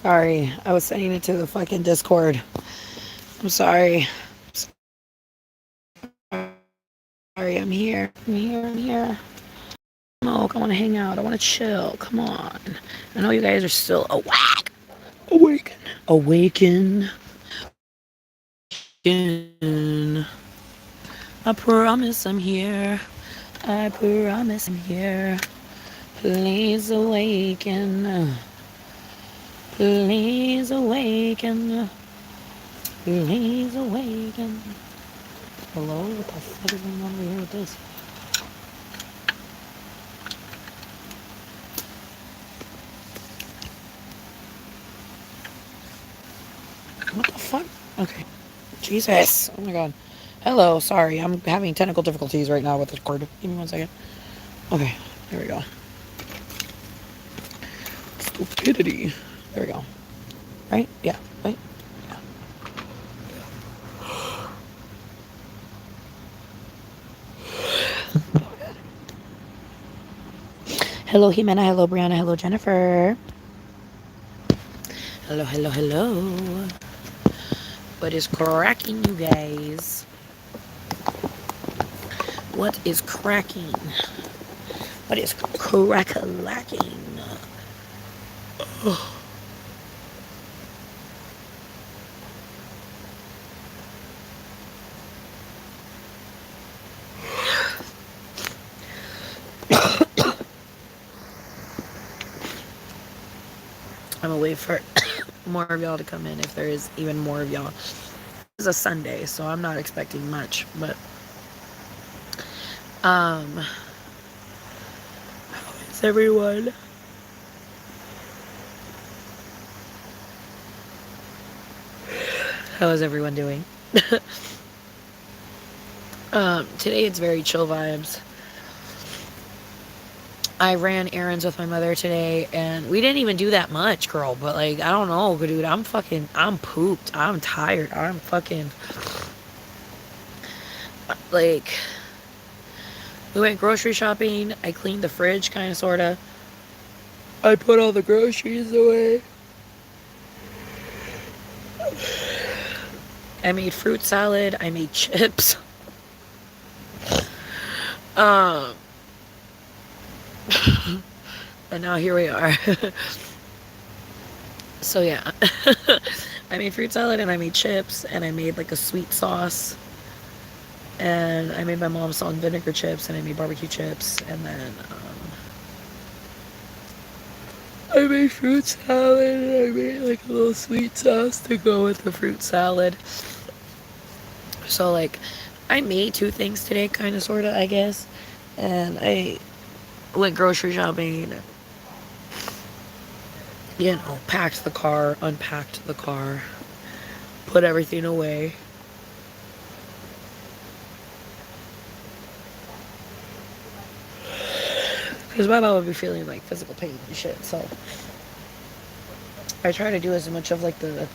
Sorry, I was sending it to the fucking Discord. I'm sorry. Sorry, I'm here. I'm here. Smoke. I want to hang out. I want to chill. Come on. I know you guys are still awake. Awaken. Awaken. I promise I'm here. I promise I'm here. Please awaken. Please awaken. Please awaken. Hello? What the fuck is going on over here with this? What the fuck? Okay. Jesus. Oh my god. Hello. Sorry. I'm having technical difficulties right now with this cord. Give me 1 second. Okay. There we go. Stupidity. There we go. Right? Yeah. Right? Yeah. Hello, Jimena. Hello, Brianna. Hello, Jennifer. Hello, hello, hello. What is cracking, you guys? What is cracking? What is crack-a-lacking? Oh. I'm gonna wait for more of y'all to come in if there is even more of y'all. It's a Sunday, so I'm not expecting much, but how is everyone? How is everyone doing? Today it's very chill vibes. I ran errands with my mother today, and we didn't even do that much, girl. But, like, I don't know, dude. I'm pooped. I'm tired. I'm fucking, like, we went grocery shopping. I cleaned the fridge, kind of, sort of. I put all the groceries away. I made fruit salad. I made chips. And now here we are. So yeah, I made fruit salad and I made chips and I made like a sweet sauce and I made my mom salt and vinegar chips and I made barbecue chips and then I made fruit salad and I made like a little sweet sauce to go with the fruit salad. So like I made 2 things today, kind of, sort of, I guess. And I went grocery shopping, you know, packed the car, unpacked the car, put everything away. Because my mom would be feeling like physical pain and shit, so I try to do as much of like the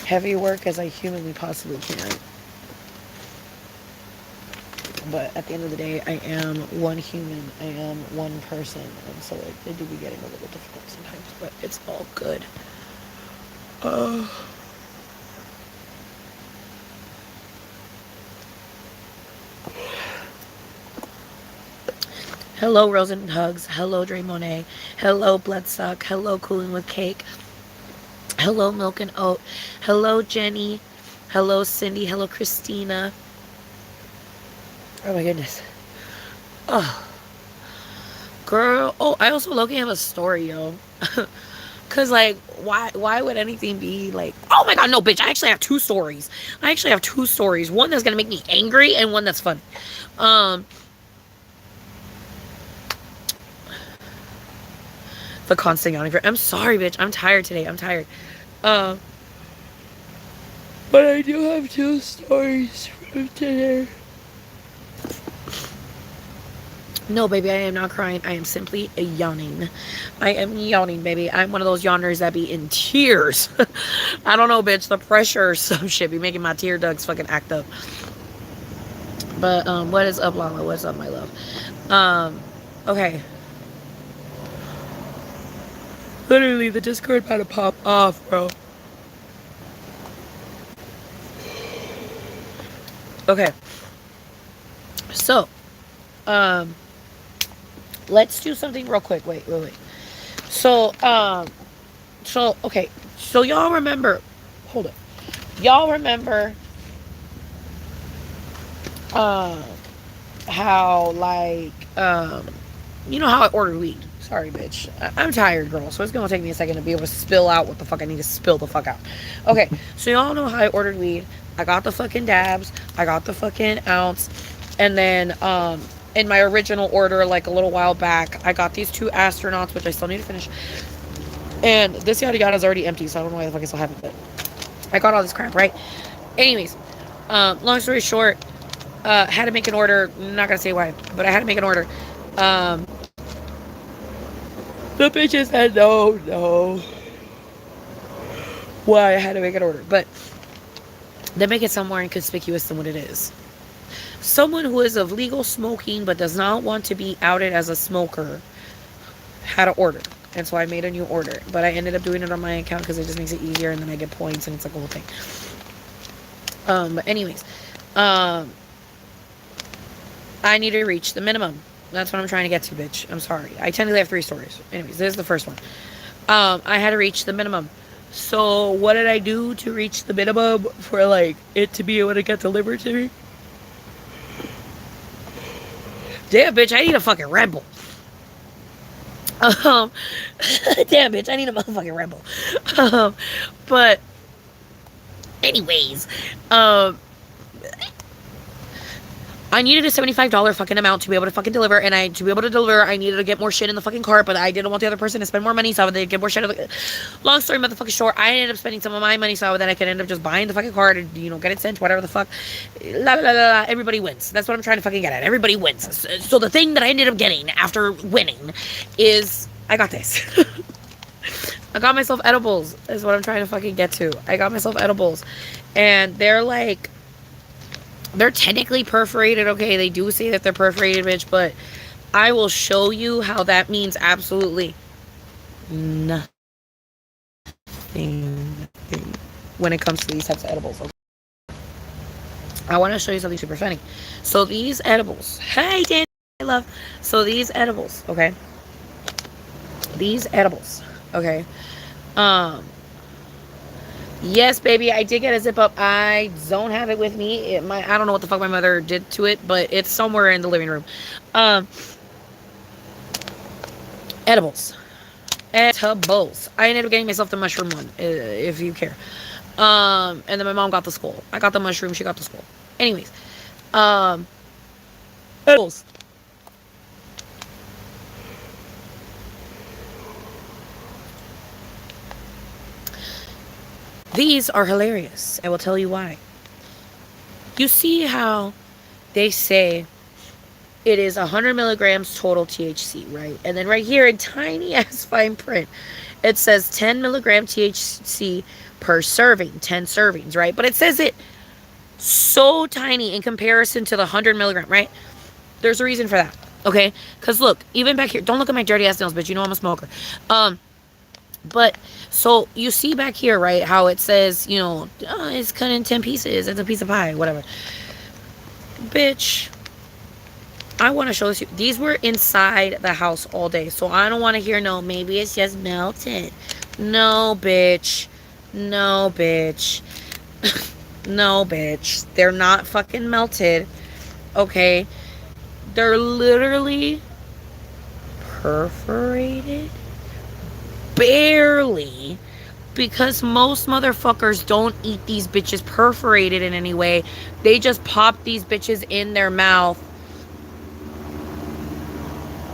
heavy work as I humanly possibly can. But at the end of the day, I am one human. I am one person. And so it do be getting a little difficult sometimes. But it's all good. Hello, Rose and Hugs. Hello, Dre Monet. Hello, Bloodsuck. Hello, Cooling with Cake. Hello, Milk and Oat. Hello, Jenny. Hello, Cindy. Hello, Christina. Oh my goodness. Oh. Girl. Oh, I also low-key have a story, yo. Cause like, why would anything be like, oh my god, no, bitch, I actually have 2 stories. I actually have 2 stories. One that's gonna make me angry and one that's fun. The constant yawning. I'm sorry, bitch. I'm tired today. I'm tired. But I do have 2 stories from today. No, baby, I am not crying. I am simply yawning. I am yawning, baby. I'm one of those yawners that be in tears. I don't know, bitch. The pressure or some shit be making my tear ducts fucking act up. But, what is up, Lala? What's up, my love? Okay. Literally, the Discord about to pop off, bro. Okay. So, um, let's do something real quick. Wait. So, okay. So y'all remember, hold up. Y'all remember, um, how, like, you know how I ordered weed? Sorry, bitch. I'm tired, girl, so it's gonna take me a second to be able to spill out what the fuck I need to spill the fuck out. Okay, so y'all know how I ordered weed. I got the fucking dabs. I got the fucking ounce. And then, in my original order, like a little while back, I got these 2 astronauts, which I still need to finish. And this yada yada is already empty, so I don't know why the fuck I still have it, but I got all this crap, right? Anyways, long story short, had to make an order. I'm not gonna say why, but I had to make an order. The bitches said no. Why I had to make an order, but they make it sound more inconspicuous than what it is. Someone who is of legal smoking but does not want to be outed as a smoker had an order, and so I made a new order. But I ended up doing it on my account because it just makes it easier, and then I get points, and it's like a whole thing. But anyways, I need to reach the minimum. That's what I'm trying to get to, bitch. I'm sorry. I technically have 3 stories. Anyways, this is the first one. I had to reach the minimum. So what did I do to reach the minimum for, like, it to be able to get delivered to me? Damn, bitch, I need a fucking Red Bull. Damn, bitch, I need a motherfucking Red Bull. But anyways, I needed a $75 fucking amount to be able to fucking deliver, and to be able to deliver, I needed to get more shit in the fucking cart, but I didn't want the other person to spend more money, so they get more shit. Long story motherfucking short, I ended up spending some of my money so that I could end up just buying the fucking cart and, get it sent, whatever the fuck. La la la la. Everybody wins. That's what I'm trying to fucking get at. Everybody wins. So the thing that I ended up getting after winning is, I got this. I got myself edibles, is what I'm trying to fucking get to. I got myself edibles, and they're technically perforated, okay? They do say that they're perforated, bitch, but I will show you how that means absolutely nothing when it comes to these types of edibles, okay? I want to show you something super funny. So these edibles, hey, Dan, I love. So these edibles, okay? Yes, baby, I did get a zip up. I don't have it with me. I don't know what the fuck my mother did to it, but it's somewhere in the living room. Edibles. I ended up getting myself the mushroom one, if you care. And then my mom got the skull. I got the mushroom, she got the skull. Anyways, edibles. These are hilarious. I will tell you why. You see how they say it is 100 milligrams total THC, right? And then right here in tiny ass fine print, it says 10 milligram THC per serving, 10 servings, right? But it says it so tiny in comparison to the 100 milligram, right? There's a reason for that, okay? Because look, even back here, don't look at my dirty ass nails, bitch. You know I'm a smoker. But, so, you see back here, right, how it says, it's cut in 10 pieces, it's a piece of pie, whatever. Bitch, I want to show this to you. These were inside the house all day, so I don't want to hear, no, maybe it's just melted. No, bitch. No, bitch. No, bitch. They're not fucking melted, okay? They're literally perforated. Barely, because most motherfuckers don't eat these bitches perforated in any way. They just pop these bitches in their mouth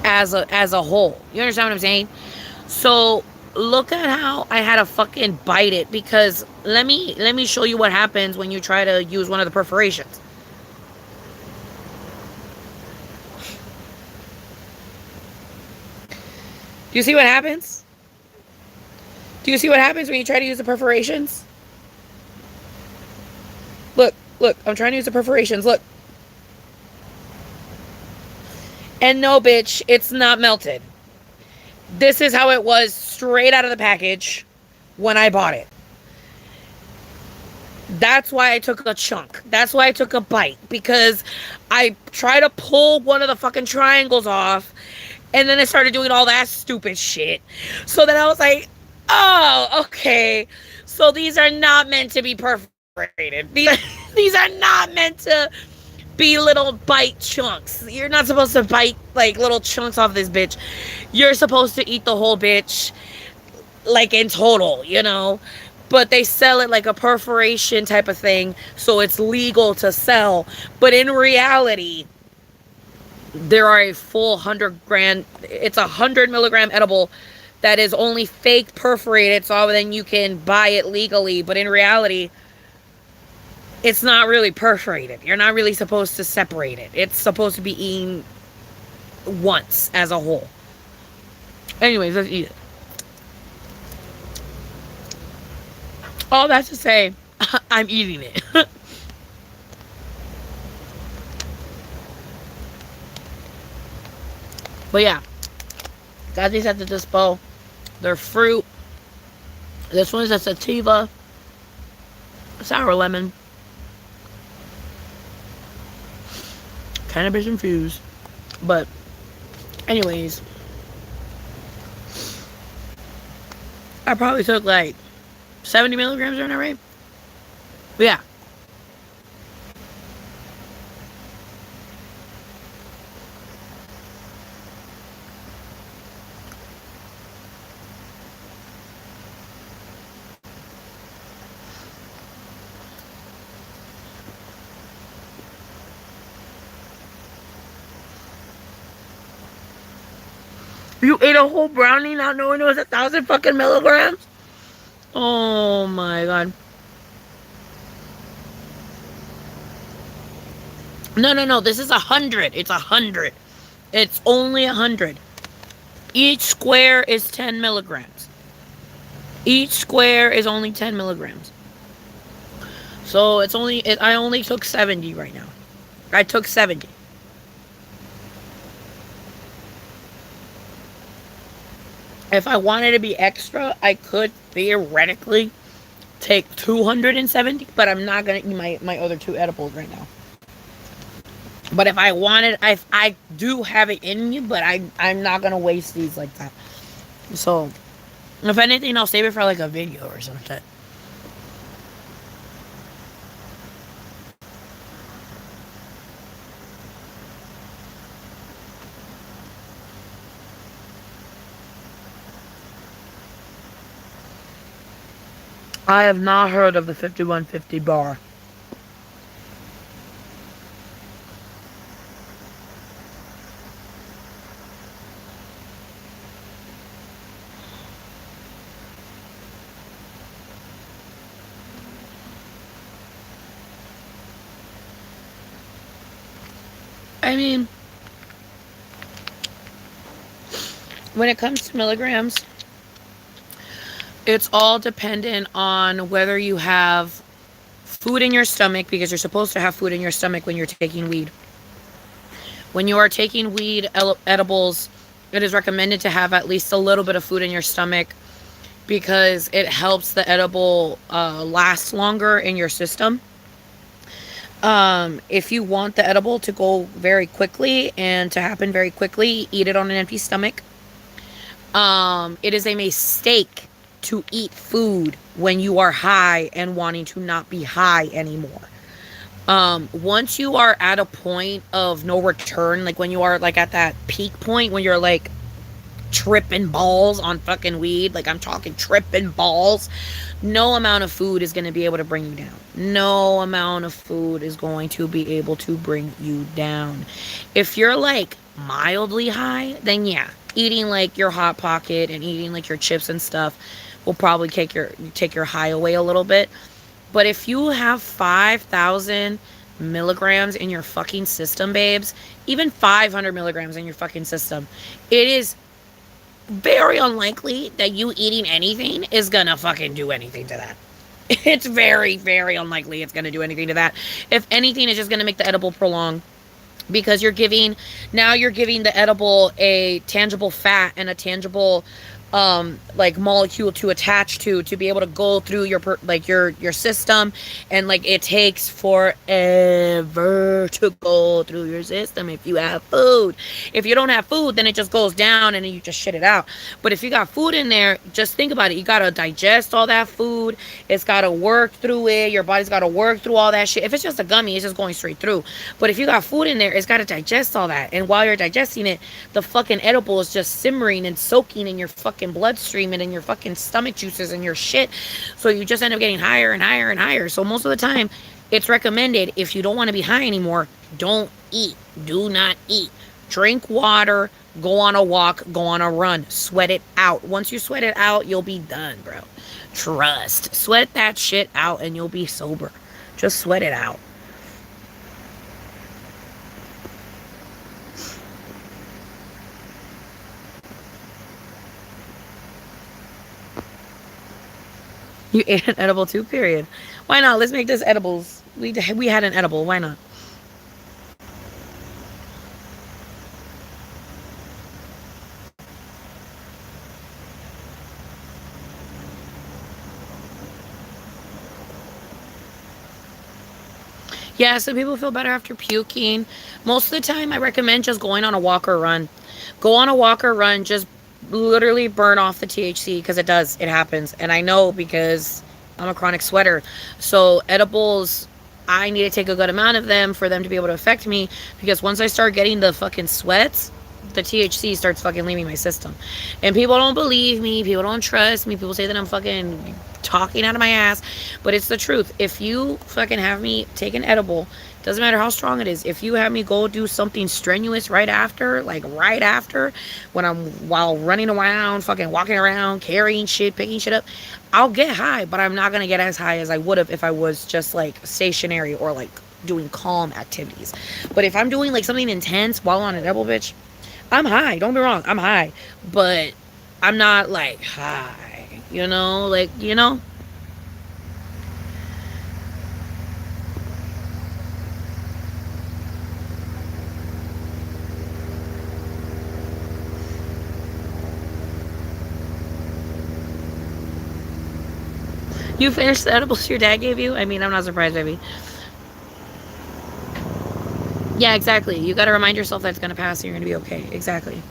as a whole. You understand what I'm saying? So look at how I had to fucking bite it, because let me show you what happens when you try to use one of the perforations. Do you see what happens? Do you see what happens when you try to use the perforations? Look, I'm trying to use the perforations, look. And no, bitch, it's not melted. This is how it was straight out of the package when I bought it. That's why I took a chunk. That's why I took a bite. Because I tried to pull one of the fucking triangles off. And then I started doing all that stupid shit. So then I was like, oh, okay. So these are not meant to be perforated. These are not meant to be little bite chunks. You're not supposed to bite like little chunks off this bitch. You're supposed to eat the whole bitch like in total, you know? But they sell it like a perforation type of thing, so it's legal to sell. But in reality, there are a full 100 grand, it's a 100 milligram edible that is only fake perforated, so then you can buy it legally. But in reality, it's not really perforated. You're not really supposed to separate it. It's supposed to be eaten once as a whole. Anyways, let's eat it. All that to say, I'm eating it. But yeah, got these at the dispo. They're fruit. This one's a sativa, sour lemon, cannabis infused. But anyways, I probably took like 70 milligrams during that, right? But yeah. You ate a whole brownie not knowing it was 1,000 fucking milligrams? Oh my god. No. This is 100. It's 100. It's only 100. Each square is 10 milligrams. Each square is only 10 milligrams. So it's only, I only took 70 right now. I took 70. If I wanted to be extra, I could theoretically take 270, but I'm not going to eat my other two edibles right now. But if I wanted, I do have it in me, but I'm not going to waste these like that. So, if anything, I'll save it for like a video or something. I have not heard of the 5150 bar. I mean, when it comes to milligrams, it's all dependent on whether you have food in your stomach, because you're supposed to have food in your stomach when you're taking weed. When you are taking weed edibles, it is recommended to have at least a little bit of food in your stomach, because it helps the edible last longer in your system. If you want the edible to go very quickly and to happen very quickly, eat it on an empty stomach. It is a mistake to eat food when you are high and wanting to not be high anymore. Once you are at a point of no return, like when you are like at that peak point when you're like tripping balls on fucking weed, like I'm talking tripping balls, no amount of food is going to be able to bring you down. No amount of food is going to be able to bring you down. If you're like mildly high, then yeah, eating like your Hot Pocket and eating like your chips and stuff will probably take your high away a little bit. But if you have 5,000 milligrams in your fucking system, babes, even 500 milligrams in your fucking system, it is very unlikely that you eating anything is gonna fucking do anything to that. It's very, very unlikely it's gonna do anything to that. If anything, it's just gonna make the edible prolong, because you're giving the edible a tangible fat and a tangible like molecule to attach to be able to go through like your system, and like it takes forever to go through your system if you have food. If you don't have food, then it just goes down and then you just shit it out. But if you got food in there, just think about it. You gotta digest all that food. It's gotta work through it. Your body's gotta work through all that shit. If it's just a gummy, it's just going straight through. But if you got food in there, it's gotta digest all that. And while you're digesting it, the fucking edible is just simmering and soaking in your fucking bloodstream and in your fucking stomach juices and your shit. So you just end up getting higher and higher and higher. So most of the time, it's recommended, if you don't want to be high anymore, don't eat. Do not eat. Drink water, go on a walk, go on a run, sweat it out. Once you sweat it out, you'll be done, bro. Trust. Sweat that shit out and you'll be sober. Just sweat it out. You ate an edible too, period. Why not? Let's make this edibles. We had an edible. Why not? Yeah, some people feel better after puking. Most of the time, I recommend just going on a walk or run. Go on a walk or run. Just literally burn off the THC, because it does. It happens. And I know because I'm a chronic sweater. So edibles, I need to take a good amount of them for them to be able to affect me, because once I start getting the fucking sweats, the THC starts fucking leaving my system. And people don't believe me. People don't trust me. People say that I'm fucking talking out of my ass. But it's the truth. If you fucking have me take an edible, doesn't matter how strong it is, if you have me go do something strenuous right after, like right after, while running around, fucking walking around, carrying shit, picking shit up, I'll get high, but I'm not gonna get as high as I would have if I was just like stationary or like doing calm activities. But if I'm doing like something intense while on an edible, bitch, I'm high. Don't be wrong. I'm high. But I'm not like high. Like. You finished the edibles your dad gave you? I mean, I'm not surprised, baby. Yeah, exactly. You got to remind yourself that it's going to pass and you're going to be okay. Exactly.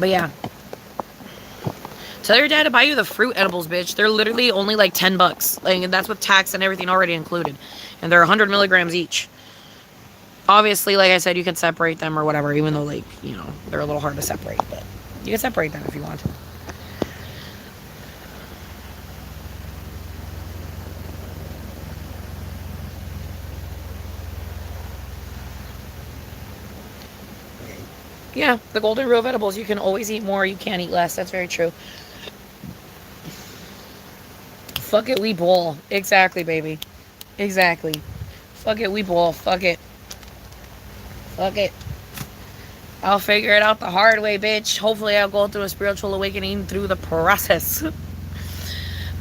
But yeah. Tell your dad to buy you the fruit edibles, bitch. They're literally only like $10. Like, and that's with tax and everything already included. And they're 100 milligrams each. Obviously, like I said, you can separate them or whatever, even though, like, they're a little hard to separate. But you can separate them if you want to. Yeah, the golden rule of edibles, you can always eat more, you can't eat less. That's very true. Fuck it, we bowl. Exactly, baby. Exactly. Fuck it, we bowl. Fuck it. Fuck it. I'll figure it out the hard way, bitch. Hopefully I'll go through a spiritual awakening through the process.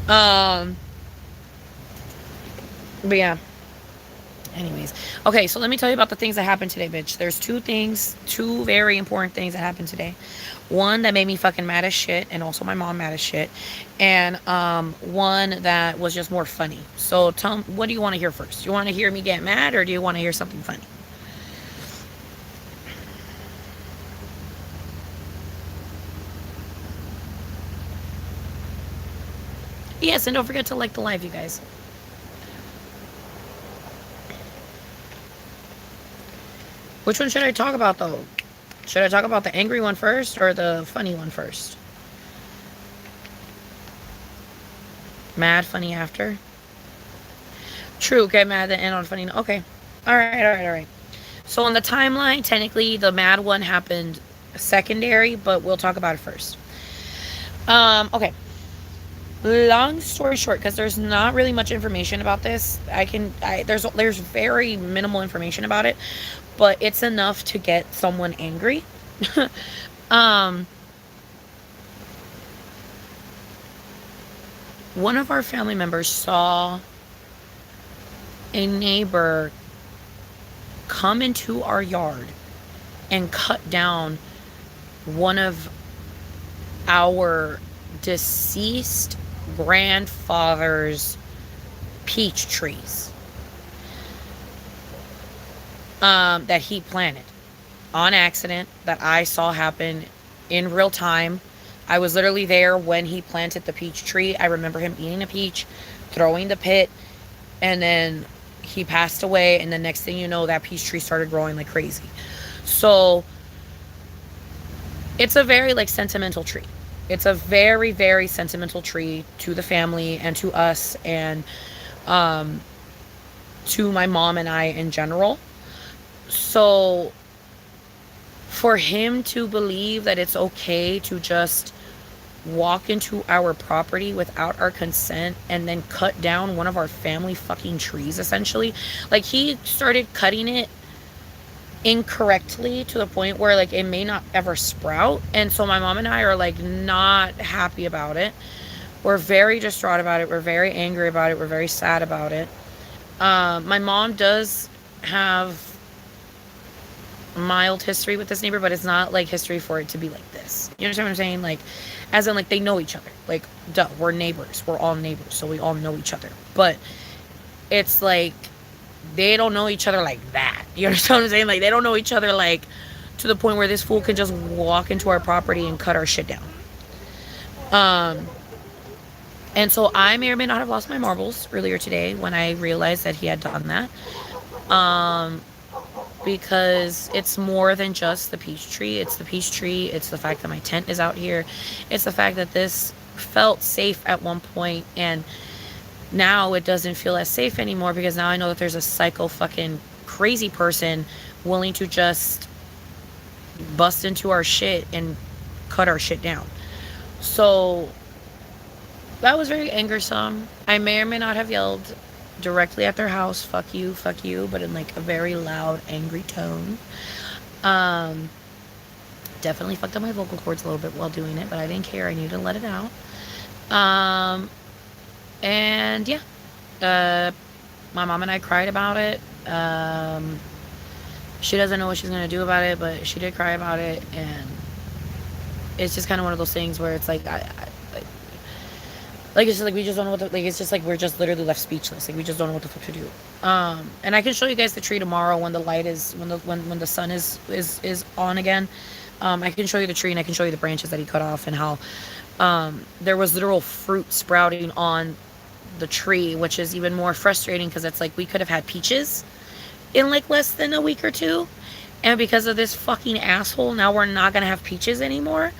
But yeah. Anyways. Okay, so let me tell you about the things that happened today, bitch. There's two very important things that happened today. One that made me fucking mad as shit, and also my mom mad as shit. And one that was just more funny. So tell me, what do you want to hear first? Do you want to hear me get mad, or do you want to hear something funny? Yes, and don't forget to like the live, you guys. Which one should I talk about, though? Should I talk about the angry one first or the funny one first? Mad, funny after? True, get mad, then end on funny. Okay. Alright. So on the timeline, technically, the mad one happened secondary, but we'll talk about it first. Okay. Long story short, because there's not really much information about this. There's very minimal information about it, but it's enough to get someone angry. One of our family members saw a neighbor come into our yard and cut down one of our deceased grandfather's peach trees that he planted on accident, that I saw happen in real time. I was literally there when he planted the peach tree. I remember him eating a peach, throwing the pit, and then he passed away. And the next thing you know, that peach tree started growing like crazy. So it's a very like sentimental tree. It's a very, very sentimental tree to the family and to us, and to my mom and I in general. So for him to believe that it's okay to just walk into our property without our consent and then cut down one of our family fucking trees, essentially, like he started cutting it incorrectly to the point where like it may not ever sprout. And so my mom and I are like not happy about it. We're very distraught about it. We're very angry about it. We're very sad about it. My mom does have mild history with this neighbor, but it's not like history for it to be like this. You understand what I'm saying? Like, as in like they know each other. Like, duh, we're neighbors. We're all neighbors, so we all know each other. But it's like they don't know each other like that. You understand what I'm saying? Like, they don't know each other like to the point where this fool can just walk into our property and cut our shit down. And so I may or may not have lost my marbles earlier today when I realized that he had done that. Because it's more than just the peach tree. It's the peach tree. It's the fact that my tent is out here. It's the fact that this felt safe at one point, and now it doesn't feel as safe anymore, because now I know that there's a psycho fucking crazy person willing to just bust into our shit and cut our shit down. So that was very angersome. I may or may not have yelled directly at their house, fuck you, but in like a very loud, angry tone. Definitely fucked up my vocal cords a little bit while doing it, but I didn't care. I needed to let it out. And yeah, my mom and I cried about it. She doesn't know what she's gonna do about it, but she did cry about it, and it's just kind of one of those things where it's like like it's just like we just don't know what to, like it's just like we're just literally left speechless. Like we just don't know what the fuck to do. And I can show you guys the tree tomorrow when the light is when the sun is on again. I can show you the tree, and I can show you the branches that he cut off, and how there was literal fruit sprouting on the tree, which is even more frustrating because it's like we could have had peaches in like less than a week or two, and because of this fucking asshole, now we're not gonna have peaches anymore.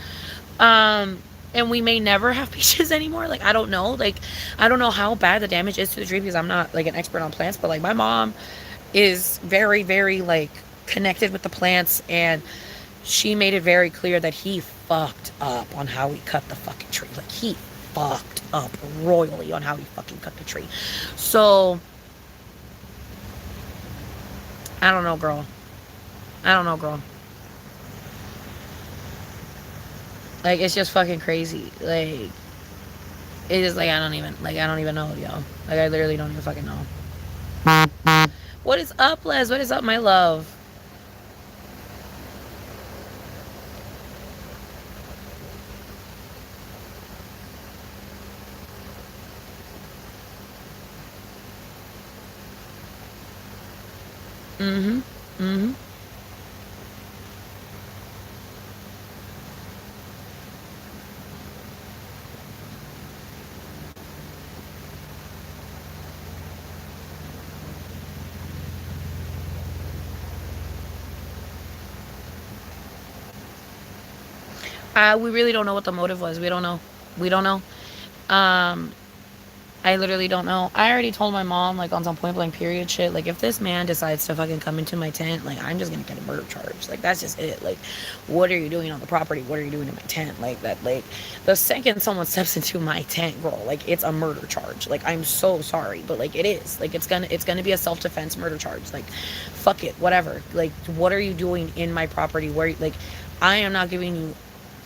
And we may never have peaches anymore. Like, I don't know. Like, I don't know how bad the damage is to the tree, because I'm not, like, an expert on plants. But, like, my mom is very, very, like, connected with the plants. And she made it very clear that he fucked up on how he cut the fucking tree. Like, he fucked up royally on how he fucking cut the tree. So, I don't know, girl. Like, it's just fucking crazy. Like, it's just like, I don't even know, yo. Like, I literally don't even fucking know. What is up, Les? What is up, my love? We really don't know what the motive was. We don't know. I literally don't know. I already told my mom, like, on some point blank period shit, like, if this man decides to fucking come into my tent, like, I'm just gonna get a murder charge. Like, that's just it. Like, what are you doing on the property? What are you doing in my tent? Like, that, like, the second someone steps into my tent, girl, like, it's a murder charge. Like, I'm so sorry, but, like, it is. Like, it's gonna be a self-defense murder charge. Like, fuck it, whatever. Like, what are you doing in my property? Where, like, I am not giving you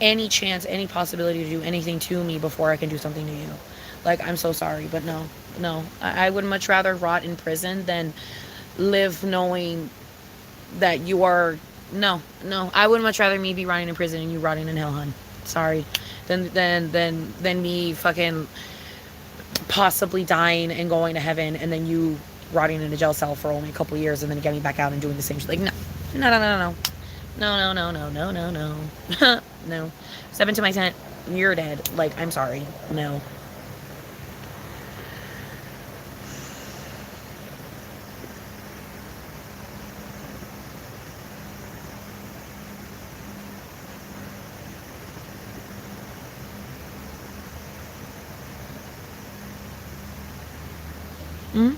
any chance, any possibility to do anything to me before I can do something to you. Like, I'm so sorry, but no. I would much rather rot in prison than live knowing that you are. No, no, I would much rather me be rotting in prison and you rotting in hell, hun. Sorry. Than me fucking possibly dying and going to heaven, and then you rotting in a jail cell for only a couple of years and then getting back out and doing the same shit. Like, no. No, no, no, no. No, no, no, no, no, no, no. No. Step into my tent. You're dead. Like, I'm sorry. No. Mm-hmm.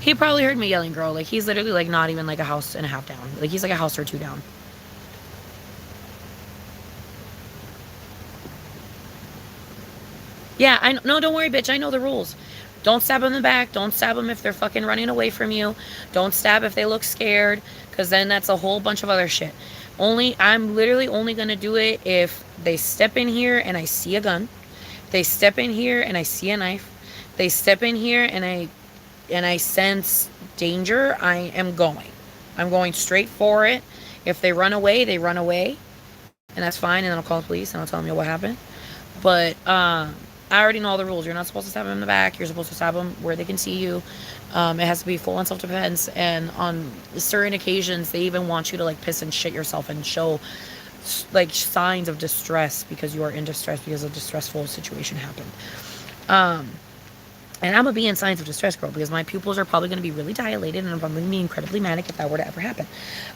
He probably heard me yelling, girl. Like, he's literally, like, not even, like, a house and a half down. Like, he's, like, a house or two down. Yeah, I no, don't worry, bitch. I know the rules. Don't stab them in the back. Don't stab them if they're fucking running away from you. Don't stab if they look scared, because then that's a whole bunch of other shit. I'm literally only gonna do it if they step in here and I see a gun. They step in here and I see a knife. They step in here and I sense danger. I am going. I'm going straight for it. If they run away, they run away, and that's fine. And then I'll call the police and I'll tell them, yo, what happened. But I already know all the rules. You're not supposed to stab them in the back. You're supposed to stab them where they can see you. It has to be full on self-defense. And on certain occasions, they even want you to like piss and shit yourself and show like signs of distress because you are in distress because a distressful situation happened. And I'm gonna be in signs of distress, girl, because my pupils are probably gonna be really dilated and I'm probably gonna be incredibly manic if that were to ever happen.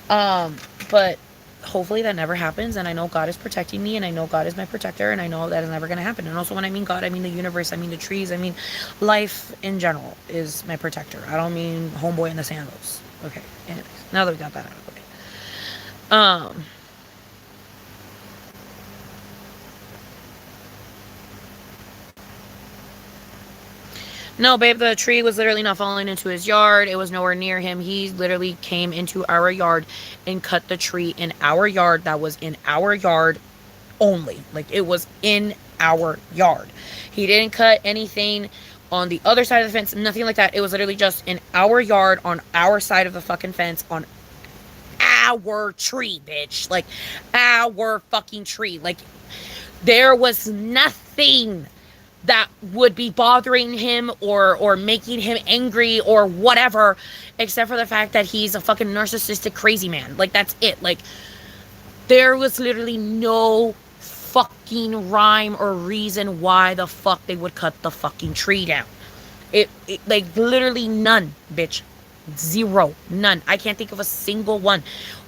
But hopefully that never happens, and I know God is protecting me, and I know God is my protector, and I know that is never going to happen. And also, when I mean God, I mean the universe, I mean the trees, I mean life in general is my protector. I don't mean homeboy in the sandals. Okay, anyways, now that we got that out of the way. No, babe, the tree was literally not falling into his yard. It was nowhere near him. He literally came into our yard and cut the tree in our yard that was in our yard only. Like, it was in our yard. He didn't cut anything on the other side of the fence, nothing like that. It was literally just in our yard, on our side of the fucking fence, on our tree, bitch. Like, our fucking tree. Like, there was nothing that would be bothering him or making him angry or whatever, except for the fact that he's a fucking narcissistic crazy man. Like, that's it. Like, there was literally no fucking rhyme or reason why the fuck they would cut the fucking tree down. It like literally none, bitch. Zero. None. I can't think of a single one.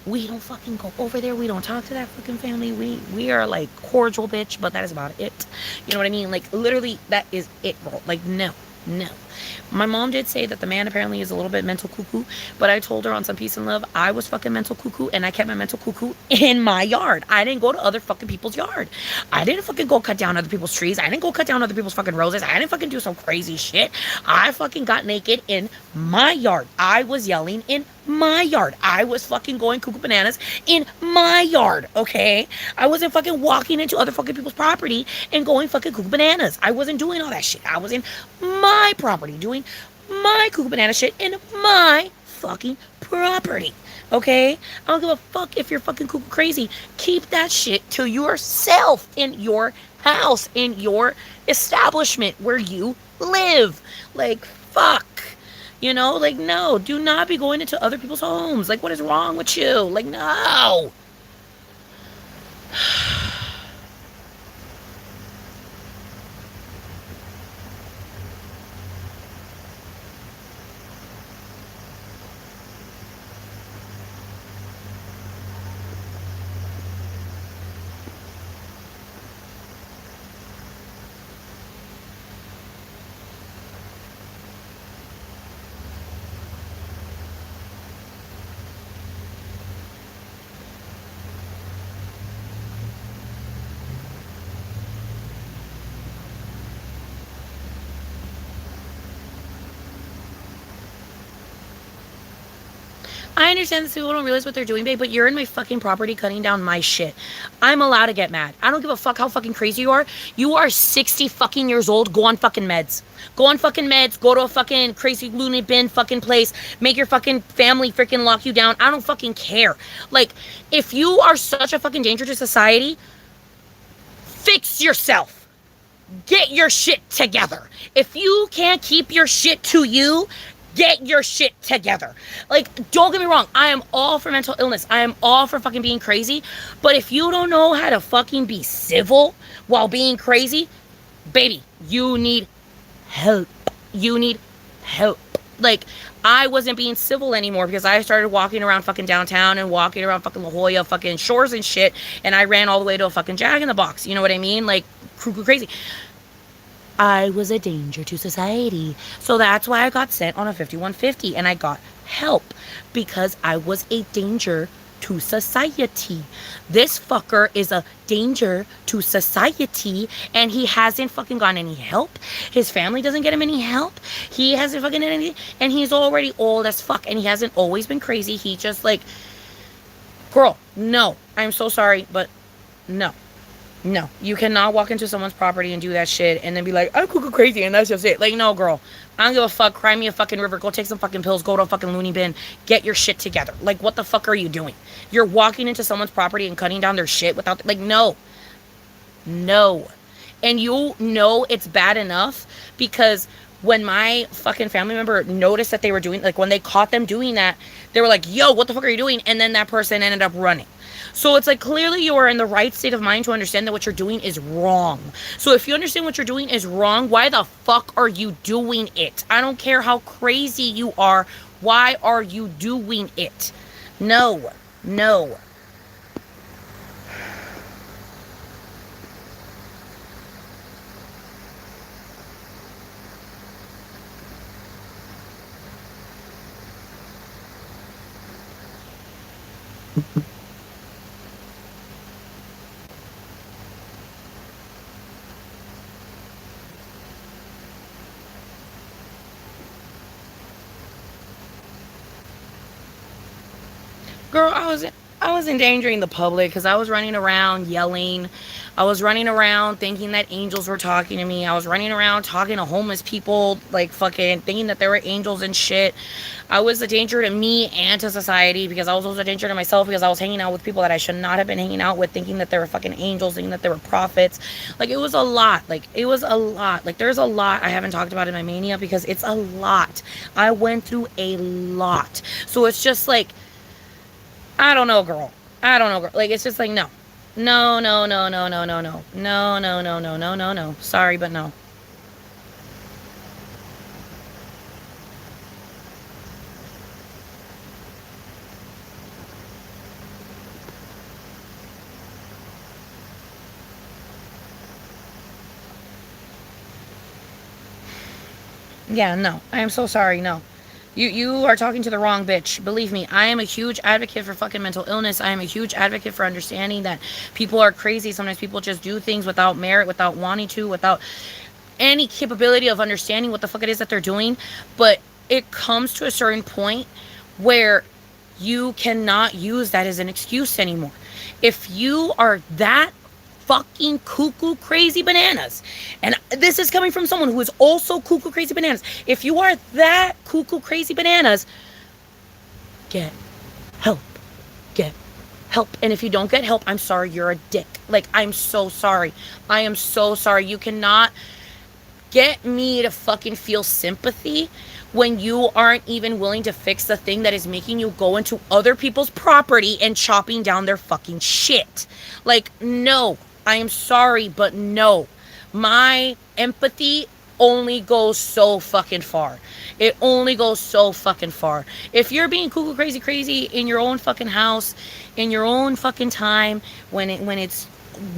We don't fucking go over there. We don't talk to that fucking family. We are like cordial, bitch, but that is about it. You know what I mean? Like, literally, that is it, bro. Like, no. No. My mom did say that the man apparently is a little bit mental cuckoo, but I told her on some peace and love, I was fucking mental cuckoo, and I kept my mental cuckoo in my yard. I didn't go to other fucking people's yard. I didn't fucking go cut down other people's trees. I didn't go cut down other people's fucking roses. I didn't fucking do some crazy shit. I fucking got naked in my yard. I was yelling in my yard. I was fucking going cuckoo bananas in my yard, okay? I wasn't fucking walking into other fucking people's property and going fucking cuckoo bananas. I wasn't doing all that shit. I was in my property doing my cuckoo banana shit in my fucking property, okay? I don't give a fuck if you're fucking cuckoo crazy. Keep that shit to yourself in your house, in your establishment where you live. Like, fuck. You know, like, no, do not be going into other people's homes. Like, what is wrong with you? Like, no. I understand that people don't realize what they're doing, babe, but you're in my fucking property cutting down my shit. I'm allowed to get mad. I don't give a fuck how fucking crazy you are. You are 60 fucking years old. Go on fucking meds. Go on fucking meds. Go to a fucking crazy loony bin fucking place. Make your fucking family freaking lock you down. I don't fucking care. Like, if you are such a fucking danger to society, fix yourself. Get your shit together. If you can't keep your shit to you, get your shit together. Like, don't get me wrong. I am all for mental illness. I am all for fucking being crazy. But if you don't know how to fucking be civil while being crazy, baby, you need help. You need help. Like, I wasn't being civil anymore because I started walking around fucking downtown and walking around fucking La Jolla fucking shores and shit. And I ran all the way to a fucking Jack in the Box. You know what I mean? Like, crazy. I was a danger to society. So that's why I got sent on a 5150 and I got help because I was a danger to society. This fucker is a danger to society and he hasn't fucking gotten any help. His family doesn't get him any help. He hasn't fucking done anything and he's already old as fuck and he hasn't always been crazy. He just like, girl, no, I'm so sorry, but no. No, you cannot walk into someone's property and do that shit and then be like, I'm cuckoo crazy and that's just it. Like, no, girl. I don't give a fuck. Cry me a fucking river. Go take some fucking pills. Go to a fucking loony bin. Get your shit together. Like, what the fuck are you doing? You're walking into someone's property and cutting down their shit without, like, no. No. And you know it's bad enough because when my fucking family member noticed that they were doing, like, when they caught them doing that, they were like, yo, what the fuck are you doing? And then that person ended up running. So it's like clearly you are in the right state of mind to understand that what you're doing is wrong. So if you understand what you're doing is wrong, why the fuck are you doing it? I don't care how crazy you are. Why are you doing it? No. No. Girl, I was endangering the public because I was running around yelling. I was running around thinking that angels were talking to me. I was running around talking to homeless people, like fucking thinking that they were angels and shit. I was a danger to me and to society because I was also a danger to myself because I was hanging out with people that I should not have been hanging out with, thinking that they were fucking angels, thinking that they were prophets. Like, it was a lot. Like, it was a lot. Like, there's a lot I haven't talked about in my mania because it's a lot. I went through a lot. So it's just like, I don't know, girl. I don't know, girl. Like, it's just like, no. No, no, no, no, no, no, no. No, no, no, no, no, no, no. Sorry, but no. Yeah, no. I am so sorry, no. You are talking to the wrong bitch. Believe me, I am a huge advocate for fucking mental illness. I am a huge advocate for understanding that people are crazy. Sometimes people just do things without merit, without wanting to, without any capability of understanding what the fuck it is that they're doing. But it comes to a certain point where you cannot use that as an excuse anymore. If you are that fucking cuckoo crazy bananas, and this is coming from someone who is also cuckoo crazy bananas, if you are that cuckoo crazy bananas, get help. Get help. And if you don't get help, I'm sorry, you're a dick. Like, I'm so sorry. I am so sorry. You cannot get me to fucking feel sympathy when you aren't even willing to fix the thing that is making you go into other people's property and chopping down their fucking shit. Like, no, I am sorry, but no. My empathy only goes so fucking far. It only goes so fucking far. If you're being cuckoo crazy in your own fucking house, in your own fucking time, when it's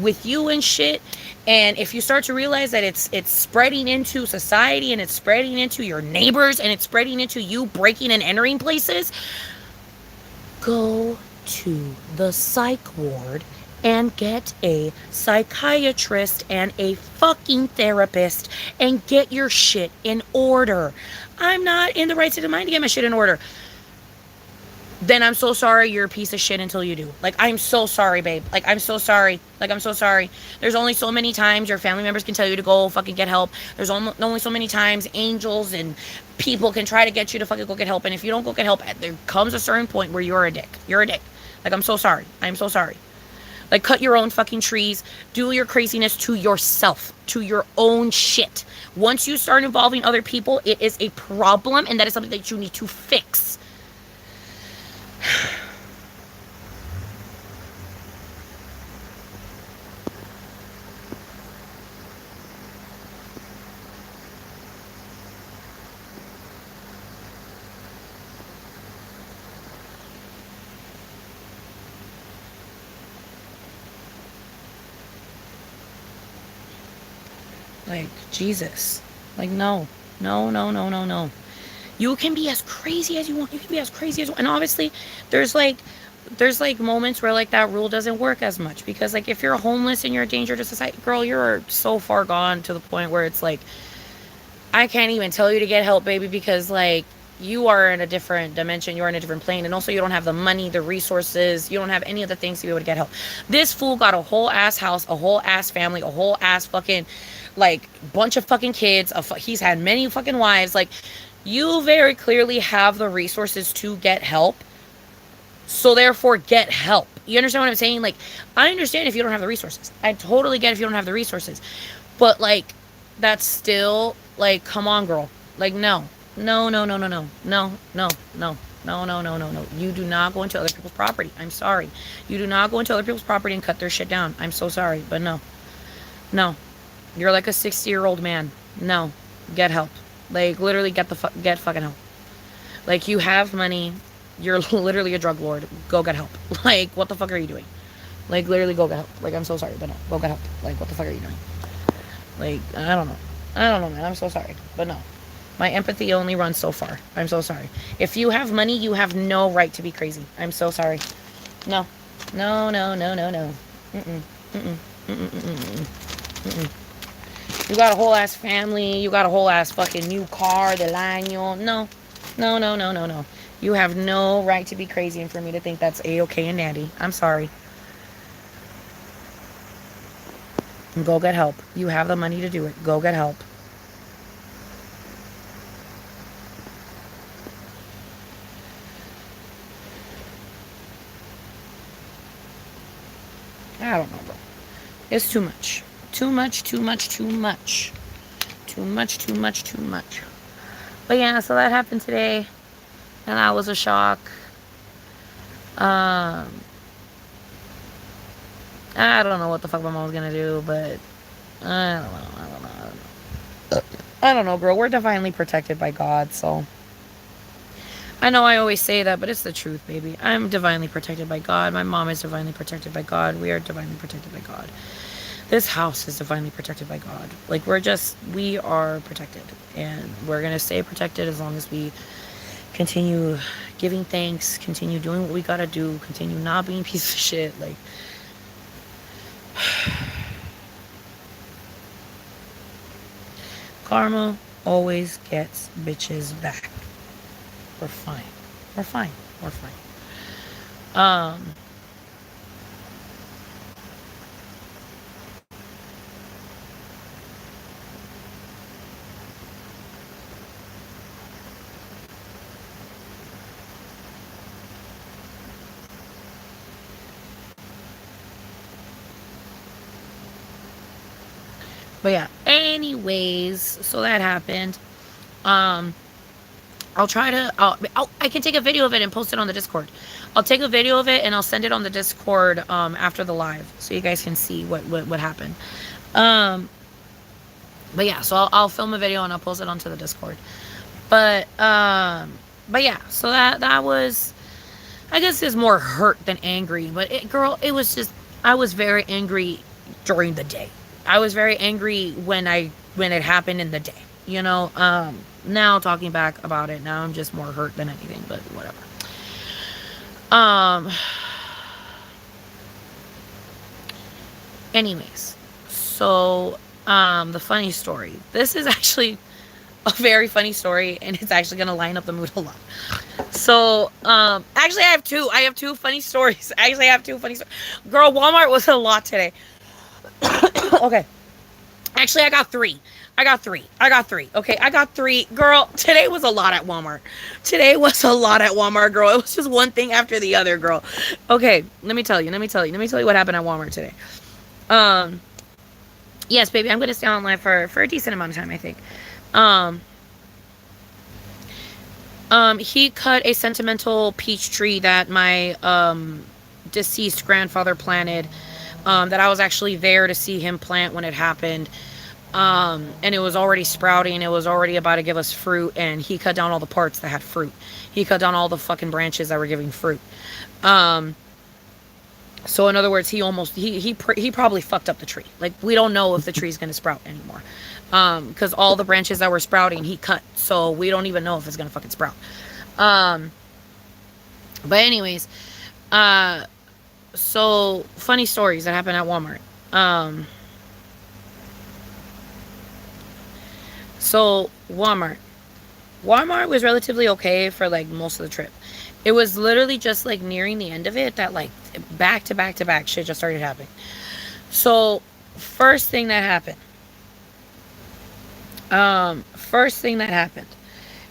with you and shit, and if you start to realize that it's spreading into society and it's spreading into your neighbors and it's spreading into you breaking and entering places, go to the psych ward and get a psychiatrist and a fucking therapist and get your shit in order. I'm not in the right state of mind to get my shit in order. then I'm so sorry you're a piece of shit until you do. Like, I'm so sorry, babe. Like, I'm so sorry. Like, I'm so sorry. There's only so many times your family members can tell you to go fucking get help. There's only so many times angels and people can try to get you to fucking go get help. And if you don't go get help, there comes a certain point where you're a dick. You're a dick. Like, I'm so sorry. I'm so sorry. Like, cut your own fucking trees. Do your craziness to yourself, to your own shit. Once you start involving other people, it is a problem, and that is something that you need to fix. Like, Jesus. Like, no. No, no, no, no, no. You can be as crazy as you want. You can be as crazy as you want. And obviously, there's like moments where like that rule doesn't work as much, because like if you're homeless and you're a danger to society, girl, you're so far gone to the point where it's like I can't even tell you to get help, baby, because like you are in a different dimension, you're in a different plane, and also you don't have the money, the resources, you don't have any of the things to be able to get help. This fool got a whole ass house, a whole ass family, a whole ass fucking like bunch of fucking kids. He's had many fucking wives. Like, you very clearly have the resources to get help. So therefore, get help. You understand what I'm saying? Like, I understand if you don't have the resources. I totally get if you don't have the resources. But like, that's still like, come on, girl. Like, no. No, no, no, no, no. No, no, no. No, no, no, no, no. You do not go into other people's property. I'm sorry. You do not go into other people's property and cut their shit down. I'm so sorry. But no. No. You're like a 60-year-old man. No. Get help. Like, literally get fucking help. Like, you have money. You're literally a drug lord. Go get help. Like, what the fuck are you doing? Like, literally go get help. Like, I'm so sorry, but no. Go get help. Like, what the fuck are you doing? Like, I don't know. I don't know, man. I'm so sorry. But no. My empathy only runs so far. I'm so sorry. If you have money, you have no right to be crazy. I'm so sorry. No. No, no, no, no, no. Mm-mm. Mm-mm. Mm-mm. Mm-mm. Mm-mm. You got a whole ass family. You got a whole ass fucking new car, del año. No. No, no, no, no, no. You have no right to be crazy and for me to think that's A-okay and dandy. I'm sorry. Go get help. You have the money to do it. Go get help. I don't know, bro. It's too much. Too much, too much, too much. Too much, too much, too much. But yeah, so that happened today. And that was a shock. I don't know what the fuck my mom was gonna do, but I don't know. I don't know. I don't know. I don't know, girl. We're divinely protected by God, so I know I always say that, but it's the truth, baby. I'm divinely protected by God. My mom is divinely protected by God. We are divinely protected by God. This house is divinely protected by God. Like, we are protected. And we're going to stay protected as long as we continue giving thanks, continue doing what we got to do, continue not being a piece of shit. Like, karma always gets bitches back. We're fine. We're fine. We're fine. But yeah, anyways, so that happened. I'll try to, I can take a video of it and post it on the Discord. I'll take a video of it and I'll send it on the Discord after the live, so you guys can see what happened. But yeah, so I'll film a video and I'll post it onto the Discord. But yeah, so that was, I guess, is more hurt than angry. But girl, it was just, I was very angry during the day. I was very angry when it happened in the day. You know, now talking back about it, now I'm just more hurt than anything, but whatever. Anyways, so the funny story. This is actually a very funny story, and it's actually gonna line up the mood a lot. So, actually, I have two. I have two funny stories. Actually, I have two funny stories. Girl, Walmart was a lot today. Okay. Actually, I got three. I got three. I got three. Okay, I got three. Girl, today was a lot at Walmart. Today was a lot at Walmart, girl. It was just one thing after the other, girl. Okay, let me tell you. Let me tell you what happened at Walmart today. Um, yes, baby, I'm gonna stay online for a decent amount of time, I think. Um, he cut a sentimental peach tree that my deceased grandfather planted. That I was actually there to see him plant when it happened. And it was already sprouting. It was already about to give us fruit, and he cut down all the parts that had fruit. He cut down all the fucking branches that were giving fruit. Um, so in other words, he probably fucked up the tree. Like, we don't know if the tree's gonna sprout anymore. Because all the branches that were sprouting, he cut. So we don't even know if it's gonna fucking sprout. Um, but anyways, uh, so funny stories that happened at Walmart. Um, so Walmart was relatively okay for like most of the trip. It was literally just like nearing the end of it that like back to back to back shit just started happening. So first thing that happened. First thing that happened.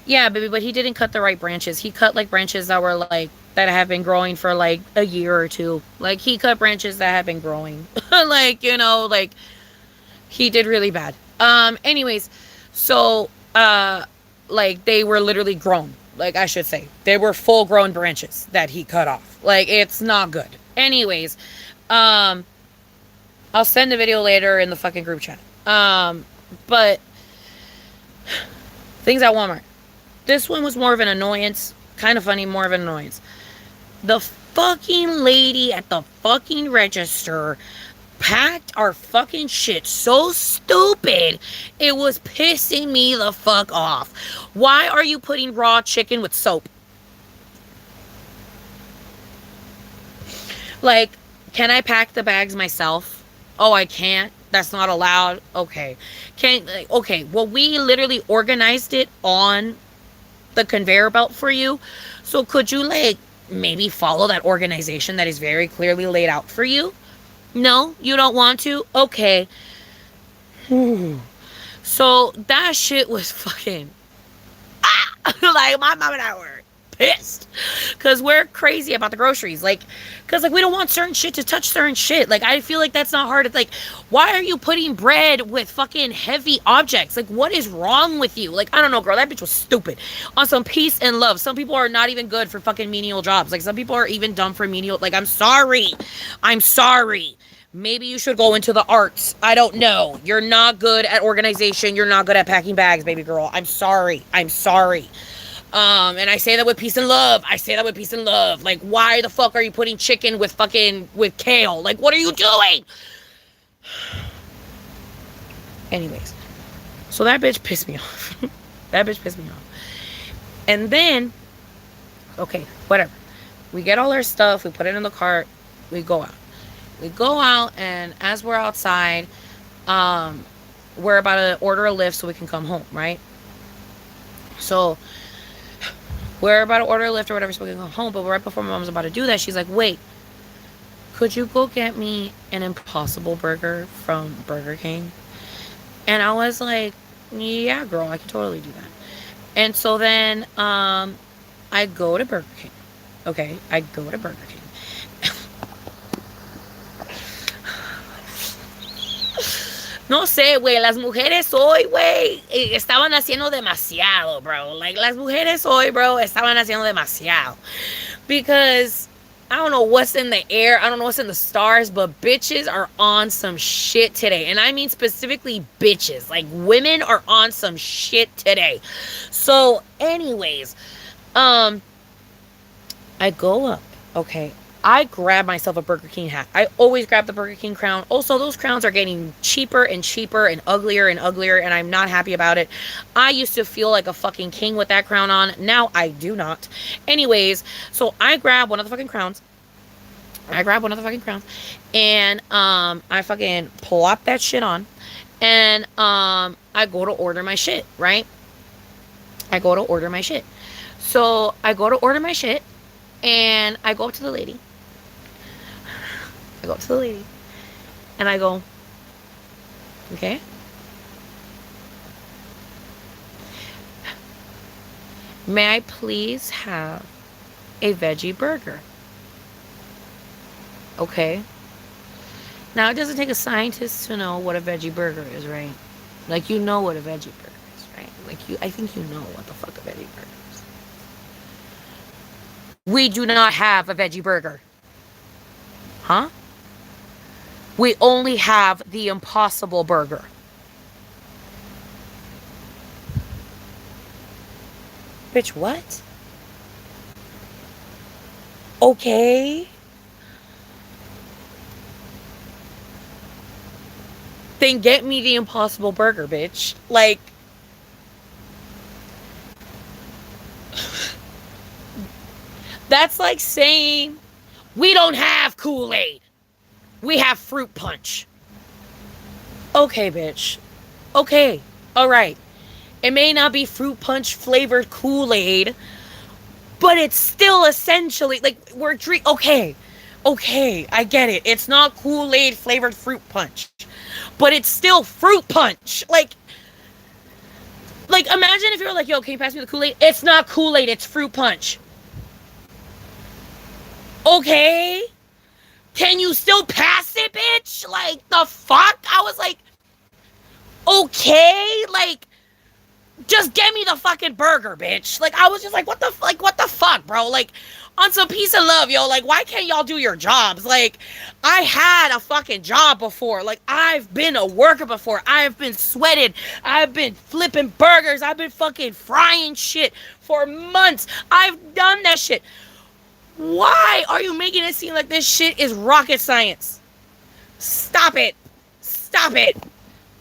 Yeah, baby, but he didn't cut the right branches. He cut like branches that were like that have been growing for like a year or two. Like he cut branches that have been growing. Like, like he did really bad. Anyways, so like they were literally grown. Like I should say. They were full grown branches that he cut off. Like it's not good. Anyways, um I'll send the video later in the fucking group chat. But things at Walmart. This one was more of an annoyance. Kind of funny, more of an annoyance. The fucking lady at the fucking register packed our fucking shit so stupid. It was pissing me the fuck off. Why are you putting raw chicken with soap? Like, can I pack the bags myself? Oh, I can't. That's not allowed. Okay. Okay. Well, we literally organized it on the conveyor belt for you. So could you like maybe follow that organization that is very clearly laid out for you? No, you don't want to? Okay. So that shit was fucking like my mom and I were pissed because we're crazy about the groceries, like because like we don't want certain shit to touch certain shit. Like I feel like that's not hard. It's like, why are you putting bread with fucking heavy objects? Like what is wrong with you? Like I don't know, girl, that bitch was stupid. On some peace and love, some people are not even good for fucking menial jobs. Like some people are even dumb for menial. Like I'm sorry, maybe you should go into the arts. I don't know. You're not good at organization. You're not good at packing bags, baby girl. I'm sorry. And I say that with peace and love. Like, why the fuck are you putting chicken with kale? Like, what are you doing? Anyways, so that bitch pissed me off. And then, okay, whatever. We get all our stuff. We put it in the cart. We go out. And as we're outside, we're about to order a lift so we can come home, right? So we're about to order a lift or whatever so we can come home. But right before my mom's about to do that, she's like, wait, could you go get me an Impossible Burger from Burger King? And I was like, yeah, girl, I can totally do that. And so then I go to Burger King. Okay, I go to Burger King. No sé, güey, las mujeres hoy, güey, estaban haciendo demasiado, bro. Like, las mujeres hoy, bro, estaban haciendo demasiado. Because I don't know what's in the air, I don't know what's in the stars, but bitches are on some shit today. And I mean specifically bitches. Like, women are on some shit today. So, anyways, I go up, okay. I grab myself a Burger King hat. I always grab the Burger King crown. Also, those crowns are getting cheaper and cheaper and uglier, and I'm not happy about it. I used to feel like a fucking king with that crown on. Now I do not. Anyways, so I grab one of the fucking crowns. And I fucking plop that shit on. And I go to order my shit, right? I go to order my shit. So I go to order my shit, and I go up to the lady. I go up to the lady, and I go, okay, may I please have a veggie burger? Okay. Now, it doesn't take a scientist to know what a veggie burger is, right? Like, you know what a veggie burger is, right? Like, I think you know what the fuck a veggie burger is. We do not have a veggie burger. Huh? We only have the Impossible Burger. Bitch, what? Okay. Then get me the Impossible Burger, bitch. Like, that's like saying we don't have Kool-Aid. We have fruit punch. Okay, bitch. Okay. All right. It may not be fruit punch flavored Kool-Aid, but it's still essentially like we're drink. Okay. Okay, I get it. It's not Kool-Aid flavored fruit punch, but it's still fruit punch. Like imagine if you were like, yo, can you pass me the Kool-Aid? It's not Kool-Aid, it's fruit punch. Okay. Can you still pass it, bitch? Like, the fuck? I was like, okay, like, just get me the fucking burger, bitch. Like, I was just like, what the fuck, bro? Like, on some peace and love, yo. Like, why can't y'all do your jobs? Like, I had a fucking job before. Like, I've been a worker before. I've been sweated. I've been flipping burgers. I've been fucking frying shit for months. I've done that shit. Why are you making it seem like this shit is rocket science? Stop it. Stop it.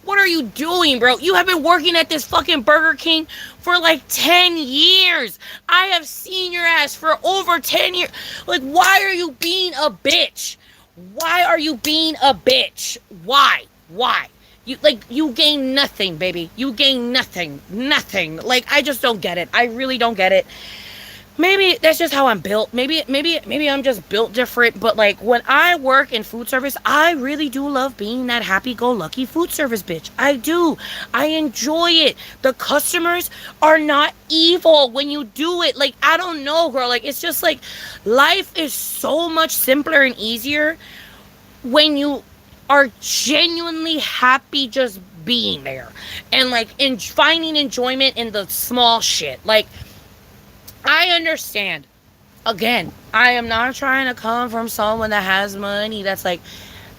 What are you doing, bro? You have been working at this fucking Burger King for like 10 years. I have seen your ass for over 10 years. Like, why are you being a bitch? Why are you being a bitch? Why? You gain nothing, baby. You gain nothing. Nothing. Like, I just don't get it. I really don't get it. Maybe that's just how I'm built. Maybe I'm just built different. But like when I work in food service, I really do love being that happy-go-lucky food service bitch. I do. I enjoy it. The customers are not evil when you do it. Like, I don't know, girl. Like, it's just like life is so much simpler and easier when you are genuinely happy just being there and like finding enjoyment in the small shit. Like, I understand. Again, I am not trying to come from someone that has money that's like,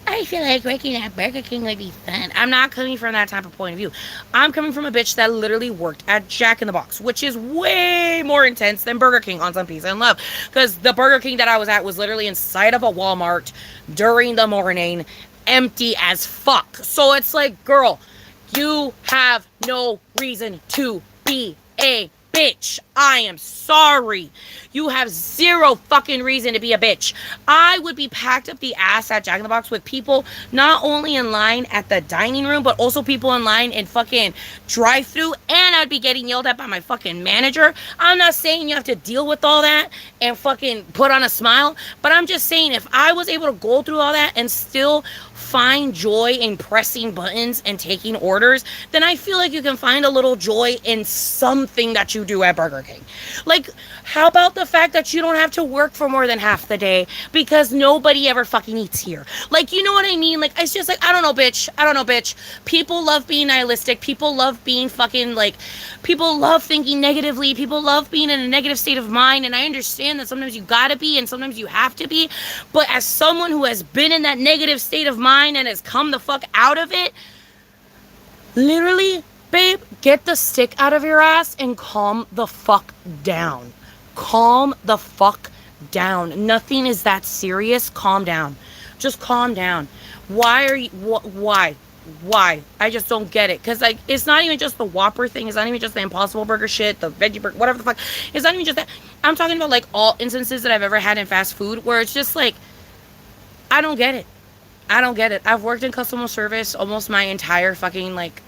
I feel like working at Burger King would be fun. I'm not coming from that type of point of view. I'm coming from a bitch that literally worked at Jack in the Box, which is way more intense than Burger King on some peace and love. Because the Burger King that I was at was literally inside of a Walmart during the morning, empty as fuck. So it's like, girl, you have no reason to be a bitch. I am sorry. You have zero fucking reason to be a bitch. I would be packed up the ass at Jack in the Box with people not only in line at the dining room, but also people in line in fucking drive-thru, and I'd be getting yelled at by my fucking manager. I'm not saying you have to deal with all that and fucking put on a smile, but I'm just saying if I was able to go through all that and still find joy in pressing buttons and taking orders, then I feel like you can find a little joy in something that you do at Burger King. Like, how about the fact that you don't have to work for more than half the day because nobody ever fucking eats here? Like, you know what I mean? Like, it's just like, I don't know, bitch. People love being nihilistic. People love being fucking, like, people love thinking negatively. People love being in a negative state of mind, and I understand that sometimes you gotta be and sometimes you have to be, but as someone who has been in that negative state of mind and has come the fuck out of it, literally, babe, get the stick out of your ass and calm the fuck down. Calm the fuck down. Nothing is that serious. Calm down. Just calm down. Why are you, why? I just don't get it. Because, like, it's not even just the Whopper thing. It's not even just the Impossible Burger shit, the veggie burger, whatever the fuck. It's not even just that. I'm talking about, like, all instances that I've ever had in fast food where it's just, like, I don't get it. I don't get it. I've worked in customer service almost my entire fucking, like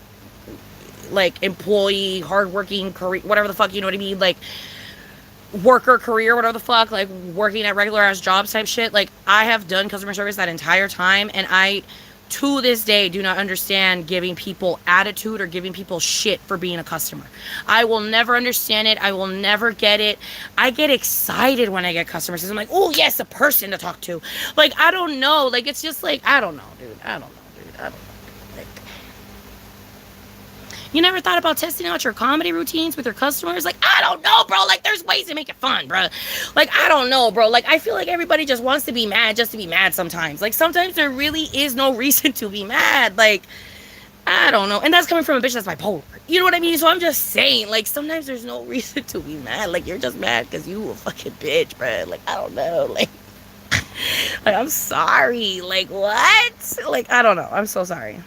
like employee, hardworking career, whatever the fuck, you know what I mean? Like worker career, whatever the fuck, like working at regular ass jobs type shit. Like I have done customer service that entire time, and I to this day do not understand giving people attitude or giving people shit for being a customer. I will never understand it. I will never get it. I get excited when I get customers. I'm like, oh yes, a person to talk to. Like I don't know. Like it's just like I don't know, dude. I don't know, dude. I don't know. Like, you never thought about testing out your comedy routines with your customers? Like, I don't know, bro. Like, there's ways to make it fun, bro. Like, I don't know, bro. Like, I feel like everybody just wants to be mad just to be mad sometimes. Like, sometimes there really is no reason to be mad. Like, I don't know. And that's coming from a bitch that's bipolar. You know what I mean? So I'm just saying, like, sometimes there's no reason to be mad. Like, you're just mad because you a fucking bitch, bro. Like, I don't know. Like, I'm sorry. Like, what? Like, I don't know. I'm so sorry.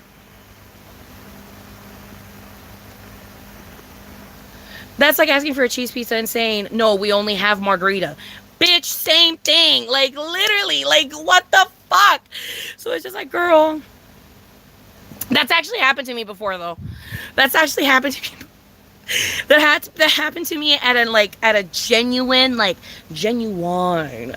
That's like asking for a cheese pizza and saying, no, we only have margarita. Bitch, same thing. Like, literally. Like, what the fuck? So it's just like, girl. That's actually happened to me before, though. That's actually happened to me. That happened to me at a genuine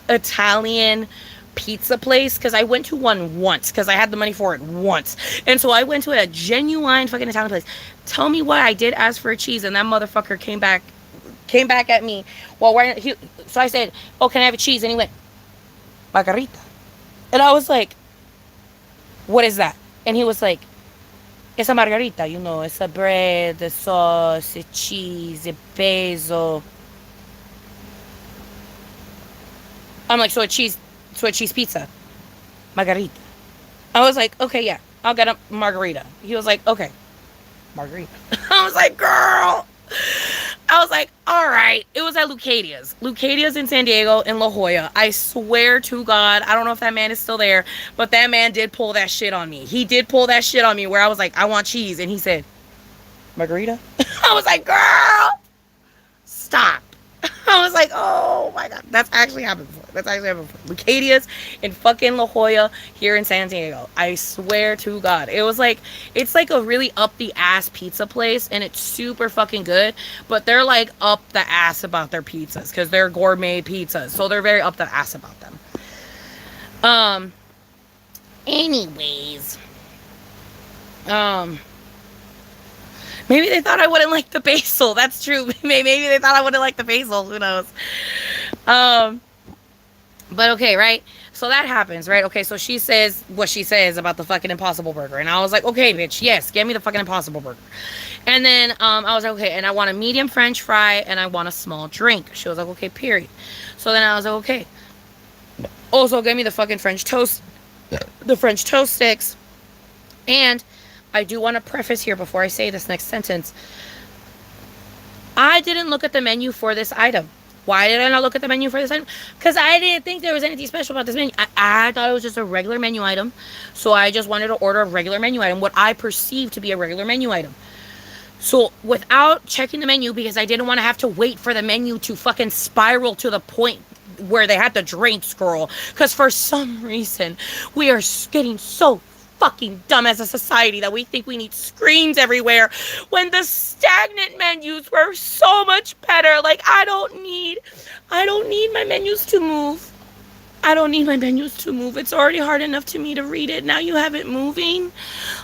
Italian pizza place, because I went to one once because I had the money for it once. And so I went to a genuine fucking Italian place. Tell me why I did ask for a cheese, and that motherfucker came back at me. Well, so I said, oh, can I have a cheese? And he went, margarita. And I was like, what is that? And he was like, it's a margarita, you know, it's a bread, a sauce, a cheese, a peso. I'm like, so a cheese pizza, margarita. I was like, okay, yeah, I'll get a margarita. He was like, okay, margarita. I was like, girl. I was like, all right. It was at Lucadia's in San Diego, in La Jolla. I swear to God, I don't know if that man is still there, but that man did pull that shit on me. He did pull that shit on me where I was like, I want cheese. And he said, margarita? I was like, girl, stop. I was like, oh my God. That's actually happened before. Lucadia's in fucking La Jolla here in San Diego. I swear to God. It's like a really up the ass pizza place, and it's super fucking good. But they're like up the ass about their pizzas because they're gourmet pizzas. So they're very up the ass about them. Anyways. Maybe they thought I wouldn't like the basil. That's true. Maybe they thought I wouldn't like the basil. Who knows? But okay, right? So that happens, right? Okay, so she says what she says about the fucking Impossible Burger. And I was like, okay, bitch, yes, get me the fucking Impossible Burger. And then I was like, okay, and I want a medium French fry and I want a small drink. She was like, okay, period. So then I was like, okay. Also, get me the fucking French toast, the French toast sticks. And I do want to preface here before I say this next sentence. I didn't look at the menu for this item. Why did I not look at the menu for this item? Because I didn't think there was anything special about this menu. I thought it was just a regular menu item. So I just wanted to order a regular menu item, what I perceived to be a regular menu item. So without checking the menu, because I didn't want to have to wait for the menu to fucking spiral to the point where they had the drinks, girl. Because for some reason, we are getting so fucking dumb as a society that we think we need screens everywhere when the stagnant menus were so much better. Like, I don't need my menus to move. I don't need my menus to move. It's already hard enough to me to read it. Now you have it moving.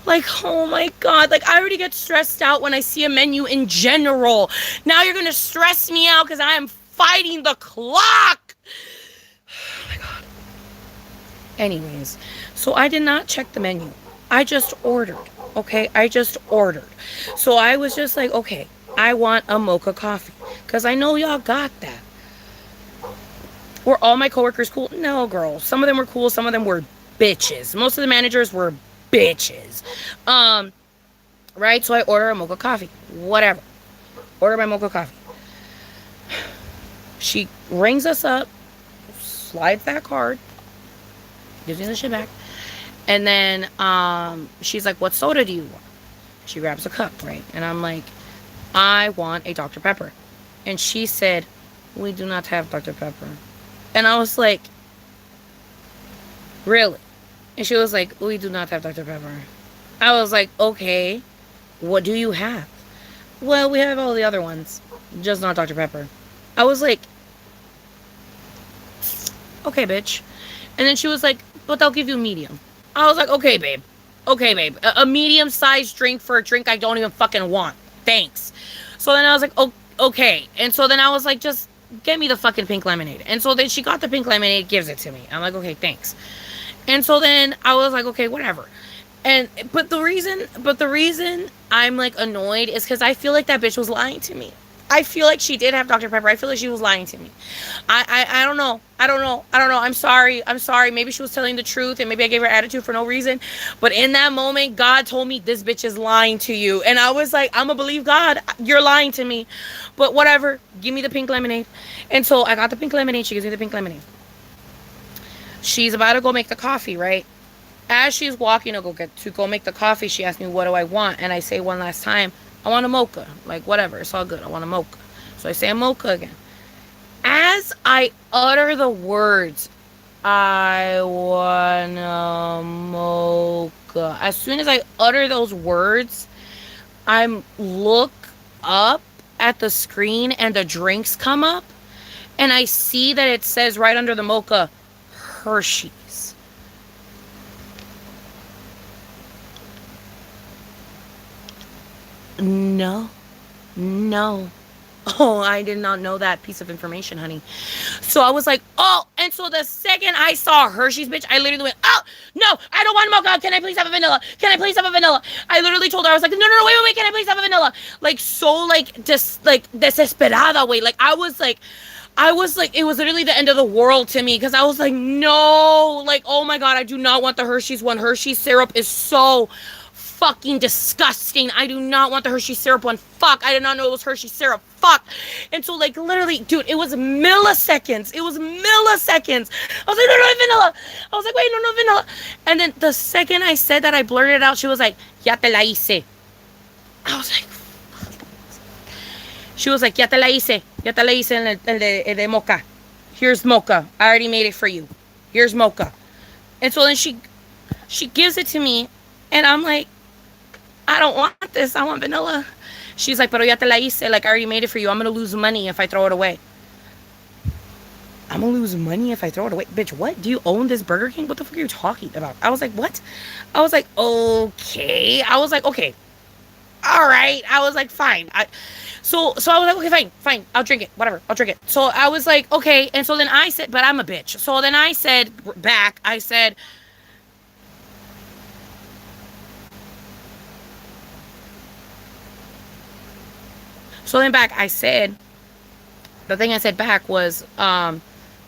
Like, oh my God. Like, I already get stressed out when I see a menu in general. Now you're going to stress me out because I am fighting the clock. Oh my God. Anyways, so I did not check the menu. I just ordered. Okay, I just ordered. So I was just like, okay, I want a mocha coffee. Because I know y'all got that. Were all my coworkers cool? No, girl. Some of them were cool. Some of them were bitches. Most of the managers were bitches. Right? So I order a mocha coffee. Whatever. Order my mocha coffee. She rings us up. Slides that card. Gives me the shit back. And then she's like, what soda do you want? She grabs a cup, right? And I'm like, I want a Dr. Pepper. And she said, we do not have Dr. Pepper. And I was like, really? And she was like, we do not have Dr. Pepper. I was like, okay, what do you have? well, we have all the other ones, just not Dr. Pepper. I was like, okay, bitch. And then she was like, but they'll give you medium. I was like, okay, babe. Okay, babe. A medium sized drink for a drink I don't even fucking want. Thanks. So then I was like, oh, okay. And so then I was like, just get me the fucking pink lemonade. And so then she got the pink lemonade, gives it to me. I'm like, okay, thanks. And so then I was like, okay, whatever. And but the reason I'm like annoyed is because I feel like that bitch was lying to me. I feel like she did have Dr. Pepper. I feel like she was lying to me. I don't know. I don't know. I don't know. I'm sorry. I'm sorry. Maybe she was telling the truth and maybe I gave her attitude for no reason. But in that moment, God told me this bitch is lying to you. And I was like, I'm going to believe God. You're lying to me. But whatever. Give me the pink lemonade. And so I got the pink lemonade. She gives me the pink lemonade. She's about to go make the coffee, right? As she's walking to go make the coffee, she asked me, what do I want? And I say one last time, I want a mocha. Like, whatever. It's all good. I want a mocha. So I say a mocha again. As I utter the words, I want a mocha. As soon as I utter those words, I look up at the screen and the drinks come up. And I see that it says right under the mocha, Hershey's. No. No. Oh, I did not know that piece of information, honey. So I was like, oh, and so the second I saw Hershey's, bitch, I literally went, oh, no, I don't want mocha. Can I please have a vanilla? Can I please have a vanilla? I literally told her, I was like, no, no, no, wait, wait, wait, can I please have a vanilla? Like, so, like, just, like, desesperada, way. Like, it was literally the end of the world to me because I was like, no, like, oh my God, I do not want the Hershey's one. Hershey's syrup is so fucking disgusting. I do not want the Hershey syrup one. Fuck. I did not know it was Hershey syrup. Fuck. And so, like, literally, dude, it was milliseconds. It was milliseconds. I was like, no, no, vanilla. I was like, wait, no, no, vanilla. And then the second I said that, I blurted it out. She was like, ya te la hice. I was like, she was like, ya te la hice. Ya te la hice el de mocha. Here's mocha. I already made it for you. Here's mocha. And so then she gives it to me. And I'm like, I don't want this. I want vanilla. She's like, pero ya te la hice. Like, I already made it for you. I'm going to lose money if I throw it away. I'm going to lose money if I throw it away. Bitch, what? Do you own this Burger King? What the fuck are you talking about? I was like, what? I was like, okay. I was like, okay. All right. I was like, fine. So I was like, okay, fine. I'll drink it. Whatever. I'll drink it. So I was like, okay. And so then I said, but I'm a bitch. So then I said back, I said, so then back, I said, the thing I said back was, what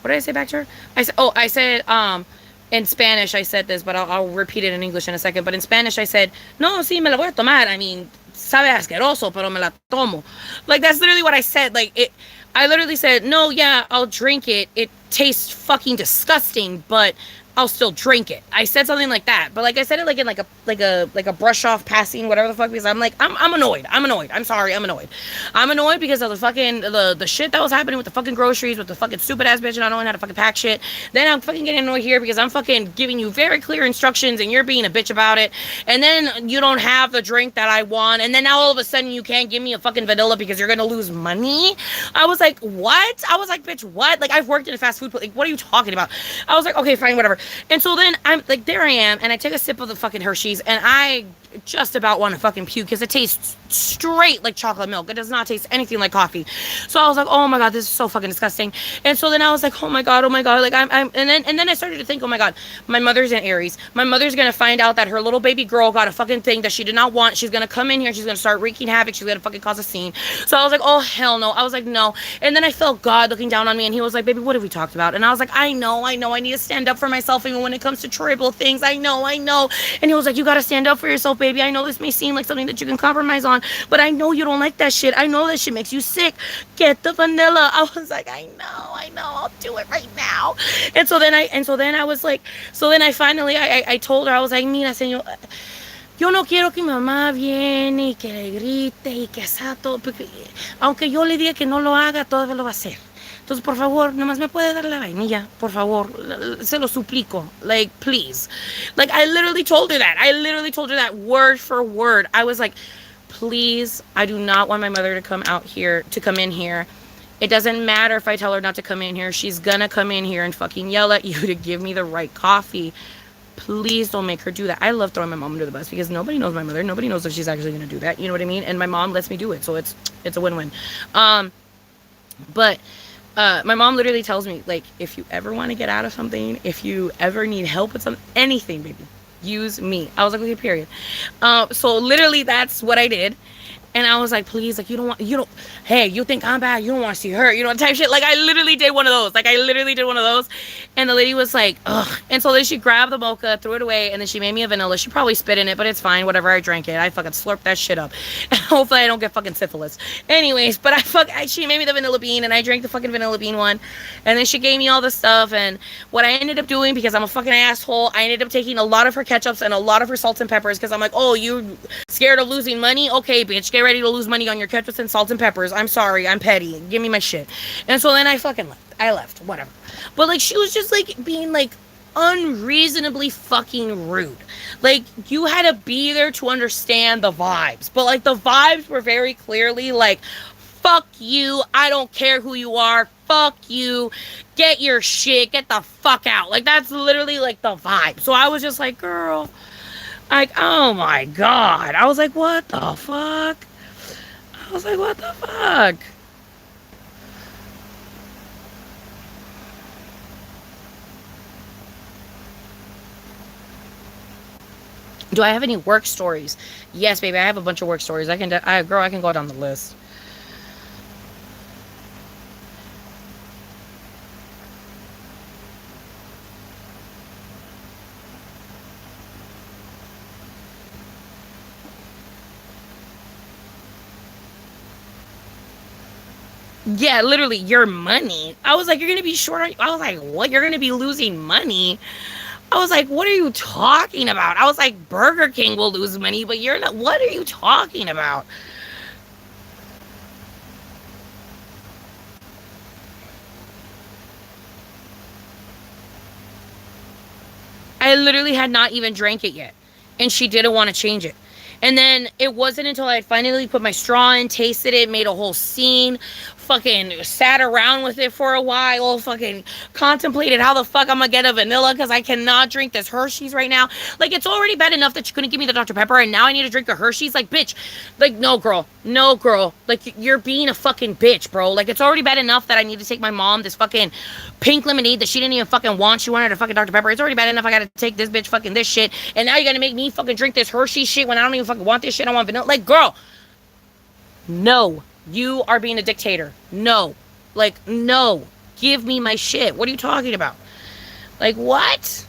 did I say back to her? I said, in Spanish, I said this, but I'll repeat it in English in a second. But in Spanish, I said, no, sí, me la voy a tomar. I mean, sabe asqueroso, pero me la tomo. Like, that's literally what I said. I literally said, no, yeah, I'll drink it. It tastes fucking disgusting, but I'll still drink it. I said something like that, but like I said it like in like a brush off passing, whatever the fuck, because I'm like, I'm annoyed. I'm sorry, I'm annoyed. I'm annoyed because of the fucking the shit that was happening with the fucking groceries, with the fucking stupid ass bitch and I don't know how to fucking pack shit. Then I'm fucking getting annoyed here because I'm fucking giving you very clear instructions and you're being a bitch about it. And then you don't have the drink that I want. And then now all of a sudden you can't give me a fucking vanilla because you're gonna lose money. I was like, what? I was like, bitch, what? Like, I've worked in a fast food place. Like, what are you talking about? I was like, okay, fine, whatever. And so then I'm like, there I am, and I take a sip of the fucking Hershey's, and I just about want to fucking puke because it tastes straight like chocolate milk. It does not taste anything like coffee. So I was like, oh my God, this is so fucking disgusting. And so then I was like, oh my God. Like and then I started to think, oh my God, my mother's in Aries. My mother's gonna find out that her little baby girl got a fucking thing that she did not want. She's gonna come in here, she's gonna start wreaking havoc, she's gonna fucking cause a scene. So I was like, oh hell no. I was like, no. And then I felt God looking down on me, and he was like, baby, what have we talked about? And I was like, I know, I need to stand up for myself even when it comes to trivial things. I know. And he was like, you gotta stand up for yourself, baby. I know this may seem like something that you can compromise on, but I know you don't like that shit. I know that shit makes you sick. Get the vanilla. I was like, I know, I'll do it right now. And so then I was like, so then I finally, I told her, I was like, mira, señor, yo no quiero que mi mamá viene y que le grite y que sea todo, porque aunque yo le diga que no lo haga, todavía lo va a hacer. Entonces, por favor, nomás me puede dar la vainilla, por favor, se lo suplico, like, please. Like, I literally told her that word for word. I was like, please, I do not want my mother to come in here. It doesn't matter if I tell her not to come in here. She's gonna come in here and fucking yell at you to give me the right coffee. Please don't make her do that. I love throwing my mom under the bus because nobody knows my mother. Nobody knows if she's actually gonna do that. You know what I mean? And my mom lets me do it, so it's a win-win. But my mom literally tells me, like, if you ever want to get out of something, if you ever need help with something, anything, baby, use me. I was like, okay, period. So literally that's what I did. And I was like, please, like, hey, you think I'm bad, you don't want to see her, type shit. Like, I literally did one of those. And the lady was like, ugh. And so then she grabbed the mocha, threw it away, and then she made me a vanilla. She probably spit in it, but it's fine, whatever. I drank it. I fucking slurped that shit up. And hopefully I don't get fucking syphilis. Anyways, but she made me the vanilla bean, and I drank the fucking vanilla bean one. And then she gave me all the stuff, and what I ended up doing, because I'm a fucking asshole, I ended up taking a lot of her ketchups and a lot of her salt and peppers, because I'm like, oh, you scared of losing money? Okay, bitch, get ready to lose money on your ketchup and salt and peppers. I'm sorry, I'm petty. Give me my shit. And so then I fucking left. I left, whatever. But like, she was just like being like unreasonably fucking rude. Like, you had to be there to understand the vibes. But like, the vibes were very clearly like, fuck you, I don't care who you are, fuck you, get your shit, get the fuck out. Like, that's literally like the vibe. So I was just like, girl, like, oh my god. I was like, what the fuck? I was like, what the fuck? Do I have any work stories? Yes, baby, I have a bunch of work stories. I can go down the list. Yeah, literally, your money. I was like, you're gonna be short on. I was like, what? You're gonna be losing money? I was like, what are you talking about? I was like, Burger King will lose money, but you're not. What are you talking about? I literally had not even drank it yet. And she didn't want to change it. And then it wasn't until I had finally put my straw in, tasted it, made a whole scene, fucking sat around with it for a while, fucking contemplated how the fuck I'm gonna get a vanilla because I cannot drink this Hershey's right now. Like, it's already bad enough that you couldn't give me the Dr. Pepper and now I need to drink the Hershey's. Like, bitch. Like, no, girl. No, girl. Like, you're being a fucking bitch, bro. Like, it's already bad enough that I need to take my mom this fucking pink lemonade that she didn't even fucking want. She wanted a fucking Dr. Pepper. It's already bad enough I gotta take this bitch fucking this shit. And now you're gonna make me fucking drink this Hershey shit when I don't even fucking want this shit. I want vanilla. Like, girl. No. You are being a dictator. No. Like, no. Give me my shit. What are you talking about? Like, what?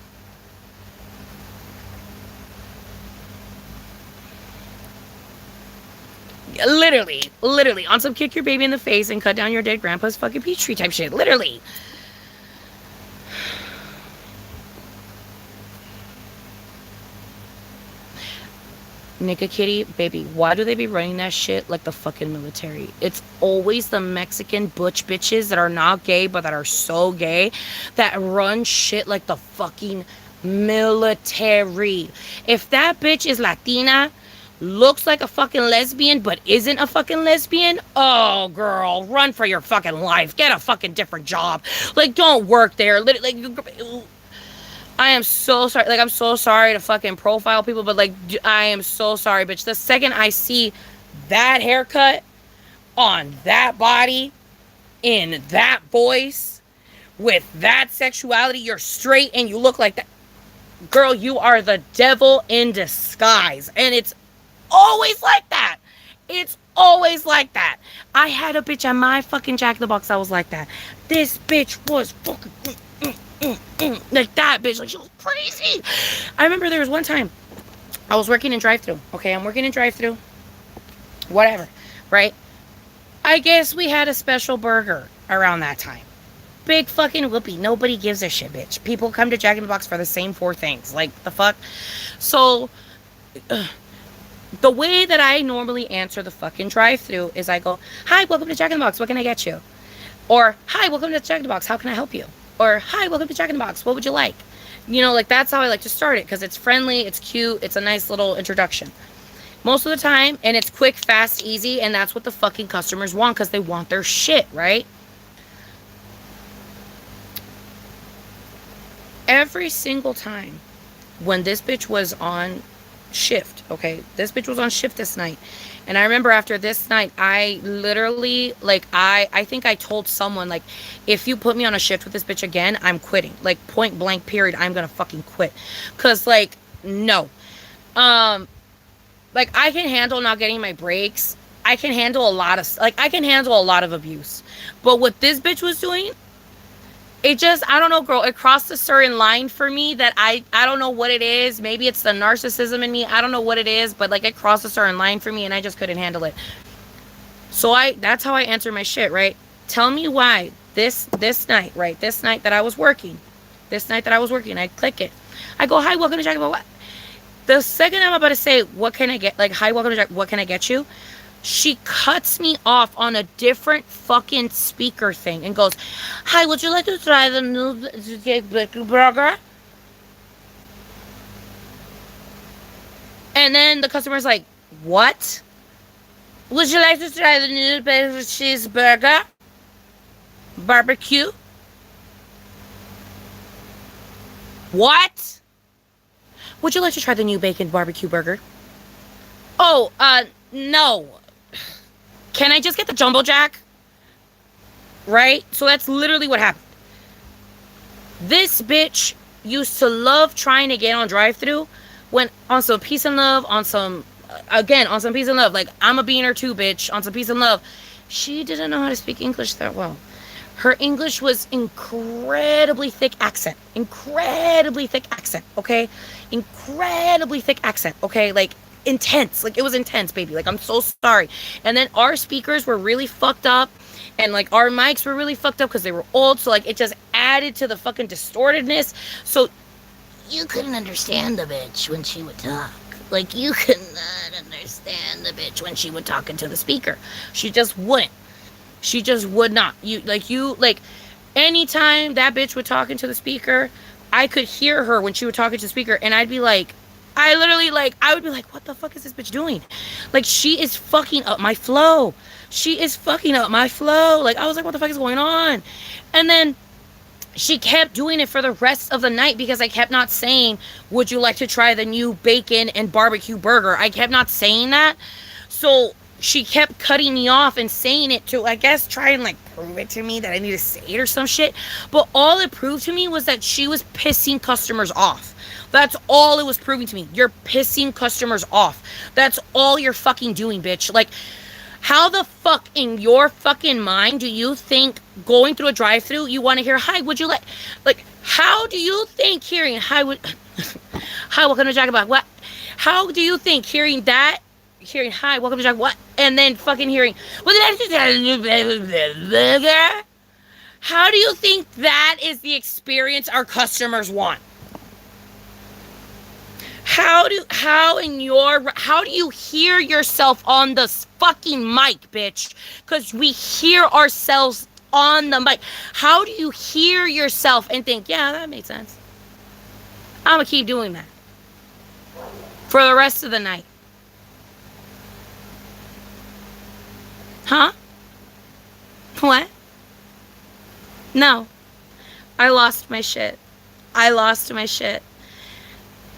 Literally, on some kick your baby in the face and cut down your dead grandpa's fucking peach tree type shit. Literally. Nika Kitty, baby, why do they be running that shit like the fucking military? It's always the Mexican butch bitches that are not gay, but that are so gay, that run shit like the fucking military. If that bitch is Latina, looks like a fucking lesbian, but isn't a fucking lesbian, oh, girl, run for your fucking life. Get a fucking different job. Like, don't work there. Like, I am so sorry. Like, I'm so sorry to fucking profile people, but like, I am so sorry, bitch. The second I see that haircut on that body, in that voice, with that sexuality, you're straight and you look like that. Girl, you are the devil in disguise. And it's always like that. It's always like that. I had a bitch at my fucking Jack in the Box that was like that. This bitch was fucking like that bitch. Like, she was crazy. I remember there was one time I was working in drive-thru. Okay, I'm working in drive-thru. Whatever, right? I guess we had a special burger around that time. Big fucking whoopee. Nobody gives a shit, bitch. People come to Jack in the Box for the same 4 things. Like, the fuck? So, the way that I normally answer the fucking drive-thru is I go, hi, welcome to Jack in the Box. What can I get you? Or, hi, welcome to Jack in the Box. How can I help you? Or, hi, welcome to Jack in the Box. What would you like? You know, like, that's how I like to start it, because it's friendly, it's cute, it's a nice little introduction. most of the time, and it's quick, fast, easy, and that's what the fucking customers want because they want their shit, right? Every single time when this bitch was on shift, okay, this bitch was on shift this night, and I remember after this night, I literally, like, I think I told someone, like, if you put me on a shift with this bitch again, I'm quitting, like, point blank period, I'm gonna fucking quit, because, like, no, um like, I can handle not getting my breaks. I can handle a lot of, like, I can handle a lot of abuse. But what this bitch was doing, it just, I don't know, girl, it crossed a certain line for me that I don't know what it is. Maybe it's the narcissism in me. I don't know what it is, but, like, it crossed a certain line for me and I just couldn't handle it. So that's how I answer my shit, right? Tell me why this night, right? This night that I was working. I click it. I go, "Hi, welcome to Jack." What? The second I'm about to say, "What can I get?" Like, "Hi, welcome to Jack. What can I get you?" She cuts me off on a different fucking speaker thing and goes, "Hi, would you like to try the new burger?" And then the customer's like, "What? Would you like to try the new cheeseburger? Barbecue? What? Would you like to try the new bacon barbecue burger?" "Oh, no. Can I just get the jumbo jack?" Right? So that's literally what happened. This bitch used to love trying to get on drive-thru when on some peace and love, on some, again, on some peace and love. Like, I'm a beaner too, bitch, on some peace and love. She didn't know how to speak English that well. Her English was incredibly thick accent. Incredibly thick accent, okay? Incredibly thick accent, okay? Like, intense. Like, it was intense, baby. Like, I'm so sorry. And then our speakers were really fucked up. And, like, our mics were really fucked up because they were old. So, like, it just added to the fucking distortedness. So, you couldn't understand the bitch when she would talk. Like, you could not understand the bitch when she would talk into the speaker. She just wouldn't. She just would not. Anytime that bitch would talk into the speaker, I could hear her when she would talk into the speaker, and I'd be like, I would be like, what the fuck is this bitch doing? Like, she is fucking up my flow. She is fucking up my flow. Like, I was like, what the fuck is going on? And then she kept doing it for the rest of the night because I kept not saying, "Would you like to try the new bacon and barbecue burger?" I kept not saying that. So she kept cutting me off and saying it to, I guess, try and, like, prove it to me that I need to say it or some shit. But all it proved to me was that she was pissing customers off. That's all it was proving to me. You're pissing customers off. That's all you're fucking doing, bitch. Like, how the fuck in your fucking mind do you think going through a drive-thru you want to hear, "Hi, would you like, how do you think hearing, "Hi, hi, welcome to Jack Black," what? How do you think hearing that, hearing, "Hi, welcome to Jack," what? And then fucking hearing, how do you think that is the experience our customers want? How do you hear yourself on the fucking mic, bitch? Because we hear ourselves on the mic. How do you hear yourself and think, "Yeah, that makes sense. I'm gonna keep doing that for the rest of the night"? Huh? What? No. I lost my shit. I lost my shit.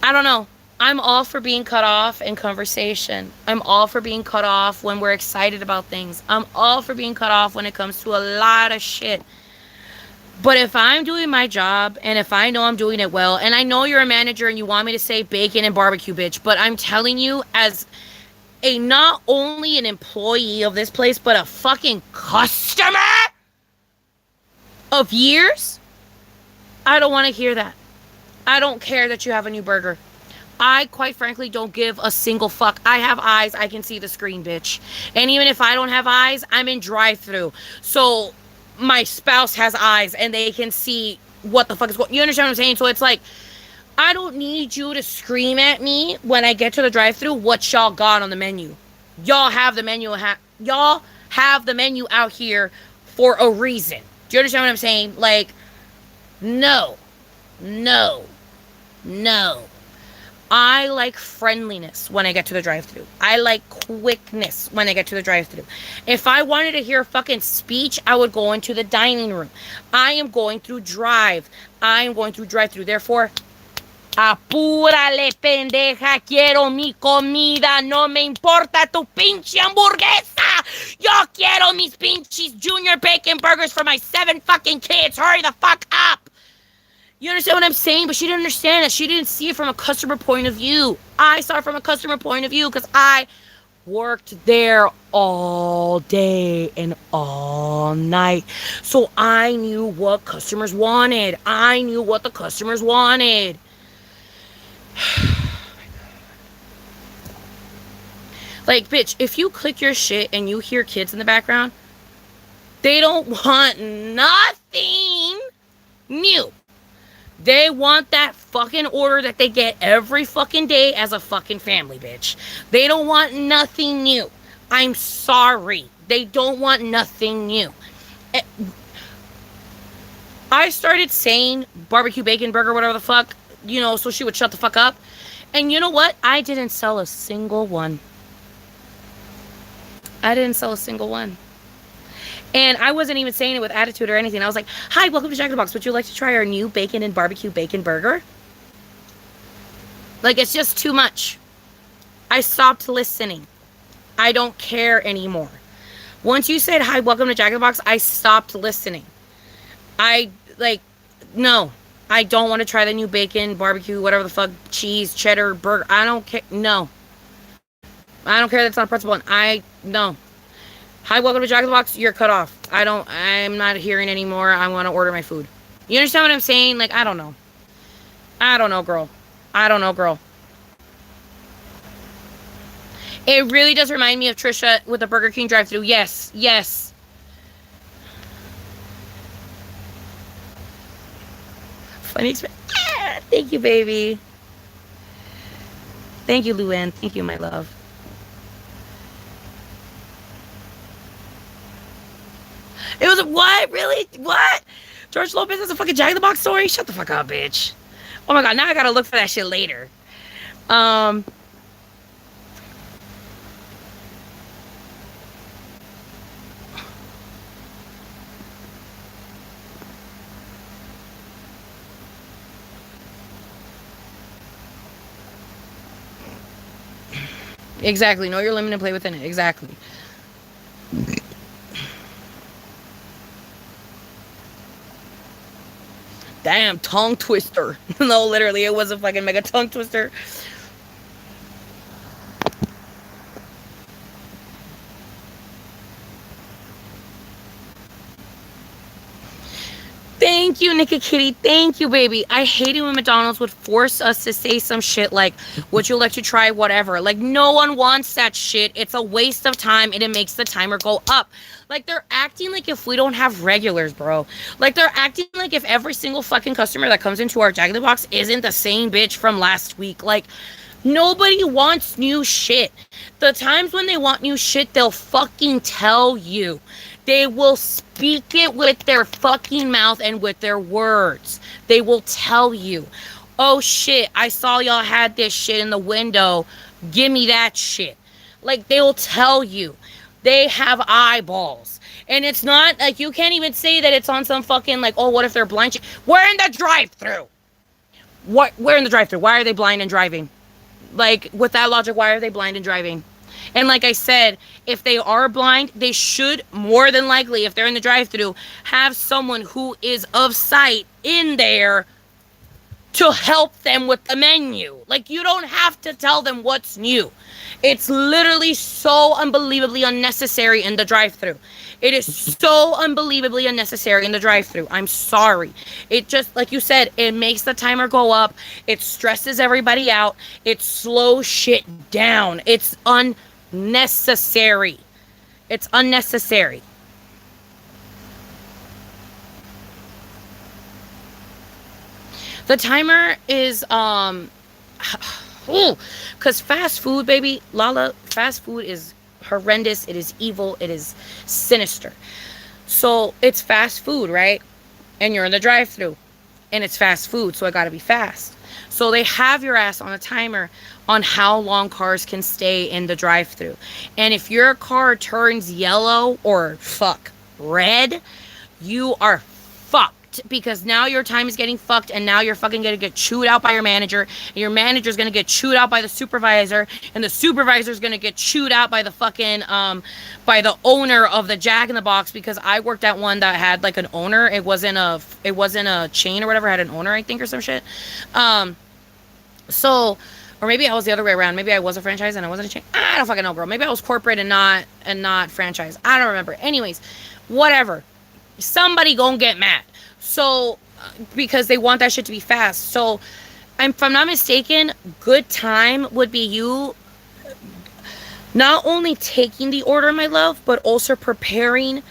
I don't know. I'm all for being cut off in conversation. I'm all for being cut off when we're excited about things. I'm all for being cut off when it comes to a lot of shit. But if I'm doing my job and if I know I'm doing it well, and I know you're a manager and you want me to say bacon and barbecue, bitch, but I'm telling you, as a not only an employee of this place, but a fucking customer of years, I don't want to hear that. I don't care that you have a new burger. I, quite frankly, don't give a single fuck. I have eyes. I can see the screen, bitch. And even if I don't have eyes, I'm in drive-thru. So my spouse has eyes and they can see what the fuck is going on. You understand what I'm saying? So it's like, I don't need you to scream at me when I get to the drive-thru what y'all got on the menu. Y'all have the menu. Y'all have the menu out here for a reason. Do you understand what I'm saying? Like, no. I like friendliness when I get to the drive-thru. I like quickness when I get to the drive-thru. If I wanted to hear a fucking speech, I would go into the dining room. I am going through drive. I am going through drive-thru. Therefore, apúrale, pendeja. Quiero mi comida. No me importa tu pinche hamburguesa. Yo quiero mis pinches junior bacon burgers for my 7 fucking kids. Hurry the fuck up. You understand what I'm saying? But she didn't understand it. She didn't see it from a customer point of view. I saw it from a customer point of view because I worked there all day and all night. So I knew what customers wanted. I knew what the customers wanted. Like, bitch, if you click your shit and you hear kids in the background, they don't want nothing new. They want that fucking order that they get every fucking day as a fucking family, bitch. They don't want nothing new. I'm sorry. They don't want nothing new. I started saying barbecue bacon burger, whatever the fuck, so she would shut the fuck up. And you know what? I didn't sell a single one. I didn't sell a single one. And I wasn't even saying it with attitude or anything. I was like, hi, welcome to Jack in the Box. Would you like to try our new bacon and barbecue bacon burger? Like, it's just too much. I stopped listening. I don't care anymore. Once you said, hi, welcome to Jack in the Box, I stopped listening. No. I don't want to try the new bacon, barbecue, whatever the fuck, cheese, cheddar, burger. I don't care. No. I don't care that's not a principle. No. Hi, welcome to Jack in the Box. You're cut off. I'm not hearing anymore. I want to order my food. You understand what I'm saying? Like, I don't know. I don't know, girl. It really does remind me of Trisha with the Burger King drive-thru. Yes. Funny experience. Thank you, baby. Thank you, Luann. Thank you, my love. It was what? Really? What? George Lopez has a fucking Jack in the Box story? Shut the fuck up, bitch. Oh my god, now I gotta look for that shit later. Exactly. Know your limit and play within it. Exactly. Damn, tongue twister. No, literally, it was a fucking mega tongue twister. Thank you, Nikki Kitty. Thank you, baby. I hate it when McDonald's would force us to say some shit like, would you like to try whatever? Like, no one wants that shit. It's a waste of time and it makes the timer go up. Like, they're acting like if we don't have regulars, bro. Like, they're acting like if every single fucking customer that comes into our Jack in the Box isn't the same bitch from last week. Like, nobody wants new shit. The times when they want new shit, they'll fucking tell you. They will speak it with their fucking mouth and with their words. They will tell you, oh shit, I saw y'all had this shit in the window. Give me that shit. Like, they will tell you. They have eyeballs. And it's not, like, you can't even say that it's on some fucking, like, oh, what if they're blind? We're in the drive-thru. We're in the drive-thru. Why are they blind and driving? Like, with that logic, why are they blind and driving? And like I said, if they are blind, they should, more than likely, if they're in the drive-thru, have someone who is of sight in there to help them with the menu. Like, you don't have to tell them what's new. It's literally so unbelievably unnecessary in the drive-thru. It is so unbelievably unnecessary in the drive-thru. I'm sorry. It just, like you said, it makes the timer go up. It stresses everybody out. It slows shit down. It's unnecessary. It's unnecessary. The timer is, because fast food, baby, Lala, fast food is horrendous. It is evil. It is sinister. So it's fast food, right? And you're in the drive-thru and it's fast food. So I got to be fast. So they have your ass on a timer on how long cars can stay in the drive-through. And if your car turns yellow or fuck red, you are fucked because now your time is getting fucked and now you're fucking gonna get chewed out by your manager and your manager's gonna get chewed out by the supervisor and the supervisor's gonna get chewed out by the fucking by the owner of the Jack in the Box, because I worked at one that had like an owner. It wasn't a chain or whatever, it had an owner, I think, or some shit. So, or maybe I was the other way around. Maybe I was a franchise and I wasn't a chain. I don't fucking know, girl. Maybe I was corporate and not franchise. I don't remember. Anyways, whatever. Somebody gonna get mad. So, because they want that shit to be fast. So, if I'm not mistaken, good time would be you not only taking the order, my love, but also preparing,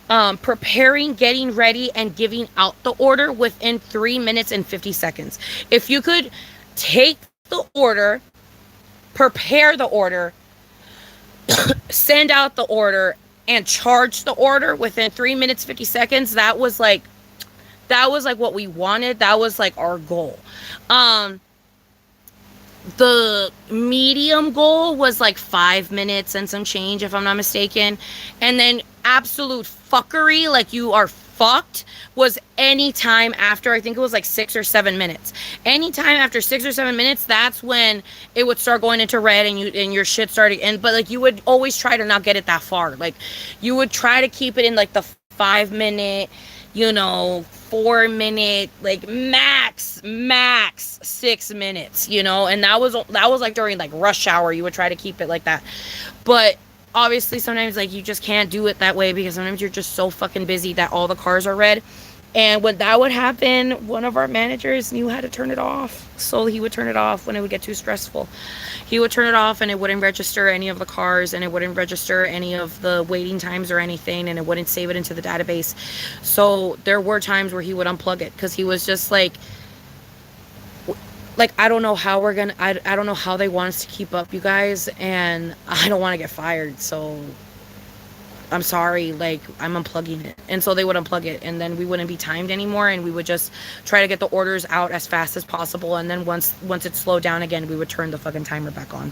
getting ready, and giving out the order within 3 minutes and 50 seconds. If you could take the order, prepare the order, send out the order, and charge the order within 3 minutes 50 seconds, that was like what we wanted. That was like our goal. The medium goal was like 5 minutes and some change, if I'm not mistaken. And then absolute fuckery, like you are fucked, was any time after, I think it was like 6 or 7 minutes. Anytime after 6 or 7 minutes, that's when it would start going into red and your shit started. And but like you would always try to not get it that far. Like you would try to keep it in like the 5 minute, 4 minute, like max 6 minutes, and that was like during like rush hour. You would try to keep it like that, but obviously sometimes like you just can't do it that way because sometimes you're just so fucking busy that all the cars are red. And when that would happen, one of our managers knew how to turn it off. So he would turn it off when it would get too stressful. He would turn it off and it wouldn't register any of the cars and it wouldn't register any of the waiting times or anything, and it wouldn't save it into the database. So there were times where he would unplug it because he was just like I don't know how I don't know how they want us to keep up, you guys, and I don't want to get fired. So I'm sorry, like, I'm unplugging it. And so they would unplug it, and then we wouldn't be timed anymore, and we would just try to get the orders out as fast as possible, and then once it slowed down again, we would turn the fucking timer back on.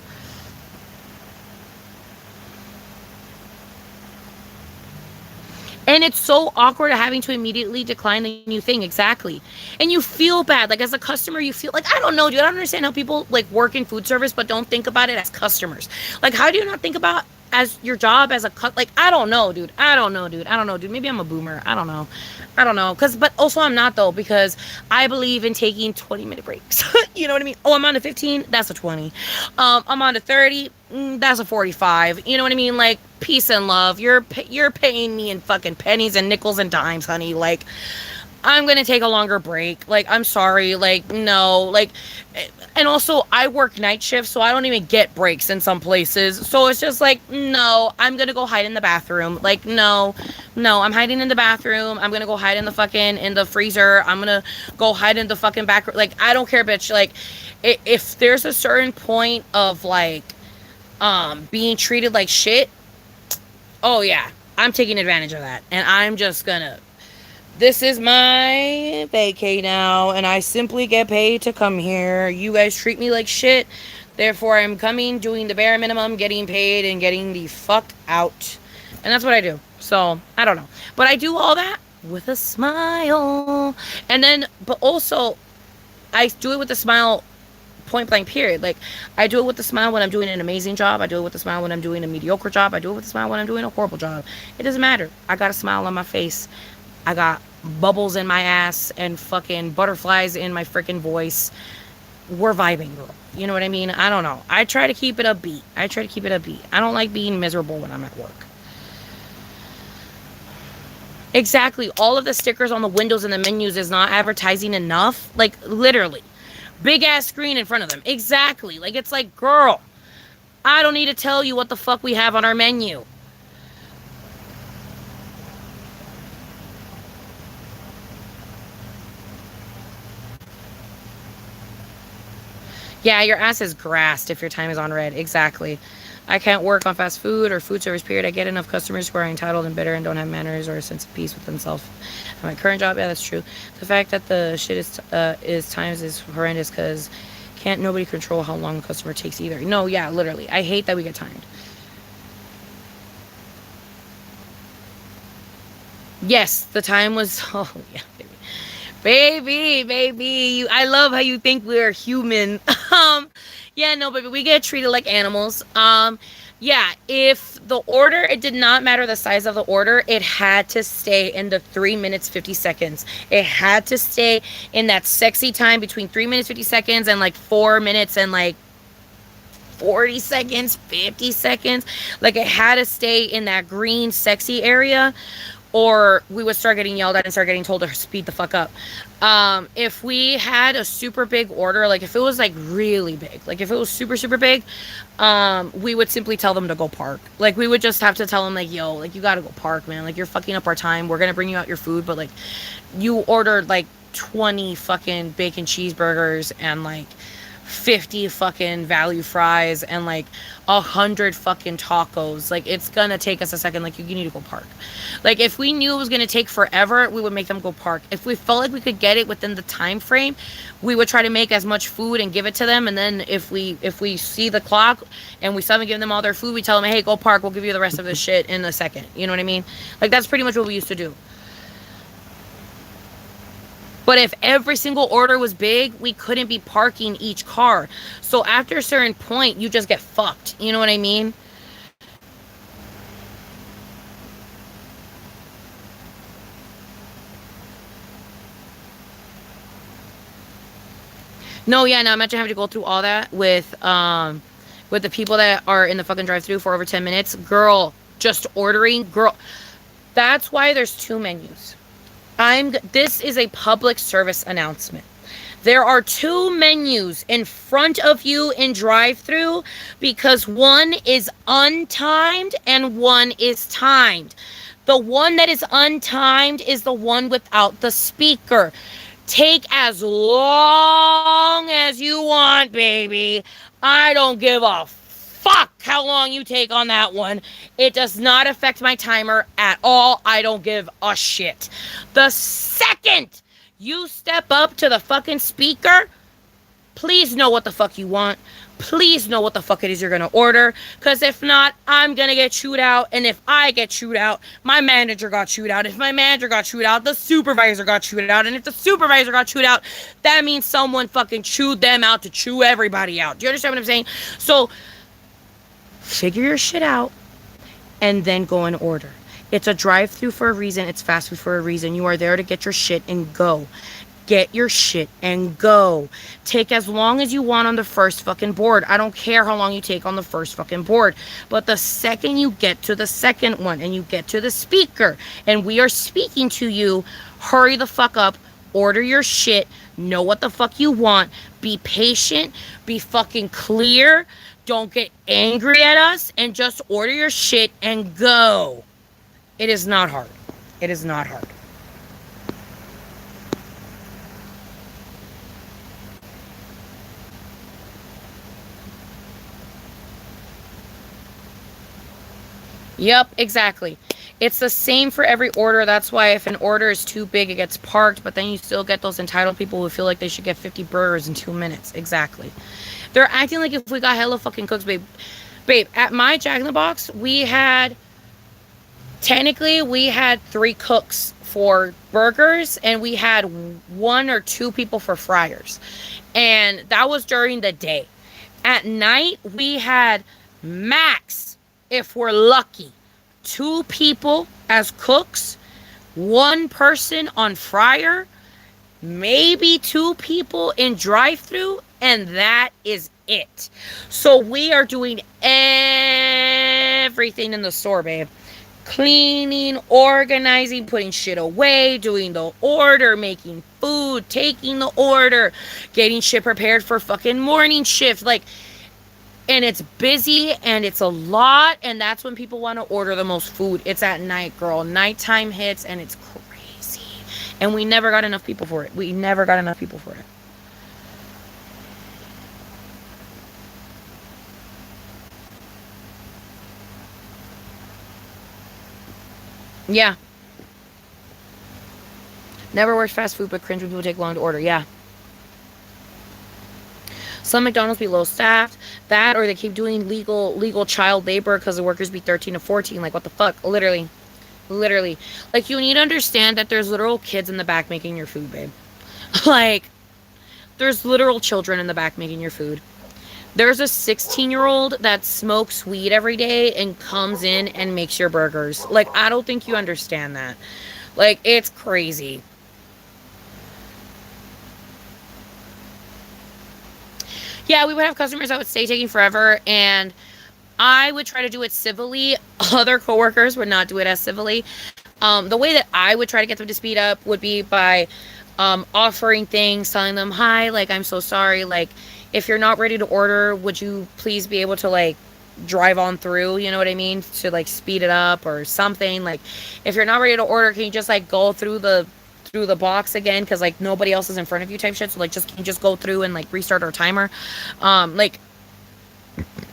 And it's so awkward having to immediately decline the new thing. Exactly. And you feel bad. Like, as a customer, you feel like, I don't know, dude. I don't understand how people, like, work in food service but don't think about it as customers. Like, how do you not think about as your job as a like, I don't know, dude. I don't know, dude. Maybe I'm a boomer. I don't know. But also I'm not, though, because I believe in taking 20-minute breaks. You know what I mean? Oh, I'm on a 15. That's a 20. I'm on a 30. That's a 45. You know what I mean? Like, peace and love. You're paying me in fucking pennies and nickels and dimes, honey. Like, I'm gonna take a longer break. Like, I'm sorry. Like, no. Like, and also I work night shifts, so I don't even get breaks in some places. So it's just like, no, I'm gonna go hide in the bathroom. Like, no, I'm hiding in the bathroom. I'm gonna go hide in the freezer. I'm gonna go hide in the fucking back. Like, I don't care, bitch. Like, if there's a certain point of like, being treated like shit, oh yeah, I'm taking advantage of that, and I'm just gonna. This is my vacay now, and I simply get paid to come here. You guys treat me like shit. Therefore, I'm coming, doing the bare minimum, getting paid, and getting the fuck out. And that's what I do. So, I don't know. But I do all that with a smile. And then, but also, I do it with a smile, point blank, period. Like, I do it with a smile when I'm doing an amazing job. I do it with a smile when I'm doing a mediocre job. I do it with a smile when I'm doing a horrible job. It doesn't matter. I got a smile on my face. I got bubbles in my ass and fucking butterflies in my freaking voice. We're vibing, girl. You know what I mean? I don't know. I try to keep it upbeat. I don't like being miserable when I'm at work. Exactly. All of the stickers on the windows and the menus is not advertising enough. Like, literally. Big ass screen in front of them. Exactly. Like, it's like, girl, I don't need to tell you what the fuck we have on our menu. Yeah, your ass is grassed if your time is on red. Exactly. I can't work on fast food or food service, period. I get enough customers who are entitled and bitter and don't have manners or a sense of peace with themselves. My current job, yeah, that's true. The fact that the shit is times is horrendous because can't nobody control how long a customer takes either. No, yeah, literally. I hate that we get timed. Yes, the time was. Oh yeah, baby. I love how you think we're human. Yeah, no, baby, we get treated like animals. Yeah, if the order, it did not matter the size of the order, it had to stay in the 3 minutes 50 seconds. It had to stay in that sexy time between 3 minutes 50 seconds and like 4 minutes and like 40 seconds, 50 seconds. Like it had to stay in that green, sexy area, or we would start getting yelled at and start getting told to speed the fuck up. If we had a super big order, like if it was like really big, like if it was super, super big, we would simply tell them to go park. Like we would just have to tell them like, yo, like you gotta go park, man. Like you're fucking up our time. We're gonna bring you out your food, but like you ordered like 20 fucking bacon cheeseburgers and like 50 fucking value fries and like 100 fucking tacos. Like it's gonna take us a second. Like you need to go park. Like if we knew it was gonna take forever, we would make them go park. If we felt like we could get it within the time frame, we would try to make as much food and give it to them. And then if we see the clock and we suddenly give them all their food, we tell them, hey, go park, we'll give you the rest of this shit in a second. You know what I mean? Like that's pretty much what we used to do. But if every single order was big, we couldn't be parking each car. So after a certain point, you just get fucked. You know what I mean? No, yeah, no, imagine having to go through all that with the people that are in the fucking drive-thru for over 10 minutes. Girl, just ordering, girl. That's why there's two menus. This is a public service announcement. There are two menus in front of you in drive-thru because one is untimed and one is timed. The one that is untimed is the one without the speaker. Take as long as you want, baby. I don't give a fuck how long you take on that one. It does not affect my timer at all. I don't give a shit. The second you step up to the fucking speaker, please know what the fuck you want. Please know what the fuck it is you're gonna order. Because if not, I'm gonna get chewed out. And if I get chewed out, my manager got chewed out. If my manager got chewed out, the supervisor got chewed out. And if the supervisor got chewed out, that means someone fucking chewed them out to chew everybody out. Do you understand what I'm saying? So, figure your shit out and then go and order. It's a drive-through for a reason. It's fast food for a reason. You are there to get your shit and go. Get your shit and go. Take as long as you want on the first fucking board. I don't care how long you take on the first fucking board. But the second you get to the second one and you get to the speaker and we are speaking to you, hurry the fuck up. Order your shit. Know what the fuck you want. Be patient. Be fucking clear. Don't get angry at us and just order your shit and go. It is not hard. It is not hard. Yep, exactly. It's the same for every order. That's why if an order is too big, it gets parked, but then you still get those entitled people who feel like they should get 50 burgers in 2 minutes. Exactly. They're acting like if we got hella fucking cooks, babe. Babe, at my Jack in the Box, technically, we had 3 cooks for burgers, and we had 1 or 2 people for fryers. And that was during the day. At night, we had max, if we're lucky, 2 people as cooks, 1 person on fryer, maybe 2 people in drive-thru, and that is it. So we are doing everything in the store, babe. Cleaning, organizing, putting shit away, doing the order, making food, taking the order, getting shit prepared for fucking morning shift. Like, and it's busy and it's a lot, and that's when people want to order the most food. It's at night, girl. Nighttime hits and it's crazy. And we never got enough people for it. We never got enough people for it. Yeah. Never worked fast food, but cringe when people take long to order. Yeah. Some McDonald's be low staffed. That or they keep doing legal child labor because the workers be 13 to 14. Like what the fuck? Literally. Literally. Like you need to understand that there's literal kids in the back making your food, babe. Like there's literal children in the back making your food. There's a 16-year-old that smokes weed every day and comes in and makes your burgers. Like I don't think you understand that. Like it's crazy. Yeah, we would have customers that would stay taking forever, and I would try to do it civilly. Other coworkers would not do it as civilly. The way that I would try to get them to speed up would be by offering things, telling them, "Hi, like I'm so sorry. Like, if you're not ready to order, would you please be able to like drive on through? You know what I mean? To like speed it up or something. Like, if you're not ready to order, can you just like go through the box again because like nobody else is in front of you type shit, so like just can you just go through and like restart our timer, like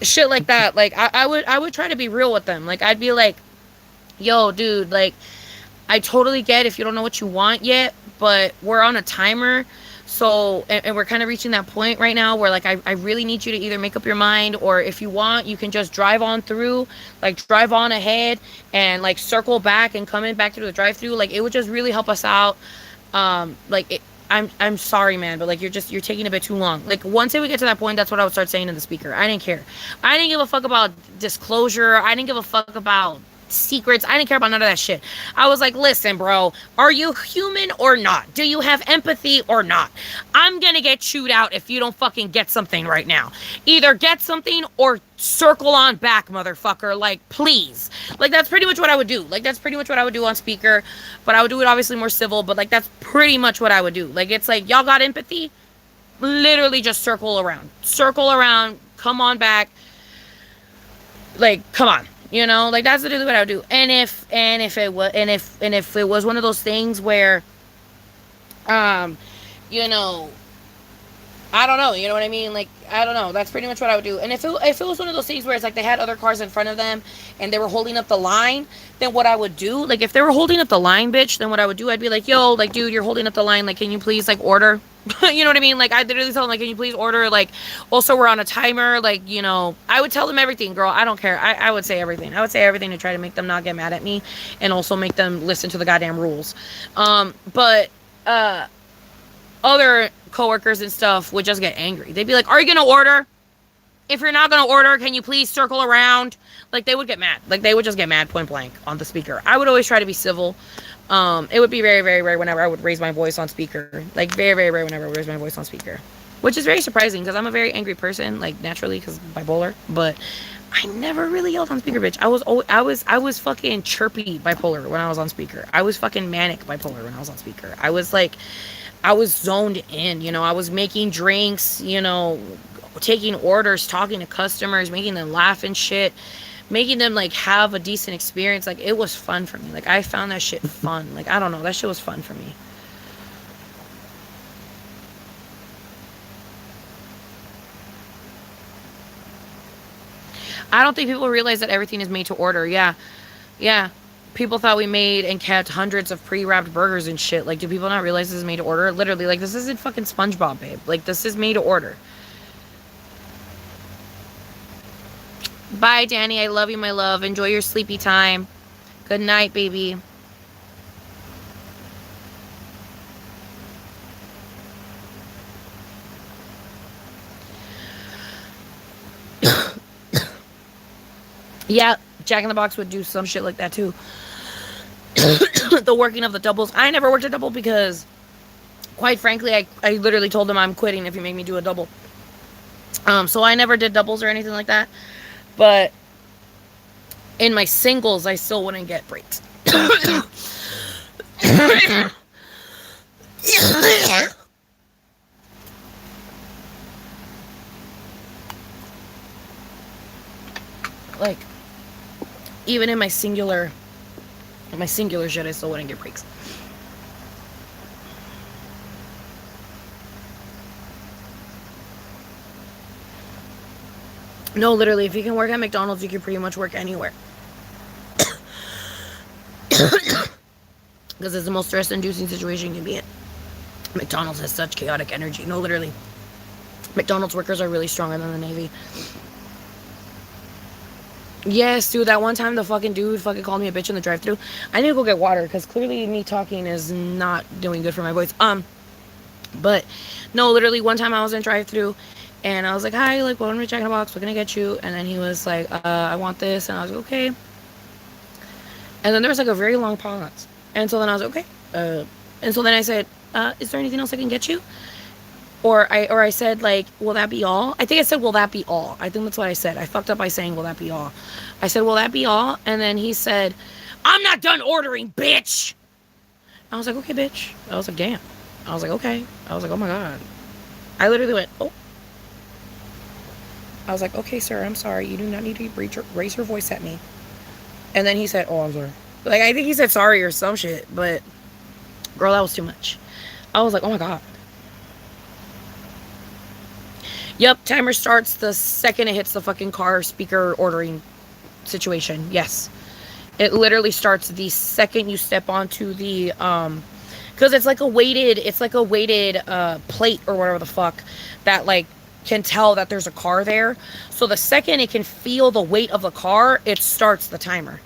shit like that. Like I would try to be real with them. Like I'd be like, yo dude, like I totally get if you don't know what you want yet, but we're on a timer. So, and we're kind of reaching that point right now where, like, I really need you to either make up your mind, or if you want, you can just drive on through, like, drive on ahead and, like, circle back and come in back through the drive through. Like, it would just really help us out. I'm sorry, man, but, like, you're taking a bit too long. Like, once it would get to that point, that's what I would start saying to the speaker. I didn't care. I didn't give a fuck about disclosure. I didn't give a fuck about secrets. I didn't care about none of that shit. I was like, listen, bro, are you human or not? Do you have empathy or not? I'm gonna get chewed out if you don't fucking get something right now. Either get something or circle on back, motherfucker. Like, please. Like, that's pretty much what I would do. Like, that's pretty much what I would do on speaker. But I would do it obviously more civil. But, like, that's pretty much what I would do. Like, it's like, y'all got empathy? Literally just circle around. Circle around. Come on back. Like, come on. You know, like that's literally what I would do. And if it was one of those things where, you know, I don't know, you know what I mean? Like, I don't know. That's pretty much what I would do. And if it was one of those things where it's like they had other cars in front of them and they were holding up the line, then what I would do, like if they were holding up the line, bitch, then what I would do, I'd be like, yo, like, dude, you're holding up the line. Like, can you please like order? You know what I mean? Like, I literally tell them, like, can you please order? Like, also, we're on a timer. Like, you know, I would tell them everything, girl. I don't care. I would say everything. I would say everything to try to make them not get mad at me and also make them listen to the goddamn rules. But other coworkers and stuff would just get angry. They'd be like, are you going to order? If you're not going to order, can you please circle around? Like, they would get mad. Like, they would just get mad point blank on the speaker. I would always try to be civil. It would be very, very rare whenever I would raise my voice on speaker. Like, very, very rare whenever I would raise my voice on speaker. Which is very surprising, because I'm a very angry person, like, naturally, because bipolar. But I never really yelled on speaker, bitch. I was fucking chirpy bipolar when I was on speaker. I was fucking manic bipolar when I was on speaker. I was zoned in, you know. I was making drinks, you know, taking orders, talking to customers, making them laugh and shit, making them like have a decent experience. Like, it was fun for me. Like, I found that shit fun. Like, I don't know, that shit was fun for me. I don't think people realize that everything is made to order. Yeah. People thought we made and kept hundreds of pre-wrapped burgers and shit. Like, do people not realize this is made to order? Literally, like, this isn't fucking SpongeBob, babe. Like, this is made to order. Bye, Danny. I love you, my love. Enjoy your sleepy time. Good night, baby. Yeah, Jack in the Box would do some shit like that too. The working of the doubles. I never worked a double because, quite frankly, I literally told them I'm quitting if you make me do a double. So I never did doubles or anything like that. But in my singles, I still wouldn't get breaks. Like, even in my singular shit, I still wouldn't get breaks. No, literally, if you can work at McDonald's, you can pretty much work anywhere. because it's the most stress-inducing situation you can be in. McDonald's has such chaotic energy. No, literally. McDonald's workers are really stronger than the Navy. Yes, dude, that one time the fucking dude fucking called me a bitch in the drive-thru. I need to go get water because clearly me talking is not doing good for my voice. But no, literally one time I was in drive-thru and I was like, "Hi, like, what are we checking a box? What can I get you?" And then he was like, "I want this," and I was like, "Okay." And then there was like a very long pause, and so then I was like, "Okay," and so then I said, "Is there anything else I can get you?" Or I said like, "Will that be all?" I think I said, "Will that be all?" I think that's what I said. I fucked up by saying, "Will that be all?" I said, "Will that be all?" And then he said, "I'm not done ordering, bitch." I was like, "Okay, bitch." I was like, "Damn." I was like, "Okay." I was like, "Oh my god." I literally went, "Oh." I was like, "Okay, sir, I'm sorry. You do not need to raise your voice at me." And then he said, "Oh, I'm sorry." Like, I think he said sorry or some shit, but girl, that was too much. I was like, "Oh my god." Yep, timer starts the second it hits the fucking car speaker ordering situation. Yes. It literally starts the second you step onto the because it's like a weighted plate or whatever the fuck that like can tell that there's a car there. So the second it can feel the weight of the car, it starts the timer.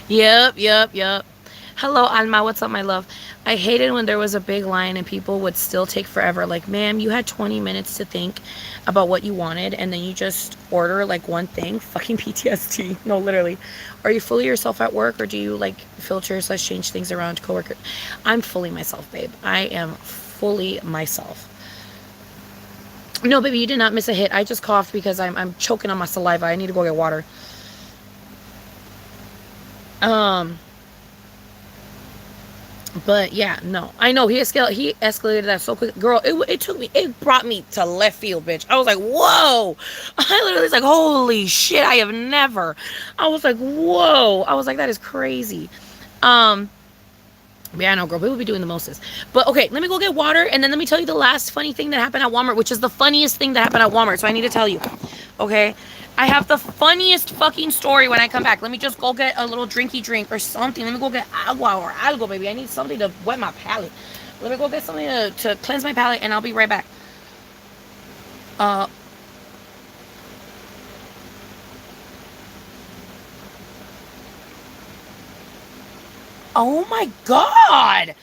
Yep, yep, yep. Hello, Alma. What's up, my love? I hated when there was a big line and people would still take forever. Like, ma'am, you had 20 minutes to think about what you wanted and then you just order like one thing. Fucking PTSD. No, literally. Are you fully yourself at work or do you like filter slash change things around coworker? I'm fully myself, babe. I am fully myself. No, baby, you did not miss a hit. I just coughed because I'm choking on my saliva. I need to go get water. Um, But yeah, no, I know he escalated that so quick, girl. It brought me to left field, bitch. I was like, whoa. I literally was like, holy shit, I have never. I was like, whoa. I was like, that is crazy. Um, yeah, I know, girl. People be doing the mostest. But okay, let me go get water, and then let me tell you the last funny thing that happened at Walmart, which is the funniest thing that happened at Walmart. So I need to tell you, okay? I have the funniest fucking story when I come back. Let me just go get a little drinky drink or something. Let me go get agua or algo, baby. I need something to wet my palate. Let me go get something to cleanse my palate, and I'll be right back. Uh, oh my god!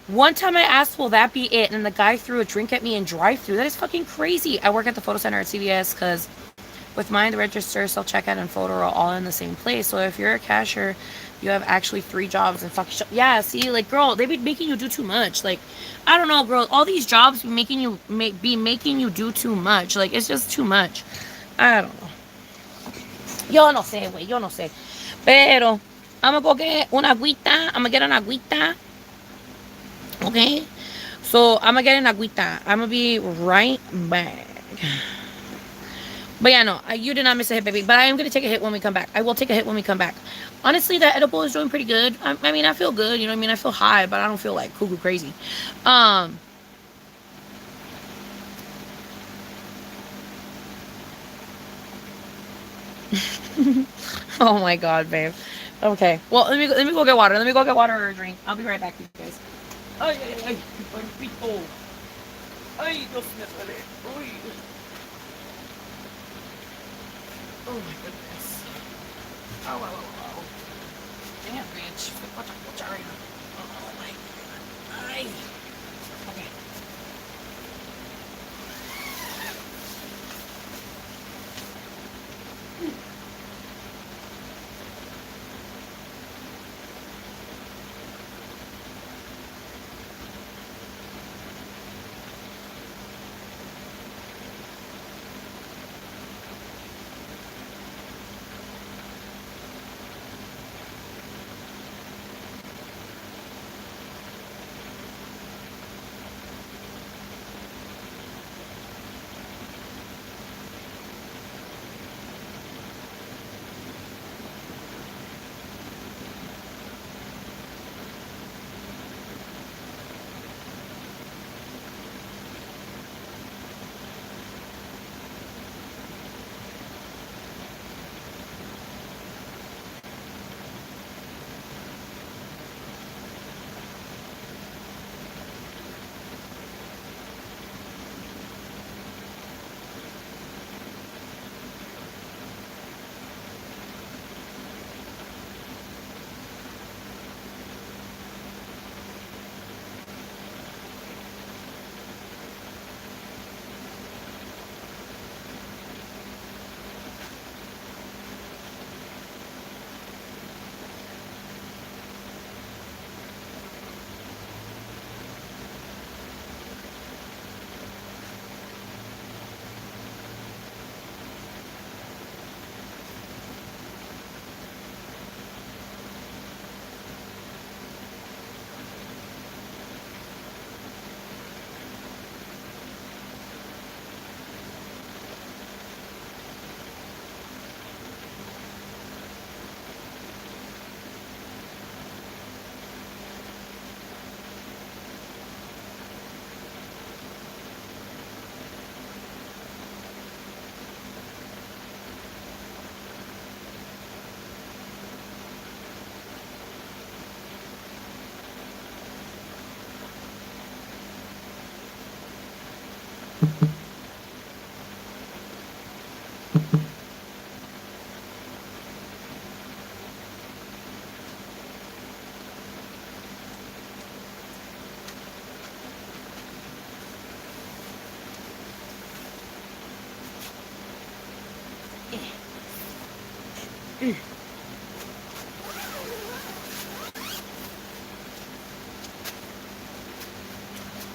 One time I asked, will that be it? And the guy threw a drink at me in drive through. That is fucking crazy. I work at the photo center at CVS because with mine, the register, self checkout, and photo are all in the same place. So if you're a cashier, you have actually 3 jobs and fucking yeah. See, like, girl, they be making you do too much. Like, I don't know, girl. All these jobs be making you do too much. Like, it's just too much. I don't know. Yo no sé, güey. Yo no sé. Pero I'm gonna go get una agüita. I'm gonna get an agüita. Okay. So I'm gonna get an agüita. I'm gonna be right back. But yeah, no, you did not miss a hit, baby. But I am gonna take a hit when we come back. I will take a hit when we come back. Honestly, that edible is doing pretty good. I mean, I feel good. You know what I mean? I feel high, but I don't feel like cuckoo crazy. Um. Oh my god, babe. Okay. Well, let me go get water. Let me go get water or a drink. I'll be right back, you guys. Ay, ay, ay. Palpito. Ay, Dios mío. Uy. Oh my goodness. Oh, oh, oh, oh. Damn, bitch. What the fuck are you? Oh my god. Ay. Okay.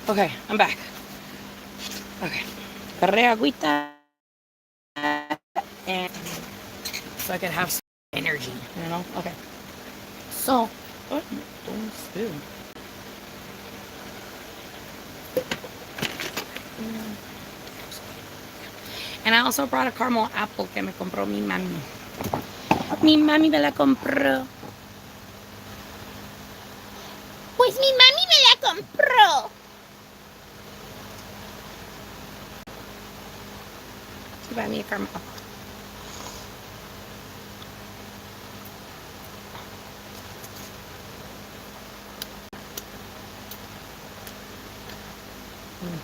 Okay, I'm back. Okay. Agarré agüita and so I could have some energy, you know? Okay. So, oh, don't spill. And I also brought a caramel apple que me compró mi mami. Mi mami me la compró. Pues mi mami me la compró. She bought me a caramel apple. Mm.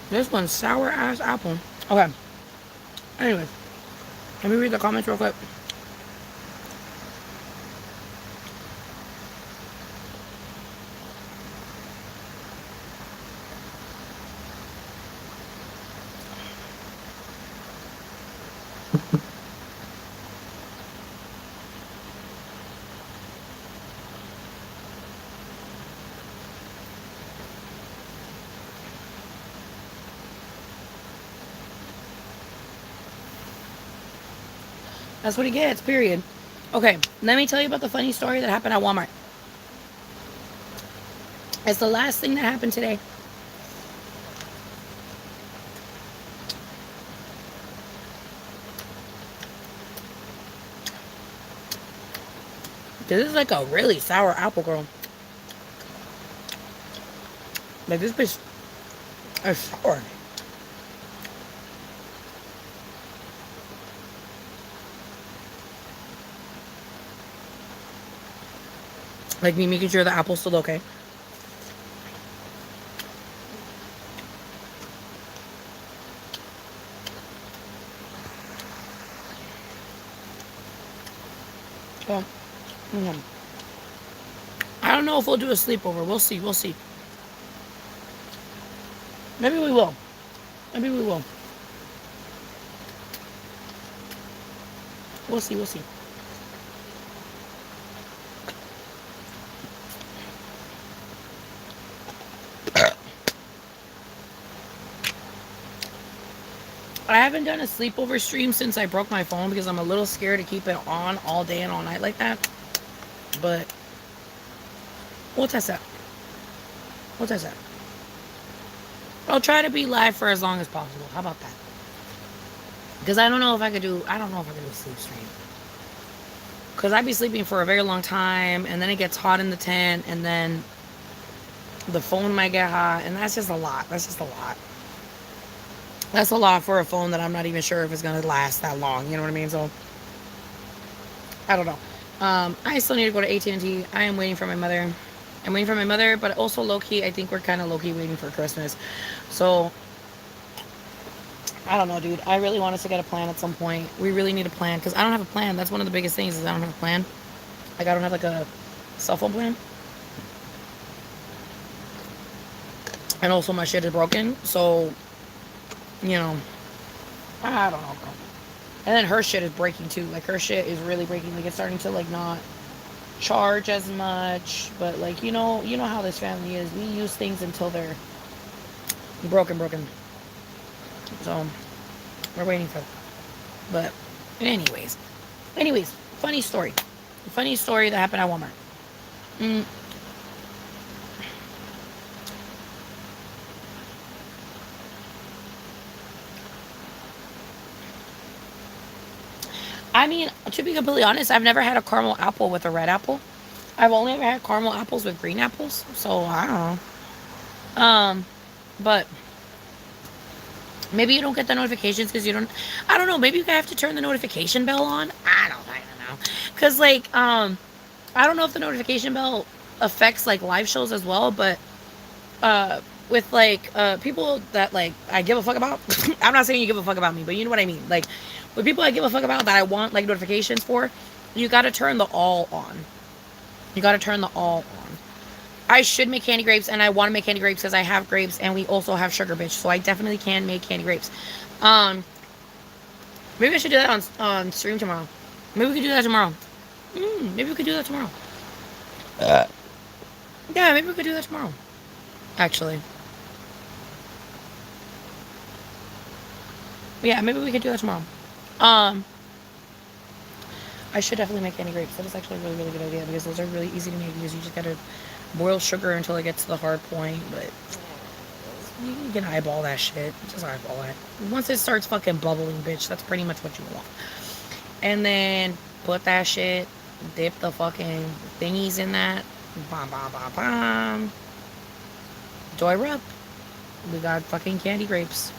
This one's sour ass apple. Okay. Anyways, let me read the comments real quick. That's what he gets, period. Okay, let me tell you about the funny story that happened at Walmart. It's the last thing that happened today. This is like a really sour apple, girl. Like, this bitch is sour. Like, me making sure the apple's still okay. Well, I don't know if we'll do a sleepover. We'll see. We'll see. Maybe we will. Maybe we will. We'll see. We'll see. I haven't done a sleepover stream since I broke my phone because I'm a little scared to keep it on all day and all night like that. But we'll test that. We'll test that. I'll try to be live for as long as possible. How about that? Because I don't know if I could do a sleep stream. Because I'd be sleeping for a very long time, and then it gets hot in the tent, and then the phone might get hot, and that's just a lot. That's just a lot. That's a lot for a phone that I'm not even sure if it's going to last that long. You know what I mean? So, I don't know. I still need to go to AT&T. I am waiting for my mother. I'm waiting for my mother, but also low-key, I think we're kind of low-key waiting for Christmas. So, I don't know, dude. I really want us to get a plan at some point. We really need a plan, because I don't have a plan. That's one of the biggest things, is I don't have a plan. Like, I don't have, like, a cell phone plan. And also, my shit is broken, so, you know, I don't know. And then her shit is breaking, too. Like, her shit is really breaking. Like, it's starting to, like, not charge as much. But, like, you know how this family is. We use things until they're broken. So, we're waiting for that. But, anyways, funny story. Funny story that happened at Walmart. I mean, to be completely honest, I've never had a caramel apple with a red apple. I've only ever had caramel apples with green apples. So, I don't know. But maybe you don't get the notifications because you don't. I don't know. Maybe you have to turn the notification bell on. I don't know. Because, like, I don't know if the notification bell affects, like, live shows as well. But with, like, people that, like, I give a fuck about. I'm not saying you give a fuck about me, but you know what I mean. Like, with people I give a fuck about that I want, like, notifications for, you gotta turn the all on. You gotta turn the all on. I should make candy grapes, and I want to make candy grapes because I have grapes, and we also have sugar, bitch. So I definitely can make candy grapes. Um, maybe I should do that on stream tomorrow. Maybe we could do that tomorrow. Maybe we could do that tomorrow. Yeah, maybe we could do that tomorrow. Actually, yeah, maybe we could do that tomorrow. Um, I should definitely make candy grapes. That is actually a really, really good idea because those are really easy to make because you just gotta boil sugar until it gets to the hard point. But you can eyeball that shit. Just eyeball it. Once it starts fucking bubbling, bitch, that's pretty much what you want. And then put that shit, dip the fucking thingies in that. Bam, bam, bam, bam. Joy rub. We got fucking candy grapes.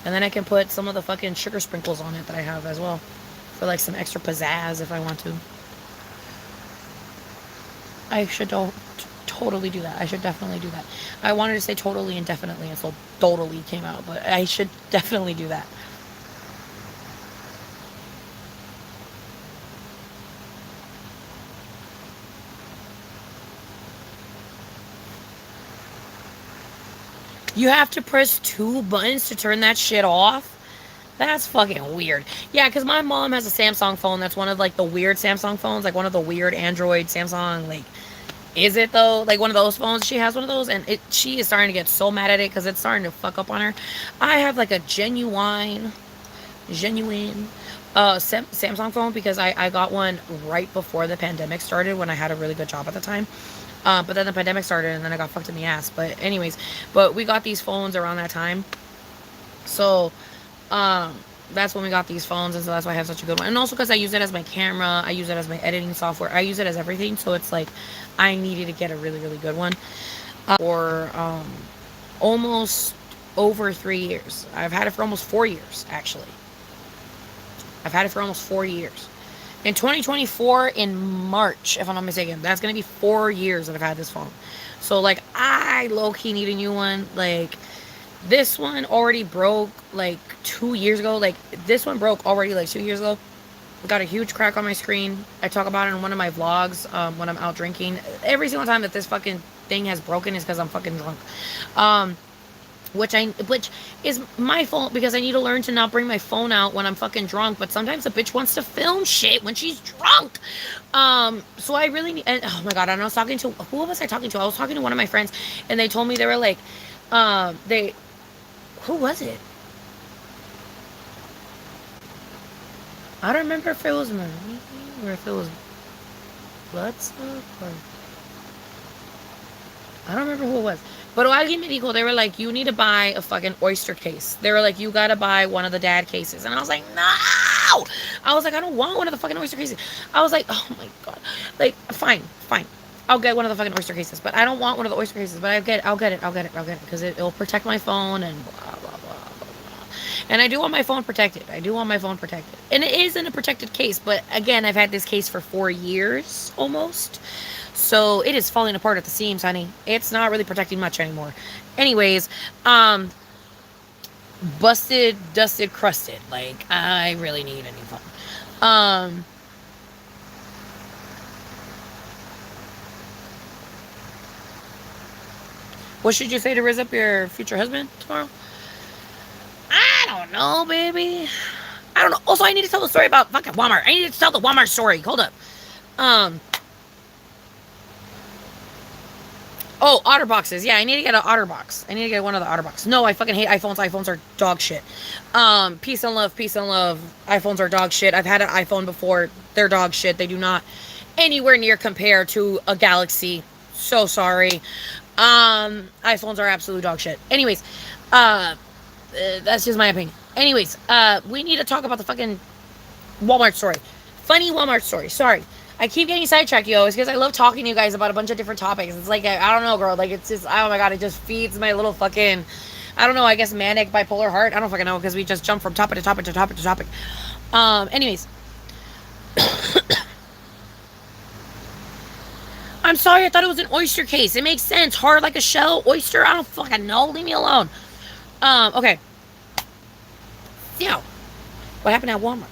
And then I can put some of the fucking sugar sprinkles on it that I have as well. For like some extra pizzazz if I want to. I should totally do that. I should definitely do that. I wanted to say totally indefinitely, and so totally came out, but I should definitely do that. You have to press 2 buttons to turn that shit off? That's fucking weird. Yeah, because my mom has a Samsung phone that's one of like the weird Samsung phones, like one of the weird Android Samsung, like, is it though? Like one of those phones, she has one of those, and she is starting to get so mad at it because it's starting to fuck up on her. I have like a genuine Samsung phone because I got one right before the pandemic started when I had a really good job at the time. But then the pandemic started and then I got fucked in the ass. But anyways, but we got these phones around that time. So um, that's when we got these phones, and so that's why I have such a good one. And also because I use it as my camera, I use it as my editing software, I use it as everything. So it's like I needed to get a really, really good one. For almost over 3 years. I've had it for almost 4 years, actually. I've had it for almost 4 years. In 2024, in March, if I'm not mistaken, that's going to be 4 years that I've had this phone. So, like, I low-key need a new one. Like, this one already broke, like, 2 years ago. Like, this one broke already, like, 2 years ago. Got a huge crack on my screen. I talk about it in one of my vlogs when I'm out drinking. Every single time that this fucking thing has broken is because I'm fucking drunk. Which is my fault because I need to learn to not bring my phone out when I'm fucking drunk. But sometimes a bitch wants to film shit when she's drunk. So I really need. And, oh my god! And I was talking to, who was I talking to? I was talking to one of my friends, and they told me they were like, who was it? I don't remember if it was Marie or if it was Bloodsuck or I don't remember who it was. But Oagi Medico, they were like, you need to buy a fucking oyster case. They were like, you gotta buy one of the dad cases. And I was like, no! I was like, I don't want one of the fucking oyster cases. I was like, oh my god. Like, fine. I'll get one of the fucking oyster cases. But I don't want one of the oyster cases. But I'll get it. Because it'll protect my phone and blah, blah, blah, blah, blah. And I do want my phone protected. And it is in a protected case. But again, I've had this case for 4 years almost. So it is falling apart at the seams, honey. It's not really protecting much anymore. Anyways, busted, dusted, crusted. Like, I really need a new phone. What should you say to raise up your future husband tomorrow? I don't know, baby. I don't know. Also, I need to tell the story about fucking Walmart. I need to tell the Walmart story. Hold up. Oh, OtterBoxes. Yeah, I need to get an OtterBox. I need to get one of the OtterBox. No, I fucking hate iPhones. iPhones are dog shit. Peace and love. iPhones are dog shit. I've had an iPhone before. They're dog shit. They do not anywhere near compare to a Galaxy. So sorry. iPhones are absolute dog shit. Anyways, that's just my opinion. Anyways, we need to talk about the fucking Walmart story. Funny Walmart story. Sorry. I keep getting sidetracked, yo. It's because I love talking to you guys about a bunch of different topics. It's like, I don't know, girl. Like, it's just, oh my god, it just feeds my little fucking, I don't know, I guess manic bipolar heart. I don't fucking know because we just jump from topic to topic to topic to topic. Anyways. I'm sorry, I thought it was an oyster case. It makes sense. Hard like a shell. Oyster, I don't fucking know. Leave me alone. Okay. Yeah. What happened at Walmart?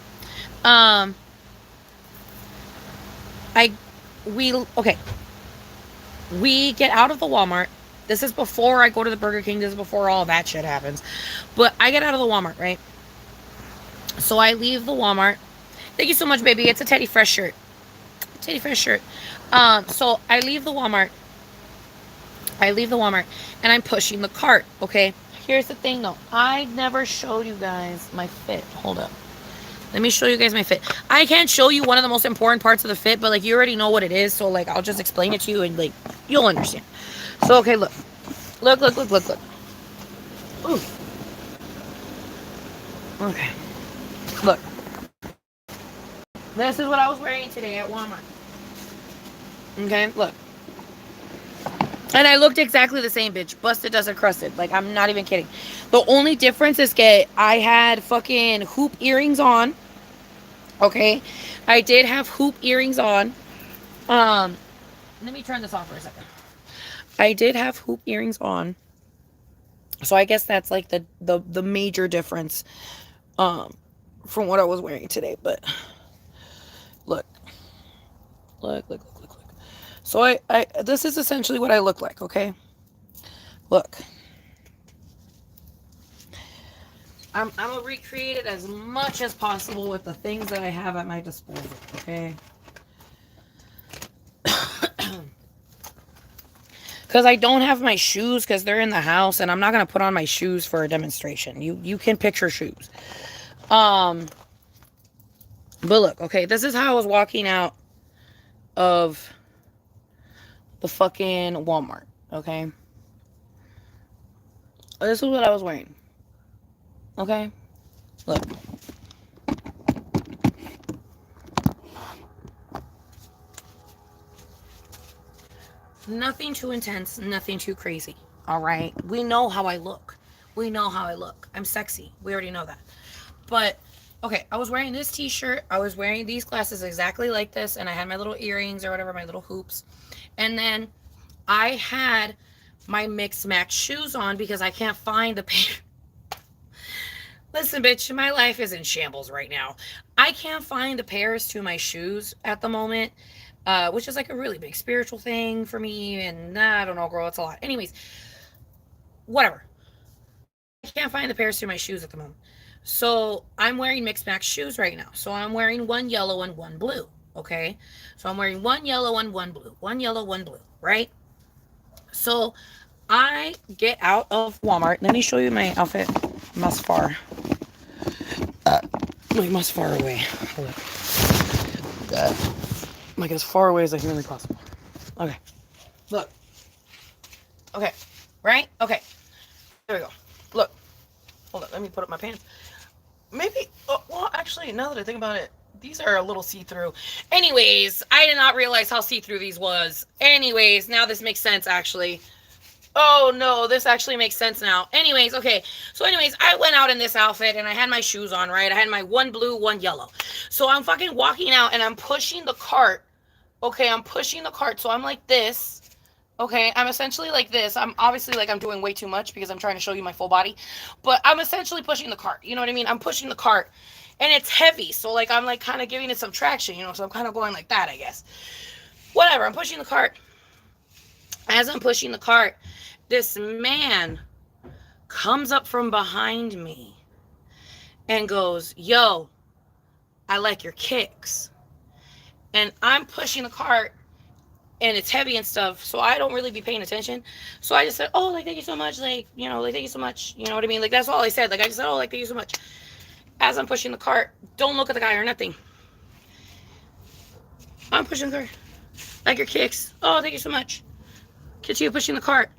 Okay. We get out of the Walmart. This is before I go to the Burger King. This is before all that shit happens. But I get out of the Walmart, right? So I leave the Walmart. Thank you so much, baby. It's a Teddy Fresh shirt. Teddy Fresh shirt. So I leave the Walmart. And I'm pushing the cart. Okay. Here's the thing, though. I never showed you guys my fit. Hold up. Let me show you guys my fit. I can't show you one of the most important parts of the fit, but like you already know what it is. So like I'll just explain it to you and like you'll understand. So okay, look. Look. Ooh. Okay. Look. This is what I was wearing today at Walmart. Okay, look. And I looked exactly the same, bitch. Busted, dusted, crusted. Like, I'm not even kidding. The only difference is that I had fucking hoop earrings on. Okay? I did have hoop earrings on. Let me turn this off for a second. I did have hoop earrings on. So I guess that's like the major difference from what I was wearing today. But look. Look. So I this is essentially what I look like, okay? Look. I'm gonna recreate it as much as possible with the things that I have at my disposal, okay? Because I don't have my shoes because they're in the house, and I'm not gonna put on my shoes for a demonstration. You can picture shoes. But look, okay, this is how I was walking out of the fucking Walmart, okay? This is what I was wearing. Okay? Look. Nothing too intense, nothing too crazy. All right? We know how I look. I'm sexy. We already know that. But, okay, I was wearing this t-shirt. I was wearing these glasses exactly like this. And I had my little earrings or whatever, my little hoops. And then I had my mix match shoes on because I can't find the pair. Listen, bitch, my life is in shambles right now. I can't find the pairs to my shoes at the moment, which is like a really big spiritual thing for me. And I don't know, girl, it's a lot. Anyways, whatever. I can't find the pairs to my shoes at the moment. So I'm wearing mixed match shoes right now. So I'm wearing one yellow and one blue. Okay. So I'm wearing one yellow and one blue. One yellow, one blue. Right? So I get out of Walmart. Let me show you my outfit. Must far. Like, must far away. Like, as far away as I humanly possible. Okay. Look. Okay. Right? Okay. There we go. Look. Hold on. Let me put up my pants. Maybe. Oh, well, actually, now that I think about it, these are a little see-through. Anyways, I did not realize how see-through these was. Anyways, now this makes sense, actually. Oh, no, this actually makes sense now. Anyways, okay. So anyways, I went out in this outfit and I had my shoes on, right? I had my one blue, one yellow. So I'm fucking walking out and I'm pushing the cart. Okay, I'm pushing the cart. So I'm like this. Okay, I'm essentially like this. I'm obviously like I'm doing way too much because I'm trying to show you my full body. But I'm essentially pushing the cart. You know what I mean? I'm pushing the cart. And it's heavy. So like I'm like kind of giving it some traction, you know? So I'm kind of going like that, I guess. Whatever, I'm pushing the cart. As I'm pushing the cart, this man comes up from behind me and goes, yo, I like your kicks. And I'm pushing the cart and it's heavy and stuff, so I don't really be paying attention. So I just said, oh, like, thank you so much. Like, you know, like, thank you so much. You know what I mean? Like, that's all I said. Like, I just said, oh, like, thank you so much. As I'm pushing the cart, don't look at the guy or nothing. I'm pushing the cart. Like your kicks. Oh, thank you so much. Continue pushing the cart.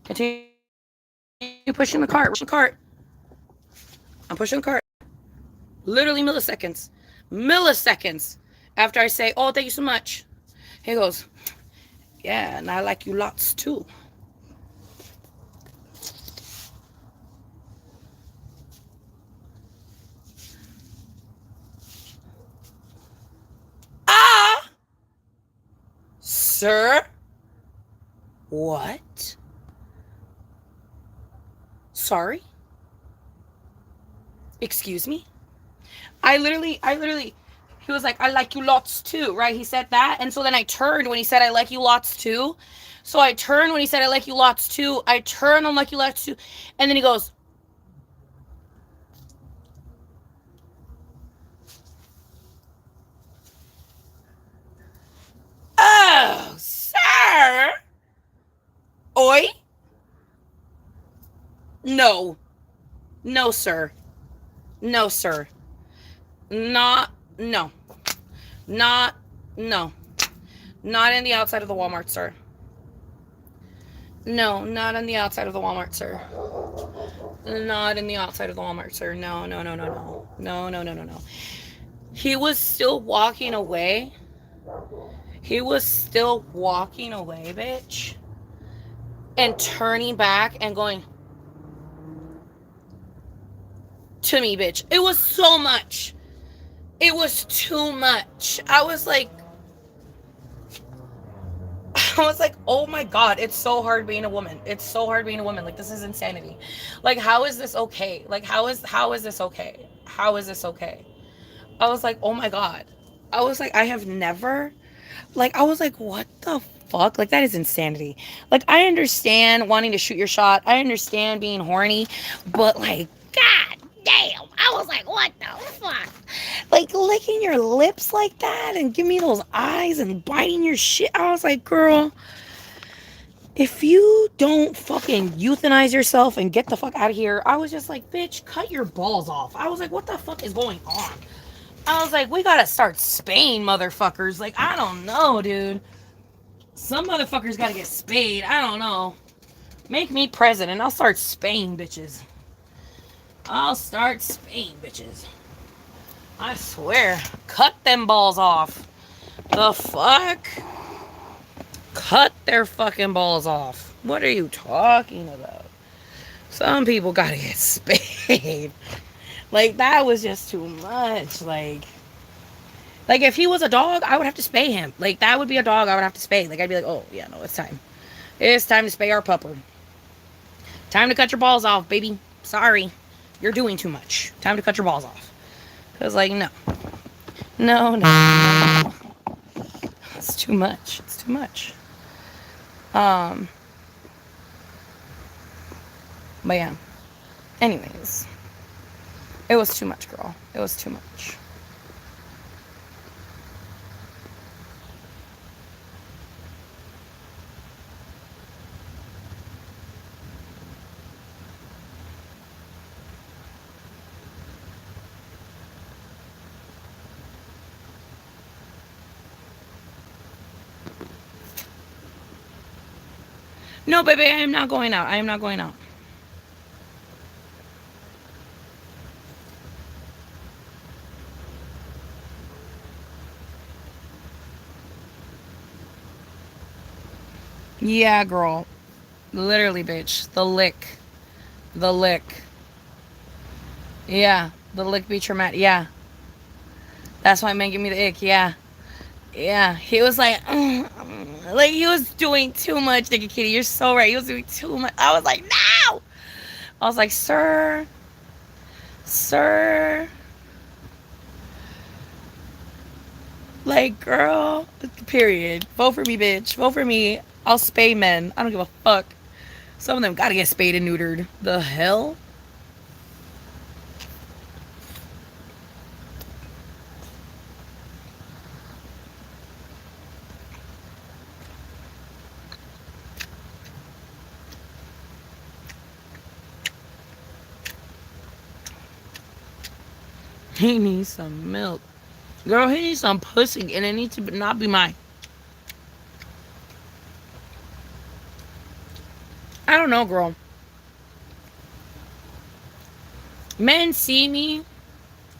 Continue pushing the cart. Pushing the cart. I'm pushing the cart. Literally milliseconds. Milliseconds after I say, oh, thank you so much. He goes, yeah, and I like you lots too. Ah! Sir? What? Sorry? Excuse me? I literally, He was like, I like you lots too, right? He said that. And so then I turned when he said, I like you lots too. So I turned when he said, I like you lots too. I turned, I'm like you lots too. And then he goes, oh, sir. Oi? No. No, sir. No, sir. Not, no. Not, no. Not in the outside of the Walmart, sir. No, not on the outside of the Walmart, sir. Not in the outside of the Walmart, sir. No, no, no, no, no. No, no, no, no, no. He was still walking away. He was still walking away, bitch. And turning back and going to me, bitch. It was so much. It was too much. I was like, oh my God, it's so hard being a woman. It's so hard being a woman. Like, this is insanity. Like, how is this okay? Like, how is this okay? How is this okay? I was like, oh my God. I was like, I have never, like, I was like, what the fuck? Like, that is insanity. Like, I understand wanting to shoot your shot. I understand being horny, but like, God damn. I was like, what the fuck? Like, licking your lips like that and give me those eyes and biting your shit. I was like, girl, if you don't fucking euthanize yourself and get the fuck out of here. I was just like, bitch, cut your balls off. I was like, what the fuck is going on? I was like, we gotta start spaying motherfuckers. Like, I don't know, dude. Some motherfuckers gotta get spayed. I don't know. Make me president. I'll start spaying bitches. I'll start spaying bitches. I swear. Cut them balls off. The fuck? Cut their fucking balls off. What are you talking about? Some people gotta get spayed. Like, that was just too much. Like, if he was a dog, I would have to spay him. Like, that would be a dog I would have to spay. Like, I'd be like, oh, yeah, no, it's time. It's time to spay our pupper. Time to cut your balls off, baby. Sorry. You're doing too much. Time to cut your balls off. Because, like, no. No, no, no. It's too much. It's too much. But yeah. Anyways. It was too much, girl. It was too much. No, baby, I am not going out. I am not going out. Yeah, girl. Literally, bitch. The lick. The lick. Yeah. The lick be traumatic. Yeah. That's why men give me the ick. Yeah. Yeah. He was like, like, he was doing too much, nigga kitty. You're so right. He was doing too much. I was like, no. I was like, sir. Sir. Like, girl. Period. Vote for me, bitch. Vote for me. I'll spay men. I don't give a fuck. Some of them gotta get spayed and neutered. The hell? He needs some milk. Girl, he needs some pussy, and it needs to not be mine. I don't know, girl. Men see me,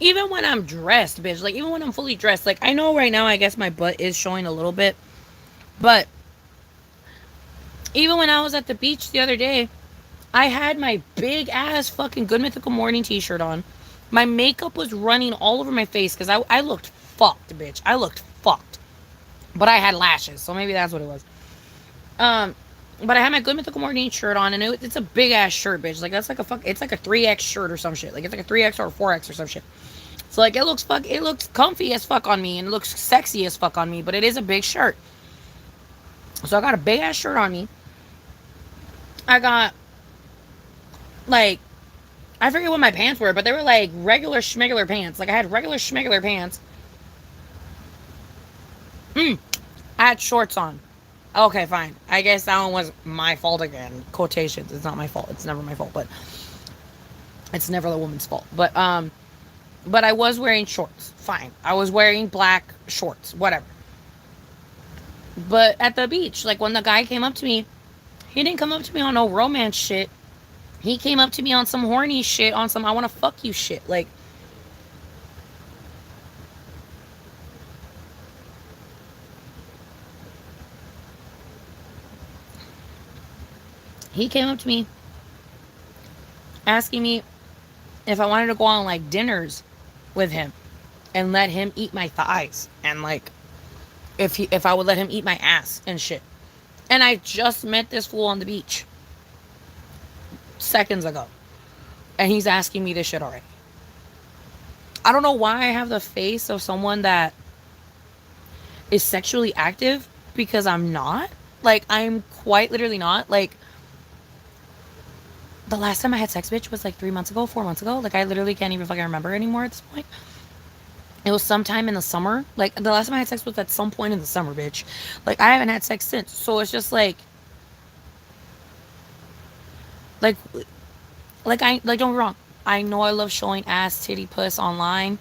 even when I'm dressed, bitch. Like, even when I'm fully dressed. Like, I know right now, I guess my butt is showing a little bit. But even when I was at the beach the other day, I had my big ass fucking Good Mythical Morning t-shirt on. My makeup was running all over my face because I looked fucked, bitch. I looked fucked. But I had lashes, so maybe that's what it was. But I had my Good Mythical Morning shirt on, and it's a big ass shirt, bitch. Like, that's like it's like a 3X shirt or some shit. Like, it's like a 3X or a 4X or some shit. So like it looks comfy as fuck on me and it looks sexy as fuck on me, but it is a big shirt. So I got a big ass shirt on me. I got like I forget what my pants were, but they were like regular schmegular pants. Like I had regular schmegular pants. I had shorts on. Okay, fine. I guess that one was my fault again. Quotations. It's not my fault. It's never my fault, but it's never the woman's fault. But I was wearing shorts. Fine. I was wearing black shorts. Whatever. But at the beach, like when the guy came up to me, he didn't come up to me on no romance shit. He came up to me on some horny shit, on some I want to fuck you shit. Like, he came up to me asking me if I wanted to go on like dinners with him and let him eat my thighs and like if I would let him eat my ass and shit. And I just met this fool on the beach seconds ago. And he's asking me this shit already. I don't know why I have the face of someone that is sexually active because I'm not. Like, I'm quite literally not. Like, the last time I had sex, bitch, was like 3 months ago, 4 months ago. Like, I literally can't even fucking remember anymore at this point. It was sometime in the summer. Like, the last time I had sex was at some point in the summer, bitch. Like, I haven't had sex since. So it's just like, don't get me wrong. I know I love showing ass, titty, puss online,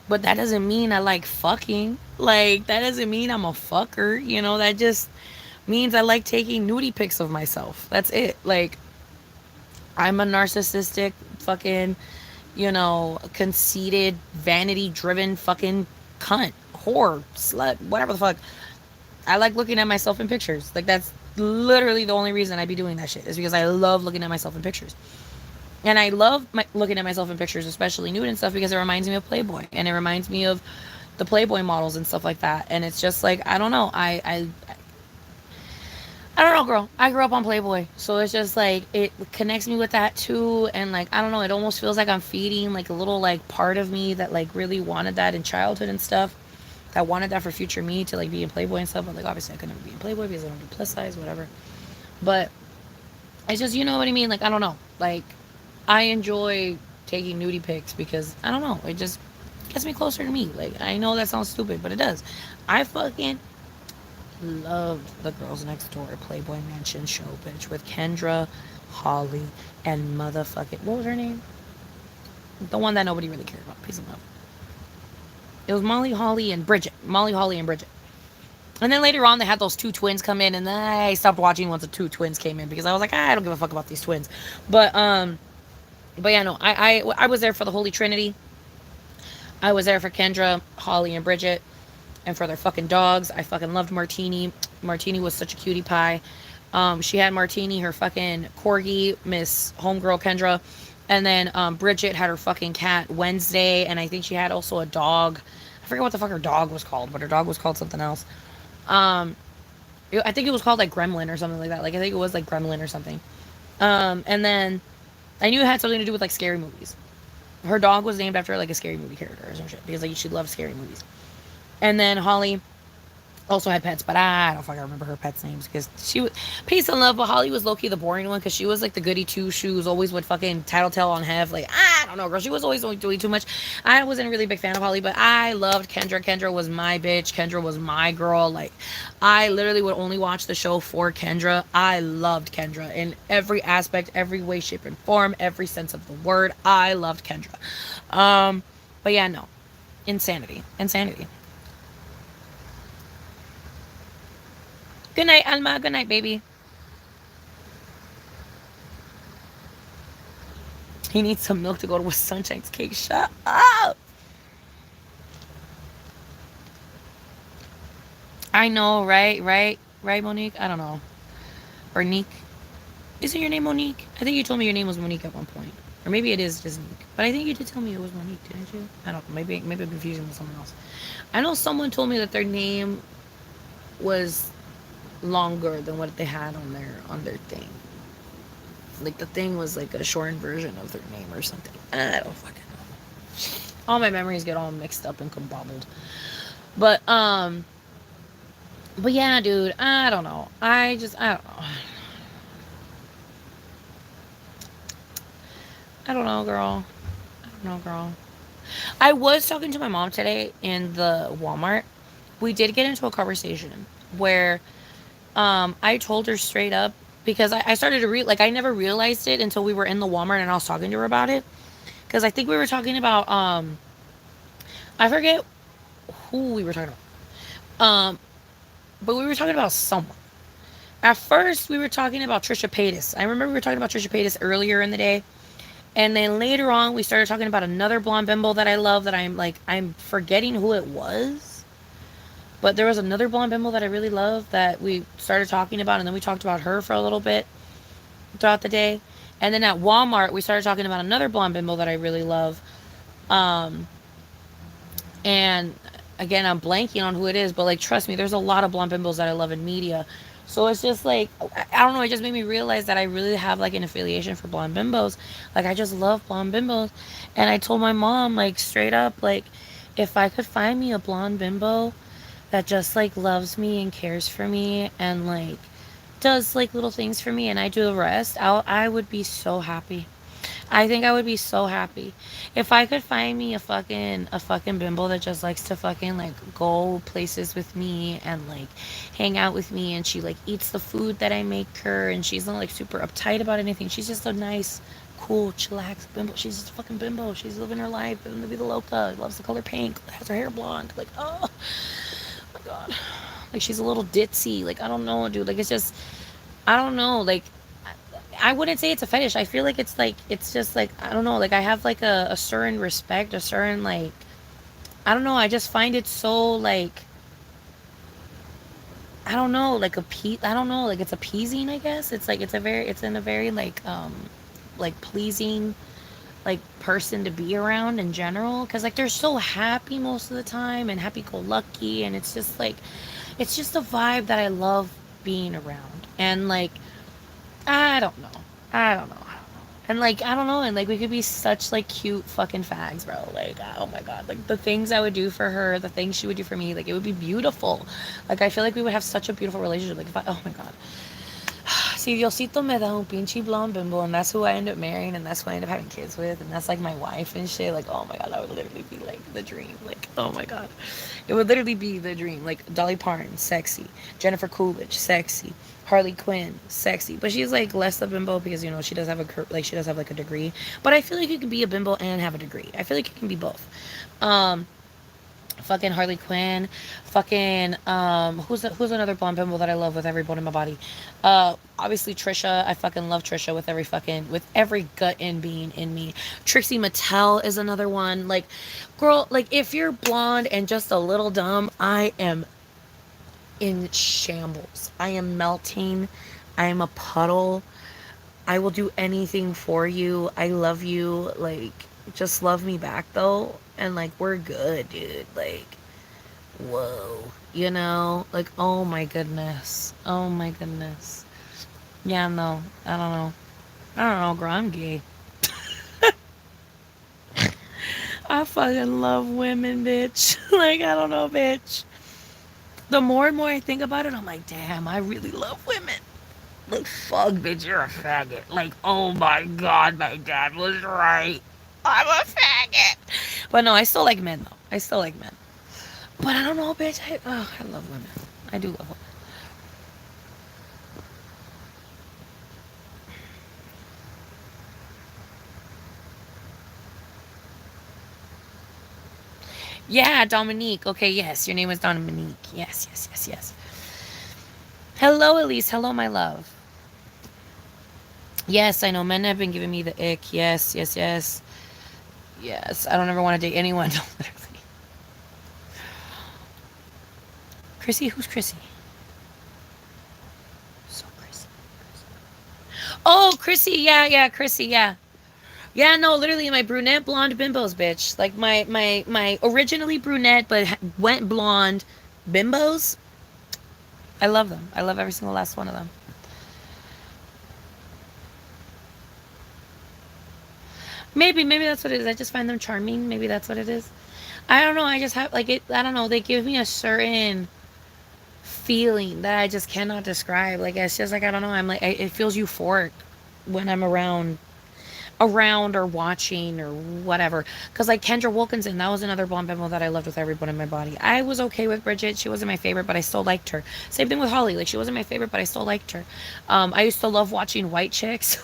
but that doesn't mean I like fucking. Like, that doesn't mean I'm a fucker. You know, that just means I like taking nudie pics of myself. That's it. Like, I'm a narcissistic, fucking, conceited, vanity driven fucking cunt, whore, slut, whatever the fuck. I like looking at myself in pictures. Like, that's literally the only reason I be doing that shit is because I love looking at myself in pictures. And I love looking at myself in pictures, especially nude and stuff, because it reminds me of Playboy. And it reminds me of the Playboy models and stuff like that. And it's just like, I don't know. I don't know, girl. I grew up on Playboy. So it's just like, it connects me with that too. And like, I don't know. It almost feels like I'm feeding like a little like part of me that like really wanted that in childhood and stuff. That wanted that for future me to like be in Playboy and stuff. But like, obviously I could never be in Playboy because I don't do plus size, whatever. But it's just, you know what I mean? Like, I don't know. Like, I enjoy taking nudie pics because, I don't know. It just gets me closer to me. Like, I know that sounds stupid, but it does. I fucking loved the Girls Next Door Playboy Mansion show, bitch, with Kendra, Holly, and motherfucking, what was her name? The one that nobody really cared about. Peace and love. It was Molly, Holly, and Bridget. Molly, Holly, and Bridget. And then later on, they had those two twins come in, and then I stopped watching once the two twins came in because I was like, I don't give a fuck about these twins. But yeah, no, I was there for the Holy Trinity. I was there for Kendra, Holly, and Bridget, and for their fucking dogs. I fucking loved Martini. Martini was such a cutie pie. She had Martini, her fucking corgi, Miss Homegirl Kendra, and then Bridget had her fucking cat Wednesday, and I think she had also a dog. I forget what the fuck her dog was called, but her dog was called something else. I think it was called like Gremlin or something like that. Like I think it was like Gremlin or something. And then I knew it had something to do with like scary movies. Her dog was named after like a scary movie character or some shit because like she loved scary movies. And then Holly also had pets, but I don't fucking remember her pets' names because she was peace and love. But Holly was low key the boring one because she was like the goody two shoes, always would fucking tattletale on Hev. Like I don't know, girl. She was always doing too much. I wasn't a really big fan of Holly, but I loved Kendra. Kendra was my bitch. Kendra was my girl. Like I literally would only watch the show for Kendra. I loved Kendra in every aspect, every way, shape, and form, every sense of the word. I loved Kendra. But yeah, no, insanity. Good night, Alma. Good night, baby. He needs some milk to go to a Sunshine's cake. Shut up. I know, right, Monique? I don't know. Or Nique. Isn't your name Monique? I think you told me your name was Monique at one point. Or maybe it is just Nique. But I think you did tell me it was Monique, didn't you? I don't know. Maybe I'm confusing with someone else. I know someone told me that their name was longer than what they had on their thing. Like the thing was like a shortened version of their name or something. I don't fucking know. All my memories get all mixed up and kabobbled. But but yeah, dude, I don't know. I don't know. I don't know, girl. I don't know, girl. I was talking to my mom today in the Walmart. We did get into a conversation where I told her straight up because I started to like I never realized it until we were in the Walmart and I was talking to her about it. Because I think we were talking about I forget who we were talking about. But we were talking about someone. At first we were talking about Trisha Paytas. I remember we were talking about Trisha Paytas earlier in the day. And then later on, we started talking about another blonde bimbo that I love that I'm forgetting who it was. But there was another blonde bimbo that I really love that we started talking about. And then we talked about her for a little bit throughout the day. And then at Walmart, we started talking about another blonde bimbo that I really love. Um, and again, I'm blanking on who it is. But like, trust me, there's a lot of blonde bimbos that I love in media. So it's just like I don't know. It just made me realize that I really have like an affiliation for blonde bimbos. Like I just love blonde bimbos, and I told my mom like straight up like if I could find me a blonde bimbo that just like loves me and cares for me and like does like little things for me and I do the rest, I would be so happy. I think I would be so happy if I could find me a fucking bimbo that just likes to fucking like go places with me and like hang out with me and she like eats the food that I make her and she's not like super uptight about anything. She's just a nice, cool, chillax bimbo. She's just a fucking bimbo. She's living her life and to be the loca. Loves the color pink. Has her hair blonde. Like oh my god. Like she's a little ditzy. Like I don't know, dude. Like it's just I don't know. Like I wouldn't say it's a fetish. I feel like it's just like I don't know. Like I have like a certain respect, a certain like I don't know. I just find it so like I don't know, like I don't know, like it's appeasing. I guess it's like it's in a very like pleasing like person to be around in general because like they're so happy most of the time and happy go lucky and it's just a vibe that I love being around and like I don't know. I don't know. And like I don't know, and like we could be such like cute fucking fags, bro. Like oh my god, like the things I would do for her, the things she would do for me, like it would be beautiful. Like I feel like we would have such a beautiful relationship. Like if I, oh my god, si Diosito me da un pinche blonde bimbo, and that's who I end up marrying, and that's who I end up having kids with, and that's like my wife and shit. Like oh my god, that would literally be like the dream. Like oh my god, it would literally be the dream. Like Dolly Parton, sexy. Jennifer Coolidge, sexy. Harley Quinn, sexy, but she's like less a bimbo because she does have she does have like a degree. But I feel like you can be a bimbo and have a degree. I feel like you can be both. Um, fucking Harley Quinn, fucking who's another blonde bimbo that I love with every bone in my body. Obviously Trisha. I fucking love Trisha with every gut in being in me. Trixie Mattel is another one. Like, girl, like if you're blonde and just a little dumb, I am in shambles. I am melting. I am a puddle. I will do anything for you. I love you. Like, just love me back though. And like, we're good, dude. Like, whoa. Like, oh my goodness. Oh my goodness. Yeah, no. I don't know. I don't know, girl. I'm gay. I fucking love women, bitch. Like, I don't know, bitch. The more and more I think about it, I'm like, damn, I really love women. Like, fuck, bitch, you're a faggot. Like, oh my god, my dad was right. I'm a faggot. But no, I still like men, though. I still like men. But I don't know, bitch. I love women. I do love women. Yeah, Dominique. Okay, yes, your name was Dominique. Yes, yes, yes, yes. Hello, Elise. Hello, my love. Yes, I know men have been giving me the ick. Yes, yes, yes. Yes, I don't ever want to date anyone. No, literally. Chrissy? Who's Chrissy? So Chrissy. Oh, Chrissy. Yeah, yeah, Chrissy. Yeah. Yeah, no, literally my brunette blonde bimbos, bitch. Like my originally brunette but went blonde bimbos. I love them. I love every single last one of them. Maybe that's what it is. I just find them charming. Maybe that's what it is. I don't know. I just have like it. I don't know. They give me a certain feeling that I just cannot describe. Like it's just like I don't know. I'm like it feels euphoric when I'm around or watching or whatever. Because like Kendra Wilkinson, that was another blonde bimbo that I loved with every bone in my body. I was okay with Bridget. She wasn't my favorite, but I still liked her. Same thing with Holly. Like she wasn't my favorite, but I still liked her. I used to love watching white chicks.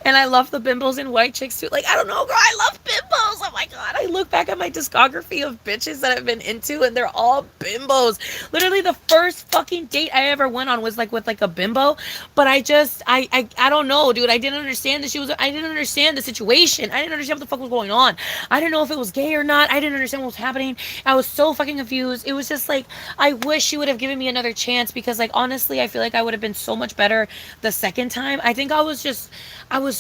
And I love the bimbos and white chicks too. Like, I don't know, girl. I love bimbos. Oh my God. I look back at my discography of bitches that I've been into and they're all bimbos. Literally, the first fucking date I ever went on was like with like a bimbo. But I don't know, dude. I didn't understand that I didn't understand the situation. I didn't understand what the fuck was going on. I didn't know if it was gay or not. I didn't understand what was happening. I was so fucking confused. It was just like, I wish she would have given me another chance because, like, honestly, I feel like I would have been so much better the second time. I think I was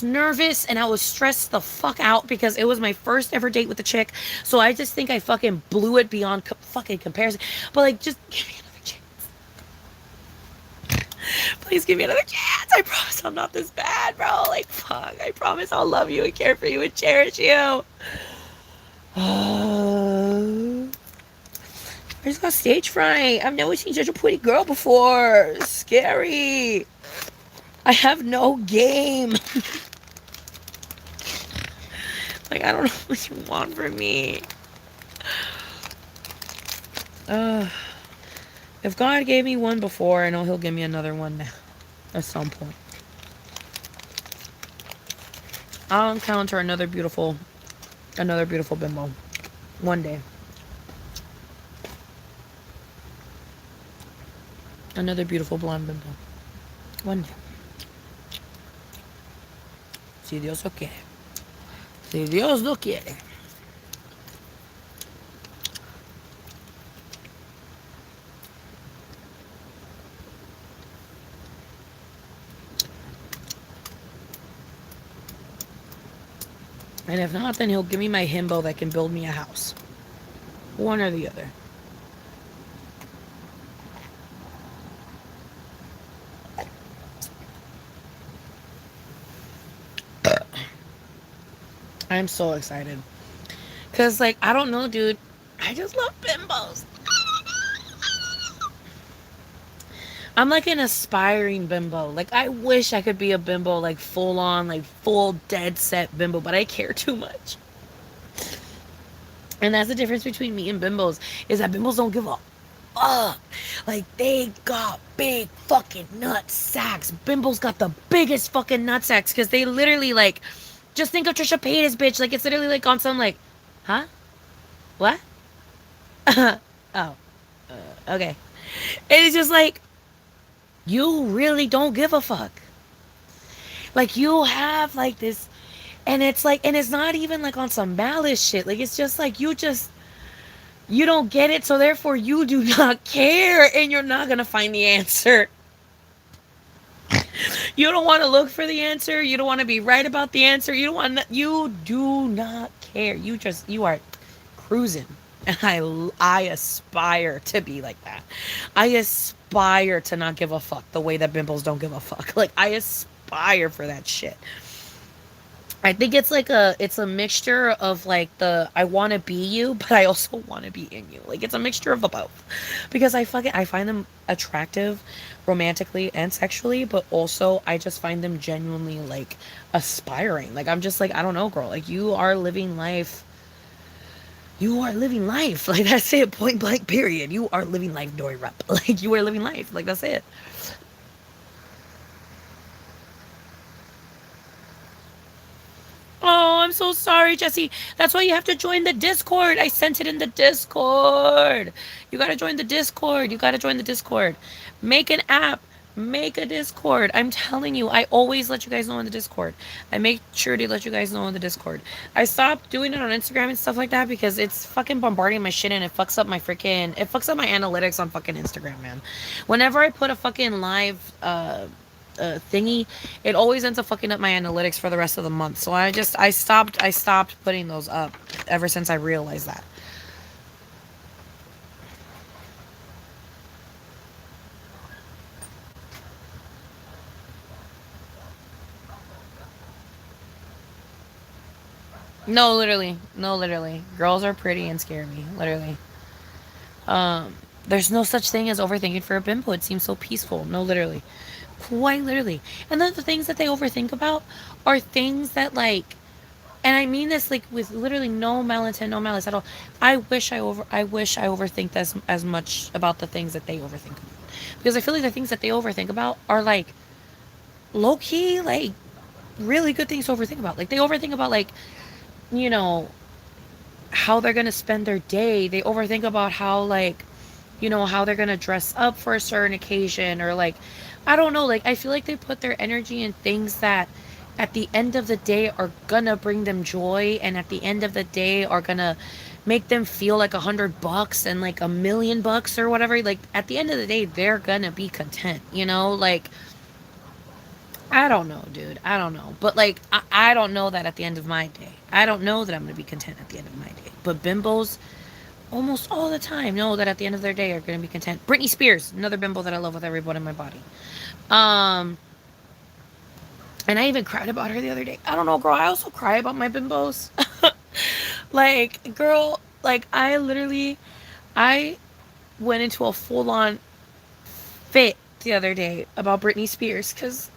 nervous and I was stressed the fuck out because it was my first ever date with a chick. So I just think I fucking blew it beyond fucking comparison. But like, just give me another chance. Please give me another chance. I promise I'm not this bad, bro. Like, fuck. I promise I'll love you and care for you and cherish you. I just got stage fright. I've never seen such a pretty girl before. Scary. I have no game. Like, I don't know what you want from me. If God gave me one before, I know he'll give me another one now. At some point. I'll encounter another beautiful bimbo. One day. Another beautiful blonde bimbo. One day. Si Dios lo quiere. Si Dios lo quiere. And if not, then he'll give me my himbo that can build me a house. One or the other. I'm so excited. Because, like, I don't know, dude. I just love bimbos. I'm like an aspiring bimbo. Like, I wish I could be a bimbo, like, full on, like, full dead set bimbo, but I care too much. And that's the difference between me and bimbos, is that bimbos don't give a fuck. Like, they got big fucking nut sacks. Bimbos got the biggest fucking nut sacks because they literally, like, just think of Trisha Paytas, bitch. Like, it's literally like on some, like, huh? What? Oh, okay. And it's just like, you really don't give a fuck. Like, you have, like, this, and it's like, and it's not even like on some malice shit. Like, it's just like, you don't get it, so therefore you do not care, and you're not gonna find the answer. You don't want to look for the answer. You don't want to be right about the answer. You do not care. You are cruising. And I aspire to be like that. I aspire to not give a fuck the way that bimbos don't give a fuck. Like, I aspire for that shit. I think it's a mixture of like the I want to be you, but I also want to be in you. Like, it's a mixture of the both. Because I find them attractive romantically and sexually, but also I just find them genuinely like aspiring. Like, I'm just like, I don't know, girl. Like, you are living life. You are living life. Like, that's it. Point blank period. You are living life, Dory Rupp. Like, you are living life. Like, that's it. Oh, I'm so sorry, Jesse. That's why you have to join the Discord. I sent it in the Discord. You gotta join the Discord. You gotta join the Discord. Make an app. Make a Discord. I'm telling you, I always let you guys know in the Discord. I make sure to let you guys know in the Discord. I stopped doing it on Instagram and stuff like that because it's fucking bombarding my shit and it fucks up my analytics on fucking Instagram, man. Whenever I put a fucking live thingy, it always ends up fucking up my analytics for the rest of the month. So I stopped putting those up ever since I realized that. No, literally. No, literally. Girls are pretty and scare me. Literally. Um, there's no such thing as overthinking for a bimbo. It seems so peaceful. No, literally. Quite literally. And then the things that they overthink about are things that, like, and I mean this like with literally no malintent, no malice at all. I wish I overthink as much about the things that they overthink about. Because I feel like the things that they overthink about are like low key, like really good things to overthink about. Like they overthink about like, you know, how they're gonna spend their day. They overthink about how like, how they're gonna dress up for a certain occasion, or like, I don't know, like I feel like they put their energy in things that at the end of the day are gonna bring them joy, and at the end of the day are gonna make them feel like $100 and like $1,000,000 or whatever. Like at the end of the day they're gonna be content, like I don't know, dude. I don't know. But like I don't know that at the end of my day. I don't know that I'm gonna be content at the end of my day. But bimbos almost all the time know that at the end of their day are going to be content. Britney Spears, another bimbo that I love with every bone in my body. Um, and I even cried about her the other day. I don't know, girl. I also cry about my bimbos. Like, girl, like I went into a full on fit the other day about Britney Spears because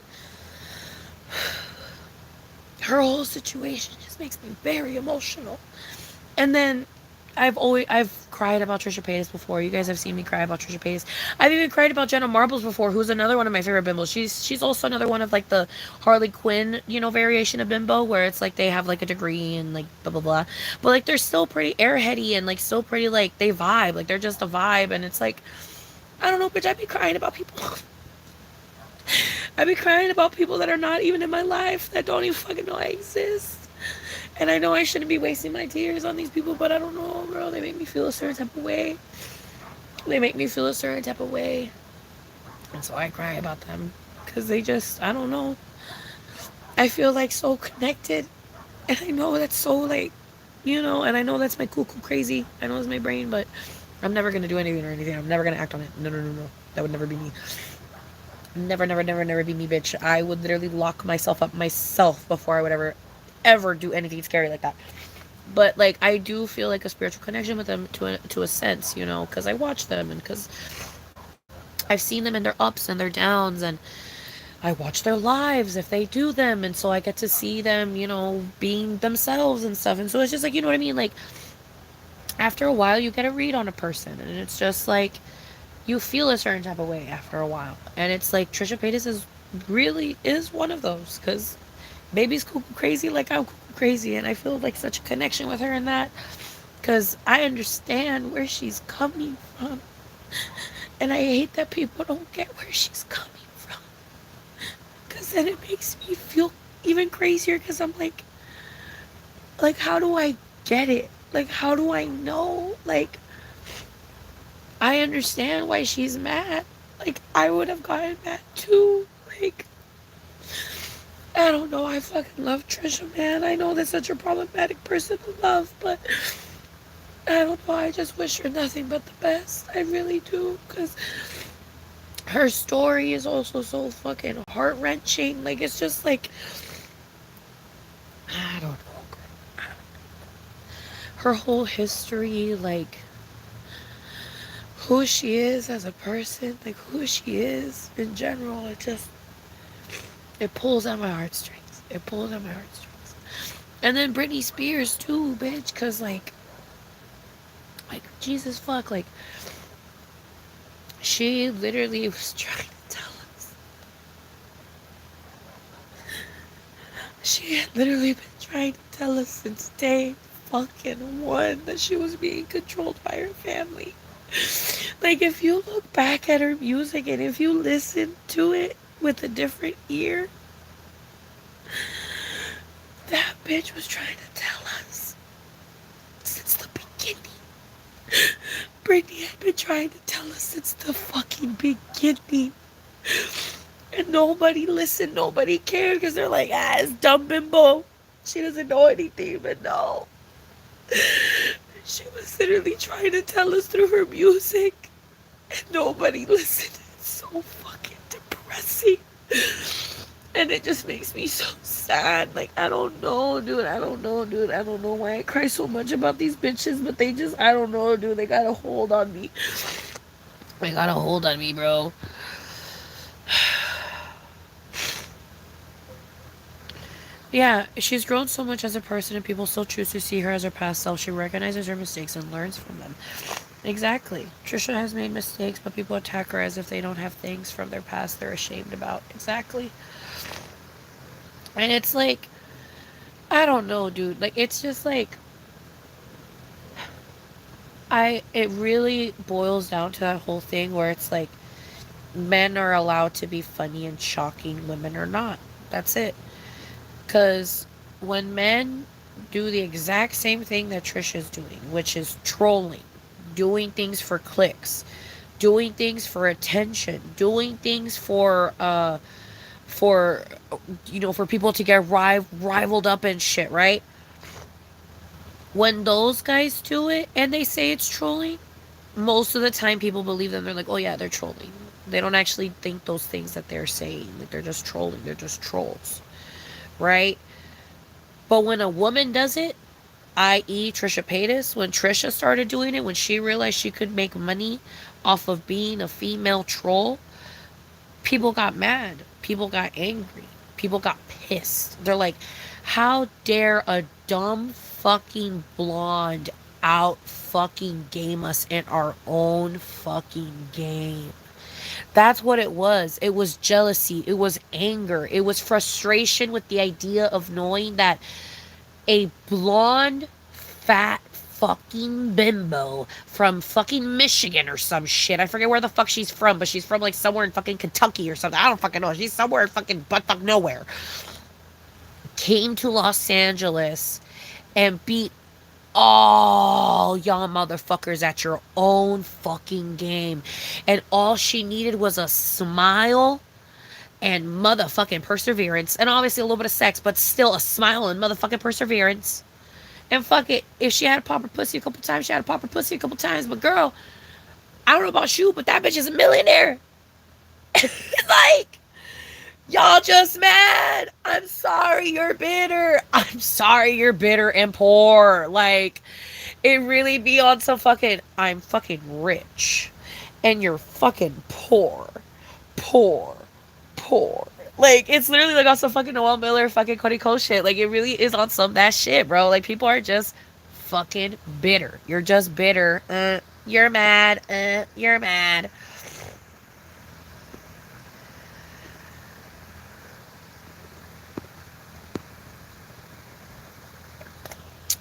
her whole situation just makes me very emotional. And then I've cried about Trisha Paytas before. You guys have seen me cry about Trisha Paytas. I've even cried about Jenna Marbles before, who's another one of my favorite bimbos. She's also another one of like the Harley Quinn, variation of bimbo, where it's like they have like a degree and like blah blah blah. But like they're still pretty airheady and like still pretty like they vibe. Like they're just a vibe, and it's like I don't know, bitch, I'd be crying about people. I'd be crying about people that are not even in my life, that don't even fucking know I exist. And I know I shouldn't be wasting my tears on these people, but I don't know, girl. They make me feel a certain type of way. They make me feel a certain type of way. And so I cry about them. Because they just, I don't know. I feel like so connected. And I know that's so like, and I know that's my cuckoo crazy. I know it's my brain, but I'm never going to do anything or anything. I'm never going to act on it. No, no, no, no. That would never be me. Never, never, never, never be me, bitch. I would literally lock myself up myself before I would ever do anything scary like that. But like I do feel like a spiritual connection with them to a sense, because I watch them and because I've seen them in their ups and their downs, and I watch their lives if they do them, and so I get to see them, being themselves and stuff. And so it's just like, you know what I mean? Like after a while you get a read on a person, and it's just like you feel a certain type of way after a while. And it's like Trisha Paytas is one of those, because baby's cuckoo crazy like I'm cuckoo crazy, and I feel like such a connection with her in that, because I understand where she's coming from, and I hate that people don't get where she's coming from, because then it makes me feel even crazier, because I'm like how do I get it? Like how do I know? Like I understand why she's mad. Like I would have gotten mad too. Like I don't know. I fucking love Trisha, man. I know that's such a problematic person to love, but I don't know. I just wish her nothing but the best. I really do, because her story is also so fucking heart wrenching. Like it's just like I don't know. Her whole history, like who she is as a person, like who she is in general, it pulls at my heartstrings. It pulls at my heartstrings. And then Britney Spears too, bitch, because like Jesus fuck, like she literally was trying to tell us. She had literally been trying to tell us since day fucking one that she was being controlled by her family. Like if you look back at her music and if you listen to it with a different ear, that bitch was trying to tell us since the beginning. Britney had been trying to tell us since the fucking beginning. And nobody listened, nobody cared, because they're like, it's dumb bimbo. She doesn't know anything, but no. She was literally trying to tell us through her music, and nobody listened. It's so fucking depressing. And it just makes me so sad. sad. Like, I don't know, dude. I don't know, dude. I don't know why I cry so much about these bitches, but they just, I don't know, dude. They got a hold on me. They got a hold on me, bro. Yeah, she's grown so much as a person, and people still choose to see her as her past self. She recognizes her mistakes and learns from them. Exactly. Trisha has made mistakes, but people attack her as if they don't have things from their past they're ashamed about. Exactly. And it's like, I don't know, dude. Like, it's just like, it really boils down to that whole thing where it's like, men are allowed to be funny and shocking, women are not. That's it. Because when men do the exact same thing that Trisha's doing, which is trolling, doing things for clicks, doing things for attention, doing things for for people to get rivaled up and shit, right? When those guys do it and they say it's trolling, most of the time people believe them. They're like, oh yeah, they're trolling. They don't actually think those things that they're saying. Like, they're just trolling. They're just trolls, right? But when a woman does it, i.e. Trisha Paytas, when Trisha started doing it, when she realized she could make money off of being a female troll, people got mad. People got angry. People got pissed. They're like, how dare a dumb fucking blonde out fucking game us in our own fucking game? That's what it was. It was jealousy. It was anger. It was frustration with the idea of knowing that a blonde, fat fucking bimbo from fucking Michigan or some shit. I forget where the fuck she's from, but she's from like somewhere in fucking Kentucky or something. I don't fucking know. She's somewhere in fucking butt fuck nowhere. Came to Los Angeles and beat all y'all motherfuckers at your own fucking game. And all she needed was a smile and motherfucking perseverance. And obviously a little bit of sex, but still a smile and motherfucking perseverance. And fuck it, if she had to pop her pussy a couple times, she had to pop her pussy a couple times. But girl, I don't know about you, but that bitch is a millionaire. Like, y'all just mad. I'm sorry you're bitter. I'm sorry you're bitter and poor. Like, it really be on some fucking, I'm fucking rich. And you're fucking poor. Poor. Poor. Like, it's literally like on some fucking Noel Miller fucking Cody Cole shit. Like, it really is on some that shit, bro. Like, people are just fucking bitter. You're just bitter. You're mad. You're mad.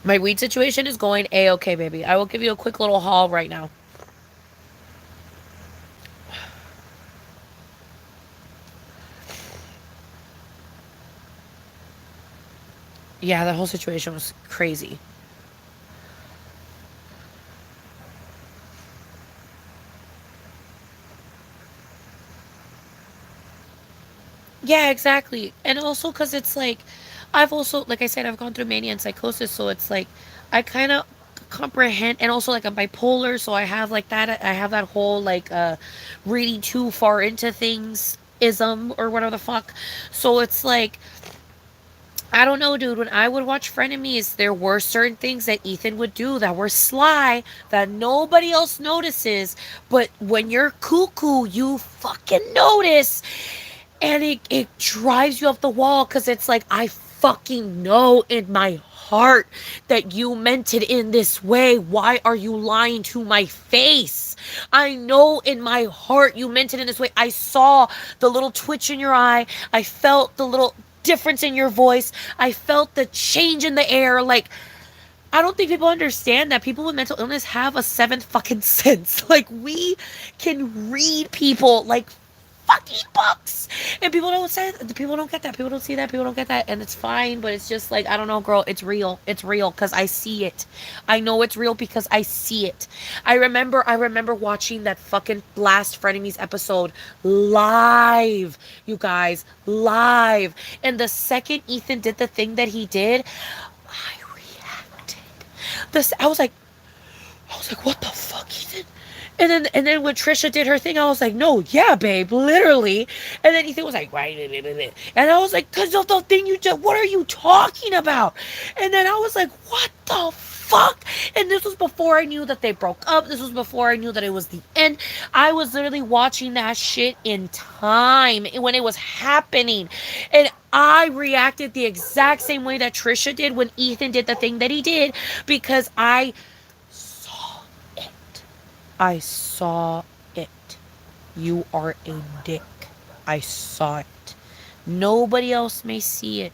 My weed situation is going A-okay, baby. I will give you a quick little haul right now. Yeah, that whole situation was crazy. Yeah, exactly. And also because it's like, I've also, like I said, I've gone through mania and psychosis. So it's like, I kind of comprehend. And also, like, I'm bipolar. So I have like that. I have that whole, like, reading too far into things ism or whatever the fuck. So it's like, I don't know, dude. When I would watch Frenemies, there were certain things that Ethan would do that were sly that nobody else notices. But when you're cuckoo, you fucking notice. And it drives you off the wall because it's like, I fucking know in my heart that you meant it in this way. Why are you lying to my face? I know in my heart you meant it in this way. I saw the little twitch in your eye. I felt the little difference in your voice. I felt the change in the air. Like, I don't think people understand that people with mental illness have a seventh fucking sense. Like, we can read people like fucking books. And people don't say, people don't get that. People don't see that. People don't get that. And it's fine, but it's just like, I don't know, girl. It's real. It's real because I see it. I know it's real because I see it. I remember watching that fucking last Frenemies episode live, you guys, live. And the second Ethan did the thing that he did, I reacted. I was like, what the fuck, Ethan? And then when Trisha did her thing, I was like, no, yeah, babe, literally. And then Ethan was like, why? And I was like, because of the thing you did. What are you talking about? And then I was like, what the fuck? And this was before I knew that they broke up. This was before I knew that it was the end. I was literally watching that shit in time when it was happening. And I reacted the exact same way that Trisha did when Ethan did the thing that he did, because I saw it. I saw it. You are a dick. I saw it. Nobody else may see it.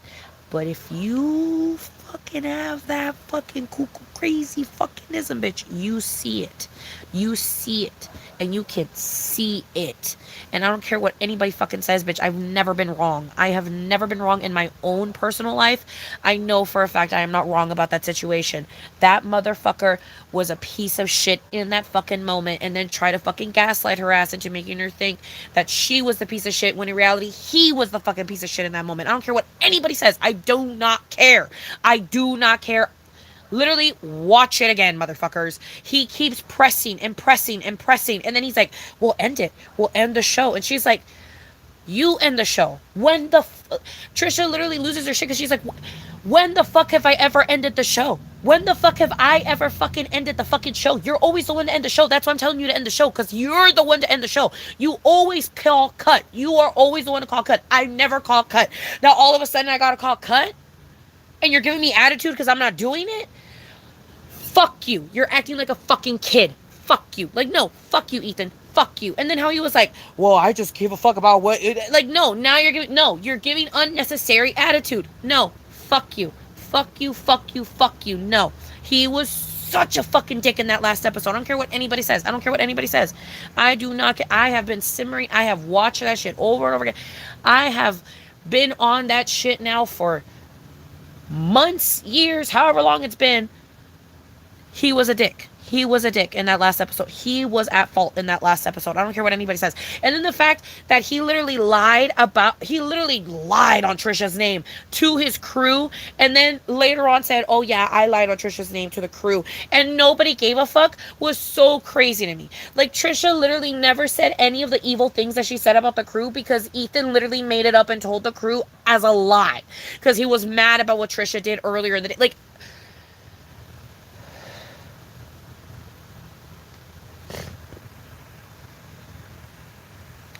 But if you fucking have that fucking cuckoo crazy fuckingism, bitch, you see it. You see it. And you can see it. And I don't care what anybody fucking says, bitch. I've never been wrong. I have never been wrong in my own personal life. I know for a fact I am not wrong about that situation. That motherfucker was a piece of shit in that fucking moment, and then try to fucking gaslight her ass into making her think that she was the piece of shit when in reality he was the fucking piece of shit in that moment. I don't care what anybody says. I do not care. I do not care. Literally, watch it again, motherfuckers. He keeps pressing and pressing and pressing. And then he's like, we'll end it. We'll end the show. And she's like, you end the show. When the Trisha literally loses her shit because she's like, when the fuck have I ever ended the show? When the fuck have I ever fucking ended the fucking show? You're always the one to end the show. That's why I'm telling you to end the show, because you're the one to end the show. You always call cut. You are always the one to call cut. I never call cut. Now all of a sudden I gotta call cut? And you're giving me attitude because I'm not doing it? Fuck you. You're acting like a fucking kid. Fuck you. Like, no, fuck you, Ethan. Fuck you. And then how he was like, well, I just give a fuck about what like, no, now you're giving unnecessary attitude. No, fuck you. Fuck you, fuck you, fuck you. No. He was such a fucking dick in that last episode. I don't care what anybody says. I don't care what anybody says. I do not care. I have been simmering. I have watched that shit over and over again. I have been on that shit now for months, years, however long it's been. He was a dick. He was a dick in that last episode. He was at fault in that last episode. I don't care what anybody says. And then the fact that he literally lied on Trisha's name to his crew, and then later on said, oh yeah, I lied on Trisha's name to the crew, and nobody gave a fuck, was so crazy to me. Like, Trisha literally never said any of the evil things that she said about the crew, because Ethan literally made it up and told the crew as a lie, because he was mad about what Trisha did earlier in the day. Like,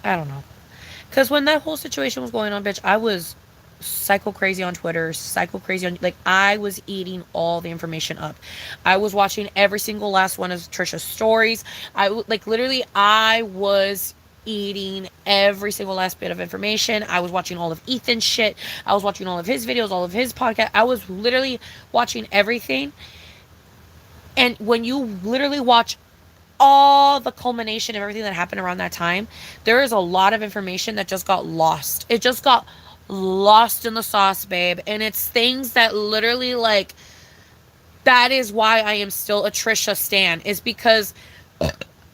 I don't know. Because when that whole situation was going on, bitch, I was psycho crazy on Twitter, psycho crazy on, like, I was eating all the information up. I was watching every single last one of Trisha's stories. Like, literally, I was eating every single last bit of information. I was watching all of Ethan's shit. I was watching all of his videos, all of his podcast. I was literally watching everything. And when you literally watch all the culmination of everything that happened around that time, there is a lot of information that just got lost. It just got lost in the sauce, babe. And it's things that literally, like, that is why I am still a Trisha stan, is because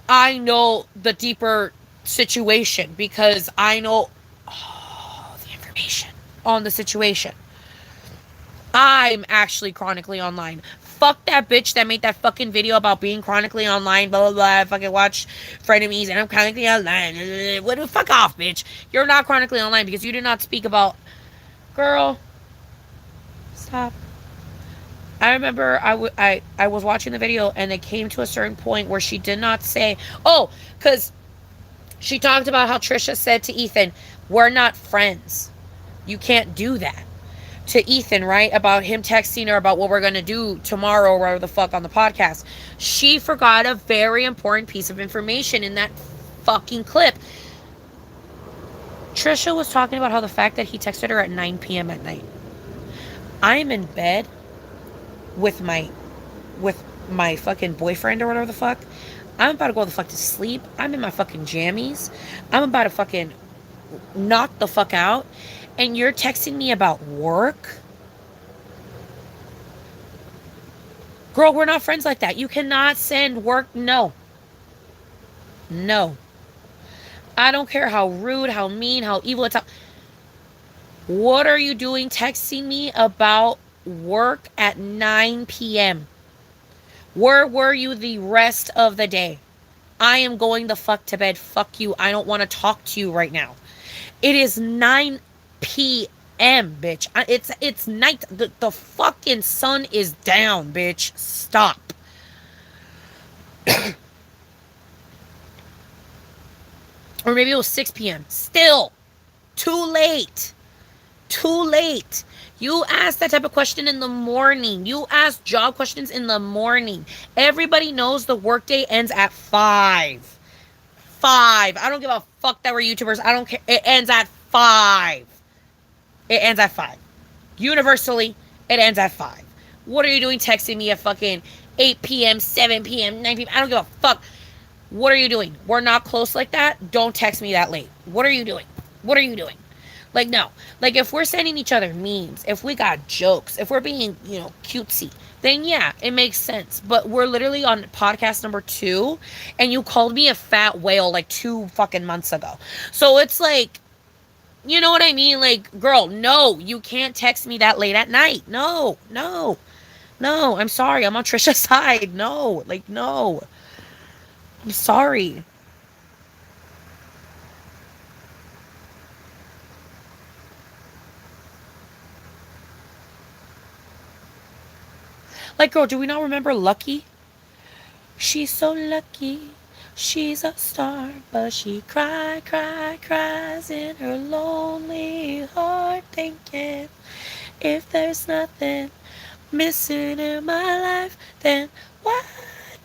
I know the deeper situation, because I know all the information on the situation. I'm actually chronically online. Fuck that bitch that made that fucking video about being chronically online, blah, blah, blah. I fucking watch Frenemies and I'm chronically online. What the fuck off, bitch. You're not chronically online because you did not speak about... Girl, stop. I remember I was watching the video and it came to a certain point where she did not say... Oh, because she talked about how Trisha said to Ethan, we're not friends. You can't do that. To Ethan, right? About him texting her about what we're going to do tomorrow or whatever the fuck on the podcast. She forgot a very important piece of information in that fucking clip. Trisha was talking about how the fact that he texted her at 9 p.m. at night. I am in bed with my fucking boyfriend or whatever the fuck. I'm about to go the fuck to sleep. I'm in my fucking jammies. I'm about to fucking knock the fuck out. And you're texting me about work? Girl, we're not friends like that. You cannot send work. No. No. I don't care how rude, how mean, how evil it's. What are you doing texting me about work at 9 p.m.? Where were you the rest of the day? I am going the fuck to bed. Fuck you. I don't want to talk to you right now. It is 9 p.m., bitch. It's night. The fucking sun is down, bitch. Stop. Or maybe it was 6 p.m. Still too late. Too late. You ask that type of question in the morning. You ask job questions in the morning. Everybody knows the workday ends at 5. 5. I don't give a fuck that we're YouTubers. I don't care. It ends at 5. It ends at 5. Universally, it ends at 5. What are you doing texting me at fucking 8 p.m., 7 p.m., 9 p.m.? I don't give a fuck. What are you doing? We're not close like that. Don't text me that late. What are you doing? What are you doing? Like, no. Like, if we're sending each other memes, if we got jokes, if we're being, cutesy, then yeah, it makes sense. But we're literally on podcast number 2, and you called me a fat whale like 2 fucking months ago. So it's like, you know what I mean? Like, girl, no, you can't text me that late at night. No, no, no. I'm sorry. I'm on Trisha's side. No, like, no. I'm sorry. Like, girl, do we not remember Lucky? She's so lucky. She's a star, but she cries in her lonely heart, thinking if there's nothing missing in my life, then why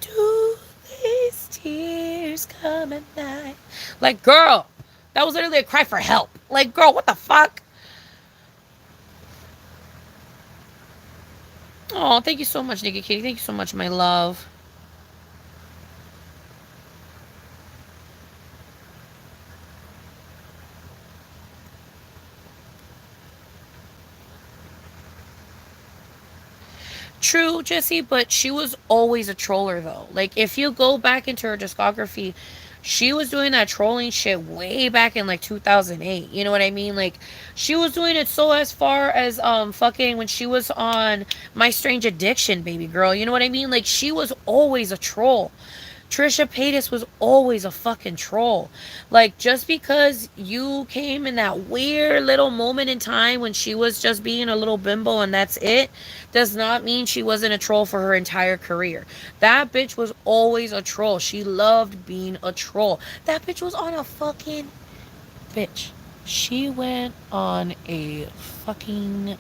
do these tears come at night? Like, girl, that was literally a cry for help. Like, girl, what the fuck? Oh, thank you so much, Nikki Kitty. Thank you so much, my love. True, Jesse, but she was always a troller though. Like, if you go back into her discography, she was doing that trolling shit way back in like 2008. You know what I mean? Like, she was doing it so as far as fucking when she was on My Strange Addiction, baby girl. You know what I mean? Like, she was always a troll. Trisha Paytas was always a fucking troll. Like, just because you came in that weird little moment in time when she was just being a little bimbo and that's it, does not mean she wasn't a troll for her entire career. That bitch was always a troll. She loved being a troll. That bitch was on a fucking. Bitch. She went on a fucking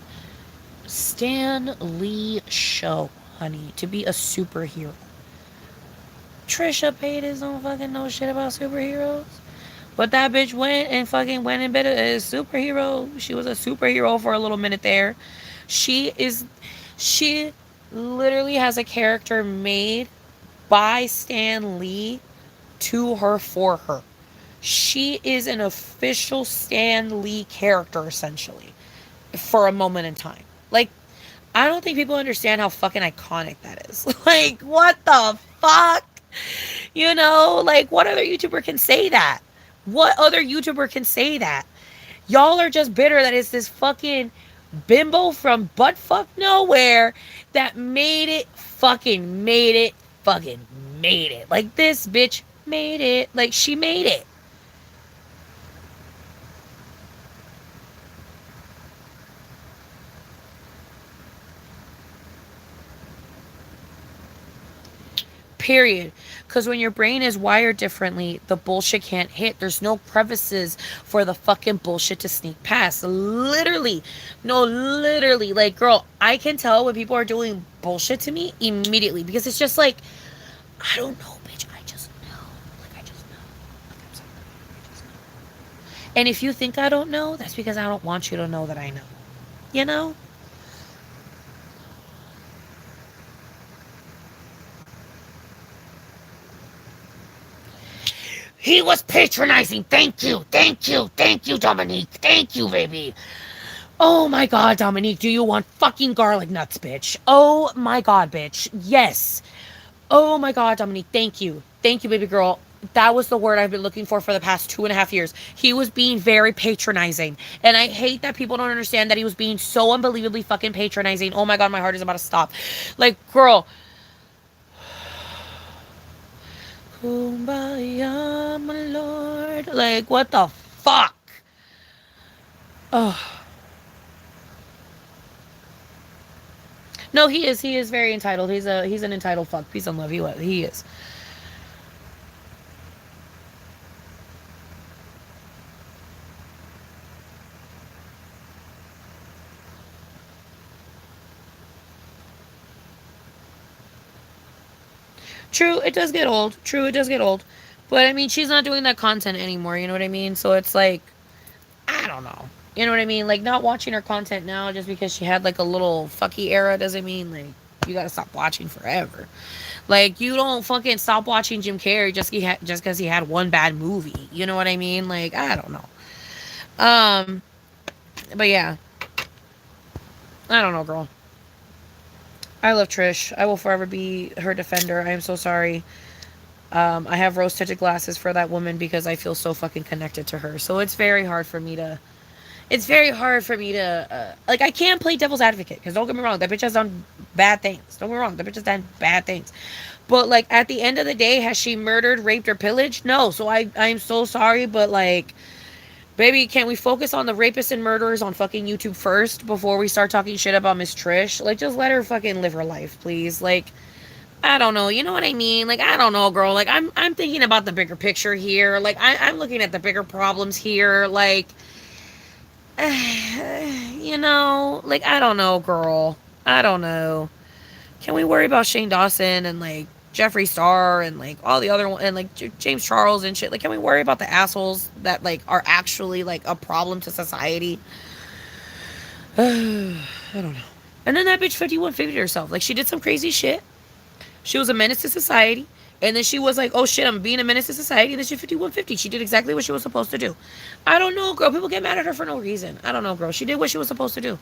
Stan Lee show, honey, to be a superhero. Trisha Paytas don't fucking know shit about superheroes. But that bitch went and been a superhero. She was a superhero for a little minute there. She is, she literally has a character made by Stan Lee to her for her. She is an official Stan Lee character essentially for a moment in time. Like, I don't think people understand how fucking iconic that is. Like, what the fuck? Like, what other YouTuber can say that? What other YouTuber can say that? Y'all are just bitter that it's this fucking bimbo from buttfuck nowhere that fucking made it. Like, this bitch made it. Like, she made it. Period. Because when your brain is wired differently, the bullshit can't hit. There's no crevices for the fucking bullshit to sneak past. Literally. No, literally. Like, girl, I can tell when people are doing bullshit to me immediately. Because it's just like, I don't know, bitch. I just know. Like, I just know. Like, I'm sorry. I just know. And if you think I don't know, that's because I don't want you to know that I know. You know? He was patronizing. Thank you. Thank you. Thank you, Dominique. Thank you, baby. Oh my god, Dominique, do you want fucking garlic nuts, bitch? Oh my god, bitch. Yes. Oh my god, Dominique, thank you. Thank you, baby girl. That was the word I've been looking for the past 2.5 years. He was being very patronizing. And I hate that people don't understand that he was being so unbelievably fucking patronizing. Oh my god, my heart is about to stop. Like, girl, Kumbaya, my lord. Like, what the fuck? Oh. No, he is. He is very entitled. He's an entitled fuck. Peace and love. He is. True, it does get old. True, it does get old. But I mean, she's not doing that content anymore. You know what I mean? So it's like, I don't know. You know what I mean? Like, not watching her content now just because she had like a little fucky era doesn't mean like you gotta stop watching forever. Like, you don't fucking stop watching Jim Carrey just because he had one bad movie. You know what I mean? Like, I don't know. Um, but yeah, I don't know, girl. I love Trish. I will forever be her defender. I am so sorry. I have rose tinted glasses for that woman because I feel so fucking connected to her. So it's very hard for me to. It's very hard for me to. Like, I can't play devil's advocate because don't get me wrong, that bitch has done bad things. Don't get me wrong, that bitch has done bad things. But, like, at the end of the day, has she murdered, raped, or pillaged? No. So I'm so sorry, but, like, baby, can we focus on the rapists and murderers on fucking YouTube first before we start talking shit about Miss Trish? Like, just let her fucking live her life, please. Like, I don't know. You know what I mean? Like, I don't know, girl. Like, I'm thinking about the bigger picture here. Like, I'm looking at the bigger problems here. Like, like, I don't know, girl. I don't know. Can we worry about Shane Dawson and like Jeffree Star and like all the other one and like James Charles and shit? Like, can we worry about the assholes that like are actually like a problem to society? I don't know. And then that bitch 5150 herself. Like, she did some crazy shit. She was a menace to society. And then she was like, oh shit, I'm being a menace to society. And then she 5150. She did exactly what she was supposed to do. I don't know, girl. People get mad at her for no reason. I don't know, girl. She did what she was supposed to do.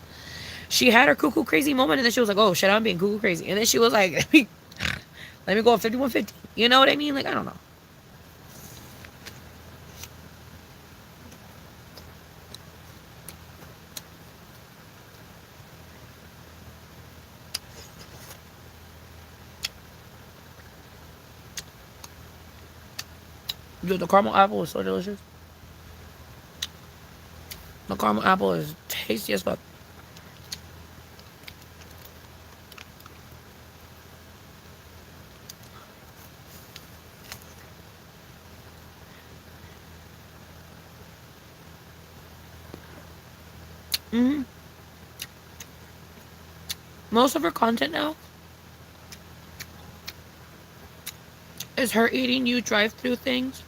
She had her cuckoo crazy moment. And then she was like, oh shit, I'm being cuckoo crazy. And then she was like, let me go on 5150. You know what I mean? Like, I don't know. Dude, the caramel apple is so delicious. The caramel apple is tasty as fuck. hmm Most of her content now is her eating new drive-through things,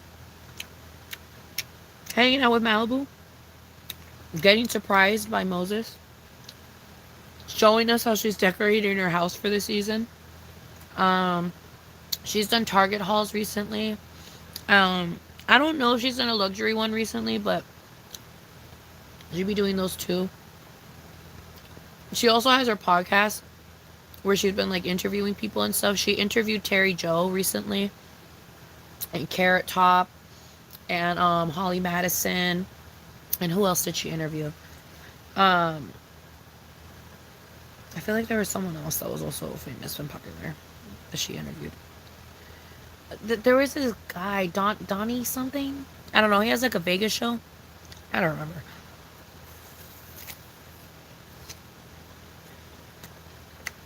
hanging out with Malibu, getting surprised by Moses, showing us how she's decorating her house for the season. Um, she's done Target hauls recently. I don't know if she's done a luxury one recently, but she'll be doing those too. She also has her podcast where she's been like interviewing people and stuff. She interviewed Terry Joe recently, and Carrot Top, and Holly Madison, and who else did she interview? Um, I feel like there was someone else that was also famous and popular that she interviewed. There was this guy, Donnie something. I don't know. He has like a Vegas show. I don't remember.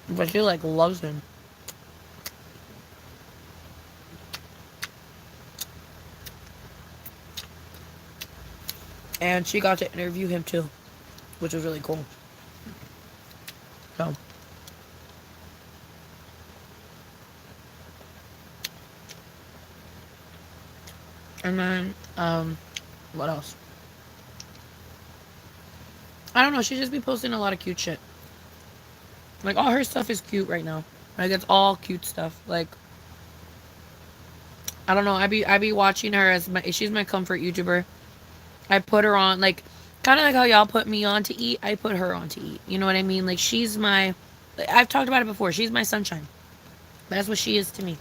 But she like loves him. And she got to interview him too, which was really cool. So, and then what else? I don't know. She just be posting a lot of cute shit. Like, all her stuff is cute right now. Like, it's all cute stuff. Like, I don't know. I be watching her as she's my comfort YouTuber. I put her on like kind of like how y'all put me on to eat. I put her on to eat. You know what I mean? Like, she's my. I've talked about it before. She's my sunshine. That's what she is to me.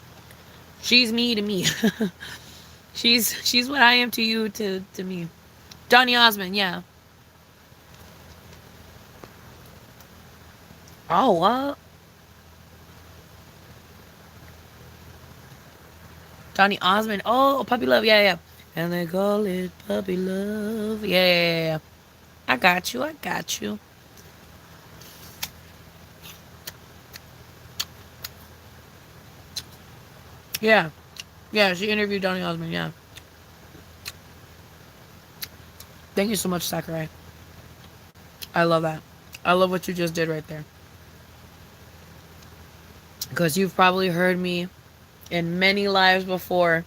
She's me to me. she's what I am to you to me. Donny Osmond, yeah. Oh, what? Donny Osmond. Oh, Puppy Love. Yeah, yeah. And they call it Puppy Love. Yeah, yeah, yeah, yeah. I got you. I got you. Yeah. Yeah, she interviewed Donny Osmond. Yeah. Thank you so much, Sakurai. I love that. I love what you just did right there. Because you've probably heard me in many lives before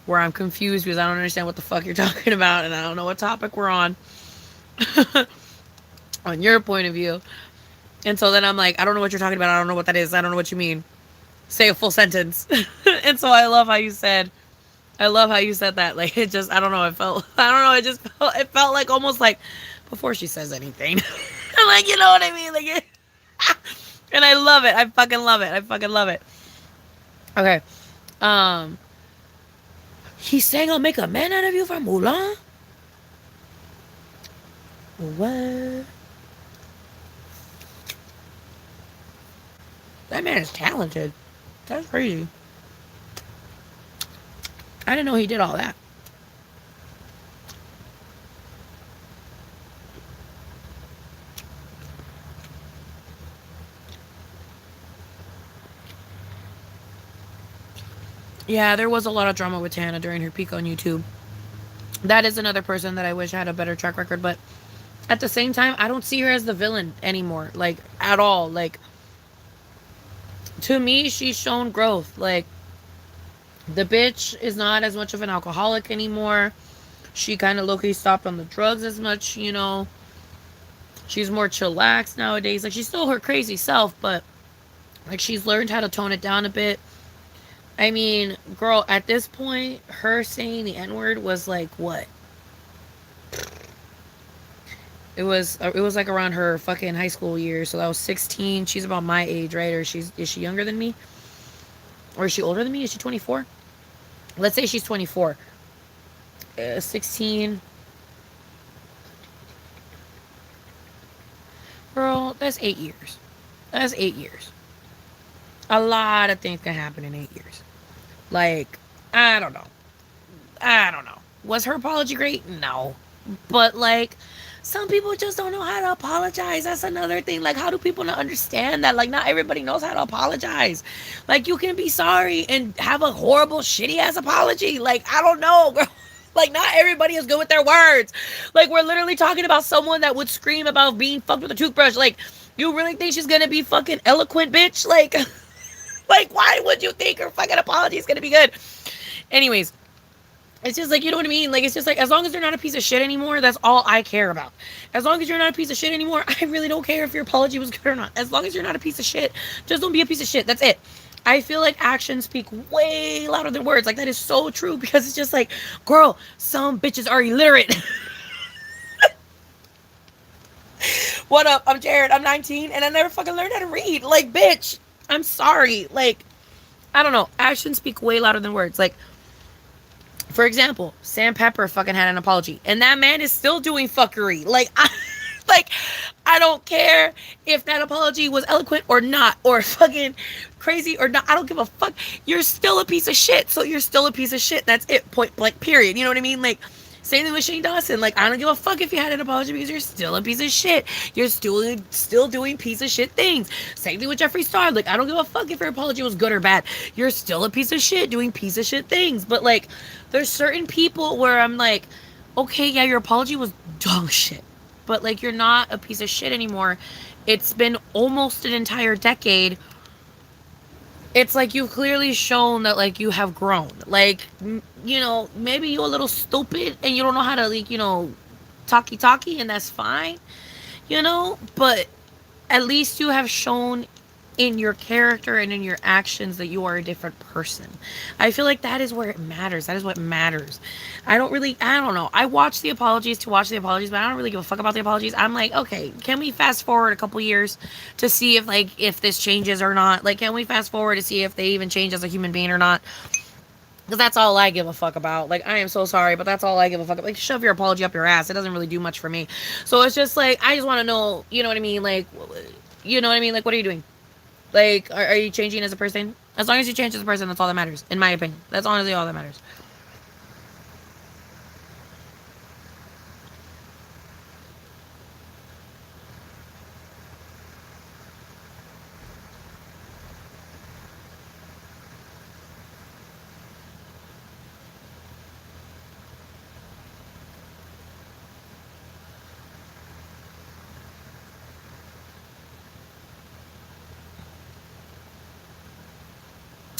where I'm confused because I don't understand what the fuck you're talking about and I don't know what topic we're on on your point of view. And so then I'm like, I don't know what you're talking about. I don't know what that is. I don't know what you mean. Say a full sentence. And so I love how you said that. Like, it just, I don't know. It felt, I don't know. It felt like almost like before she says anything. I'm like, you know what I mean? Like, and I love it. I fucking love it. I fucking love it. Okay. Um, he's saying I'll make a man out of you from Mulan? What? That man is talented. That's crazy. I didn't know he did all that. Yeah, there was a lot of drama with Tana during her peak on YouTube. That is another person that I wish had a better track record, but at the same time, I don't see her as the villain anymore, like at all. Like to me, she's shown growth. Like the bitch is not as much of an alcoholic anymore. She kind of low-key stopped on the drugs as much, you know. She's more chillax nowadays. Like she's still her crazy self, but like she's learned how to tone it down a bit. I mean, girl, at this point, her saying the N word was like what? It was like around her fucking high school years. So that was 16. She's about my age, right? Or is she younger than me? Or is she older than me? Is she 24? Let's say she's 24. 16. Girl, that's 8 years. That's 8 years. A lot of things can happen in 8 years. Like, I don't know. I don't know. Was her apology great? No. But like some people just don't know how to apologize. That's another thing. Like how do people not understand that? Like not everybody knows how to apologize. Like you can be sorry and have a horrible shitty ass apology. Like I don't know, girl. Like not everybody is good with their words. Like we're literally talking about someone that would scream about being fucked with a toothbrush. Like you really think she's gonna be fucking eloquent, bitch? Like like why would you think her fucking apology is gonna be good? Anyways, it's just like, you know what I mean? Like, it's just like, as long as they're not a piece of shit anymore, that's all I care about. As long as you're not a piece of shit anymore, I really don't care if your apology was good or not. As long as you're not a piece of shit, just don't be a piece of shit. That's it. I feel like actions speak way louder than words. Like, that is so true because it's just like, girl, some bitches are illiterate. What up? I'm Jared. I'm 19 and I never fucking learned how to read. Like, bitch, I'm sorry. Like, I don't know. Actions speak way louder than words. Like, for example, Sam Pepper fucking had an apology, and that man is still doing fuckery. Like, I don't care if that apology was eloquent or not, or fucking crazy or not. I don't give a fuck. You're still a piece of shit, so you're still a piece of shit. That's it. Point blank. Period. You know what I mean? Like, same thing with Shane Dawson. Like, I don't give a fuck if you had an apology because you're still a piece of shit. You're still doing piece of shit things. Same thing with Jeffree Star. Like, I don't give a fuck if your apology was good or bad. You're still a piece of shit doing piece of shit things. But like, there's certain people where I'm like, okay, yeah, your apology was dog shit, but like, you're not a piece of shit anymore. It's been almost an entire decade. It's like you've clearly shown that like you have grown. Like, you know, maybe you're a little stupid and you don't know how to, like, you know, talkie, and that's fine, you know, but at least you have shown in your character and in your actions that you are a different person. I feel like that is where it matters. That is what matters. I don't know. I watch the apologies to watch the apologies, but I don't really give a fuck about the apologies. I'm like, okay, can we fast forward a couple years to see if like if this changes or not? Like, can we fast forward to see if they even change as a human being or not? Because that's all I give a fuck about. Like, I am so sorry, but that's all I give a fuck about. Like, shove your apology up your ass. It doesn't really do much for me. So it's just like, I just want to know, you know what I mean? Like, you know what I mean? Like, what are you doing? Like, are you changing as a person? As long as you change as a person, that's all that matters, in my opinion. That's honestly all that matters.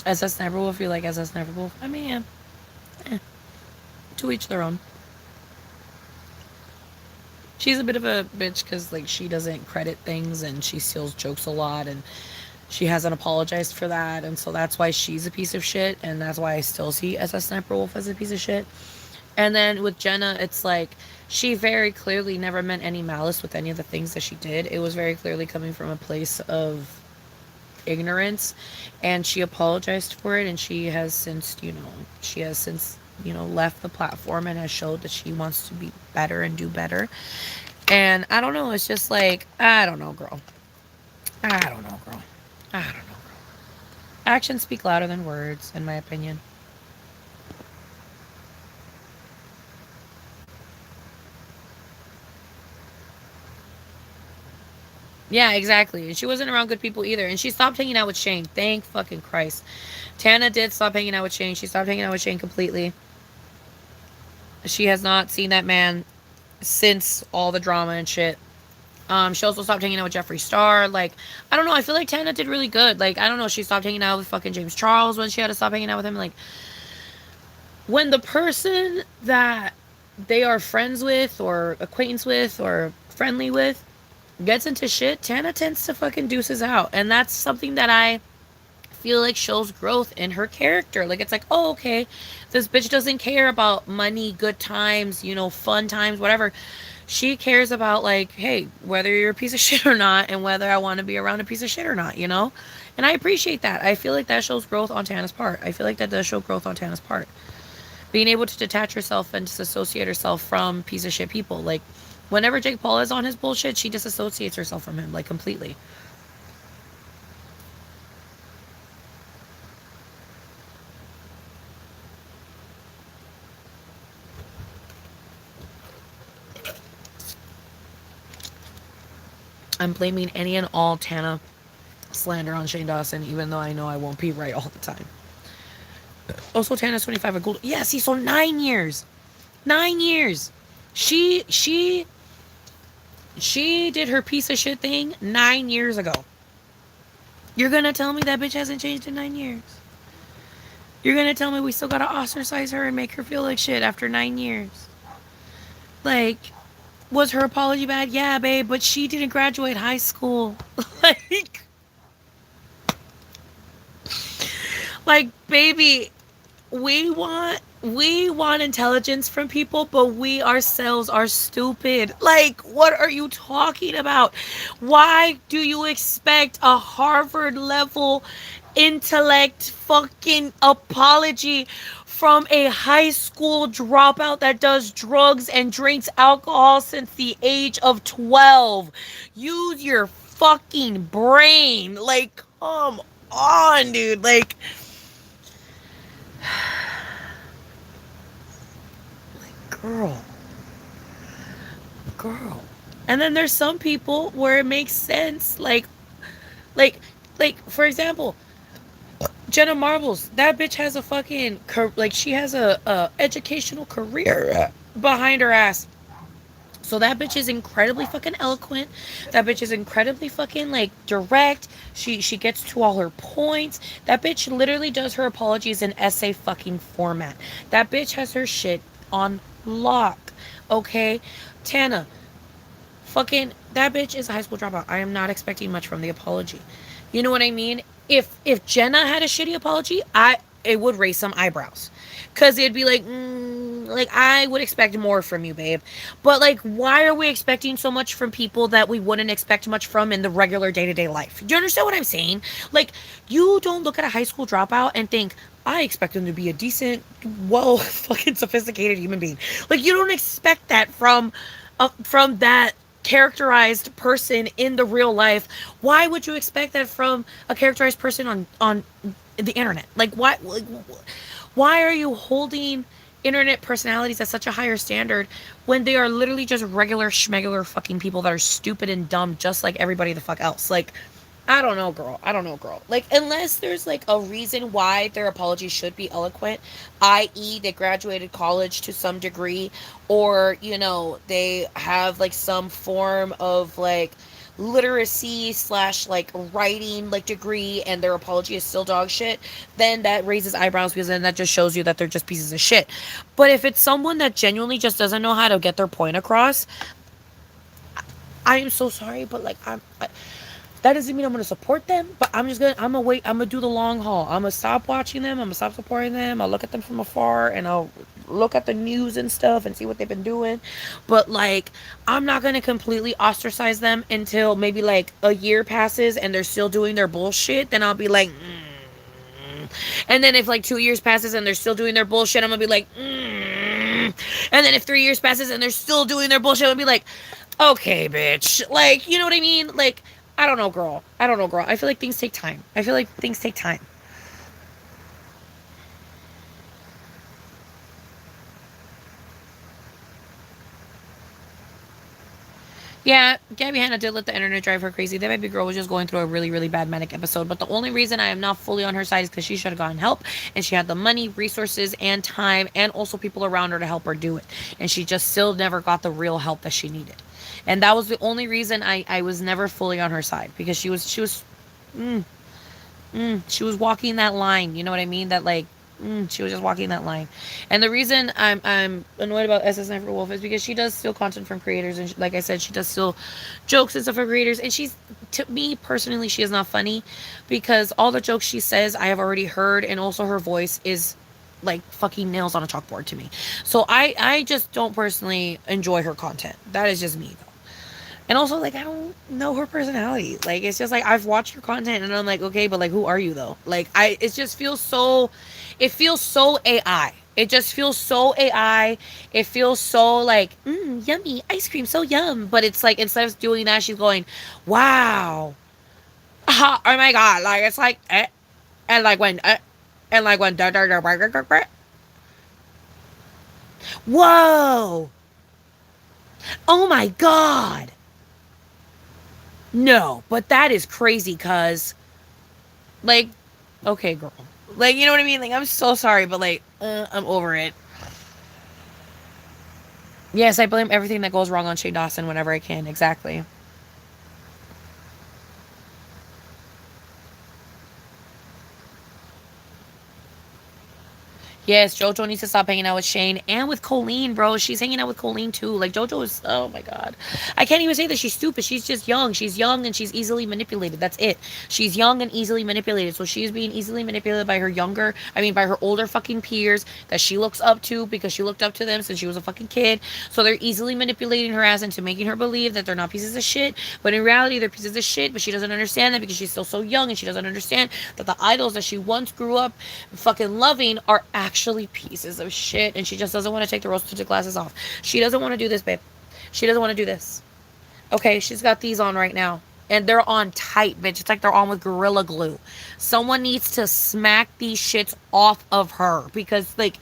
SS Neverwolf, you like SS Neverwolf? I mean, yeah, to each their own. She's a bit of a bitch because like she doesn't credit things and she steals jokes a lot and she hasn't apologized for that, and so that's why she's a piece of shit, and that's why I still see SS Sniper Wolf as a piece of shit. And then with Jenna, it's like she very clearly never meant any malice with any of the things that she did. It was very clearly coming from a place of ignorance, and she apologized for it, and she has since left the platform and has showed that she wants to be better and do better. And I don't know, it's just like, I don't know, girl. I don't know, girl. I don't know. Actions speak louder than words, in my opinion. Yeah, exactly. And she wasn't around good people either. And she stopped hanging out with Shane. Thank fucking Christ. Tana did stop hanging out with Shane. She stopped hanging out with Shane completely. She has not seen that man since all the drama and shit. She also stopped hanging out with Jeffree Star. Like, I don't know. I feel like Tana did really good. Like, I don't know. She stopped hanging out with fucking James Charles when she had to stop hanging out with him. Like, when the person that they are friends with or acquaintance with or friendly with gets into shit, Tana tends to fucking deuces out. And that's something that I feel like shows growth in her character. Like, it's like, oh, okay, this bitch doesn't care about money, good times, fun times, whatever. She cares about, like, hey, whether you're a piece of shit or not, and whether I want to be around a piece of shit or not. And I appreciate that. I feel like that shows growth on Tana's part. I feel like that does show growth on Tana's part. Being able to detach herself and disassociate herself from piece of shit people. Like, whenever Jake Paul is on his bullshit, she disassociates herself from him, like, completely. I'm blaming any and all Tana slander on Shane Dawson, even though I know I won't be right all the time. Also, Tana's 25 a gold. Yeah, see, so 9 years. 9 years. She she she did her piece of shit thing 9 years ago. You're gonna tell me that bitch hasn't changed in 9 years? You're gonna tell me we still gotta ostracize her and make her feel like shit after 9 years? Like, was her apology bad? Yeah, babe, but she didn't graduate high school. like, baby, we want intelligence from people, but we ourselves are stupid. Like, what are you talking about? Why do you expect a Harvard level intellect fucking apology from a high school dropout that does drugs and drinks alcohol since the age of 12? Use your fucking brain. Like, come on, dude. Like, girl, girl. And then there's some people where it makes sense. Like, for example, Jenna Marbles. That bitch has a fucking like she has a educational career behind her ass. So that bitch is incredibly fucking eloquent. That bitch is incredibly fucking like direct. She gets to all her points. That bitch literally does her apologies in essay fucking format. That bitch has her shit on lock. Okay? Tana, fucking that bitch is a high school dropout. I am not expecting much from the apology. You know what I mean? If Jenna had a shitty apology, it would raise some eyebrows. Cause it'd be like I would expect more from you, babe. But like, why are we expecting so much from people that we wouldn't expect much from in the regular day to day life? Do you understand what I'm saying? Like, you don't look at a high school dropout and think, I expect them to be a decent, well, fucking sophisticated human being. Like, you don't expect that from that characterized person in the real life. Why would you expect that from a characterized person on the internet. Why are you holding internet personalities at such a higher standard when they are literally just regular schmegular fucking people that are stupid and dumb just like everybody the fuck else? Like, I don't know, girl. I don't know, girl. Like, unless there's like a reason why their apology should be eloquent, i.e., they graduated college to some degree, or, they have like some form of like literacy slash like writing like degree and their apology is still dog shit, then that raises eyebrows because then that just shows you that they're just pieces of shit. But if it's someone that genuinely just doesn't know how to get their point across, I am so sorry, but like that doesn't mean I'm gonna support them, but I'm gonna wait, I'm gonna do the long haul. I'm gonna stop watching them, I'm gonna stop supporting them, I'll look at them from afar and I'll look at the news and stuff and see what they've been doing. But like, I'm not gonna completely ostracize them until maybe like a year passes and they're still doing their bullshit. Then I'll be like, and then if like 2 years passes and they're still doing their bullshit, I'm gonna be like, and then if 3 years passes and they're still doing their bullshit, I'm gonna be like, okay, bitch. Like, you know what I mean? Like, I don't know, girl. I don't know, girl. I feel like things take time. I feel like things take time. Yeah, Gabby Hanna did let the internet drive her crazy. That baby girl was just going through a really, really bad manic episode. But the only reason I am not fully on her side is because she should have gotten help. And she had the money, resources, and time, and also people around her to help her do it. And she just still never got the real help that she needed. And that was the only reason I was never fully on her side. Because mm, she was walking that line. You know what I mean? That like, she was just walking that line. And the reason I'm annoyed about SS Sniper Wolf is because she does steal content from creators, and like I said, she does steal jokes and stuff from creators. And she's, to me personally, she is not funny because all the jokes she says I have already heard, and also her voice is like fucking nails on a chalkboard to me. So I just don't personally enjoy her content. That is just me though. And also, like, I don't know her personality. Like, it's just like I've watched her content and I'm like, okay, but like, who are you though? Like, it just feels so, it feels so AI. It just feels so AI. It feels so like, yummy ice cream, so yum. But it's like instead of doing that, she's going, wow, oh my god, like it's like, and like when, whoa, oh my god. No, but that is crazy because, like, okay, girl. Like, you know what I mean? Like, I'm so sorry, but, like, I'm over it. Yes, I blame everything that goes wrong on Shane Dawson whenever I can. Exactly. Yes, JoJo needs to stop hanging out with Shane and with Colleen, bro. She's hanging out with Colleen too. Like JoJo is, oh my god, I can't even say that she's stupid. She's just young. She's young and she's easily manipulated. That's it. She's young and easily manipulated. So she's being easily manipulated by her by her older fucking peers that she looks up to because she looked up to them since she was a fucking kid. So they're easily manipulating her ass into making her believe that they're not pieces of shit. But in reality, they're pieces of shit. But she doesn't understand that because she's still so young and she doesn't understand that the idols that she once grew up fucking loving are actually pieces of shit, and she just doesn't want to take the rose tinted glasses off. She doesn't want to do this, babe. She doesn't want to do this. Okay, she's got these on right now. And they're on tight, bitch. It's like they're on with Gorilla Glue. Someone needs to smack these shits off of her. Because, like,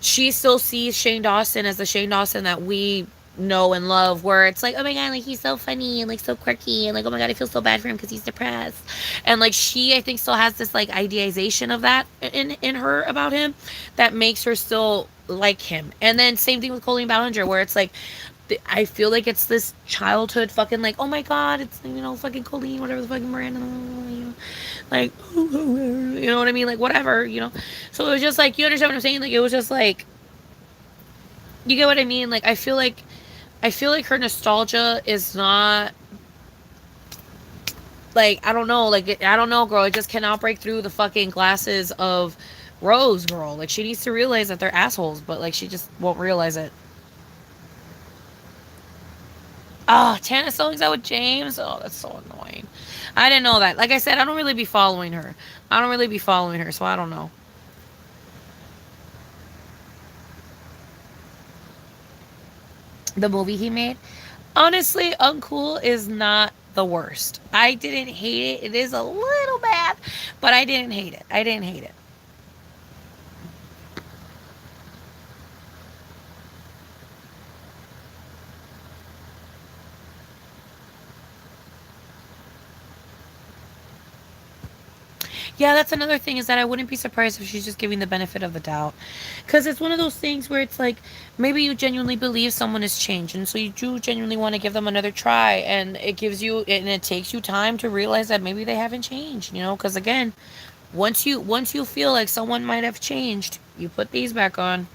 she still sees Shane Dawson as the Shane Dawson that we know and love, where it's like, oh my god, like he's so funny and like so quirky and like, oh my god, I feel so bad for him because he's depressed. And like she, I think, still has this like idealization of that in her about him that makes her still like him. And then same thing with Colleen Ballinger, where it's like I feel like it's this childhood fucking like, oh my god, it's fucking Colleen, whatever the fucking Miranda, like you know what I mean, like whatever. So it was just like, you understand what I'm saying? Like it was just like, you get what I mean? Like I feel like her nostalgia is not like, I don't know, like I don't know, girl. It just cannot break through the fucking glasses of Rose, girl. Like she needs to realize that they're assholes, but like she just won't realize it. Oh, Tana's still hangs out with James. Oh, that's so annoying. I didn't know that. Like I said, I don't really be following her. I don't really be following her, so I don't know. The movie he made. Honestly, Uncool is not the worst. I didn't hate it. It is a little bad, but I didn't hate it. I didn't hate it. Yeah, that's another thing is that I wouldn't be surprised if she's just giving the benefit of the doubt. Because it's one of those things where it's like maybe you genuinely believe someone has changed. And so you do genuinely want to give them another try. And it gives you, and it takes you time to realize that maybe they haven't changed, you know? Because again, once you feel like someone might have changed, you put these back on.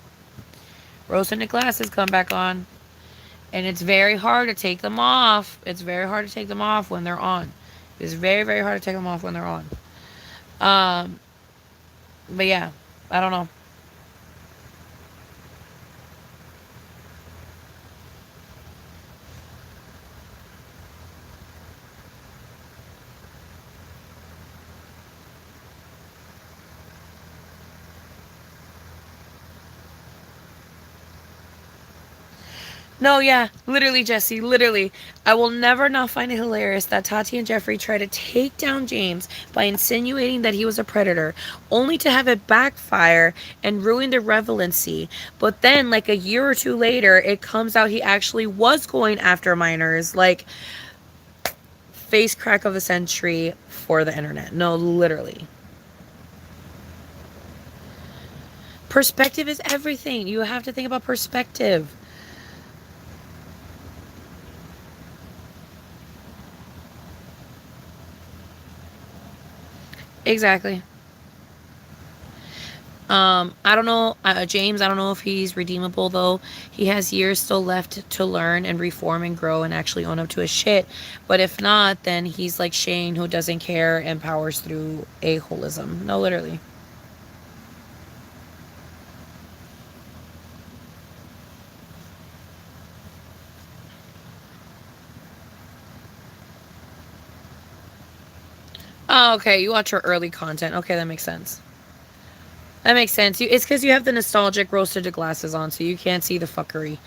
Rose tinted glasses come back on. And it's very hard to take them off. It's very hard to take them off when they're on. It's very, very hard to take them off when they're on. Um, but yeah, I don't know. No, yeah, literally, Jesse, literally. I will never not find it hilarious that Tati and Jeffrey try to take down James by insinuating that he was a predator, only to have it backfire and ruin their relevancy. But then, like a year or two later, it comes out he actually was going after minors. Like, face crack of the century for the internet. No, literally. Perspective is everything. You have to think about perspective. Exactly. I don't know, James. I don't know if he's redeemable though. He has years still left to learn and reform and grow and actually own up to his shit. But if not, then he's like Shane, who doesn't care and powers through a holism. No, literally. Oh, okay. You watch her early content. Okay, that makes sense. That makes sense. It's because you have the nostalgic roasted glasses on, so you can't see the fuckery.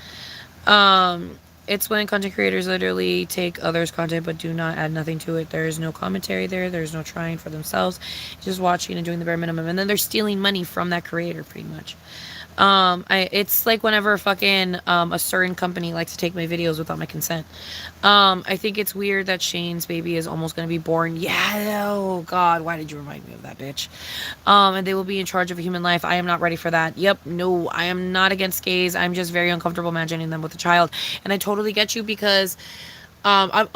Um, it's when content creators literally take others' content but do not add nothing to it. There's no commentary there. There's no trying for themselves. Just watching and doing the bare minimum, and then they're stealing money from that creator, pretty much. It's like whenever fucking a certain company likes to take my videos without my consent. I think it's weird that Shane's baby is almost gonna be born. Yeah, oh god, why did you remind me of that bitch? And they will be in charge of a human life. I am not ready for that. Yep, no, I am not against gays. I'm just very uncomfortable imagining them with a child. And I totally get you because I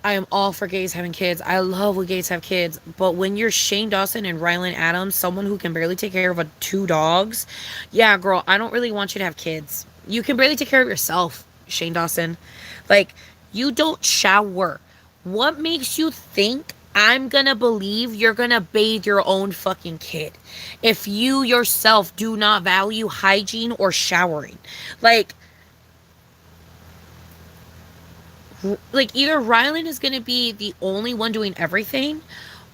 am all for gays having kids. I love when gays have kids. But when you're Shane Dawson and Rylan Adams, someone who can barely take care of two dogs, yeah, girl, I don't really want you to have kids. You can barely take care of yourself, Shane Dawson. Like, you don't shower. What makes you think I'm gonna believe you're gonna bathe your own fucking kid if you yourself do not value hygiene or showering? Like, either Rylan is gonna be the only one doing everything,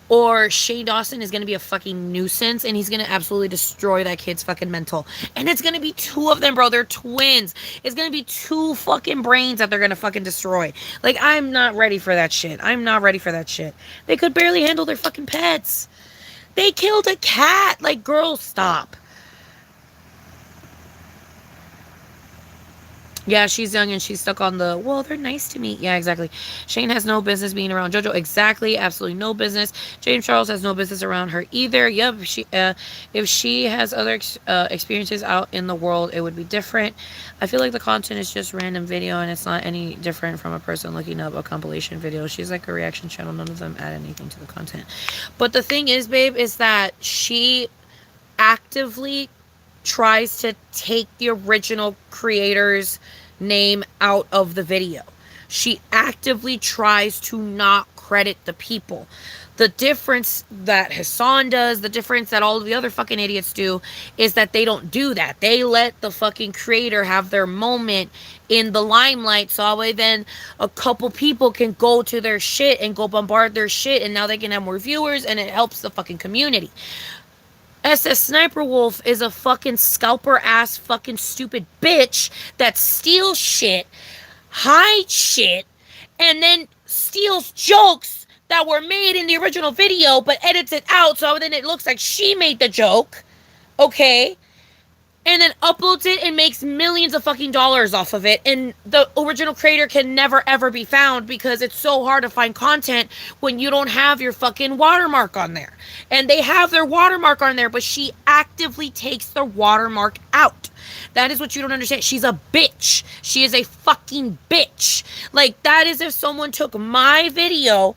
or Shane Dawson is gonna be a fucking nuisance and he's gonna absolutely destroy that kid's fucking mental. And it's gonna be two of them, bro. They're twins. It's gonna be two fucking brains that they're gonna fucking destroy. Like, I'm not ready for that shit. I'm not ready for that shit. They could barely handle their fucking pets. They killed a cat. Like, girl, stop. Yeah, she's young and she's stuck on the, well, they're nice to me. Yeah, exactly. Shane has no business being around JoJo. Exactly. Absolutely no business. James Charles has no business around her either. Yep. If she has other experiences out in the world, it would be different. I feel like the content is just random video and it's not any different from a person looking up a compilation video. She's like a reaction channel. None of them add anything to the content. But the thing is, babe, is that she actively tries to take the original creator's name out of the video. She actively tries to not credit the people. The difference that Hassan does, the difference that all of the other fucking idiots do, is that they don't do that. They let the fucking creator have their moment in the limelight, so that way then a couple people can go to their shit and go bombard their shit, and now they can have more viewers, and it helps the fucking community. SS Sniper Wolf is a fucking scalper ass fucking stupid bitch that steals shit, hides shit, and then steals jokes that were made in the original video but edits it out so then it looks like she made the joke, okay? And then uploads it and makes millions of fucking dollars off of it. And the original creator can never ever be found because it's so hard to find content when you don't have your fucking watermark on there. And they have their watermark on there, but she actively takes the watermark out. That is what you don't understand. She's a bitch. She is a fucking bitch. Like, that is if someone took my video,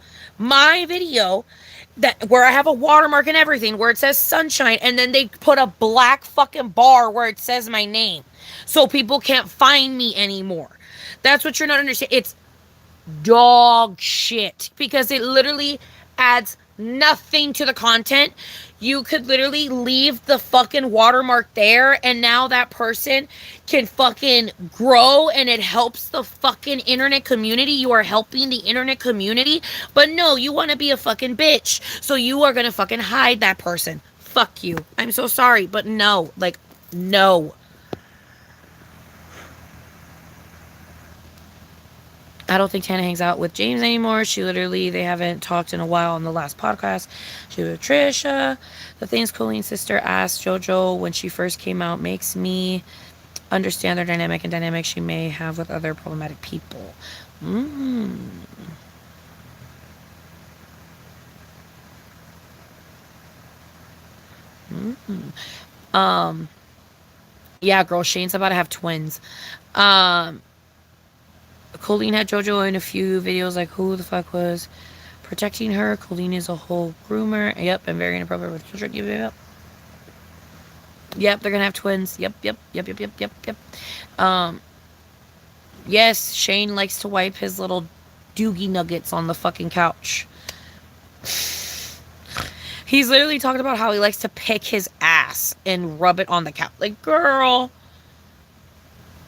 that where I have a watermark and everything, where it says sunshine, and then they put a black fucking bar where it says my name, so people can't find me anymore. That's what you're not understanding. It's dog shit because it literally adds nothing to the content. You could literally leave the fucking watermark there and now that person can fucking grow and it helps the fucking internet community. You are helping the internet community. But no, you want to be a fucking bitch. So you are going to fucking hide that person. Fuck you. I'm so sorry, but no. Like, no. I don't think Tana hangs out with James anymore. They haven't talked in a while on the last podcast. She was with Trisha. The things Colleen's sister asked JoJo when she first came out makes me understand their dynamic and dynamics she may have with other problematic people. Yeah, girl, Shane's about to have twins. Colleen had JoJo in a few videos, like who the fuck was protecting her. Colleen is a whole groomer. Yep, and very inappropriate with children. Yep, they're gonna have twins. Yep. Yes, Shane likes to wipe his little doogie nuggets on the fucking couch. He's literally talking about how he likes to pick his ass and rub it on the couch. Like, girl,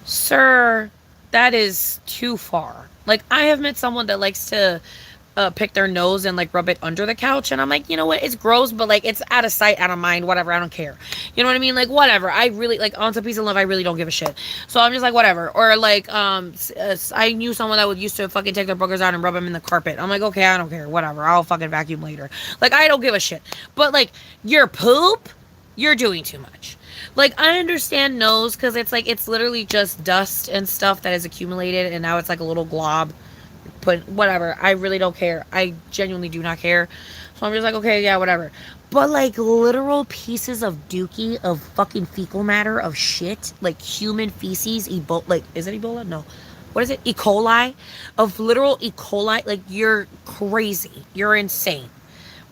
sir, that is too far. Like, I have met someone that likes to pick their nose and like rub it under the couch, and I'm like, you know what, it's gross, but like it's out of sight, out of mind, whatever, I don't care. You know what I mean? Like, whatever. I really, like, on some piece of love, I really don't give a shit. So I'm just like, whatever. Or like, I knew someone that would used to fucking take their boogers out and rub them in the carpet. I'm like, okay, I don't care, whatever, I'll fucking vacuum later. Like, I don't give a shit. But like, your poop, you're doing too much. Like, I understand nose because it's like, it's literally just dust and stuff that is accumulated, and now it's like a little glob. But whatever, I really don't care. I genuinely do not care. So I'm just like, okay, yeah, whatever. But like, literal pieces of dookie, of fucking fecal matter, of shit, like human feces, Ebola, like, is it Ebola? No. What is it? E. coli? Of literal E. coli, like, you're crazy. You're insane.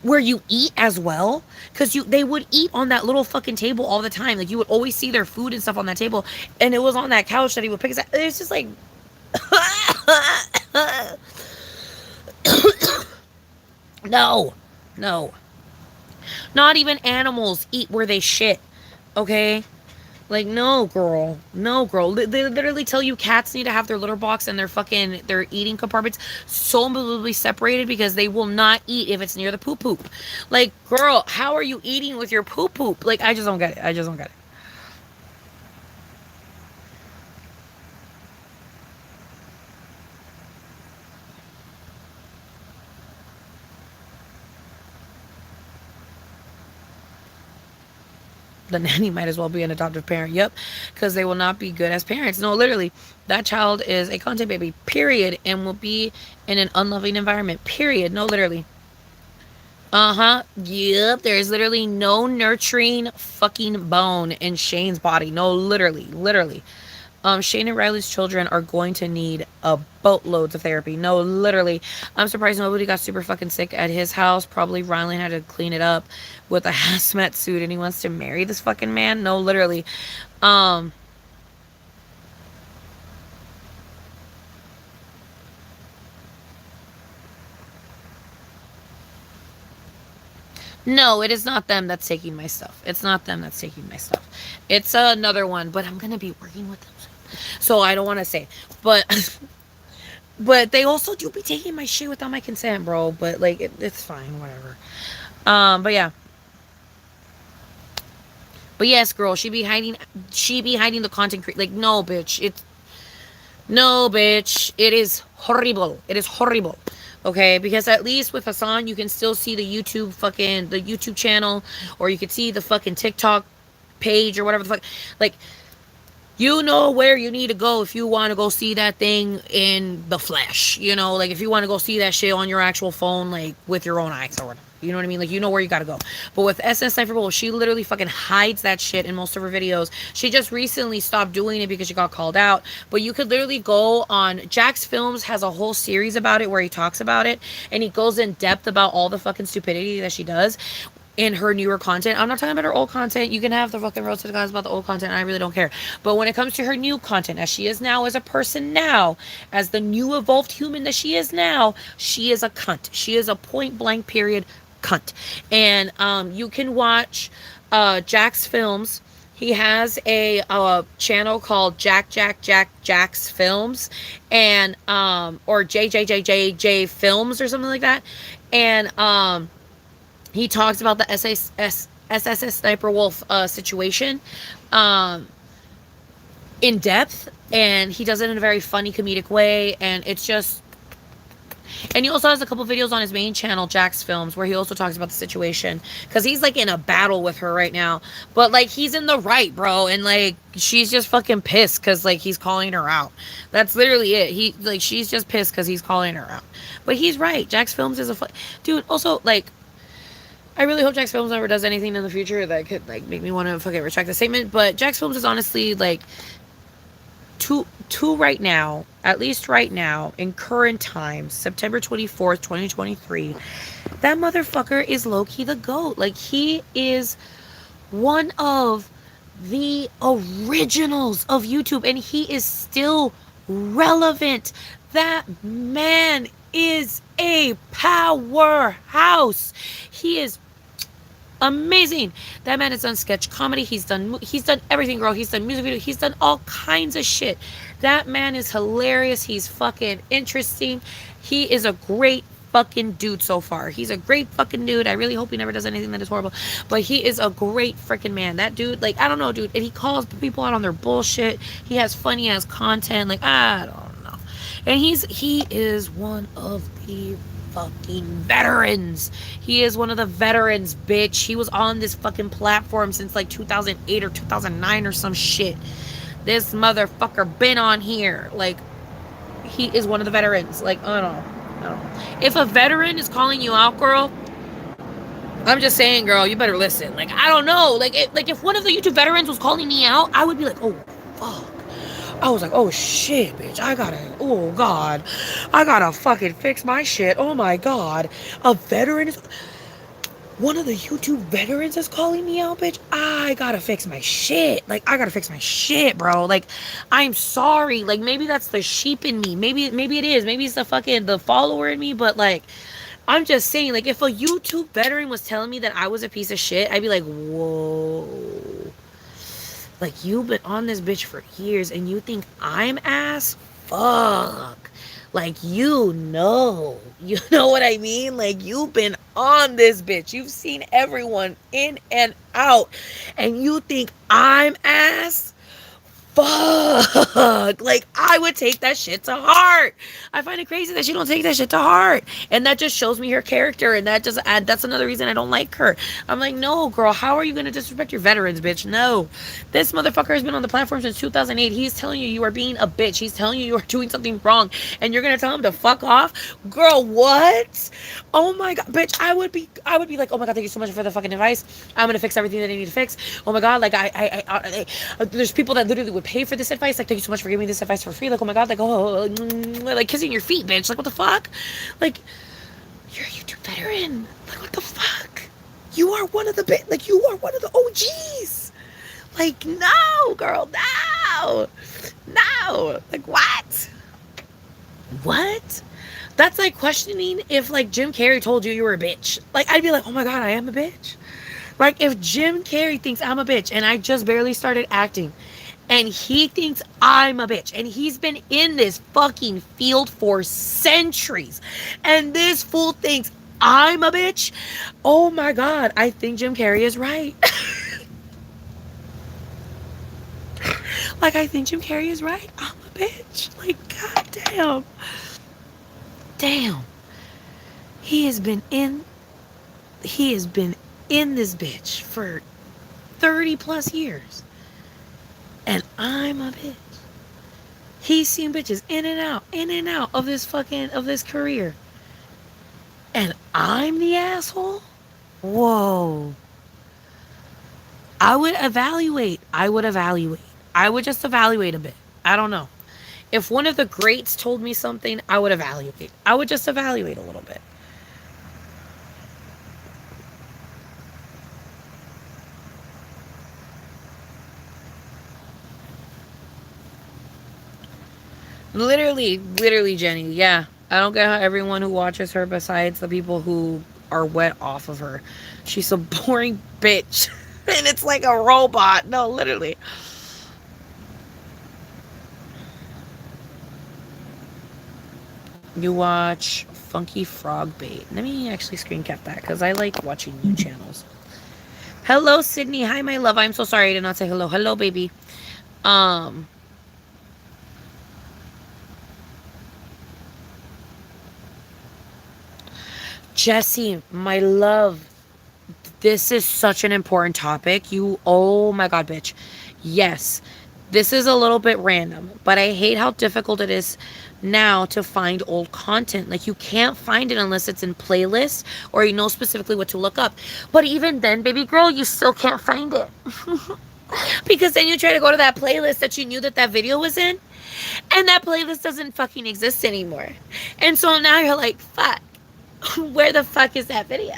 Where you eat as well, because they would eat on that little fucking table all the time. Like, you would always see their food and stuff on that table, and it was on that couch that he would pick his. It's just like, no, not even animals eat where they shit. Okay, like, no, girl. They literally tell you cats need to have their litter box and their eating compartments so unbelievably separated because they will not eat if it's near the poop. Like, girl, how are you eating with your poop? Like, I just don't get it. The nanny might as well be an adoptive parent. Yep, because they will not be good as parents. No, literally, that child is a content baby, period, and will be in an unloving environment, period. No, literally. Yep, there's literally no nurturing fucking bone in Shane's body. No, literally. Shane and Riley's children are going to need a boatloads of therapy. No, literally. I'm surprised nobody got super fucking sick at his house. Probably Riley had to clean it up with a hazmat suit, and he wants to marry this fucking man. No, literally. No, it is not them that's taking my stuff. It's another one, but I'm gonna be working with them soon, so I don't want to say. But but they also do be taking my shit without my consent, bro. But like, it's fine, whatever. But yeah. But yes, girl, she be hiding the content like, no, bitch. It is horrible. Okay, because at least with Hassan, you can still see the YouTube channel, or you could see the fucking TikTok page or whatever the fuck. Like, you know where you need to go if you want to go see that thing in the flesh. You know, like if you want to go see that shit on your actual phone, like with your own eyes or whatever. You know what I mean? Like, you know where you gotta go. But with SS Sniper Bowl, she literally fucking hides that shit in most of her videos. She just recently stopped doing it because she got called out. But you could literally go on Jack's Films has a whole series about it where he talks about it and he goes in depth about all the fucking stupidity that she does in her newer content. I'm not talking about her old content. You can have the fucking roast to the guys about the old content. I really don't care. But when it comes to her new content, as she is now, as a person now, as the new evolved human that she is now, she is a cunt. She is a point blank period cunt. And you can watch Jack's Films. He has a channel called Jack's Films, and or JJJJJ Films or something like that. And he talks about the SSS Sniper Wolf situation um, in depth, and he does it in a very funny, comedic way, and it's just. And he also has a couple videos on his main channel, Jack's Films, where he also talks about the situation, because he's like in a battle with her right now, but like he's in the right, bro, and like she's just fucking pissed because like he's calling her out. That's literally it. She's just pissed because he's calling her out, but he's right. Jack's Films is dude. Also, like, I really hope Jack's Films never does anything in the future that could like make me want to fucking retract the statement. But Jack's Films is honestly like two right now, at least right now in current times, September 24th, 2023. That motherfucker is low key the GOAT. Like, he is one of the originals of YouTube, and he is still relevant. That man is a powerhouse. He is amazing. That man has done sketch comedy. He's done everything, girl. He's done music video. He's done all kinds of shit. That man is hilarious. He's fucking interesting. He is a great fucking dude so far. He's a great fucking dude. I really hope he never does anything that is horrible. But he is a great freaking man. That dude, like, I don't know, dude. And he calls people out on their bullshit. He has funny ass content. Like, I don't know. And he is one of the fucking veterans. He is one of the veterans, bitch. He was on this fucking platform since like 2008 or 2009 or some shit. This motherfucker been on here. Like, he is one of the veterans. Like, I don't know. If a veteran is calling you out, girl, I'm just saying, girl, you better listen. Like, I don't know. Like, if one of the YouTube veterans was calling me out, I would be like, oh, fuck. I was like, oh shit, bitch, oh god, I gotta fucking fix my shit. Oh my god, a veteran is, one of the YouTube veterans is calling me out, bitch. I gotta fix my shit. Like, I gotta fix my shit, bro. Like, I'm sorry. Like, maybe that's the sheep in me. Maybe it is. Maybe it's the follower in me. But like, I'm just saying, like, if a YouTube veteran was telling me that I was a piece of shit, I'd be like, whoa. Like, you've been on this bitch for years and you think I'm ass? Fuck. Like, you know what I mean? Like, you've been on this bitch. You've seen everyone in and out. And you think I'm ass? Fuck. Like, I would take that shit to heart. I find it crazy that she don't take that shit to heart. And that just shows me her character. And that's another reason I don't like her. I'm like, no, girl, how are you going to disrespect your veterans, bitch? No. This motherfucker has been on the platform since 2008. He's telling you are being a bitch. He's telling you are doing something wrong. And you're going to tell him to fuck off? Girl, what? Oh my God, bitch, I would be like, oh my God, thank you so much for the fucking advice. I'm going to fix everything that I need to fix. Oh my God, like, I there's people that literally would pay for this advice. Like, thank you so much for giving me this advice for free. Like, oh my God, like, oh, like kissing your feet, bitch. Like, what the fuck? Like, you're a YouTube veteran. Like, what the fuck? You are one of the OGs. Like, no, girl, no. Like, what? That's like questioning if like Jim Carrey told you were a bitch. Like, I'd be like, oh my God, I am a bitch. Like, if Jim Carrey thinks I'm a bitch and I just barely started acting and he thinks I'm a bitch and he's been in this fucking field for centuries and this fool thinks I'm a bitch, oh my God, I think Jim Carrey is right. Like, I think Jim Carrey is right. I'm a bitch. Like, goddamn. Damn. He has been in he has been in this bitch for 30 plus years. And I'm a bitch. He's seen bitches in and out of this fucking of this career. And I'm the asshole? Whoa. I would evaluate. I would evaluate. I would just evaluate a bit. I don't know. If one of the greats told me something, I would evaluate. I would just evaluate a little bit. Literally, Jenny. Yeah. I don't get how everyone who watches her, besides the people who are wet off of her, she's a boring bitch. And it's like a robot. No, literally. You watch Funky Frog Bait. Let me actually screen cap that because I like watching new channels. Hello, Sydney. Hi, my love. I'm so sorry I did not say hello. Hello, baby. Um, Jesse, my love. This is such an important topic. Oh my God, bitch. Yes, this is a little bit random, but I hate how difficult it is now to find old content. Like, you can't find it unless it's in playlists or you know specifically what to look up. But even then, baby girl, you still can't find it. Because then you try to go to that playlist that you knew that video was in, and that playlist doesn't fucking exist anymore. And so now you're like, fuck, where the fuck is that video?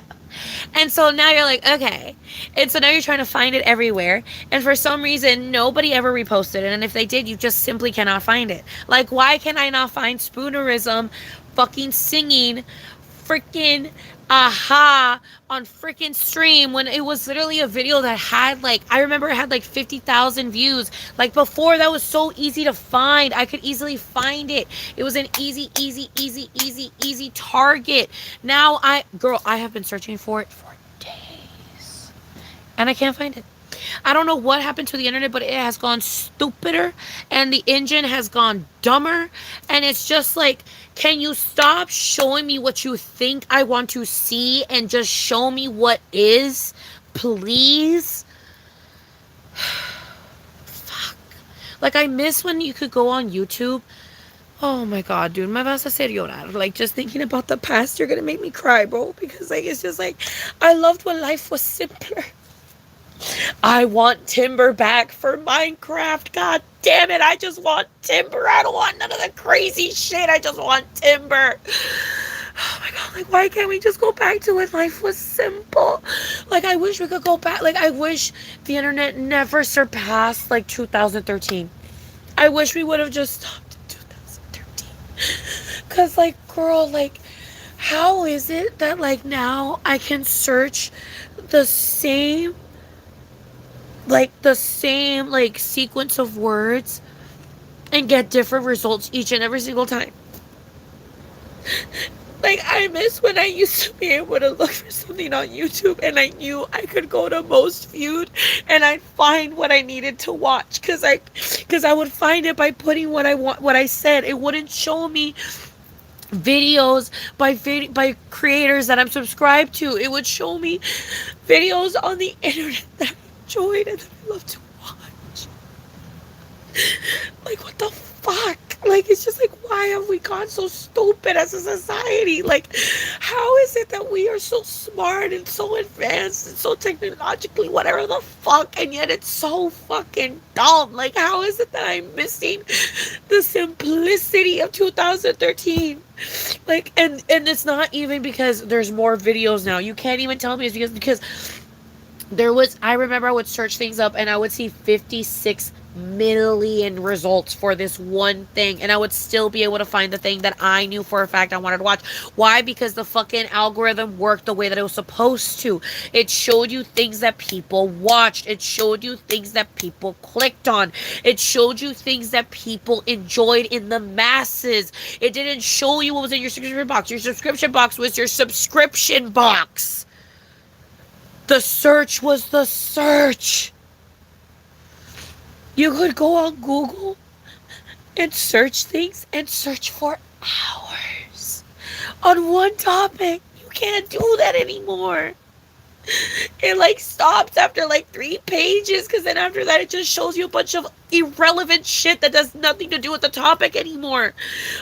And so now you're like, okay. And so now you're trying to find it everywhere. And for some reason, nobody ever reposted it. And if they did, you just simply cannot find it. Like, why can I not find Spoonerism fucking singing freaking aha on freaking stream when it was literally a video that had, like, I remember it had like 50,000 views. Like, before, that was so easy to find. I could easily find it. It was an easy target. Now I have been searching for it for days and I can't find it. I don't know what happened to the internet, but it has gone stupider and the engine has gone dumber. And it's just like, can you stop showing me what you think I want to see and just show me what is, please? Fuck. Like, I miss when you could go on YouTube. Oh my God, dude, me vas a hacer llorar. Like, just thinking about the past, you're gonna make me cry, bro. Because, like, it's just like, I loved when life was simpler. I want timber back for Minecraft. God damn it. I just want timber. I don't want none of the crazy shit. I just want timber. Oh my God. Like, why can't we just go back to when life was simple? Like, I wish we could go back. Like, I wish the internet never surpassed, like, 2013. I wish we would have just stopped in 2013. Because, like, girl, like, how is it that, like, now I can search the same like sequence of words and get different results each and every single time? Like, I miss when I used to be able to look for something on YouTube and I knew I could go to most viewed and I'd find what I needed to watch because I would find it by putting what I said. It wouldn't show me videos by creators that I'm subscribed to. It would show me videos on the internet that I enjoyed and that I love to watch. Like, what the fuck? Like, it's just like, why have we gone so stupid as a society? Like, how is it that we are so smart and so advanced and so technologically whatever the fuck, and yet it's so fucking dumb? Like, how is it that I'm missing the simplicity of 2013? Like, and it's not even because there's more videos now. You can't even tell me it's because I remember I would search things up and I would see 56 million results for this one thing, and I would still be able to find the thing that I knew for a fact I wanted to watch. Why? Because the fucking algorithm worked the way that it was supposed to. It showed you things that people watched. It showed you things that people clicked on. It showed you things that people enjoyed in the masses. It didn't show you what was in your subscription box. Your subscription box was your subscription box. The search was the search. You could go on Google and search things and search for hours on one topic. You can't do that anymore. It like stops after like 3 pages, because then after that it just shows you a bunch of irrelevant shit that does nothing to do with the topic anymore.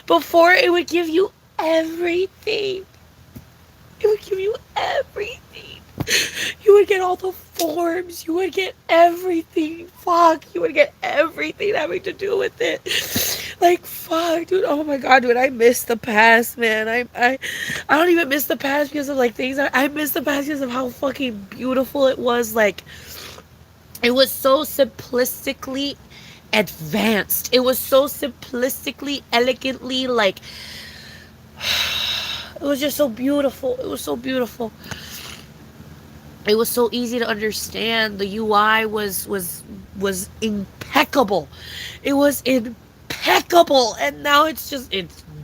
Before, it would give you everything. It would give you everything. You would get all the forms. You would get everything. Fuck. You would get everything having to do with it. Like, fuck, dude. Oh my god, dude. I miss the past, man. I don't even miss the past because of like things. I miss the past because of how fucking beautiful it was. Like, it was so simplistically advanced. It was so simplistically, elegantly, like, it was just so beautiful. It was so beautiful. It was so easy to understand. The UI was impeccable. It was impeccable. And now it's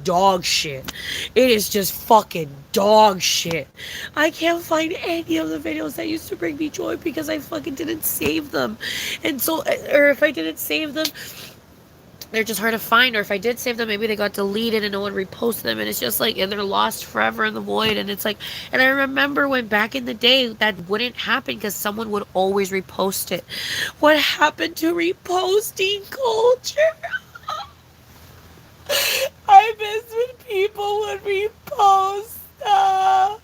dog shit. It is just fucking dog shit. I can't find any of the videos that used to bring me joy because I fucking didn't save them. And so, or if I didn't save them, they're just hard to find. Or if I did save them, maybe they got deleted and no one reposted them, and it's just like, and they're lost forever in the void. And it's like, and I remember when back in the day that wouldn't happen because someone would always repost it. What happened to reposting culture? I miss when people would repost stuff.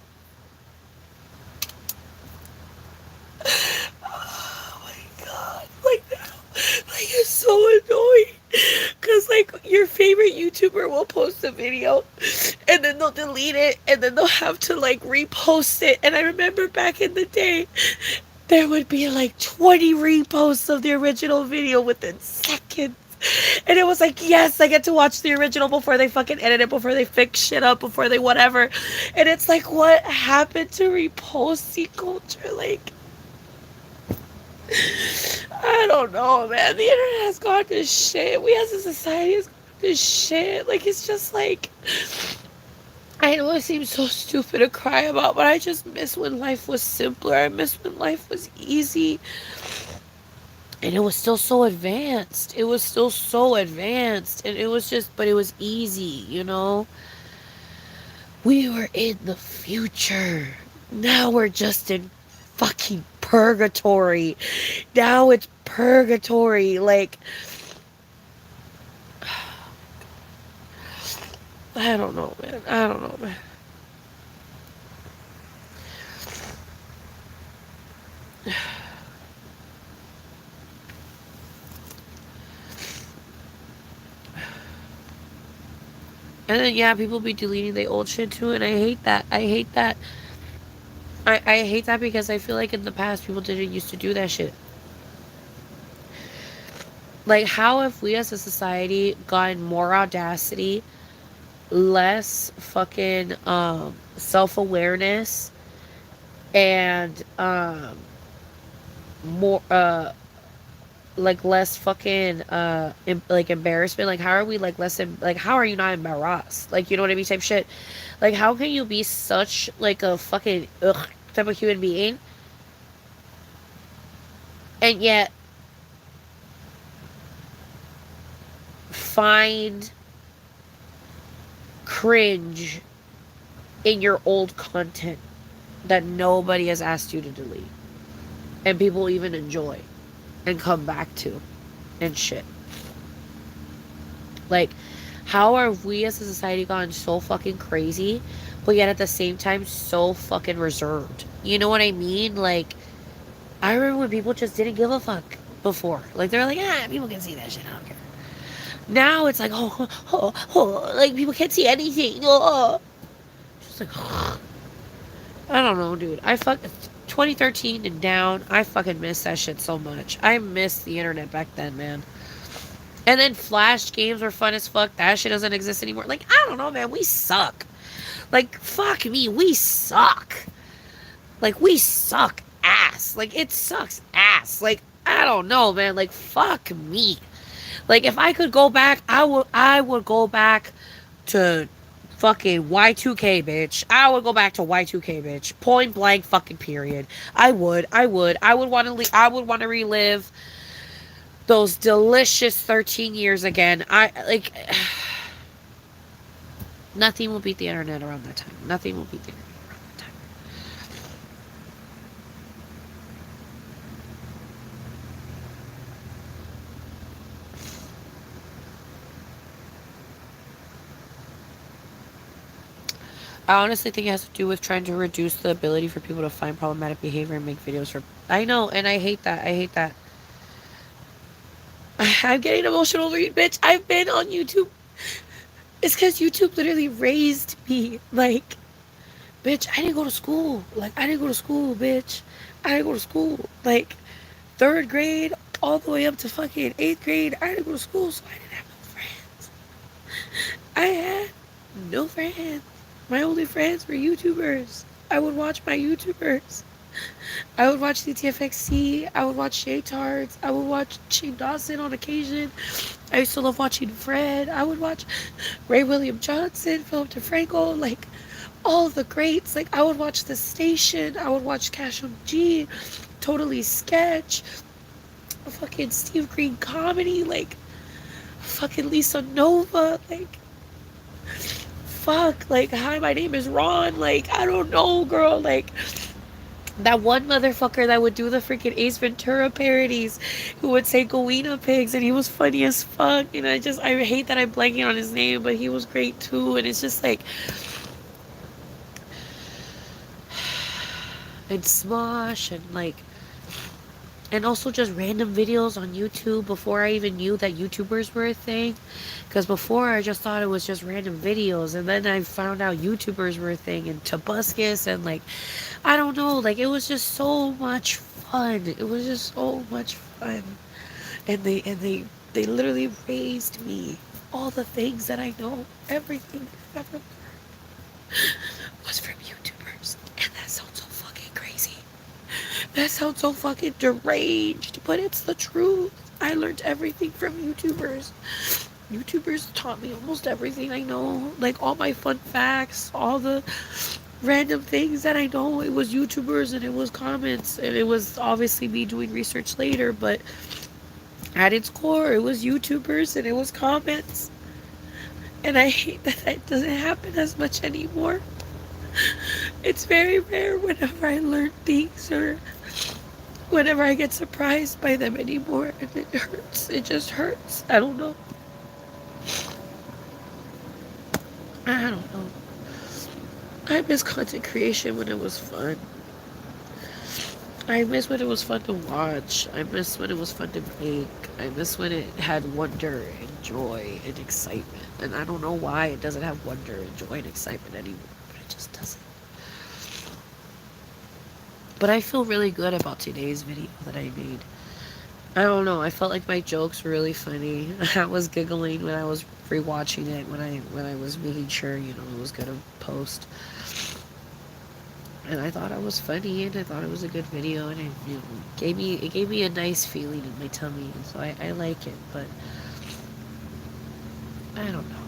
Oh my god. Like, it's so annoying. Because, like, your favorite YouTuber will post a video and then they'll delete it and then they'll have to, like, repost it. And I remember back in the day, there would be, like, 20 reposts of the original video within seconds. And it was like, yes, I get to watch the original before they fucking edit it, before they fix shit up, before they whatever. And it's like, what happened to reposting culture? Like, I don't know, man. The internet has gone to shit. We as a society has gone to shit. Like, it's just like, I know it seems so stupid to cry about, but I just miss when life was simpler. I miss when life was easy. And it was still so advanced. It was still so advanced. And it was just, but it was easy, you know? We were in the future. Now we're just in fucking purgatory. Now it's purgatory. Like, I don't know, man. I don't know, man. And then, yeah, people be deleting the old shit too, and I hate that. I hate that. I hate that because I feel like in the past people didn't used to do that shit. Like, how have we as a society gotten more audacity, less fucking self-awareness, and more like less fucking like embarrassment? Like, how are we like less like, how are you not embarrassed? Like, you know what I mean, type shit. Like, how can you be such like a fucking ugh type of human being and yet find cringe in your old content that nobody has asked you to delete and people even enjoy and come back to and shit? Like, how are we as a society gone so fucking crazy, but yet at the same time so fucking reserved? You know what I mean? Like, I remember when people just didn't give a fuck before. Like, they were like, ah, people can see that shit, I don't care. Now it's like, like, people can't see anything. Oh. Just like, I don't know, dude. 2013 and down, I fucking miss that shit so much. I miss the internet back then, man. And then Flash games were fun as fuck. That shit doesn't exist anymore. Like, I don't know, man. We suck. Like, fuck me. We suck. Like, we suck ass. Like, it sucks ass. Like, I don't know, man. Like, fuck me. Like, if I could go back, I would go back to fucking Y2K, bitch. I would go back to Y2K, bitch. Point blank fucking period. I would want to relive those delicious 13 years again. I like nothing will beat the internet around that time. Nothing will beat the internet around that I honestly think it has to do with trying to reduce the ability for people to find problematic behavior and make videos for. I know, and I hate that. I hate that. I'm getting emotional over you, bitch. I've been on YouTube. It's because YouTube literally raised me. Like, bitch, I didn't go to school. Like, I didn't go to school, bitch. I didn't go to school. Like, third grade all the way up to fucking eighth grade, I didn't go to school, so I didn't have no friends. I had no friends. My only friends were YouTubers. I would watch my YouTubers. I would watch CTFXC. I would watch Shay Tards. I would watch Shane Dawson on occasion. I used to love watching Fred. I would watch Ray William Johnson, Philip DeFranco, like all the greats. Like I would watch The Station. I would watch Cash G, Totally Sketch, fucking Steve Green comedy, like fucking Lisa Nova, like fuck, like hi, my name is Ron, like I don't know, girl, like that one motherfucker that would do the freaking Ace Ventura parodies, who would say Goina pigs, and he was funny as fuck. And I hate that I'm blanking on his name, but he was great too. And it's just like, and Smosh, and like, and also just random videos on YouTube before I even knew that YouTubers were a thing. Because before I just thought it was just random videos, and then I found out YouTubers were a thing, and Tobuscus, and like, I don't know, like it was just so much fun. It was just so much fun. And they literally raised me. All the things that I know, everything I've ever was from YouTubers. And that sounds so fucking crazy. That sounds so fucking deranged, but it's the truth. I learned everything from YouTubers. YouTubers taught me almost everything I know. Like all my fun facts, all the random things that I know. It was YouTubers and it was comments. And it was obviously me doing research later, but at its core, it was YouTubers and it was comments. And I hate that that doesn't happen as much anymore. It's very rare whenever I learn things or whenever I get surprised by them anymore. And it hurts. It just hurts. I don't know. I don't know. I miss content creation when it was fun. I miss when it was fun to watch. I miss when it was fun to make. I miss when it had wonder and joy and excitement. And I don't know why it doesn't have wonder and joy and excitement anymore, but it just doesn't. But I feel really good about today's video that I made. I don't know. I felt like my jokes were really funny. I was giggling when I was rewatching it when I was making sure it was gonna post. And I thought I was funny, and I thought it was a good video, and it gave me a nice feeling in my tummy, and so I like it. But I don't know.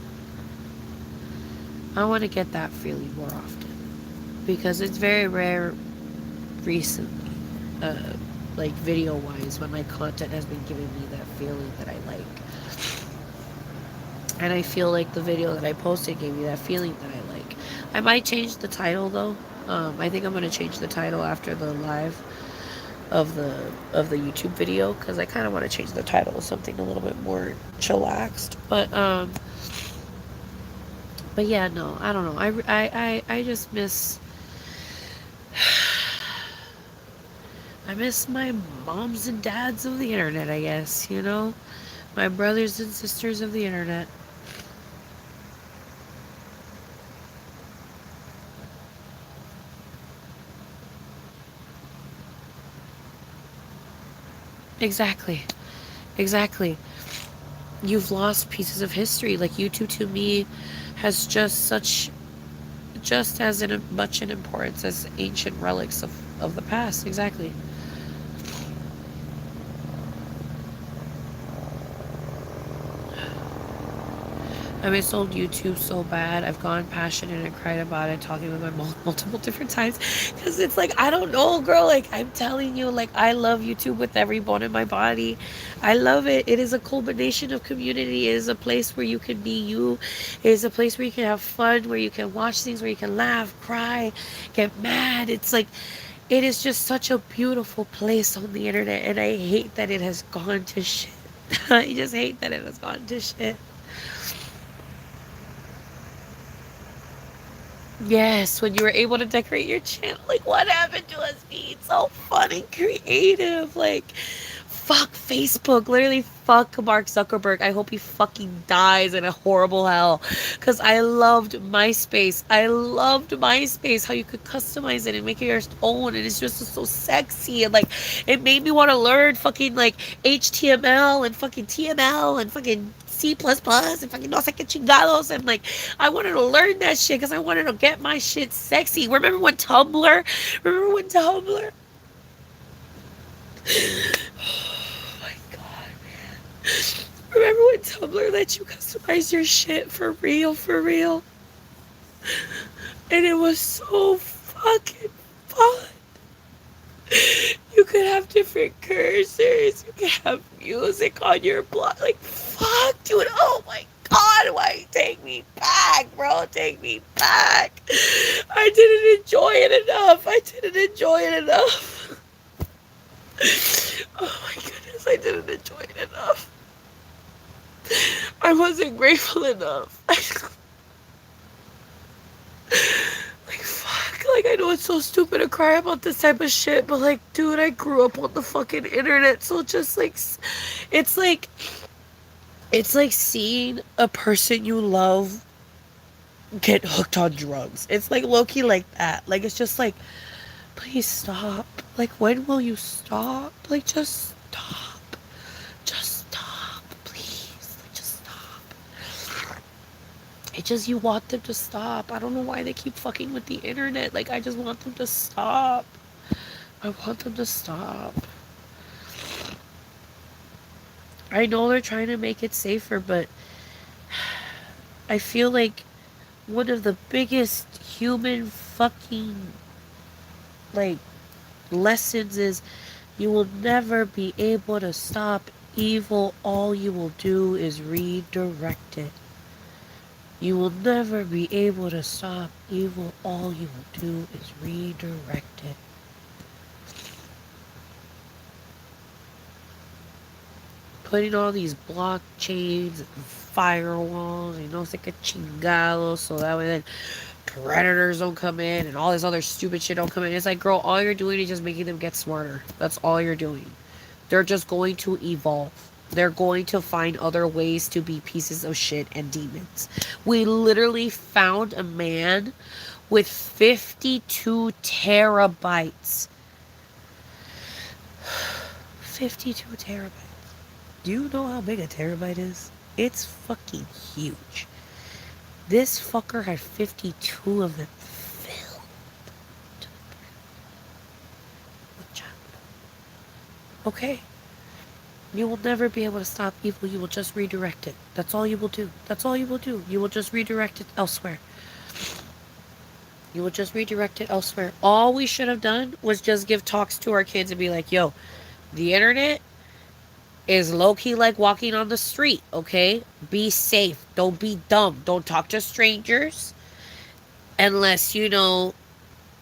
I want to get that feeling more often because it's very rare recently, uh, like video wise, when my content has been giving me that feeling that I like. And I feel like the video that I posted gave me that feeling that I like. I might change the title though. I think I'm gonna change the title after the live of the YouTube video because I kind of want to change the title to something a little bit more chillaxed. But yeah, no, I don't know. I just miss. I miss my moms and dads of the internet, I guess, my brothers and sisters of the internet. Exactly. Exactly. You've lost pieces of history. Like YouTube to me has just as much an importance as ancient relics of the past. Exactly. I miss old YouTube so bad. I've gone passionate and cried about it, talking with my mom multiple different times. Because it's like, I don't know, girl. Like, I'm telling you, like, I love YouTube with every bone in my body. I love it. It is a culmination of community. It is a place where you can be you. It is a place where you can have fun, where you can watch things, where you can laugh, cry, get mad. It's like, it is just such a beautiful place on the internet. And I hate that it has gone to shit. I just hate that it has gone to shit. Yes, when you were able to decorate your channel. Like, what happened to us being so fun and creative? Like, fuck Facebook. Literally, fuck Mark Zuckerberg. I hope he fucking dies in a horrible hell. Because I loved MySpace. I loved MySpace. How you could customize it and make it your own. And it's just so sexy. And, like, it made me want to learn fucking, like, HTML and fucking TML and fucking C++ and fucking no sé qué chingados. And, like, I wanted to learn that shit because I wanted to get my shit sexy. Remember when Tumblr? Remember when Tumblr? Oh my god, man. Remember when Tumblr let you customize your shit for real, for real? And it was so fucking fun. You could have different cursors. You could have music on your blog. Like, fuck, dude. Oh my god. Why? Take me back, bro. Take me back. I didn't enjoy it enough. I didn't enjoy it enough. Oh my goodness. I didn't enjoy it enough. I wasn't grateful enough. Like, fuck. Like, I know it's so stupid to cry about this type of shit, but, like, dude, I grew up on the fucking internet, so just, like, it's like, it's like seeing a person you love get hooked on drugs. It's, like, low-key like that. Like, it's just, like, please stop. Like, when will you stop? Like, just stop. Just stop, please. Like, just stop. It just, you want them to stop. I don't know why they keep fucking with the internet. Like, I just want them to stop. I want them to stop. I know they're trying to make it safer, but I feel like one of the biggest human fucking, like, lessons is you will never be able to stop evil. All you will do is redirect it. You will never be able to stop evil. All you will do is redirect it. Putting all these blockchains and firewalls, you know, it's like a chingado, so that way then predators don't come in and all this other stupid shit don't come in. It's like, girl, all you're doing is just making them get smarter. That's all you're doing. They're just going to evolve. They're going to find other ways to be pieces of shit and demons. We literally found a man with 52 terabytes. 52 terabytes. Do you know how big a terabyte is? It's fucking huge. This fucker had 52 of them filled to the brim with chocolate. Okay? You will never be able to stop evil. You will just redirect it. That's all you will do. That's all you will do. You will just redirect it elsewhere. You will just redirect it elsewhere. All we should have done was just give talks to our kids and be like, yo, the internet is low-key like walking on the street, okay? Be safe. Don't be dumb. Don't talk to strangers unless, you know,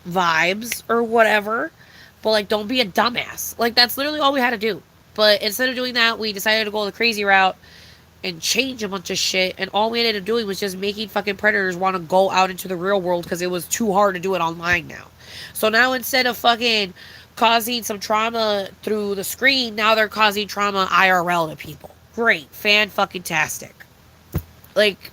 vibes or whatever. But, like, don't be a dumbass. Like, that's literally all we had to do. But instead of doing that, we decided to go the crazy route and change a bunch of shit. And all we ended up doing was just making fucking predators want to go out into the real world because it was too hard to do it online now. So now instead of fucking causing some trauma through the screen, now they're causing trauma IRL to people. Great. Fan-fucking-tastic. Like,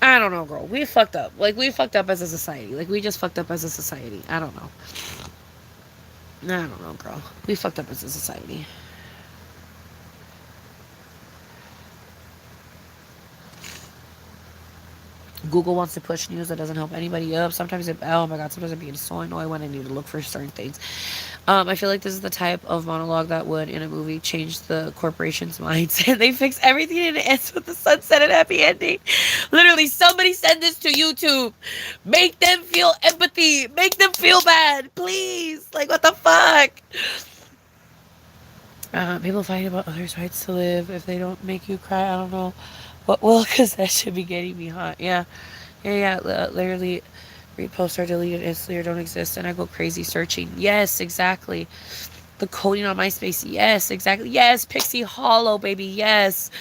I don't know, girl. We fucked up. Like, we fucked up as a society. Like, we just fucked up as a society. I don't know. I don't know, girl. We fucked up as a society. Google wants to push news that doesn't help anybody up. Sometimes it, oh my god, sometimes it being so annoying when I need to look for certain things. I feel like this is the type of monologue that would, in a movie, change the corporation's minds. And they fix everything and it ends with the sunset and happy ending. Literally, somebody send this to YouTube. Make them feel empathy. Make them feel bad. Please. Like, what the fuck? People fighting about others' rights to live. If they don't make you cry, I don't know what will, because that should be getting me hot. Yeah. Literally, reposts are deleted instantly or don't exist, and I go crazy searching. Yes, exactly. The coding on MySpace, yes, exactly. Yes, Pixie Hollow, baby, yes.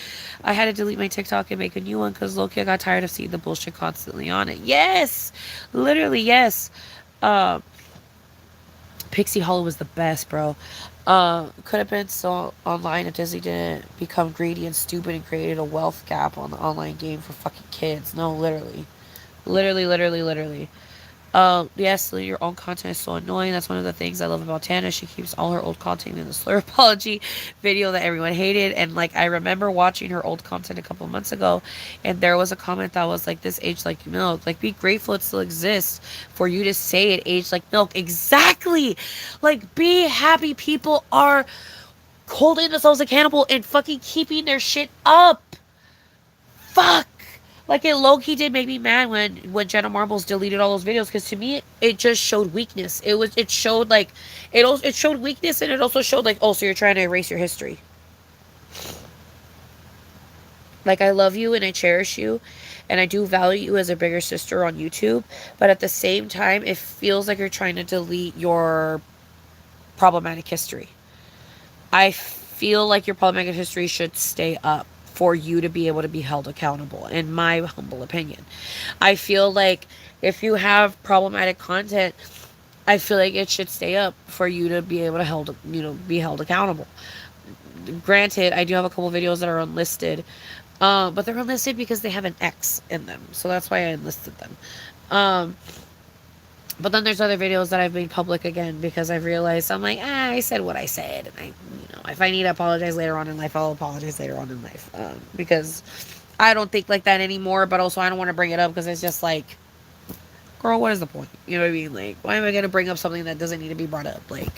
I had to delete my TikTok and make a new one because Loki, I got tired of seeing the bullshit constantly on it. Yes, literally, yes. Um, Pixie Hollow was the best, bro. Could have been so online if Disney didn't become greedy and stupid and created a wealth gap on the online game for fucking kids. No, literally. Literally, literally, literally. Yes, your own content is so annoying. That's one of the things I love about Tana. She keeps all her old content in the slur apology video that everyone hated. And like, I remember watching her old content a couple of months ago, and there was a comment that was like, "This aged like milk." Like, be grateful it still exists for you to say it aged like milk. Exactly. Like, be happy people are holding themselves accountable and fucking keeping their shit up. Fuck. Like, it low-key did make me mad when Jenna Marbles deleted all those videos, because to me it just showed weakness. It showed like it showed weakness, and it also showed like, oh, so you're trying to erase your history. Like, I love you and I cherish you and I do value you as a bigger sister on YouTube, but at the same time it feels like you're trying to delete your problematic history. I feel like your problematic history should stay up for you to be able to be held accountable, in my humble opinion. I feel like if you have problematic content, I feel like it should stay up for you to be able to be held accountable. Granted, I do have a couple videos that are unlisted, but they're unlisted because they have an X in them, so that's why I enlisted them. Um, but then there's other videos that I've made public again because I've realized, I'm like, I said what I said, and if I need to apologize later on in life, I'll apologize later on in life, because I don't think like that anymore. But also, I don't want to bring it up because it's just like, girl, what is the point? You know what I mean? Like, why am I gonna bring up something that doesn't need to be brought up? Like,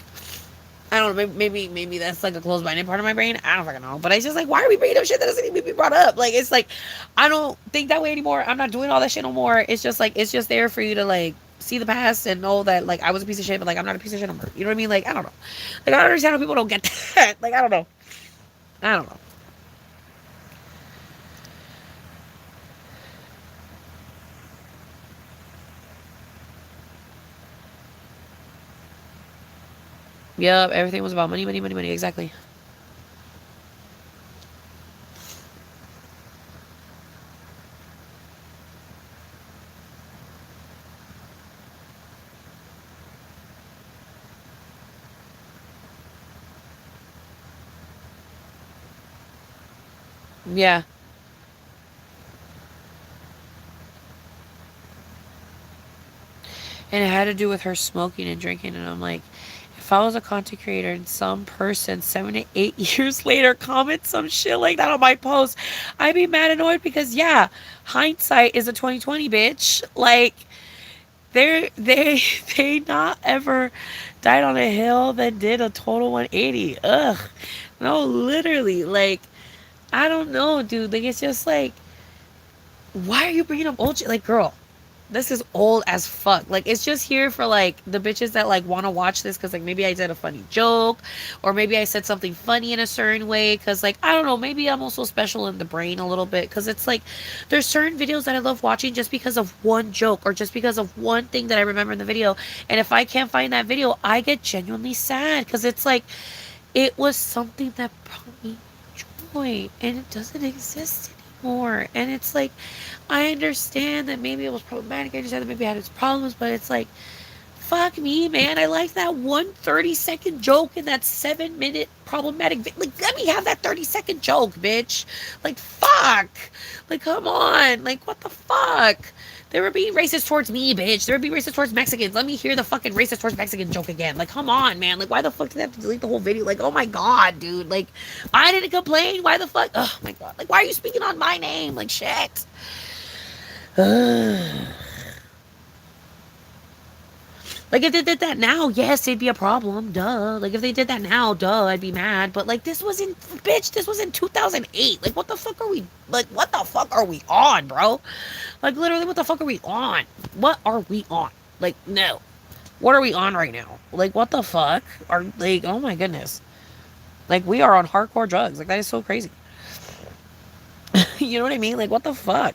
I don't know. Maybe that's like a closed-minded part of my brain. I don't fucking know. But it's just like, why are we bringing up shit that doesn't need to be brought up? Like, it's like, I don't think that way anymore. I'm not doing all that shit no more. It's just like, it's just there for you to like see the past and know that like I was a piece of shit, but like I'm not a piece of shit no more. You know what I mean? Like, I don't know. Like, I don't understand how people don't get that. Like, I don't know. I don't know. Yep, everything was about money, money, money, money. Exactly. Yeah. And it had to do with her smoking and drinking, and I'm like, if I was a content creator and some person 7 to 8 years later comments some shit like that on my post, I'd be mad annoyed because yeah, hindsight is a 2020, bitch. Like, they they not ever died on a hill that did a total 180. Ugh. No, literally. Like, I don't know, dude. Like, it's just like, why are you bringing up old shit? Like, girl, this is old as fuck. Like, it's just here for like the bitches that like want to watch this because like maybe I did a funny joke, or maybe I said something funny in a certain way, because like, I don't know, maybe I'm also special in the brain a little bit, because it's like there's certain videos that I love watching just because of one joke or just because of one thing that I remember in the video, and if I can't find that video, I get genuinely sad because it's like it was something that brought me joy and it doesn't exist anymore. And it's like, I understand that maybe it was problematic. I understand that maybe it had its problems, but it's like, fuck me, man. I like that one 30-second joke in that 7-minute problematic like, let me have that 30-second joke, bitch. Like, fuck. Like, come on. Like, what the fuck? They were being racist towards me, bitch. They were being racist towards Mexicans. Let me hear the fucking racist towards Mexican joke again. Like, come on, man. Like, why the fuck did they have to delete the whole video? Like, oh my god, dude. Like, I didn't complain. Why the fuck? Oh my god. Like, why are you speaking on my name? Like, shit. Like, if they did that now, yes, it'd be a problem. Duh. Like, if they did that now, duh, I'd be mad. But, like, this was in, bitch, this was in 2008. Like, what the fuck are we, like, what the fuck are we on, bro? Like, literally, what the fuck are we on? What are we on? Like, no. What are we on right now? Like, what the fuck? Are, like, oh my goodness. Like, we are on hardcore drugs. Like, that is so crazy. You know what I mean? Like, what the fuck?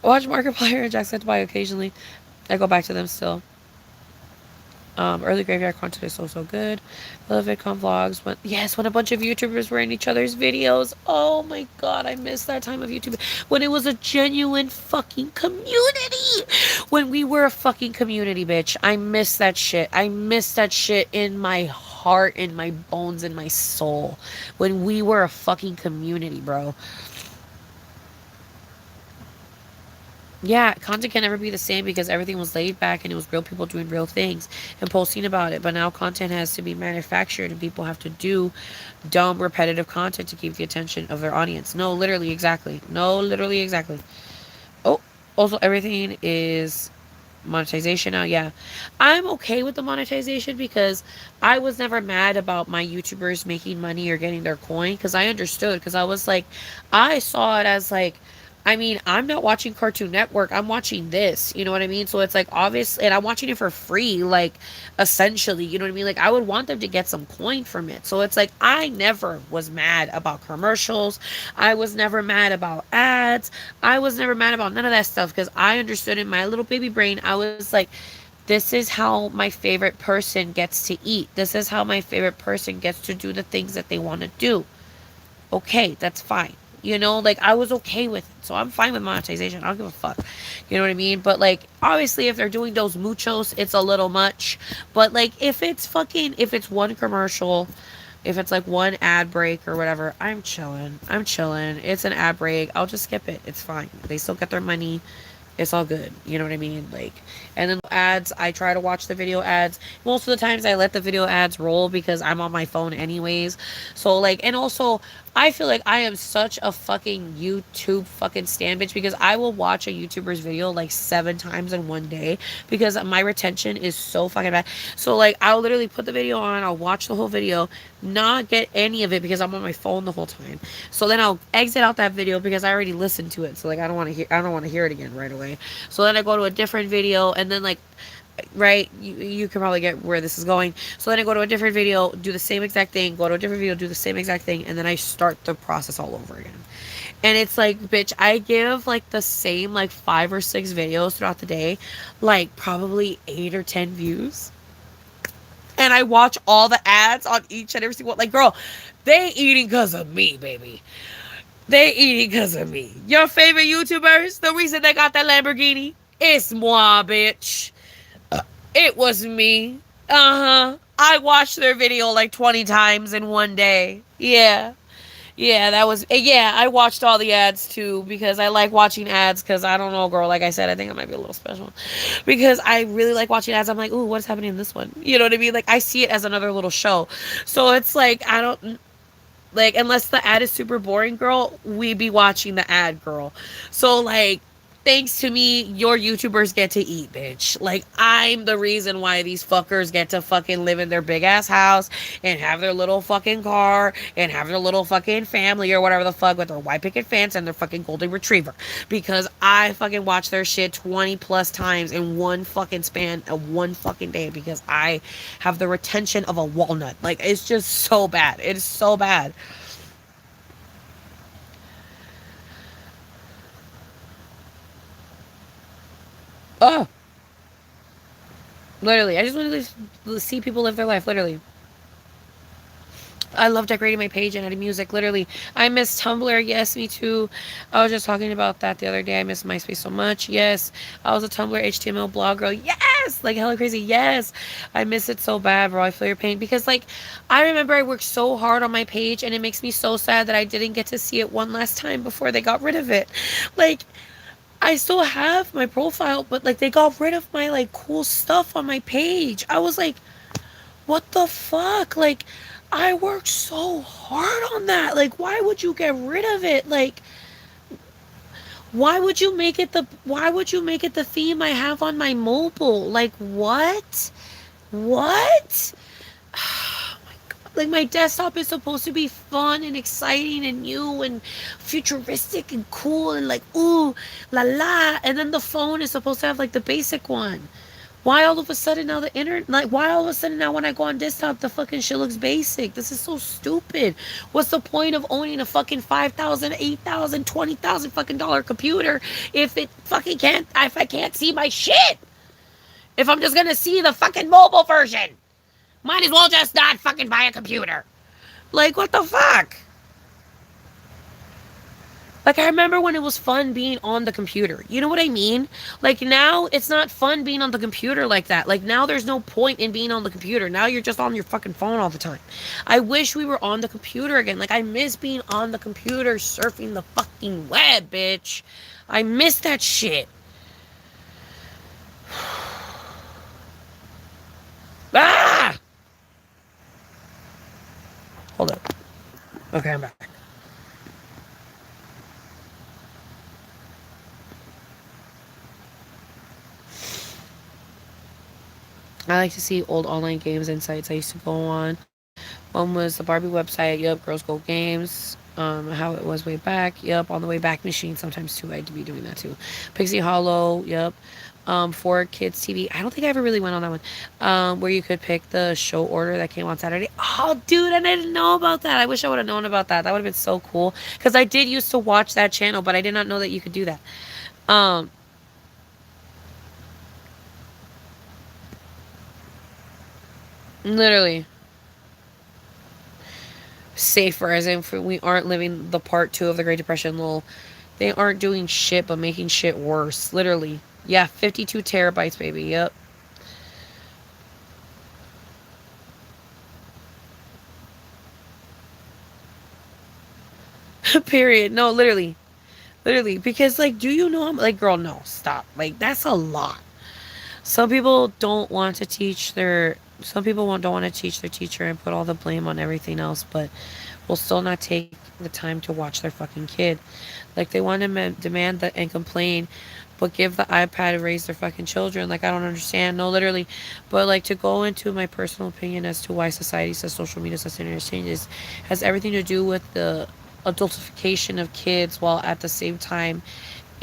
I watch Markiplier and Jacksepticeye occasionally. I go back to them still. Early graveyard content is so so good. I love VidCon vlogs. When yes, when a bunch of YouTubers were in each other's videos. Oh my god, I miss that time of YouTube. When it was a genuine fucking community. When we were a fucking community, bitch. I miss that shit. I miss that shit in my heart, in my bones, in my soul. When we were a fucking community, bro. Yeah, content can never be the same because everything was laid back and it was real people doing real things and posting about it. But now content has to be manufactured and people have to do dumb, repetitive content to keep the attention of their audience. No, literally, exactly. No, literally, exactly. Oh, also, everything is monetization now. Yeah, I'm okay with the monetization because I was never mad about my YouTubers making money or getting their coin because I understood, because I was like, I saw it as like, I mean, I'm not watching Cartoon Network, I'm watching this, you know what I mean? So it's like obvious, and I'm watching it for free, like essentially, you know what I mean? Like I would want them to get some coin from it. So it's like I never was mad about commercials, I was never mad about ads, I was never mad about none of that stuff because I understood in my little baby brain. I was like, this is how my favorite person gets to eat. This is how my favorite person gets to do the things that they want to do. Okay, that's fine. You know, like I was okay with it. So I'm fine with monetization. I don't give a fuck. You know what I mean? But like obviously if they're doing those muchos, it's a little much. But like if it's one commercial, if it's like one ad break or whatever, I'm chilling. I'm chilling. It's an ad break. I'll just skip it. It's fine. They still get their money. It's all good. You know what I mean? Like, and then ads, I try to watch the video ads. Most of the times I let the video ads roll because I'm on my phone anyways. So like, and also I feel like I am such a fucking YouTube fucking stan bitch because I will watch a YouTuber's video like 7 times in one day because my retention is so fucking bad. So like I'll literally put the video on, I'll watch the whole video, not get any of it because I'm on my phone the whole time. So then I'll exit out that video because I already listened to it. So like I don't want to hear it again right away. So then I go to a different video and then like right, you can probably get where this is going. So then I go to a different video, do the same exact thing, go to a different video, do the same exact thing, and then I start the process all over again. And it's like, bitch, I give like the same like 5 or 6 videos throughout the day, like probably 8 or 10 views. And I watch all the ads on each and every single one. Like, girl, they eating because of me, baby. They eating because of me. Your favorite YouTubers, the reason they got that Lamborghini, it's moi, bitch. It was me. Uh huh. I watched their video like 20 times in one day. Yeah. Yeah, that was. Yeah, I watched all the ads too because I like watching ads because I don't know, girl. Like I said, I think I might be a little special because I really like watching ads. I'm like, ooh, what's happening in this one? You know what I mean? Like I see it as another little show. So it's like, I don't. Like, unless the ad is super boring, girl, we be watching the ad, girl. So, like, thanks to me, your YouTubers get to eat, bitch. Like, I'm the reason why these fuckers get to fucking live in their big ass house and have their little fucking car and have their little fucking family or whatever the fuck with their white picket fence and their fucking golden retriever. Because I fucking watch their shit 20 plus times in one fucking span of one fucking day because I have the retention of a walnut. Like, it's just so bad. It is so bad. Oh, literally. I just want to see people live their life, literally. I love decorating my page and adding music. Literally, I miss Tumblr. Yes, me too. I was just talking about that the other day. I miss MySpace so much. Yes, I was a Tumblr HTML blog girl. Yes, like hella crazy. Yes, I miss it so bad, bro. I feel your pain because, like, I remember I worked so hard on my page, and it makes me so sad that I didn't get to see it one last time before they got rid of it. Like, I still have my profile, but like they got rid of my like cool stuff on my page. I was like, what the fuck? Like, I worked so hard on that. Like, why would you get rid of it? Like, why would you make it the theme I have on my mobile? Like, what? What? Like, my desktop is supposed to be fun and exciting and new and futuristic and cool and like, ooh, la la. And then the phone is supposed to have like the basic one. Why all of a sudden now the internet, like, why all of a sudden now when I go on desktop, the fucking shit looks basic? This is so stupid. What's the point of owning a fucking 5,000, 8,000, 20,000 fucking dollar computer if it fucking can't, if I can't see my shit? If I'm just gonna see the fucking mobile version, might as well just not fucking buy a computer. Like, what the fuck? Like, I remember when it was fun being on the computer. You know what I mean? Like, now it's not fun being on the computer like that. Like, now there's no point in being on the computer. Now you're just on your fucking phone all the time. I wish we were on the computer again. Like, I miss being on the computer surfing the fucking web, bitch. I miss that shit. Ah! Hold up. Okay, I'm back. I like to see old online games and sites I used to go on. One was the Barbie website. Yep, Girls Go Games. How it was way back. Yep, on the way back machine sometimes too. I had to be doing that too. Pixie Hollow. Yep. For Kids TV. I don't think I ever really went on that one. Where you could pick the show order that came on Saturday. Oh, dude, and I didn't know about that. I wish I would have known about that. That would have been so cool. Because I did used to watch that channel, but I did not know that you could do that. Um, Literally. Safer, as if we aren't living the part two of the Great Depression. Lol. They aren't doing shit but making shit worse. Literally. Yeah, 52 terabytes, baby. Yep. Period. No, literally. Literally. Because, like, do you know? Like, girl, no. Stop. Like, that's a lot. Some people don't want to teach their. Some people don't want to teach their teacher and put all the blame on everything else, but will still not take the time to watch their fucking kid. Like, they want to demand that and complain, but give the iPad and raise their fucking children. Like, I don't understand. No, literally. But, like, to go into my personal opinion as to why society says social media says internet changes has everything to do with the adultification of kids while at the same time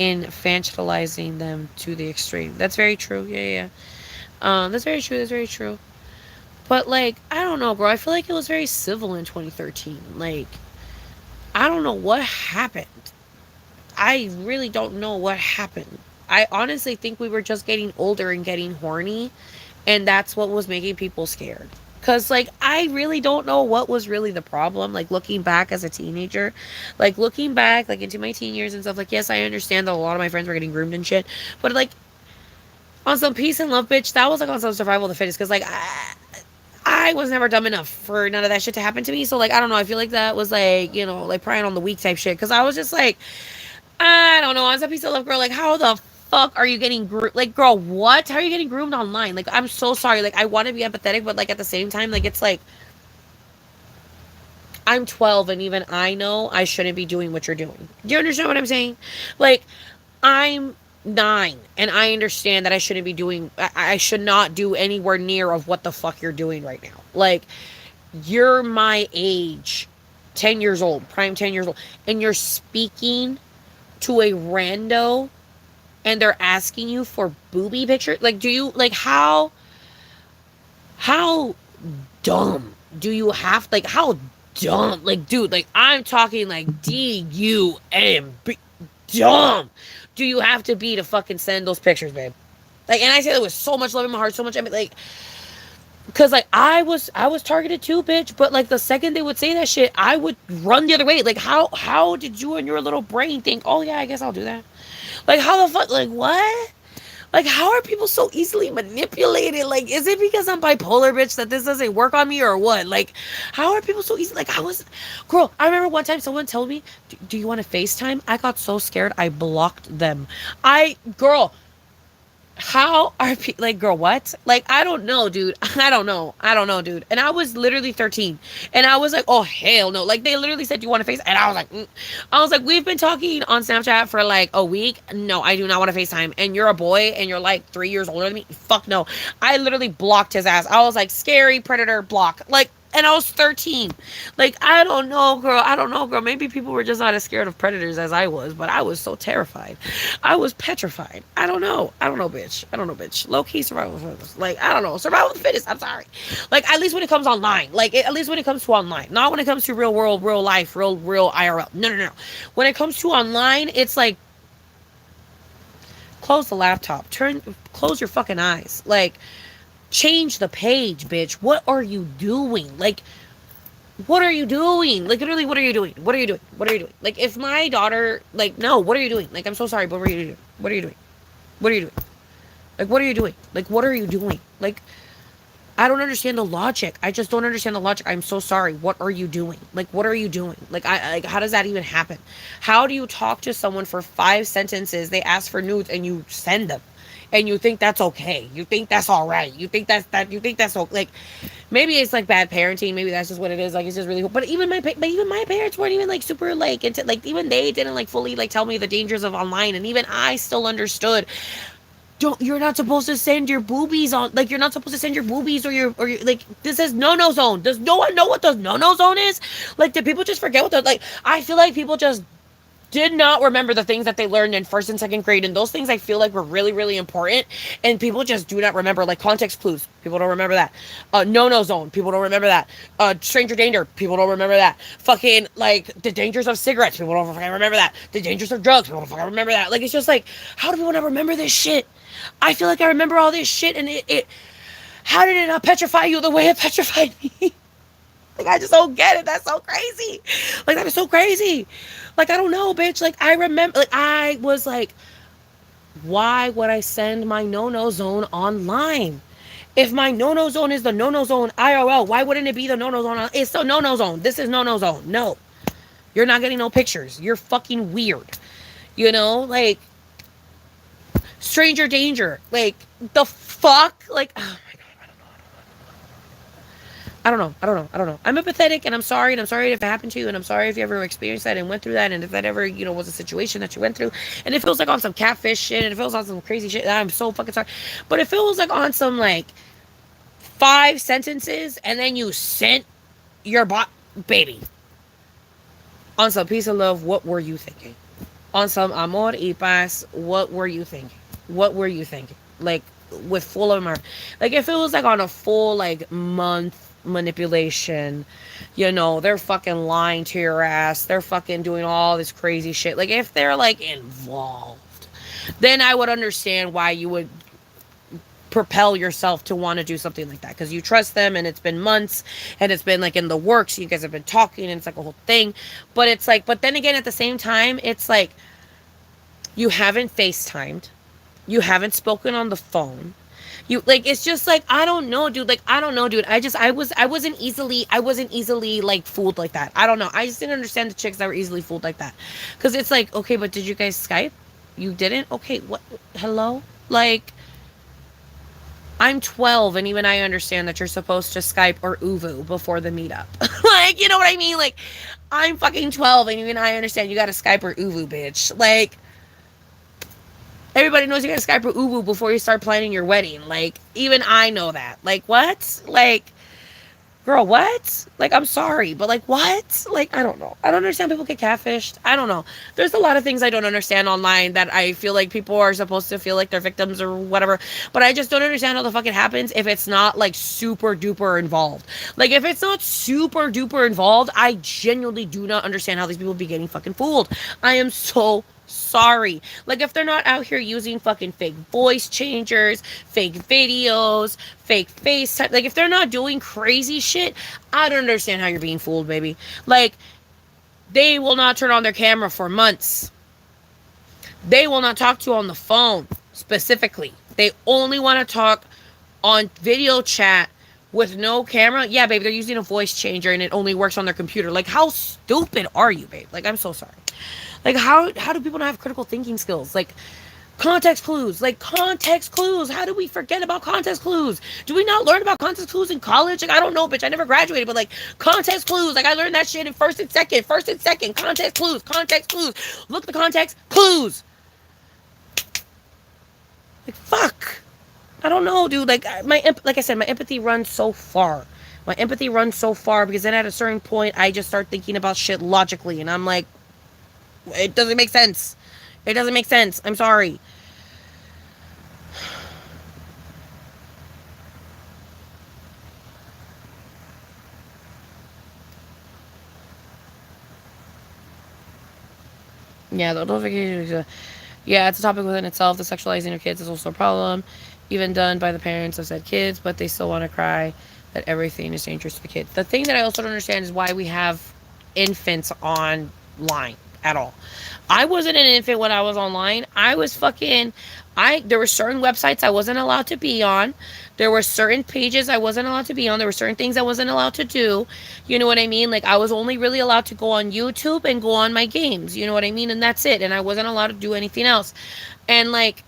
infantilizing them to the extreme. That's very true. Yeah, yeah. That's very true. That's very true. But, like, I don't know, bro. I feel like it was very civil in 2013. Like, I don't know what happened. I really don't know what happened. I honestly think we were just getting older and getting horny, and that's what was making people scared. Cause, like, I really don't know what was really the problem. Like, looking back as a teenager, like, looking back like into my teen years and stuff. Like, yes, I understand that a lot of my friends were getting groomed and shit, but, like, on some peace and love, bitch, that was like on some survival of the fittest. Cause, like, I was never dumb enough for none of that shit to happen to me. So, like, I don't know. I feel like that was like, you know, like prying on the weak type shit. Cause I was just like, I don't know. On some piece of love, girl, like, how the fuck are you getting groomed? Like, girl, what? How are you getting groomed online? Like, I'm so sorry. Like, I want to be empathetic, but, like, at the same time, like, it's like, I'm 12 and even I know I shouldn't be doing what you're doing. Do you understand what I'm saying? Like, I'm 9 and I understand that I shouldn't be doing, I should not do anywhere near of what the fuck you're doing right now. Like, you're my age, 10 years old, prime 10 years old, and you're speaking to a rando and they're asking you for booby pictures. Like, do you, like, how dumb do you have, like, how dumb, like, dude, like, I'm talking like D-U-M-B, dumb do you have to be to fucking send those pictures, babe? Like, and I say that with so much love in my heart, so much, I mean, like, because, like, I was targeted too, bitch, but, like, the second they would say that shit, I would run the other way. Like, how did you and your little brain think, oh yeah, I guess I'll do that? Like, how the fuck, like, what? Like, how are people so easily manipulated? Like, is it because I'm bipolar, bitch, that this doesn't work on me or what? Like, how are people so easy? Like, girl, I remember one time someone told me, do you want to FaceTime? I got so scared, I blocked them. Girl, how are people, like, girl, what? Like, I don't know, dude. I don't know, dude. And I was literally 13. And I was like, oh, hell no. Like, they literally said, do you want to face? And I was like, I was like, we've been talking on Snapchat for like a week. No, I do not want to FaceTime. And you're a boy and you're like 3 years older than me. Fuck no. I literally blocked his ass. I was like, scary predator block. Like, and I was 13. Like, I don't know, girl. I don't know, girl. Maybe people were just not as scared of predators as I was, but I was so terrified. I was petrified. I don't know. I don't know, bitch. I don't know, bitch. Low key survival of the fittest. Like, I don't know. Survival of the fittest. I'm sorry. Like, at least when it comes online. Like, at least when it comes to online. Not when it comes to real world, real life, real IRL. No, no, no. When it comes to online, it's like close the laptop. Close your fucking eyes. Like, change the page, bitch. What are you doing? Like, what are you doing? Like, literally, what are you doing? What are you doing? What are you doing? Like, if my daughter, like, no, what are you doing? Like, I'm so sorry, but what are you doing? What are you doing? What are you doing? Like, what are you doing? Like, what are you doing? Like, I don't understand the logic. I just don't understand the logic. I'm so sorry. What are you doing? Like, what are you doing? Like, how does that even happen? How do you talk to someone for 5 sentences? They ask for nudes and you send them, and you think that's okay? You think that's all right? You think that's that? You think that's like, maybe it's like bad parenting. Maybe that's just what it is. Like, it's just really cool. But even my parents weren't even like super like into, like, even they didn't like fully like tell me the dangers of online, and even I still understood. You're not supposed to send your boobies on, like, you're not supposed to send your boobies or your like, this is no zone. Does no one know what the no zone is? Like, did people just forget what the, like, I feel like people just did not remember the things that they learned in first and second grade, and those things I feel like were really, really important, and people just do not remember. Like, context clues, people don't remember that. No zone, people don't remember that. Stranger danger, people don't remember that. Fucking, like, the dangers of cigarettes, people don't fucking remember that. The dangers of drugs, people don't fucking remember that. Like, it's just like, how do people not remember this shit? I feel like I remember all this shit, and it how did it not petrify you the way it petrified me? Like, I just don't get it. That's so crazy. Like, that is so crazy. Like, I don't know, bitch. Like, I remember, like, I was like, why would I send my no zone online? If my no zone is the no zone IRL, why wouldn't it be the no zone? It's the no zone. This is no zone. No. You're not getting no pictures. You're fucking weird. You know? Like, stranger danger. Like, the fuck? Like, oh my God. I don't know. I'm empathetic, and I'm sorry if it happened to you, and I'm sorry if you ever experienced that and went through that, and if that ever, was a situation that you went through, and it feels like on some catfish shit, and it feels on some crazy shit. I'm so fucking sorry. But it feels like on some, like, 5 sentences, and then you sent your baby. On some peace and love, what were you thinking? On some amor y paz, what were you thinking? What were you thinking? Like, with full of like, if it was like on a full, like, month manipulation, they're fucking lying to your ass, they're fucking doing all this crazy shit, like, if they're like involved, then I would understand why you would propel yourself to want to do something like that, because you trust them, and it's been months, and it's been like in the works, you guys have been talking, and it's like a whole thing. But it's like, but then again, at the same time, it's like, you haven't FaceTimed, you haven't spoken on the phone. You, like, it's just like, I don't know, dude. Like, I don't know, dude. I wasn't easily like fooled like that. I don't know. I just didn't understand the chicks that were easily fooled like that. Cause it's like, okay, but did you guys Skype? You didn't? Okay, what? Hello? Like, I'm 12, and even I understand that you're supposed to Skype or Uvu before the meetup. Like, you know what I mean? Like, I'm fucking 12, and even I understand you gotta Skype or Uvu, bitch. Like, everybody knows you gotta Skype or Uvu before you start planning your wedding. Like, even I know that. Like, what? Like, girl, what? Like, I'm sorry, but like, what? Like, I don't know. I don't understand people get catfished. I don't know. There's a lot of things I don't understand online that I feel like people are supposed to feel like they're victims or whatever. But I just don't understand how the fuck it happens if it's not like super duper involved. Like, if it's not super duper involved, I genuinely do not understand how these people be getting fucking fooled. I am so sorry. Like, if they're not out here using fucking fake voice changers, fake videos, fake FaceTime, like, if they're not doing crazy shit, I don't understand how you're being fooled, baby. Like, they will not turn on their camera for months. They will not talk to you on the phone, specifically. They only want to talk on video chat with no camera. Yeah, baby, they're using a voice changer, and it only works on their computer. Like, how stupid are you, babe? Like, I'm so sorry. Like, how do people not have critical thinking skills? Like, context clues. Like, context clues. How do we forget about context clues? Do we not learn about context clues in college? Like, I don't know, bitch. I never graduated, but like, context clues. Like, I learned that shit in first and second. Context clues. Look, the context clues. Like, fuck. I don't know, dude. Like, like I said, my empathy runs so far. Because then at a certain point, I just start thinking about shit logically, and I'm like, it doesn't make sense. I'm sorry. Yeah, the notifications. Yeah, it's a topic within itself. The sexualizing of kids is also a problem, even done by the parents of said kids, but they still want to cry that everything is dangerous to the kids. The thing that I also don't understand is why we have infants online at all. I wasn't an infant when I was online. I was fucking I there were certain websites I wasn't allowed to be on. There were certain pages I wasn't allowed to be on. There were certain things I wasn't allowed to do. You know what I mean? Like I was only really allowed to go on YouTube and go on my games. You know what I mean? And that's it. And I wasn't allowed to do anything else. And like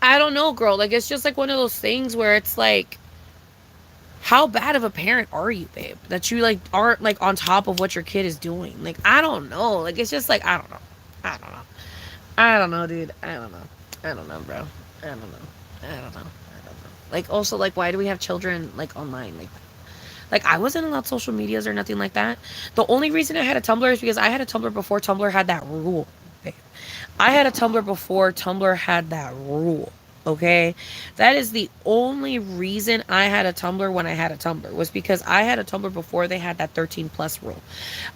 I don't know, girl. Like it's just like one of those things where it's like how bad of a parent are you, babe? That you like aren't like on top of what your kid is doing. Like I don't know. Like it's just like I don't know. I don't know. I don't know, dude. I don't know. I don't know, bro. I don't know. I don't know. I don't know. Like also like why do we have children like online? Like I wasn't allowed social medias or nothing like that. The only reason I had a Tumblr is because I had a Tumblr before Tumblr had that rule. Babe. I had a Tumblr before Tumblr had that rule. Okay? That is the only reason I had a Tumblr when I had a Tumblr was because I had a Tumblr before they had that 13 plus rule.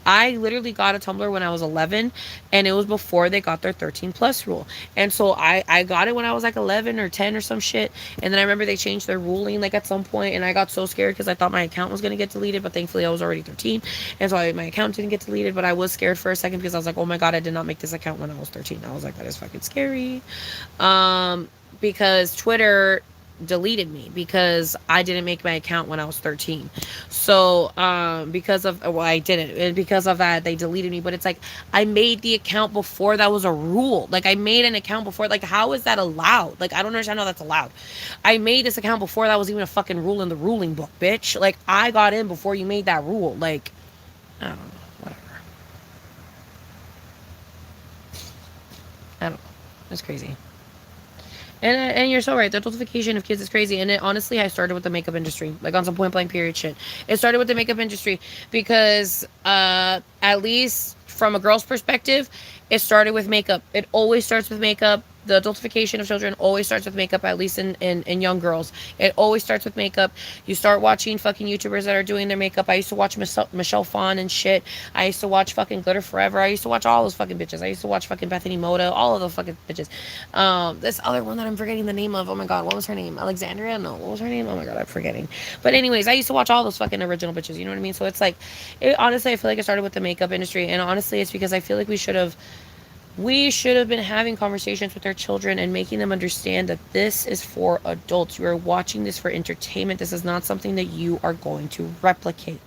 I literally got a Tumblr when I was 11 and it was before they got their 13 plus rule. And so I got it when I was like 11 or 10 or some shit. And then I remember they changed their ruling like at some point and I got so scared because I thought my account was going to get deleted, but thankfully I was already 13. And so my account didn't get deleted, but I was scared for a second because I was like, oh my God, I did not make this account when I was 13. I was like, that is fucking scary. Because Twitter deleted me because I didn't make my account when I was 13. So, because of, well, I didn't. And because of that, they deleted me. But it's like, I made the account before that was a rule. Like, I made an account before. Like, how is that allowed? Like, I don't understand how that's allowed. I made this account before that was even a fucking rule in the ruling book, bitch. Like, I got in before you made that rule. Like, I don't know. Whatever. I don't know. It's crazy. And you're so right. The adultification of kids is crazy. And it honestly, I started with the makeup industry, like on some point blank period shit. It started with the makeup industry because, at least from a girl's perspective, it started with makeup. It always starts with makeup. The adultification of children always starts with makeup, at least in young girls. It always starts with makeup. You start watching fucking YouTubers that are doing their makeup. I used to watch Michelle Phan and shit. I used to watch fucking Glitter Forever. I used to watch all those fucking bitches. I used to watch fucking Bethany Moda, all of those fucking bitches. This other one that I'm forgetting the name of. Oh my God, what was her name? Alexandria? No, what was her name? Oh my God, I'm forgetting. But anyways, I used to watch all those fucking original bitches. You know what I mean? So it's like, honestly, I feel like it started with the makeup industry. And honestly, it's because I feel like we should have been having conversations with our children and making them understand that this is for adults. You are watching this for entertainment. This is not something that you are going to replicate.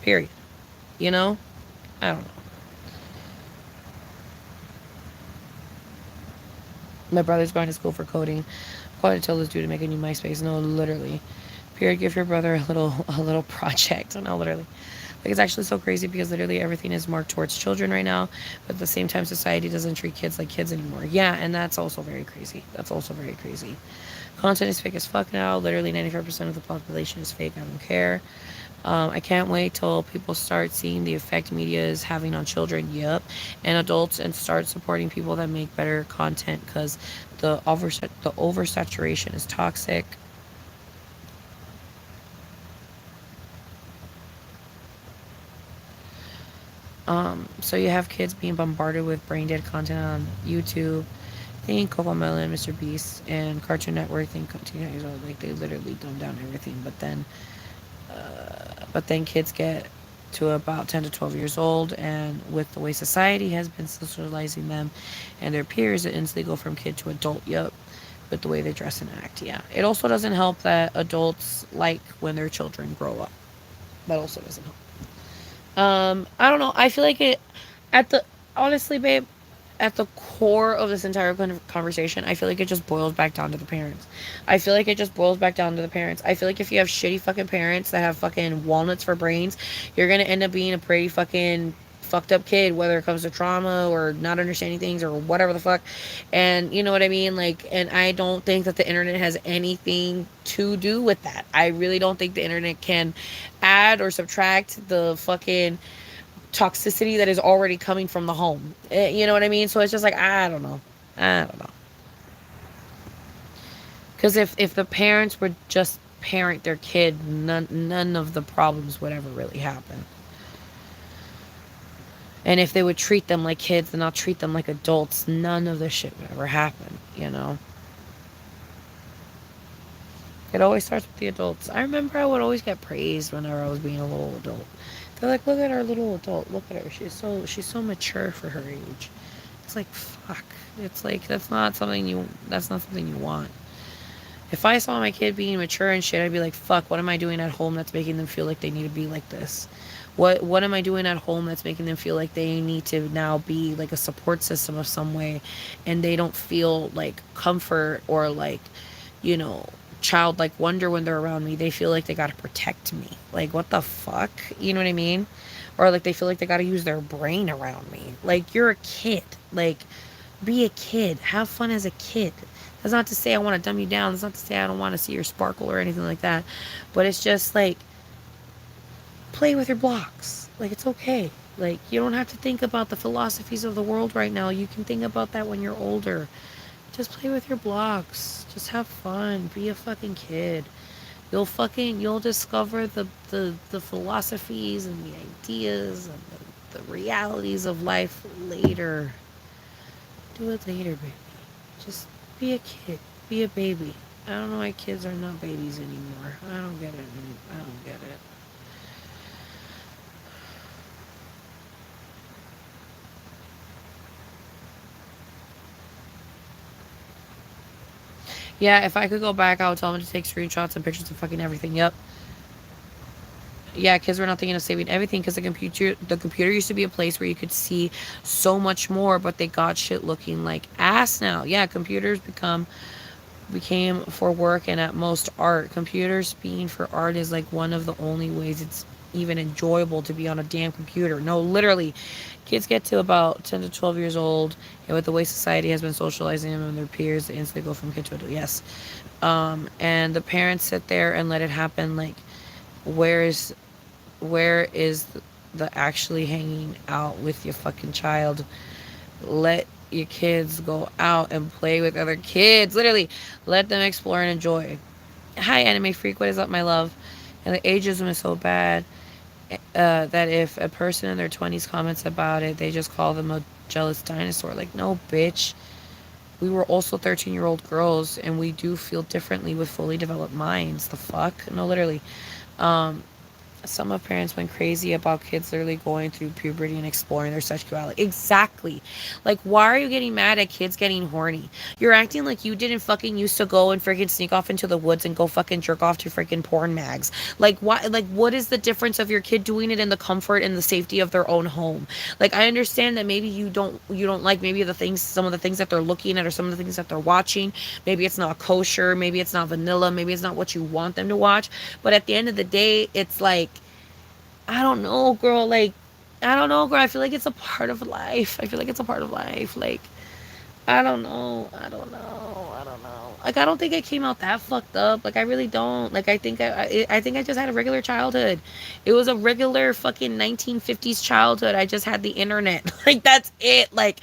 Period. You know? I don't know. My brother's going to school for coding. I'm going to tell this dude to make a new MySpace. No, literally. Period. Give your brother a little project. No, literally. Like it's actually so crazy because literally everything is marked towards children right now, but at the same time society doesn't treat kids like kids anymore. Yeah, and that's also very crazy. That's also very crazy. Content is fake as fuck now. Literally 95% of the population is fake. I don't care. I can't wait till people start seeing the effect media is having on children, yep, and adults, and start supporting people that make better content because the oversaturation is toxic. So you have kids being bombarded with brain dead content on YouTube. Think Cocomelon, Mr. Beast, and Cartoon Network. Think like they literally dumb down everything. But then kids get to about 10 to 12 years old, and with the way society has been socializing them and their peers, it instantly go from kid to adult. Yup, with the way they dress and act. Yeah, it also doesn't help that adults like when their children grow up. That also doesn't help. I don't know. I feel like it at the honestly, babe, at the core of this entire conversation, I feel like it just boils back down to the parents. I feel like it just boils back down to the parents. I feel like if you have shitty fucking parents that have fucking walnuts for brains, you're gonna end up being a pretty fucking fucked up kid, whether it comes to trauma or not understanding things or whatever the fuck. And you know what I mean? Like, and I don't think that the internet has anything to do with that. I really don't think the internet can add or subtract the fucking toxicity that is already coming from the home. You know what I mean? So it's just like, I don't know. I don't know. Because if the parents would just parent their kid, none of the problems would ever really happen. And if they would treat them like kids and not treat them like adults, none of this shit would ever happen, you know? It always starts with the adults. I remember I would always get praised whenever I was being a little adult. They're like, look at our little adult. Look at her. She's so mature for her age. It's like, fuck. It's like that's not something you want. If I saw my kid being mature and shit, I'd be like, fuck, what am I doing at home that's making them feel like they need to be like this? What am I doing at home that's making them feel like they need to now be like a support system of some way, and they don't feel like comfort or like, you know, childlike wonder when they're around me. They feel like they got to protect me. Like, what the fuck? You know what I mean? Or like they feel like they got to use their brain around me. Like, you're a kid. Like, be a kid. Have fun as a kid. That's not to say I want to dumb you down. That's not to say I don't want to see your sparkle or anything like that. But it's just like, play with your blocks. Like, it's okay. Like, you don't have to think about the philosophies of the world right now. You can think about that when you're older. Just play with your blocks. Just have fun. Be a fucking kid. You'll discover the philosophies and the ideas and the realities of life later. Do it later, baby. Just be a kid. Be a baby. I don't know why kids are not babies anymore. I don't get it. I don't get it. Yeah, if I could go back, I would tell them to take screenshots and pictures of fucking everything. Yep. Yeah, kids were not thinking of saving everything because the computer used to be a place where you could see so much more, but they got shit looking like ass now. Yeah, computers became for work and at most art. Computers being for art is like one of the only ways it's even enjoyable to be on a damn computer. No, literally. Kids get to about 10 to 12 years old, and with the way society has been socializing them and their peers, they instantly go from kid to adult. Yes. And the parents sit there and let it happen. Like, where is the actually hanging out with your fucking child? Let your kids go out and play with other kids. Literally, let them explore and enjoy. Hi, anime freak. What is up, my love? And the ageism is so bad that if a person in their 20s comments about it, they just call them a jealous dinosaur. Like, no, bitch. We were also 13-year-old girls, and we do feel differently with fully developed minds. The fuck? No, literally. Um, some of parents went crazy about kids literally going through puberty and exploring their sexuality. Exactly. Like, why are you getting mad at kids getting horny? You're acting like you didn't fucking used to go and freaking sneak off into the woods and go fucking jerk off to freaking porn mags. Like, why? Like, what is the difference of your kid doing it in the comfort and the safety of their own home? Like, I understand that maybe you don't like maybe some of the things that they're looking at or some of the things that they're watching. Maybe it's not kosher. Maybe it's not vanilla. Maybe it's not what you want them to watch. But at the end of the day, it's like, I don't know, girl. Like, I don't know, girl. I feel like it's a part of life. I feel like it's a part of life. Like, I don't know. I don't know. I don't know. Like, I don't think I came out that fucked up. Like, I really don't. Like, I think I just had a regular childhood. It was a regular fucking 1950s childhood. I just had the internet. Like, that's it. Like,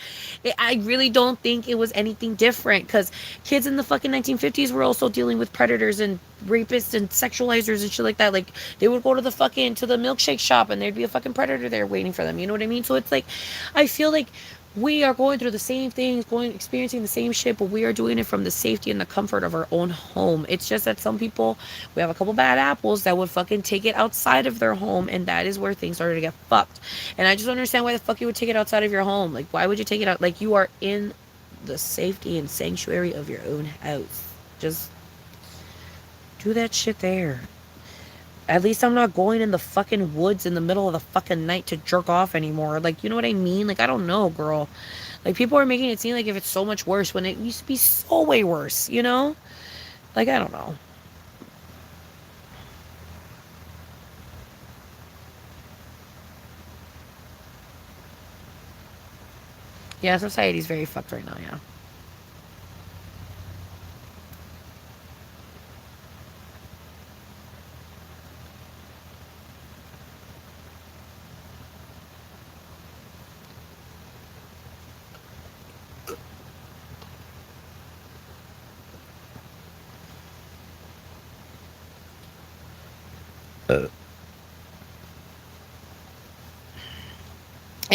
I really don't think it was anything different because kids in the fucking 1950s were also dealing with predators and rapists and sexualizers and shit like that. Like, they would go to the milkshake shop and there'd be a fucking predator there waiting for them. You know what I mean? So it's like, I feel like we are going through the same things, experiencing the same shit, but we are doing it from the safety and the comfort of our own home. It's just that some people, we have a couple bad apples that would fucking take it outside of their home, and that is where things started to get fucked. And I just don't understand why the fuck you would take it outside of your home. Like, why would you take it out? Like, you are in the safety and sanctuary of your own house. Just do that shit there. At least I'm not going in the fucking woods in the middle of the fucking night to jerk off anymore. Like, you know what I mean? Like, I don't know, girl. Like, people are making it seem like if it's so much worse when it used to be so way worse, you know? Like, I don't know. Yeah, society's very fucked right now, yeah.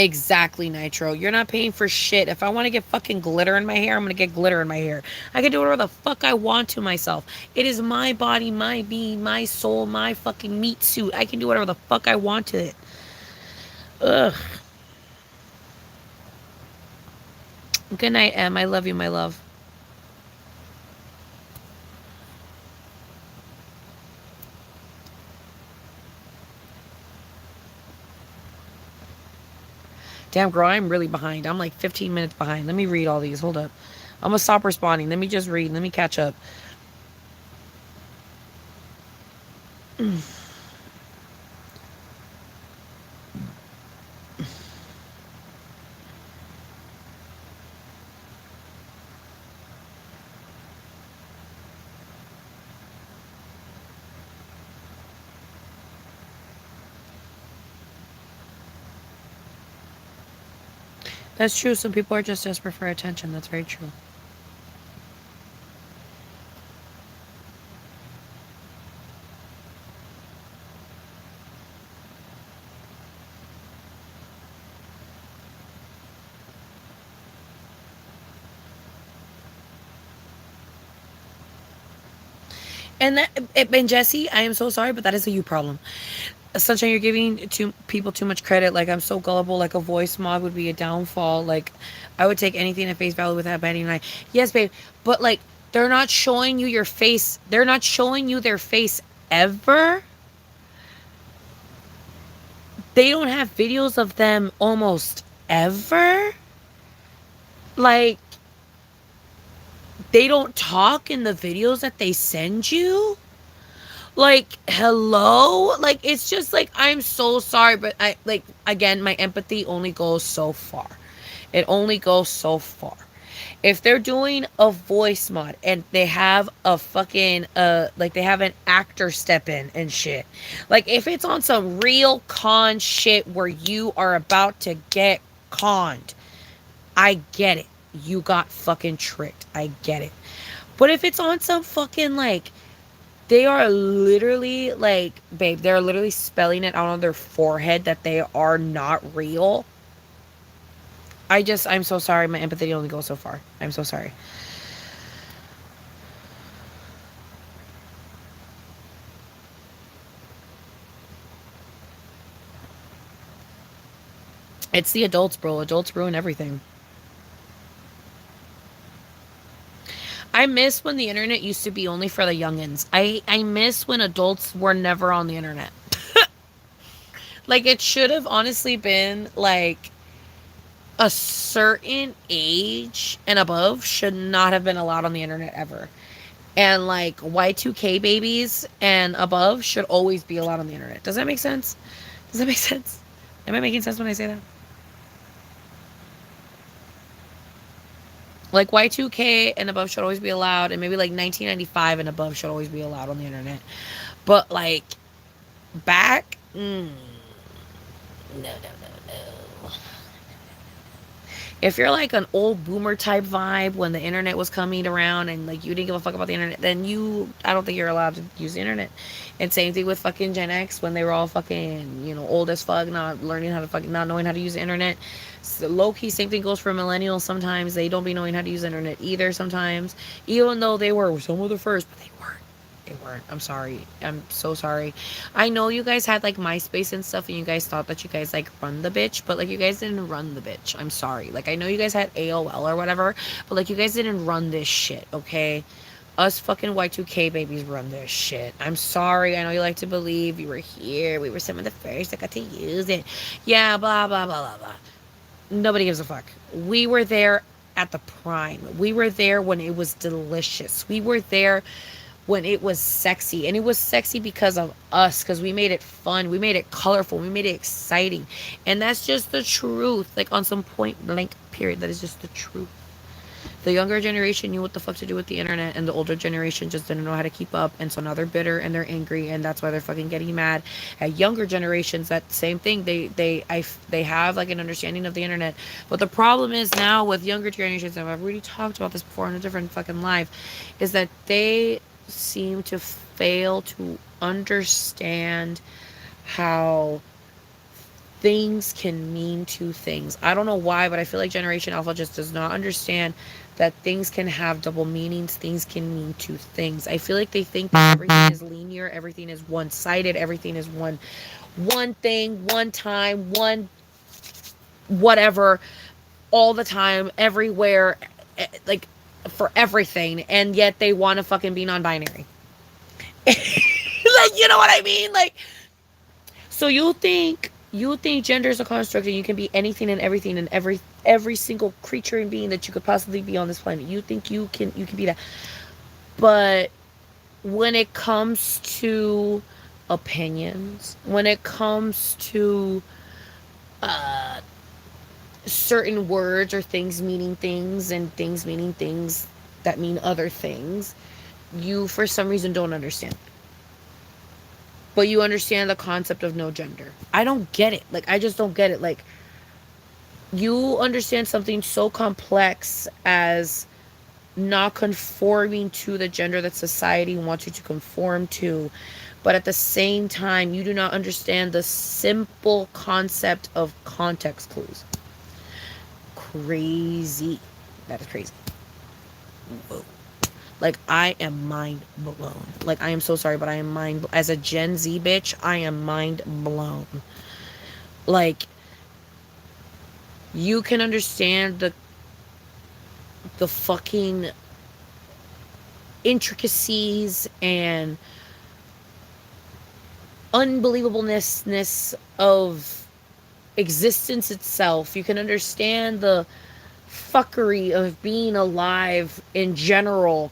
Exactly, Nitro. You're not paying for shit. If I want to get fucking glitter in my hair, I'm going to get glitter in my hair. I can do whatever the fuck I want to myself. It is my body, my being, my soul, my fucking meat suit. I can do whatever the fuck I want to it. Ugh. Good night, Em. I love you, my love. Damn, girl, I'm really behind. I'm like 15 minutes behind. Let me read all these. Hold up. I'm going to stop responding. Let me just read. Let me catch up. That's true. Some people are just desperate for attention. That's very true. And that, and Jesse, I am so sorry, but that is a you problem. Sunshine, you're giving people too much credit. Like, I'm so gullible. Like, a voice mod would be a downfall. Like, I would take anything at face value without batting an eye. Yes, babe, but like, they're not showing you your face. They're not showing you their face ever. They don't have videos of them almost ever. Like, they don't talk in the videos that they send you. Like, hello? Like, it's just like, I'm so sorry, but I, like, again, my empathy only goes so far. It only goes so far. If they're doing a voice mod and they have a fucking, like, they have an actor step in and shit. Like, if it's on some real con shit where you are about to get conned, I get it. You got fucking tricked. I get it. But if it's on some fucking, like, they are literally, like, babe, they're literally spelling it out on their forehead that they are not real. I'm so sorry. My empathy only goes so far. I'm so sorry. It's the adults, bro. Adults ruin everything. I miss when the internet used to be only for the youngins. I miss when adults were never on the internet. Like, it should have honestly been, like, a certain age and above should not have been allowed on the internet ever. And like Y2K babies and above should always be allowed on the internet. Does that make sense? Does that make sense? Am I making sense when I say that? Like Y2K and above should always be allowed, and maybe like 1995 and above should always be allowed on the internet. But like back, no, no, no, no. If you're like an old boomer type vibe when the internet was coming around and like you didn't give a fuck about the internet, then I don't think you're allowed to use the internet. And same thing with fucking Gen X when they were all fucking, old as fuck, not learning how to fucking, not knowing how to use the internet. So low key, same thing goes for millennials. Sometimes they don't be knowing how to use the internet either. Sometimes, even though they were some of the first, but they weren't. They weren't. I'm sorry. I'm so sorry. I know you guys had like MySpace and stuff, and you guys thought that you guys like run the bitch, but like you guys didn't run the bitch. I'm sorry. Like I know you guys had AOL or whatever, but like you guys didn't run this shit, okay? Us fucking Y2K babies run this shit. I'm sorry. I know you like to believe you were here. We were some of the first that got to use it. Yeah, blah, blah, blah, blah, blah. Nobody gives a fuck. We were there at the prime. We were there when it was delicious. We were there when it was sexy. And it was sexy because of us, because we made it fun. We made it colorful. We made it exciting. And that's just the truth. Like on some point blank period. That is just the truth. The younger generation knew what the fuck to do with the internet, and the older generation just didn't know how to keep up, and so now they're bitter and they're angry, and that's why they're fucking getting mad at younger generations. That same thing, they have like an understanding of the internet, but the problem is now with younger generations, and I've already talked about this before in a different fucking live, is that they seem to fail to understand how things can mean two things. I don't know why, but I feel like Generation Alpha just does not understand that things can have double meanings. Things can mean two things. I feel like they think that everything is linear, everything is one-sided, everything is one thing, one time, one whatever, all the time, everywhere, like for everything, and yet they want to fucking be non-binary. Like, you know what I mean? Like, so you think gender is a construct and you can be anything and everything and every single creature and being that you could possibly be on this planet. You think you can be that. But when it comes to opinions, when it comes to certain words or things meaning things and things meaning things that mean other things, you for some reason don't understand. But you understand the concept of no gender. I don't get it. Like, I just don't get it. Like, you understand something so complex as not conforming to the gender that society wants you to conform to, but at the same time you do not understand the simple concept of context clues. Crazy. That is crazy. Whoa. Like, I am mind blown. Like, I am so sorry, but I am as a Gen Z bitch, I am mind blown. Like, you can understand the fucking intricacies and unbelievableness of existence itself. You can understand the fuckery of being alive in general,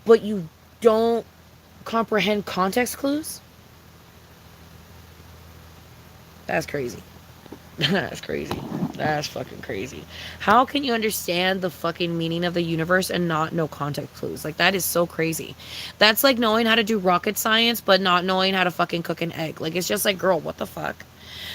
but you don't comprehend context clues? That's crazy. That's crazy. That's fucking crazy. How can you understand the fucking meaning of the universe and not know context clues? Like, that is so crazy. That's like knowing how to do rocket science, but not knowing how to fucking cook an egg. Like, it's just like, girl, what the fuck?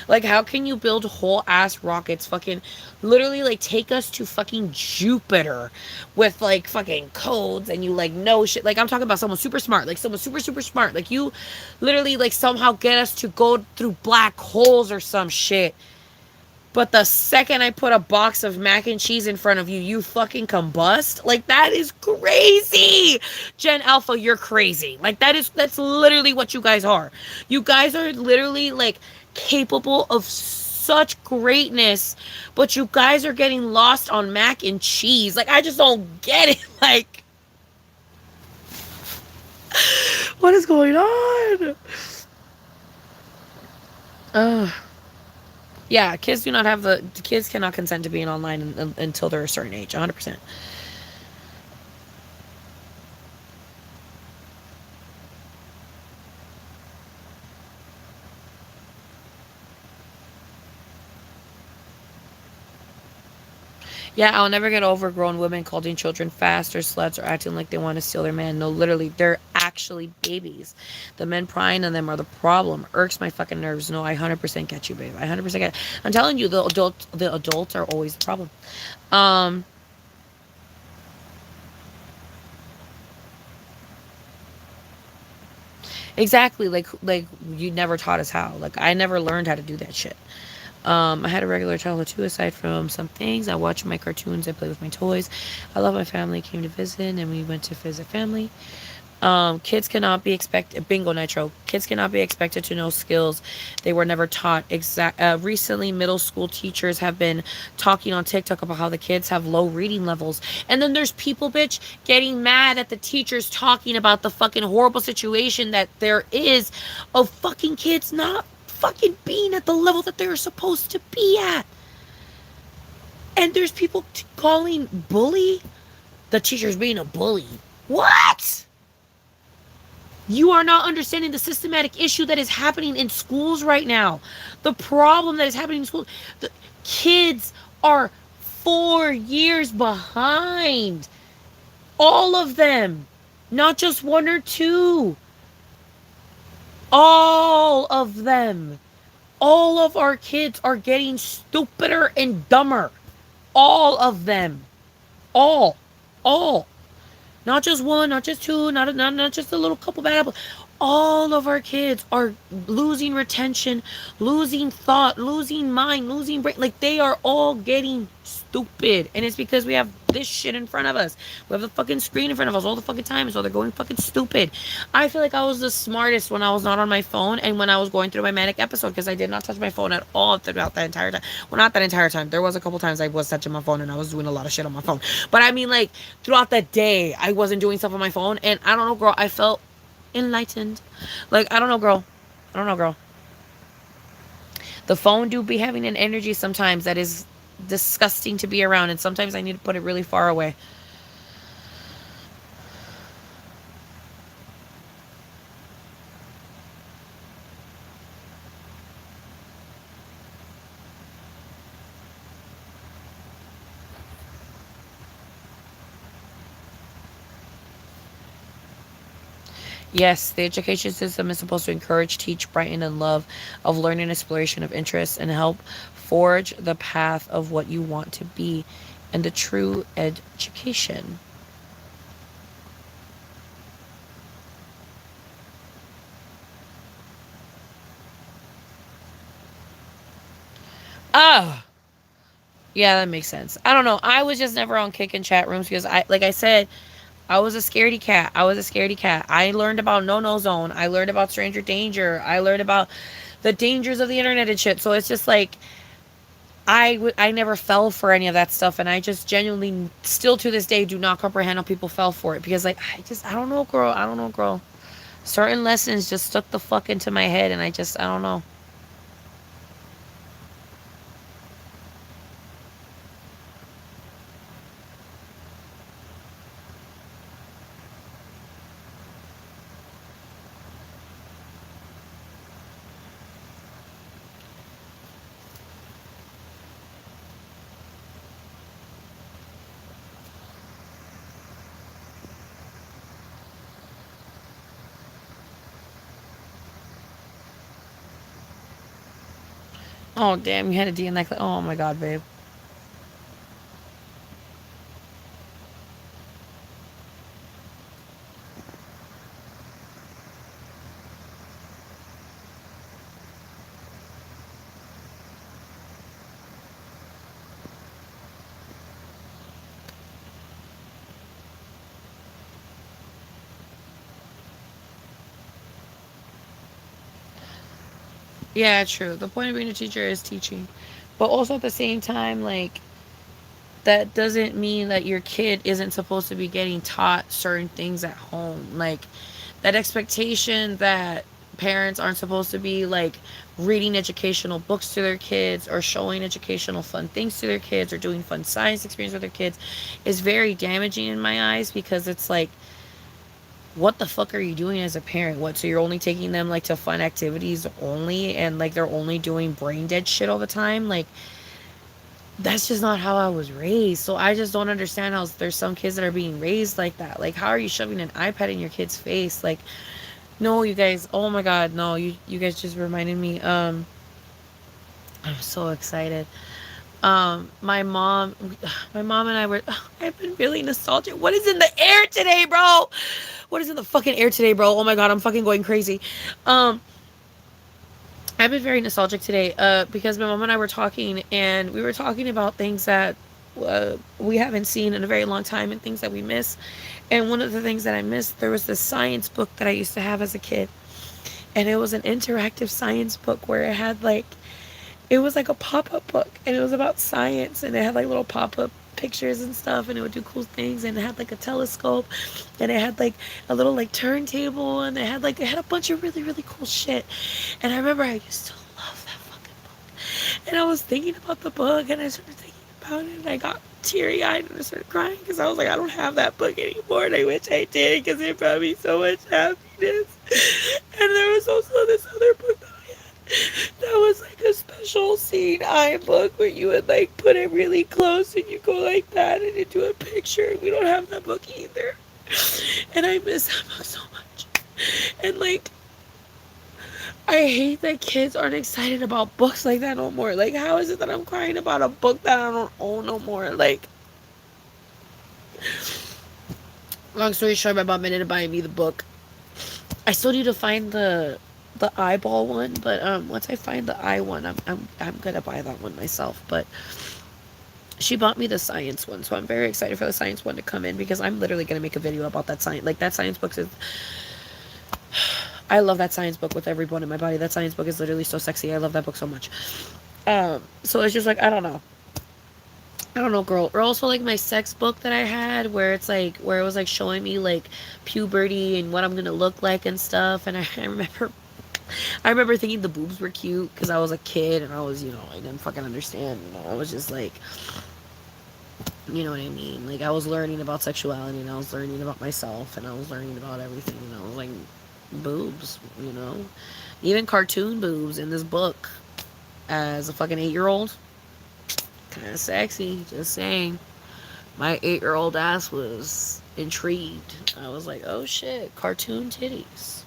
Like, how can you build whole ass rockets, fucking literally like take us to fucking Jupiter with like fucking codes and you like know shit? Like, I'm talking about someone super smart, like someone super, super smart. Like, you literally like somehow get us to go through black holes or some shit. But the second I put a box of mac and cheese in front of you, you fucking combust. Like, that is crazy. Gen Alpha, you're crazy. Like, that's literally what you guys are. You guys are literally like capable of such greatness, but you guys are getting lost on mac and cheese. Like, I just don't get it. Like, what is going on? Ugh. Yeah, kids do not have the kids cannot consent to being online until they're a certain age, 100%. Yeah, I'll never get over grown women calling children fast or sluts or acting like they want to steal their man. No, literally, they're actually babies. The men prying on them are the problem. Irks my fucking nerves. No, I 100% get you, babe. I 100% get it. I'm telling you, the adults are always the problem. Um, exactly. Like you never taught us how. Like, I never learned how to do that shit. I had a regular childhood too, aside from some things. I watch my cartoons, I play with my toys. I love my family, came to visit, and we went to visit family. Kids cannot be expected, bingo nitro, kids cannot be expected to know skills they were never taught. Recently, middle school teachers have been talking on TikTok about how the kids have low reading levels. And then there's people, bitch, getting mad at the teachers talking about the fucking horrible situation that there is of fucking kids not fucking being at the level that they're supposed to be at. And there's people calling bully the teachers being a bully. What? You are not understanding the systematic issue that is happening in schools right now. The problem that is happening in schools. The kids are 4 years behind. All of them. Not just one or two. All of them. All of our kids are getting stupider and dumber. All of them. All. All. Not just one, not just two, not just a little couple bad apples. All of our kids are losing retention, losing thought, losing mind, losing brain. Like they are all getting stupid. And it's because we have this shit in front of us. We have the fucking screen in front of us all the fucking time. So they're going fucking stupid. I feel like I was the smartest when I was not on my phone and when I was going through my manic episode because I did not touch my phone at all throughout that entire time. Well, not that entire time. There was a couple times I was touching my phone and I was doing a lot of shit on my phone. But I mean, like, throughout the day, I wasn't doing stuff on my phone. And I don't know, girl, I felt enlightened. Like, I don't know, girl. I don't know, girl. The phone do be having an energy sometimes that is disgusting to be around, and sometimes I need to put it really far away. Yes, the education system is supposed to encourage, teach, brighten, and love of learning, exploration of interests, and help forge the path of what you want to be and the true education. Oh, yeah, that makes sense. I don't know. I was just never on kick and chat rooms because like I said, I was a scaredy cat. I was a scaredy cat. I learned about no zone. I learned about stranger danger. I learned about the dangers of the internet and shit. So it's just like I never fell for any of that stuff, and I just genuinely still to this day do not comprehend how people fell for it because like I don't know, girl. I don't know, girl. Certain lessons just stuck the fuck into my head, and I don't know. Oh damn, you had a D in that. Oh my god, babe. Yeah, true. The point of being a teacher is teaching, but also at the same time, like that doesn't mean that your kid isn't supposed to be getting taught certain things at home. Like that expectation that parents aren't supposed to be like reading educational books to their kids or showing educational fun things to their kids or doing fun science experience with their kids is very damaging in my eyes because it's like what the fuck are you doing as a parent? What, so you're only taking them like to fun activities only and like they're only doing brain dead shit all the time? Like that's just not how I was raised. So I just don't understand how there's some kids that are being raised like that. Like how are you shoving an iPad in your kid's face? Like no, you guys. Oh my god, no. You guys just reminded me. I'm so excited. My mom my mom and I were I've been really nostalgic. What is in the air today, bro? What is in the fucking air today, bro? Oh my god, I'm fucking going crazy. Um I've been very nostalgic today because my mom and I were talking and we were talking about things that we haven't seen in a very long time and things that we miss. And one of the things that I missed, there was this science book that I used to have as a kid. And it was an interactive science book where it had like it was like a pop-up book and it was about science and it had like little pop-up pictures and stuff and it would do cool things and it had like a telescope and it had like a little like turntable and it had a bunch of really really cool shit. And I remember I used to love that fucking book and I was thinking about the book and I started thinking about it and I got teary-eyed and I started crying because I was like I don't have that book anymore and I wish I did because it brought me so much happiness. And there was also this other book that was like a special scene eye book where you would like put it really close and you go like that and it do a picture. We don't have that book either. And I miss that book so much. And like I hate that kids aren't excited about books like that no more. Like how is it that I'm crying about a book that I don't own no more? Like long story short, my mom ended up buying me the book. I still need to find the eyeball one, but once I find the eye one, I'm gonna buy that one myself. But she bought me the science one, so I'm very excited for the science one to come in because I'm literally gonna make a video about that science. Like that science book is, I love that science book with every bone in my body. That science book is literally so sexy. I love that book so much. So it's just like I don't know, girl. Or also like my sex book that I had, where it's like where it was like showing me like puberty and what I'm gonna look like and stuff. And I remember thinking the boobs were cute because I was a kid and I was, I didn't fucking understand. I was just like, you know what I mean? Like I was learning about sexuality and I was learning about myself and I was learning about everything. And I was like, boobs, even cartoon boobs in this book as a fucking 8-year-old. Kind of sexy, just saying. My 8-year-old ass was intrigued. I was like, oh shit, cartoon titties.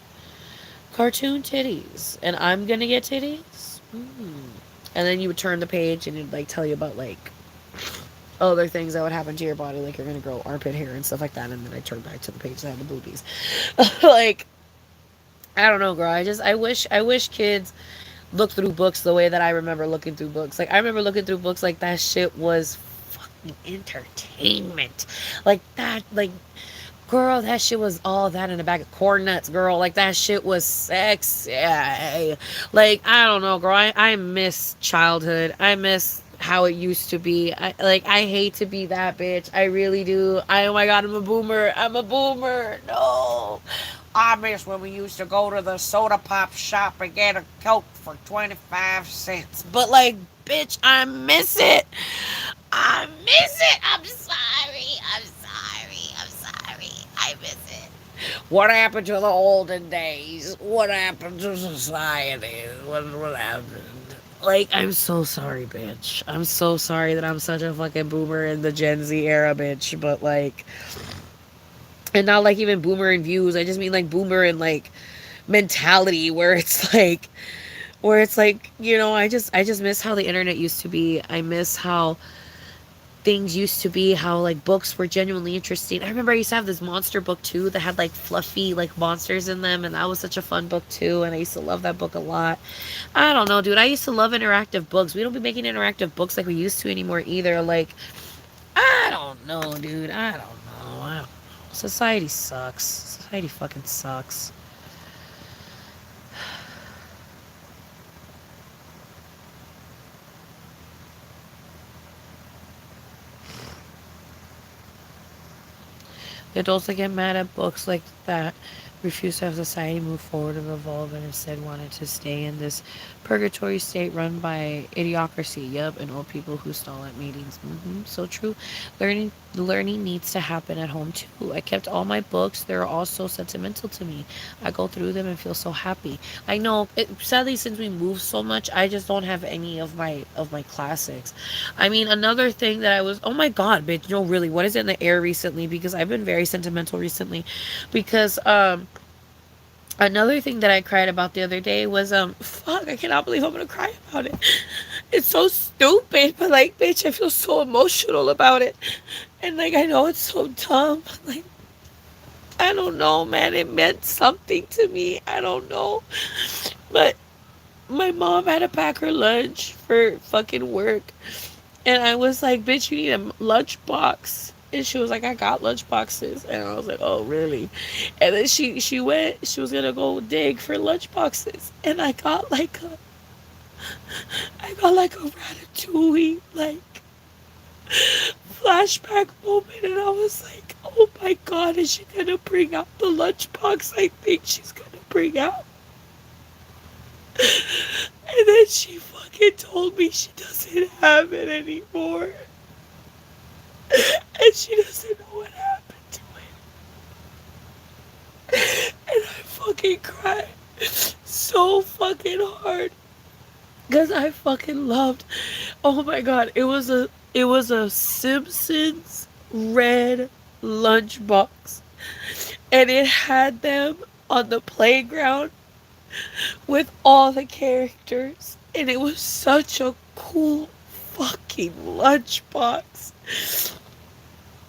Cartoon titties. And I'm gonna get titties? And then you would turn the page and it'd like tell you about like other things that would happen to your body, like you're gonna grow armpit hair and stuff like that. And then I turned back to the page that had the boobies. Like, I don't know, girl. I wish kids look through books the way that I remember looking through books. Like I remember looking through books like that shit was fucking entertainment. Like that, like girl, that shit was all that in a bag of corn nuts, girl. Like that shit was sexy. Like I don't know, girl. I miss childhood. I miss how it used to be. I hate to be that bitch. I really do. Oh my god, I'm a boomer. I'm a boomer. No. I miss when we used to go to the soda pop shop and get a Coke for 25 cents. But like, bitch, I miss it. I miss it. I'm sorry. I'm sorry. I'm sorry. I miss it. What happened to the olden days? What happened to society? What happened? Like, I'm so sorry, bitch. I'm so sorry that I'm such a fucking boomer in the Gen Z era, bitch. But like, and not like even boomer in views. I just mean like boomer in like mentality, where it's like, I just miss how the internet used to be. I miss how things used to be, how like books were genuinely interesting. I remember I used to have this monster book too that had like fluffy like monsters in them, and that was such a fun book too, and I used to love that book a lot. I don't know, dude. I used to love interactive books. We don't be making interactive books like we used to anymore either. Like, I don't know, dude. I don't know. I don't know. Society sucks. Society fucking sucks. The adults that get mad at books like that refuse to have society move forward and evolve and instead wanted to stay in this purgatory state run by idiocracy. Yep, and old people who stall at meetings. So true. Learning needs to happen at home too. I kept all my books. They're all so sentimental to me. I go through them and feel so happy. I know. Sadly, since we moved so much, I just don't have any of my classics. I mean, another thing that I was, oh my god, bitch, no, really, what is in the air recently? Because I've been very sentimental recently. Because another thing that I cried about the other day was fuck, I cannot believe I'm gonna cry about it. It's so stupid, but like, bitch, I feel so emotional about it. And like, I know it's so dumb. Like, I don't know, man. It meant something to me. I don't know. But my mom had to pack her lunch for fucking work. And I was like, bitch, you need a lunch box. And she was like, I got lunch boxes. And I was like, oh, really? And then she went, she was going to go dig for lunch boxes. And I got like a ratatouille, like, flashback moment. And I was like, oh my God, is she going to bring out the lunch box I think she's going to bring out? And then she fucking told me she doesn't have it anymore. And she doesn't know what happened to it. And I fucking cried so fucking hard. Because I fucking loved, oh my god, it was a Simpsons red lunchbox. And it had them on the playground with all the characters. And it was such a cool fucking lunchbox.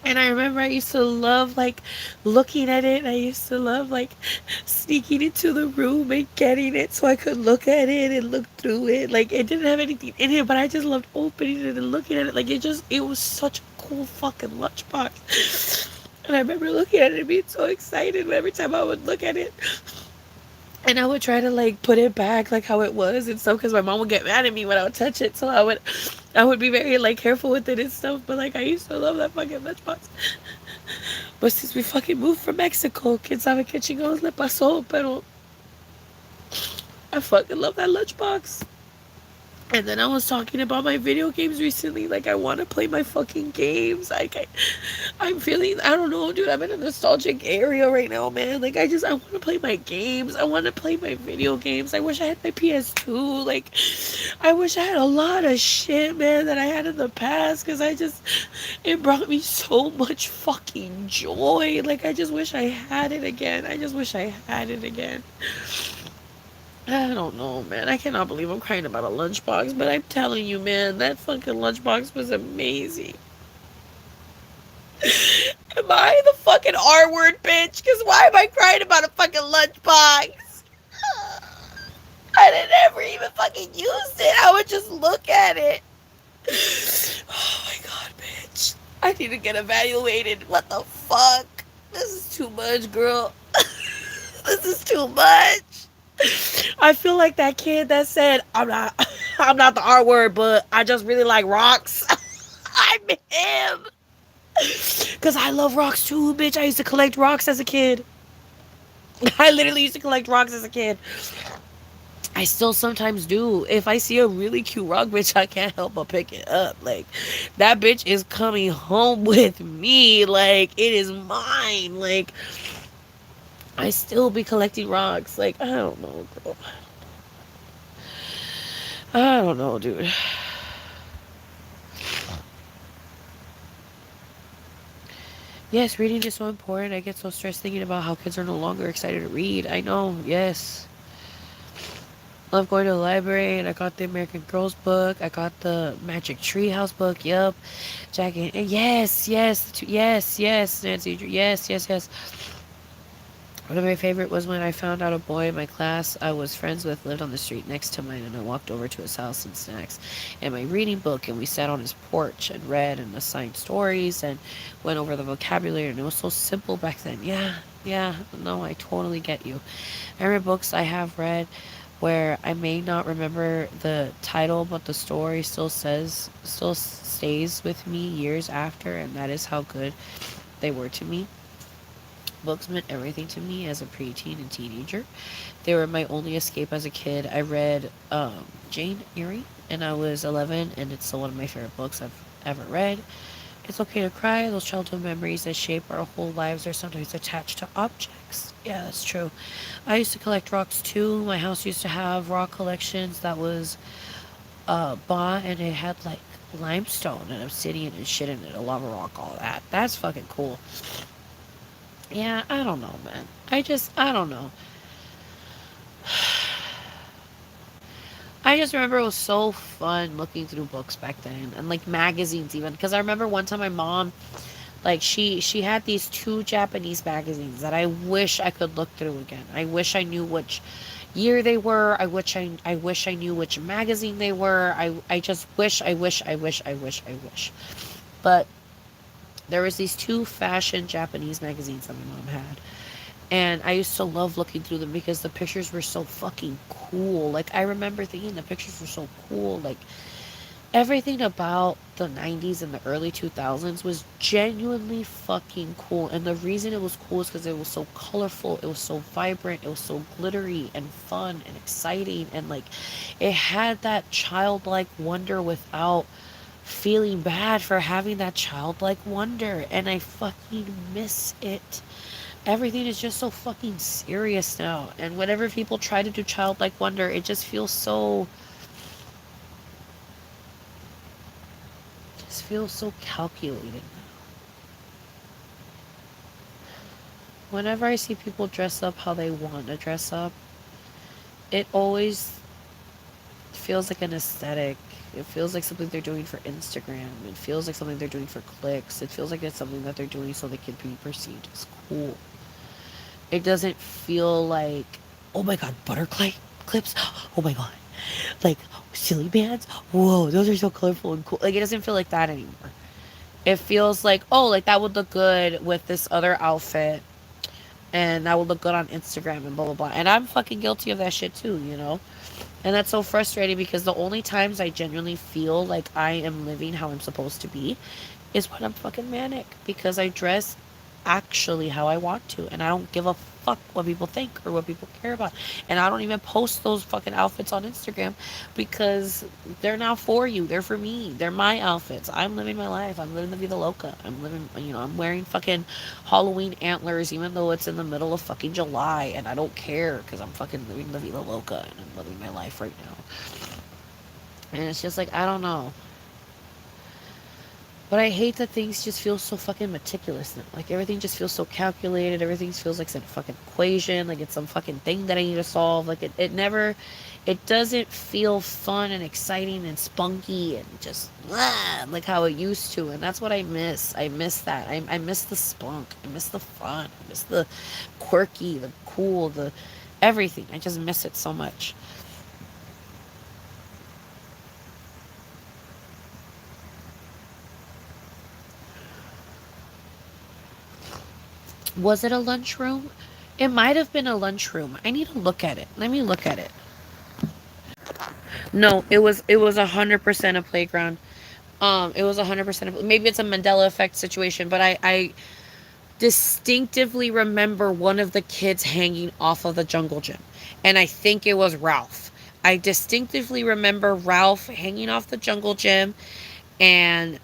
And I remember I used to love like looking at it. I used to love like sneaking into the room and getting it so I could look at it and look through it. Like it didn't have anything in it, but I just loved opening it and looking at it. Like it was such a cool fucking lunchbox. And I remember looking at it and being so excited every time I would look at it. And I would try to like put it back like how it was and stuff because my mom would get mad at me when I would touch it. So I would be very like careful with it and stuff. But like I used to love that fucking lunchbox. But since we fucking moved from Mexico, quién sabe qué chingados le pasó, pero I fucking love that lunchbox. And then I was talking about my video games recently. Like, I want to play my fucking games. I'm feeling, I don't know, dude. I'm in a nostalgic area right now, man. Like, I want to play my games. I want to play my video games. I wish I had my PS2. Like, I wish I had a lot of shit, man, that I had in the past. Because it brought me so much fucking joy. Like, I just wish I had it again. I just wish I had it again. I don't know, man. I cannot believe I'm crying about a lunchbox, but I'm telling you, man, that fucking lunchbox was amazing. Am I the fucking R word, bitch? Because why am I crying about a fucking lunchbox? I didn't ever even fucking use it. I would just look at it. Oh my god, bitch. I need to get evaluated. What the fuck? This is too much, girl. This is too much. I feel like that kid that said, I'm not the R word, but I just really like rocks. I'm him. Cause I love rocks too, bitch. I used to collect rocks as a kid. I literally used to collect rocks as a kid. I still sometimes do. If I see a really cute rock, bitch, I can't help but pick it up. Like, that bitch is coming home with me. Like, it is mine. Like, I still be collecting rocks. Like, I don't know, girl. I don't know, dude. Yes, reading is so important. I get so stressed thinking about how kids are no longer excited to read. I know, yes. Love going to the library, and I got the American Girls book. I got the Magic Treehouse book. Yup. Jackie. Yes, yes, yes, yes, Nancy. Yes, yes, yes. One of my favorite was when I found out a boy in my class I was friends with lived on the street next to mine, and I walked over to his house and snacks and my reading book, and we sat on his porch and read and assigned stories and went over the vocabulary, and it was so simple back then. Yeah, yeah, no, I totally get you. I remember books I have read where I may not remember the title, but the story still stays with me years after, and that is how good they were to me. Books meant everything to me as a preteen and teenager. They were my only escape as a kid. I read Jane Eyre, and I was 11, and it's still one of my favorite books I've ever read. It's okay to cry. Those childhood memories that shape our whole lives are sometimes attached to objects. Yeah, that's true. I used to collect rocks too. My house used to have rock collections that was bought, and it had like limestone and obsidian and shit in it, a lava rock, all that. That's fucking cool. Yeah, I don't know, man. I don't know. I just remember it was so fun looking through books back then and like magazines even because I remember one time my mom like she had these two Japanese magazines that I wish I could look through again. I wish I knew which year they were. I wish I knew which magazine they were. I just I wish. But there was these two fashion Japanese magazines that my mom had, and I used to love looking through them because the pictures were so fucking cool. Like, I remember thinking the pictures were so cool. Like, everything about the 90s and the early 2000s was genuinely fucking cool. And the reason it was cool is because it was so colorful, it was so vibrant, it was so glittery and fun and exciting. And, like, it had that childlike wonder without feeling bad for having that childlike wonder. And I fucking miss it. Everything is just so fucking serious now. And whenever people try to do childlike wonder, it just feels so calculated. Whenever I see people dress up how they want to dress up, it always feels like an aesthetic. It feels like something they're doing for Instagram. It feels like something they're doing for clicks. It feels like it's something that they're doing so they can be perceived as cool. It doesn't feel like, oh my god, butterfly clips. Oh my god, like silly bands. Whoa, those are so colorful and cool. Like it doesn't feel like that anymore. It feels like, oh, like that would look good with this other outfit, and that would look good on Instagram and blah blah blah. And I'm fucking guilty of that shit too, you know. And that's so frustrating because the only times I genuinely feel like I am living how I'm supposed to be is when I'm fucking manic because I dress actually how I want to and I don't give a fuck what people think or what people care about. And I don't even post those fucking outfits on Instagram because they're not for you. They're for me. They're my outfits. I'm living my life. I'm living the vida loca. I'm living, you know, I'm wearing fucking Halloween antlers even though it's in the middle of fucking July and I don't care because I'm fucking living the vida loca and I'm living my life right now. And it's just like, I don't know. But I hate that things just feel so fucking meticulous now. Like everything just feels so calculated. Everything feels like some fucking equation. Like it's some fucking thing that I need to solve. Like it never, it doesn't feel fun and exciting and spunky and just like how it used to. And that's what I miss. I miss that. I miss the spunk. I miss the fun. I miss the quirky, the cool, the everything. I just miss it so much. Was it a lunchroom? It might have been a lunchroom. I need to look at it. Let me look at it. No, it was 100% a playground. It was 100%. Maybe it's a Mandela effect situation, but I distinctively remember one of the kids hanging off of the jungle gym, and I think it was Ralph. I distinctively remember Ralph hanging off the jungle gym, and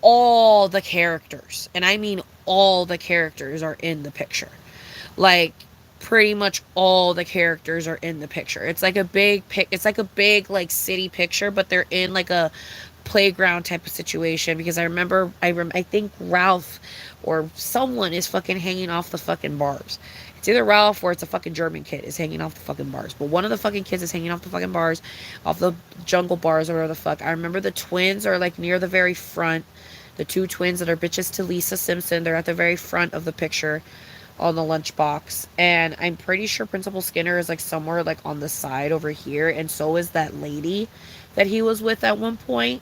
all the characters, and I mean all the characters, are in the picture. Like pretty much all the characters are in the picture. It's like a big like city picture, but they're in like a playground type of situation because I remember I think Ralph or someone is fucking hanging off the fucking bars. It's either Ralph or it's a fucking German kid is hanging off the fucking bars. But one of the fucking kids is hanging off the fucking bars, off the jungle bars or whatever the fuck. I remember the twins are like near the very front. The two twins that are bitches to Lisa Simpson, they're at the very front of the picture on the lunchbox. And I'm pretty sure Principal Skinner is like somewhere like on the side over here. And so is that lady that he was with at one point.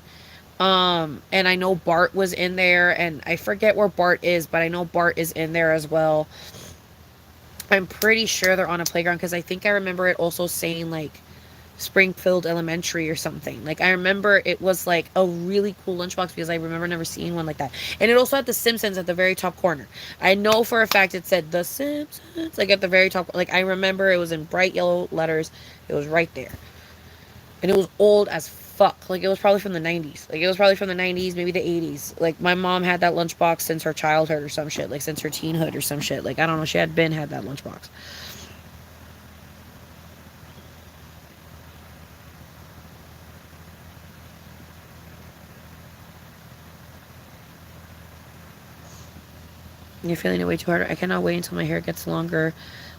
And I know Bart was in there, and I forget where Bart is, but I know Bart is in there as well. I'm pretty sure they're on a playground because I think I remember it also saying like Springfield Elementary or something. Like I remember it was like a really cool lunchbox because I remember never seeing one like that. And it also had the Simpsons at the very top corner. I know for a fact it said the Simpsons like at the very top. Like I remember it was in bright yellow letters. It was right there. And it was old as fuck. Like it was probably from the 90s. Like it was probably from the 90s, maybe the 80s. Like my mom had that lunchbox since her childhood or some shit. Like since her teenhood or some shit. Like I don't know. She had that lunchbox. You're feeling it way too hard. I cannot wait until my hair gets longer.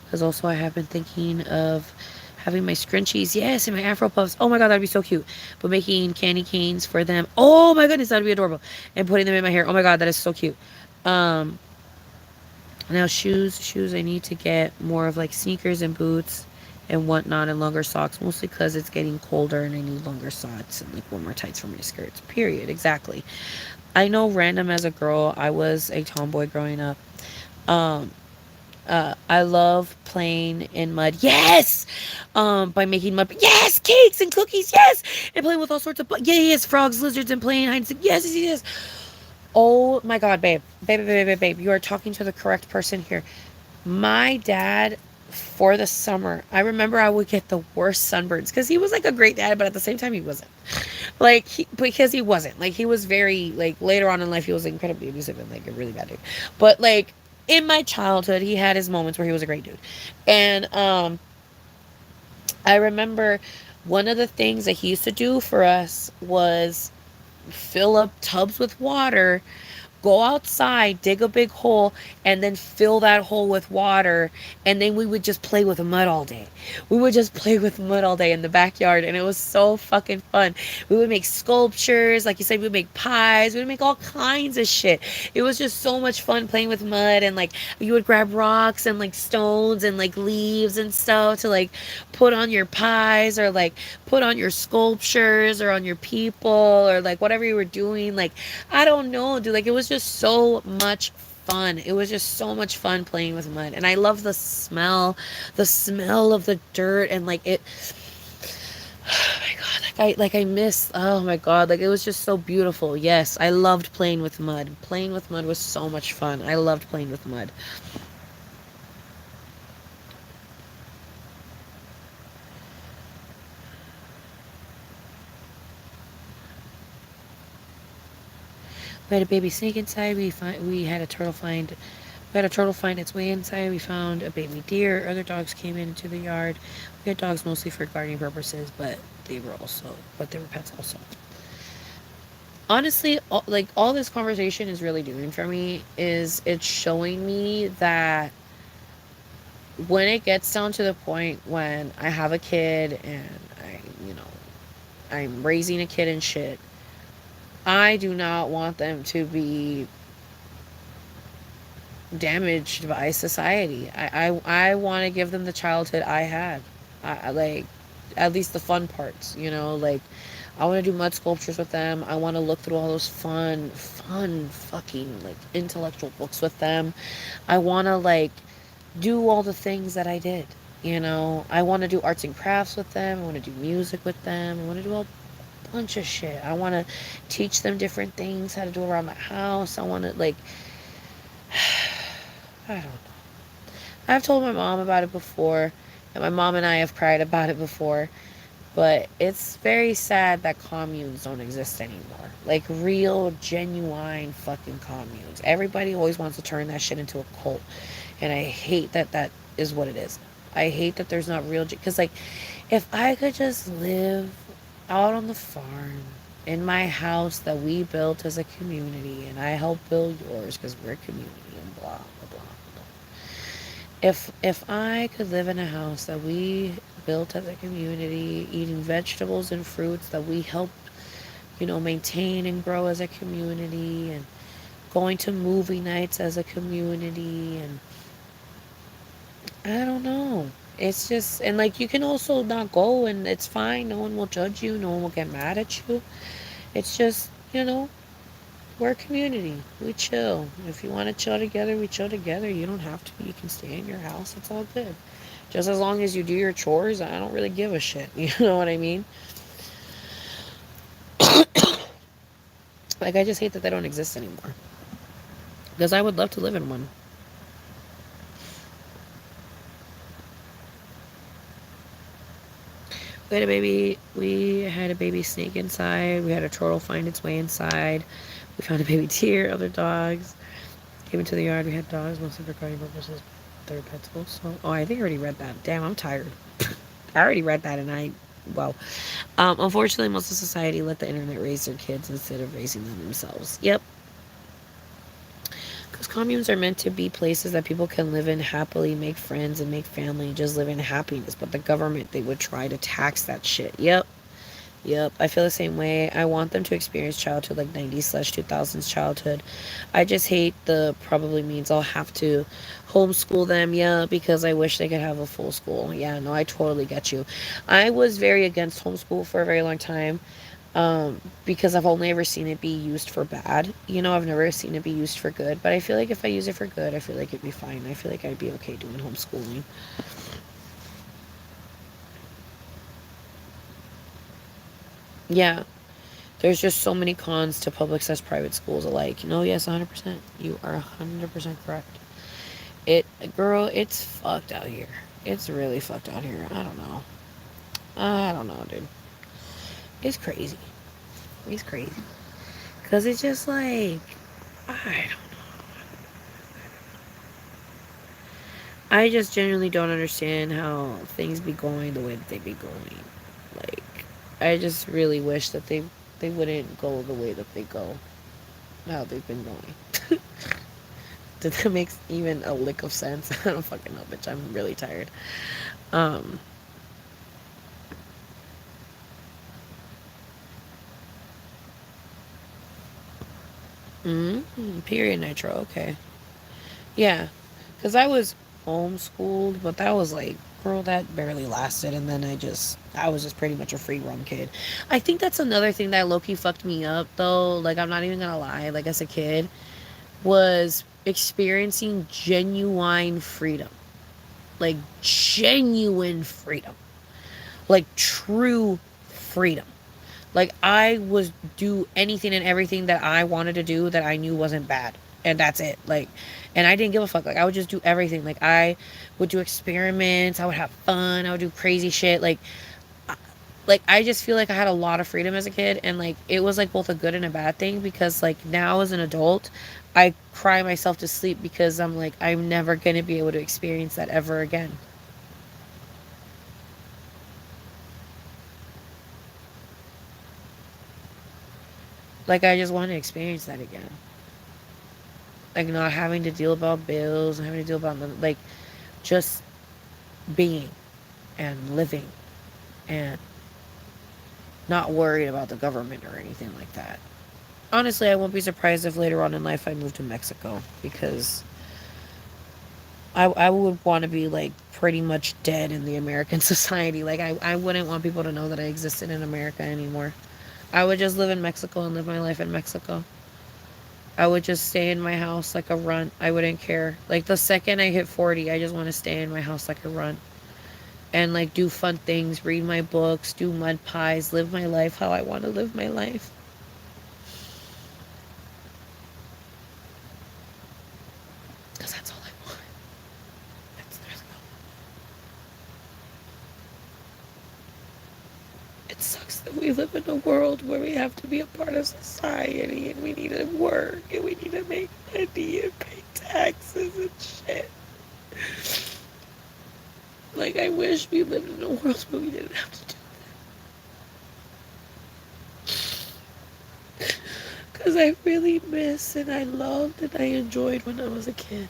Because also I have been thinking of having my scrunchies. Yes, and my afro puffs. Oh my god, that'd be so cute. But making candy canes for them. Oh my goodness, that'd be adorable. And putting them in my hair. Oh my god, that is so cute. Um, Now shoes. I need to get more of like sneakers and boots and whatnot and longer socks. Mostly because it's getting colder and I need longer socks and like warmer tights for my skirts. Period. Exactly. I know random as a girl, I was a tomboy growing up. Um, I love playing in mud. Yes! By making mud. Yes! Cakes and cookies. Yes! And playing with all sorts of. Yes! Frogs, lizards, and playing hide and seek. Yes, yes, yes. Oh my god, babe. Babe. You are talking to the correct person here. My dad, for the summer, I remember I would get the worst sunburns because he was like a great dad, but at the same time, he wasn't. Like, because he wasn't. Like, he was very, like, later on in life, he was incredibly abusive and, like, a really bad dude. But, like, in my childhood, he had his moments where he was a great dude. And, I remember one of the things that he used to do for us was fill up tubs with water, go outside, dig a big hole, and then fill that hole with water. And then we would just play with mud all day. We would just play with mud all day in the backyard. And it was so fucking fun. We would make sculptures. Like you said, we would make pies. We would make all kinds of shit. It was just so much fun playing with mud. And like you would grab rocks and like stones and like leaves and stuff to like put on your pies, or like put on your sculptures or on your people, or like whatever you were doing. Like, I don't know, dude. Like, it was just so much fun. It was just so much fun playing with mud. And I love the smell of the dirt, and like it, oh my god, I miss, oh my god, like it was just so beautiful. Yes, I loved playing with mud. Playing with mud was so much fun. I loved playing with mud. We had a baby snake inside. We had a turtle find. We had a turtle find its way inside. We found a baby deer. Other dogs came into the yard. We had dogs mostly for gardening purposes, but they were pets also. Honestly, all this conversation is really doing for me is it's showing me that when it gets down to the point when I have a kid and I'm raising a kid and shit, I do not want them to be damaged by society. I want to give them the childhood I had. I like at least the fun parts, like I want to do mud sculptures with them. I want to look through all those fun fucking like intellectual books with them. I want to like do all the things that I did. I want to do arts and crafts with them. I want to do music with them. I want to do a bunch of shit. I want to teach them different things, how to do around my house. I want to like I don't know. I've told my mom about it before, and my mom and I have cried about it before, but it's very sad that communes don't exist anymore. Like real, genuine fucking communes. Everybody always wants to turn that shit into a cult, and I hate that that is what it is. I hate that there's not real, because like, if I could just live out on the farm in my house that we built as a community, and I helped build yours because we're a community, and blah blah blah blah. If I could live in a house that we built as a community, eating vegetables and fruits that we helped, maintain and grow as a community, and going to movie nights as a community, and I don't know. It's just, and like you can also not go, and it's fine. No one will judge you. No one will get mad at you. It's just, we're a community. We chill. If you want to chill together, we chill together. You don't have to. You can stay in your house. It's all good. Just as long as you do your chores, I don't really give a shit. You know what I mean? Like, I just hate that they don't exist anymore. Because I would love to live in one. We had a baby snake inside. We had a turtle find its way inside. We found a baby deer, other dogs. Came into the yard. We had dogs, mostly for gardening purposes. Their pets also. Oh, I think I already read that. Damn, I'm tired. I already read that, and well. Unfortunately, most of society let the internet raise their kids instead of raising them themselves. Yep. Because communes are meant to be places that people can live in happily, make friends, and make family, and just live in happiness. But the government, they would try to tax that shit. Yep. Yep, I feel the same way. I want them to experience childhood like 90s/2000s childhood. I just hate the probably means I'll have to homeschool them. Yeah, because I wish they could have a full school. Yeah, no, I totally get you. I was very against homeschool for a very long time, because I've only ever seen it be used for bad. I've never seen it be used for good. But I feel like if I use it for good, I feel like it'd be fine. I feel like I'd be okay doing homeschooling. Yeah, there's just so many cons to public slash private schools alike. No, yes, 100%. You are 100% correct. Girl, it's fucked out here. It's really fucked out here. I don't know. I don't know, dude. It's crazy. It's crazy. Because it's just like, I don't I just genuinely don't understand how things be going the way that they be going. Like, I just really wish that they wouldn't go the way that they go. how they've been going. Did that make even a lick of sense? I don't fucking know, bitch. I'm really tired. Um, period nitro. Okay. Yeah. Because I was homeschooled, but that was like, girl, that barely lasted. And then I was just pretty much a free roam kid. I think that's another thing that low key fucked me up, though. Like, I'm not even gonna lie. Like, as a kid, was experiencing genuine freedom. Like, genuine freedom. Like, true freedom. Like, I was do anything and everything that I wanted to do that I knew wasn't bad. And that's it. Like, and I didn't give a fuck. Like, I would just do everything. Like, I would do experiments. I would have fun. I would do crazy shit. Like I just feel like I had a lot of freedom as a kid, and like it was like both a good and a bad thing, because like now as an adult I cry myself to sleep because I'm like, I'm never going to be able to experience that ever again. Like I just want to experience that again. Like not having to deal about bills, not having to deal about like just being and living and not worried about the government or anything like that. Honestly, I won't be surprised if later on in life I move to Mexico, because I would want to be like pretty much dead in the American society. Like I wouldn't want people to know that I existed in America anymore. I would just live in Mexico and live my life in Mexico. I would just stay in my house like a runt. I wouldn't care. Like the second I hit 40, I just want to stay in my house like a runt. And like do fun things, read my books, do mud pies, live my life how I want to live my life. Because that's all I want. That's really all. It sucks that we live in a world where we have to be a part of society, and we need to work, and we need to make money and pay taxes and shit. Like, I wish we lived in a world where we didn't have to do that. Because I really miss and I loved and I enjoyed when I was a kid.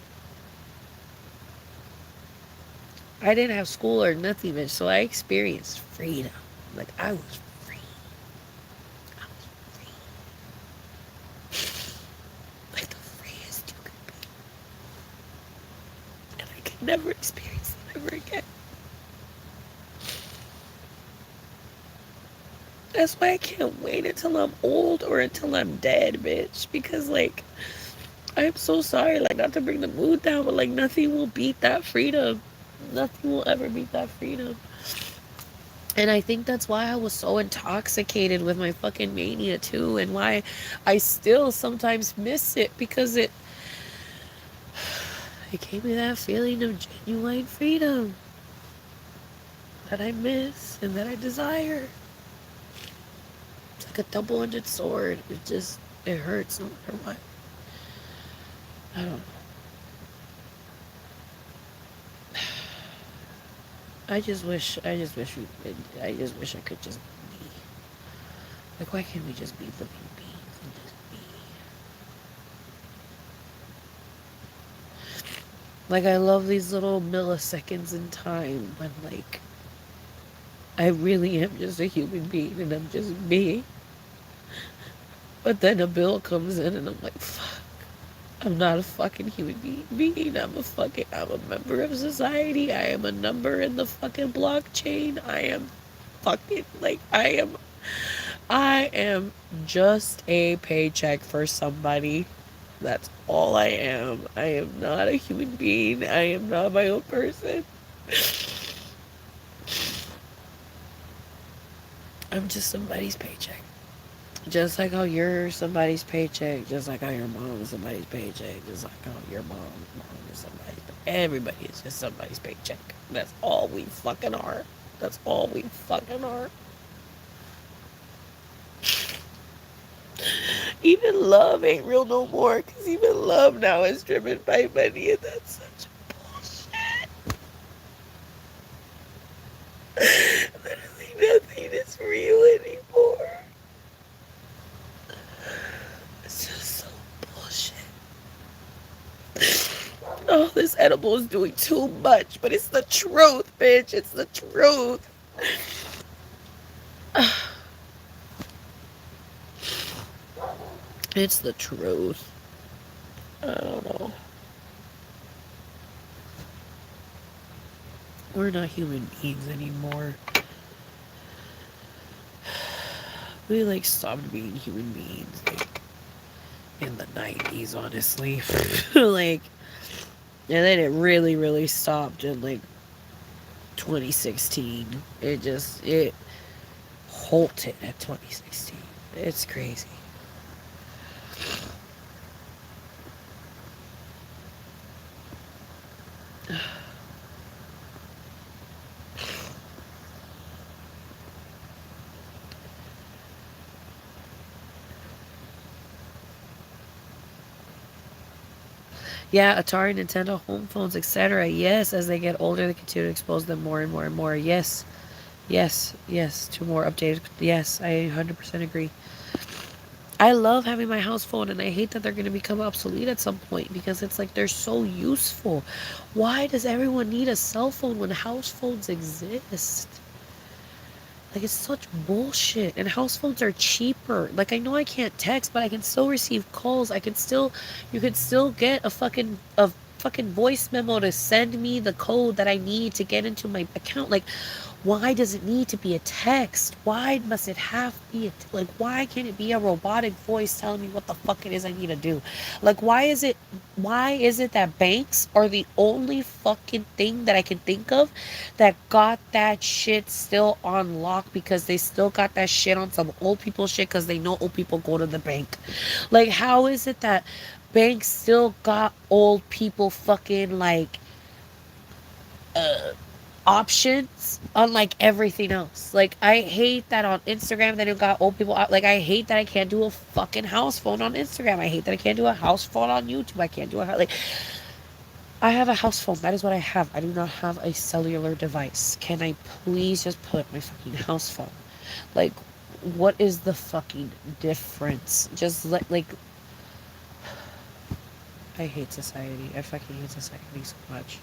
I didn't have school or nothing, bitch, so I experienced freedom. Like, I was free. I was free. Like, the freest you could be. And I could never experience that ever again. That's why I can't wait until I'm old or until I'm dead, bitch. Because, like, I'm so sorry, like, not to bring the mood down, but, like, nothing will beat that freedom. Nothing will ever beat that freedom. And I think that's why I was so intoxicated with my fucking mania, too, and why I still sometimes miss it, because it gave me that feeling of genuine freedom that I miss and that I desire. It's like a double-edged sword. It hurts no matter what. I don't know. I just wish I could just be. Like, why can't we just be living beings and just be? Like, I love these little milliseconds in time when, like, I really am just a human being and I'm just being. But then a bill comes in and I'm like, fuck. I'm not a fucking human being. I'm a member of society. I am a number in the fucking blockchain. I am fucking, like, I am just a paycheck for somebody. That's all I am. I am not a human being. I am not my own person. I'm just somebody's paycheck. Just like how you're somebody's paycheck, just like how your mom is somebody's paycheck, just like how your mom is somebody's paycheck. Everybody is just somebody's paycheck. That's all we fucking are. That's all we fucking are. Even love ain't real no more, because even love now is driven by money, and that's such bullshit. Literally nothing is real anymore. It's just so Oh, this edible is doing too much, but it's the truth, bitch. It's the truth. It's the truth. I don't know. We're not human beings anymore. We like stopped being human beings like in the 90s, honestly. Like, and then it really, really stopped in like 2016. It halted at 2016. It's crazy. Yeah, Atari, Nintendo, home phones, etc. Yes, as they get older, they continue to expose them more and more and more. Yes, yes, yes, to more updated. Yes, I 100% agree. I love having my house phone, and I hate that they're going to become obsolete at some point because it's like they're so useful. Why does everyone need a cell phone when house phones exist? Like, it's such bullshit. And house phones are cheaper. Like, I know I can't text, but I can still receive calls. You can still get a fucking voice memo to send me the code that I need to get into my account. Like, why does it need to be a text? Why must it have to be like, why can't it be a robotic voice telling me what the fuck it is I need to do? Like, why is it that banks are the only fucking thing that I can think of that got that shit still on lock because they still got that shit on some old people shit because they know old people go to the bank? Like, how is it that banks still got old people fucking like options unlike everything else? Like, I hate that on Instagram they got old people out. Like, I hate that I can't do a fucking house phone on Instagram. I hate that I can't do a house phone on YouTube. I can't do like, I have a house phone. That is what I have. I do not have a cellular device. Can I please just put my fucking house phone? Like, what is the fucking difference? Just like, I hate society. I fucking hate society so much.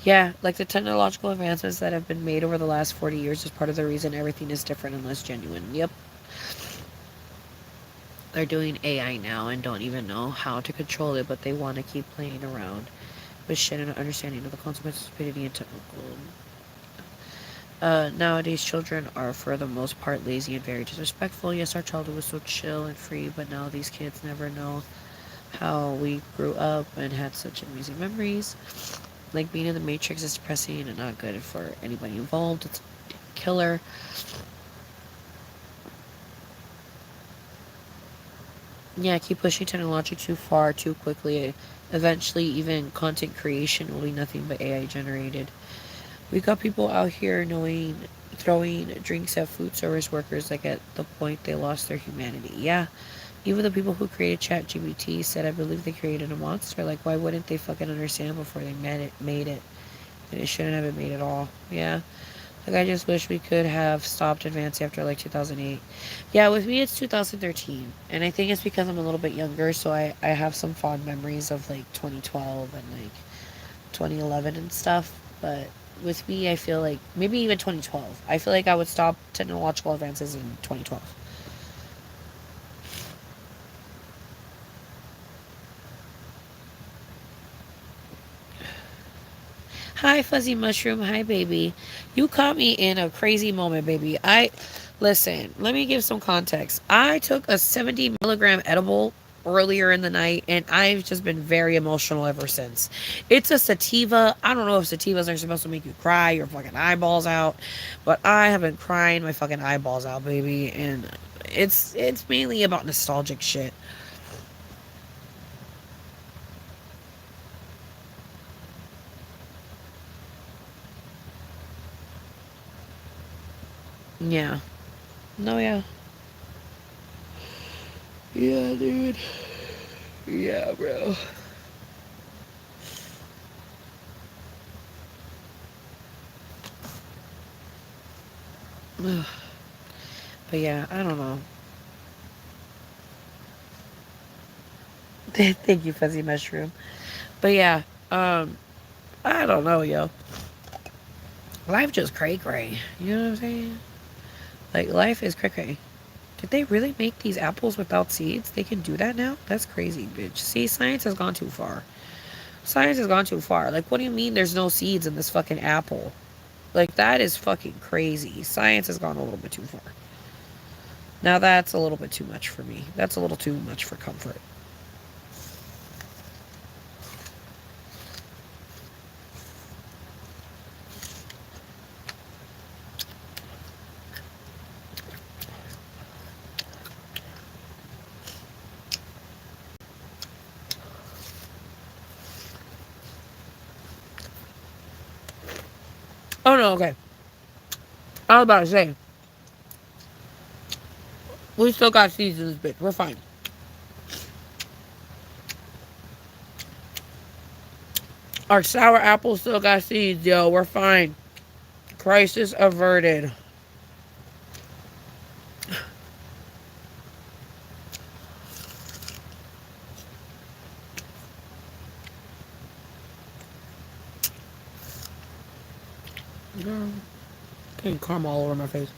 Yeah, like the technological advancements that have been made over the last 40 years is part of the reason everything is different and less genuine. Yep. They're doing AI now and don't even know how to control it, but they want to keep playing around with shit and understanding of the consequences of stupidity and technical. Nowadays, children are for the most part lazy and very disrespectful. Yes, our childhood was so chill and free, but now these kids never know how we grew up and had such amazing memories. Like, being in the Matrix is depressing and not good for anybody involved. It's a killer. Yeah, keep pushing technology too far, too quickly. Eventually, even content creation will be nothing but AI generated. We got people out here knowing throwing drinks at food service workers like at the point they lost their humanity. Yeah. Even the people who created ChatGPT said I believe they created a monster. Like, why wouldn't they fucking understand before they made it? And it shouldn't have been made at all. Yeah. Like, I just wish we could have stopped advancing after like 2008. Yeah, with me it's 2013. And I think it's because I'm a little bit younger, so I have some fond memories of like 2012 and like 2011 and stuff. But with me, I feel like maybe even 2012. I feel like I would stop technological advances in 2012. Hi, Fuzzy Mushroom. Hi, baby. You caught me in a crazy moment, baby. Listen, let me give some context. I took a 70 milligram edible earlier in the night, and I've just been very emotional ever since. It's a sativa. I don't know if sativas are supposed to make you cry your fucking eyeballs out, but I have been crying my fucking eyeballs out, baby, and it's mainly about nostalgic shit. Yeah. No, yeah. Yeah, dude. Yeah, bro. But yeah, I don't know. Thank you, Fuzzy Mushroom. But yeah, um, I don't know, yo. Life just cray cray. You know what I'm saying? Like, life is cray cray. Did they really make these apples without seeds? They can do that now? That's crazy, bitch. See, science has gone too far. Science has gone too far. Like, what do you mean there's no seeds in this fucking apple? Like, that is fucking crazy. Science has gone a little bit too far. Now, that's a little bit too much for me. That's a little too much for comfort. Oh, no, okay. I was about to say, we still got seeds in this bitch. We're fine. Our sour apple still got seeds, yo. We're fine. Crisis averted. Girl, getting caramel all over my face.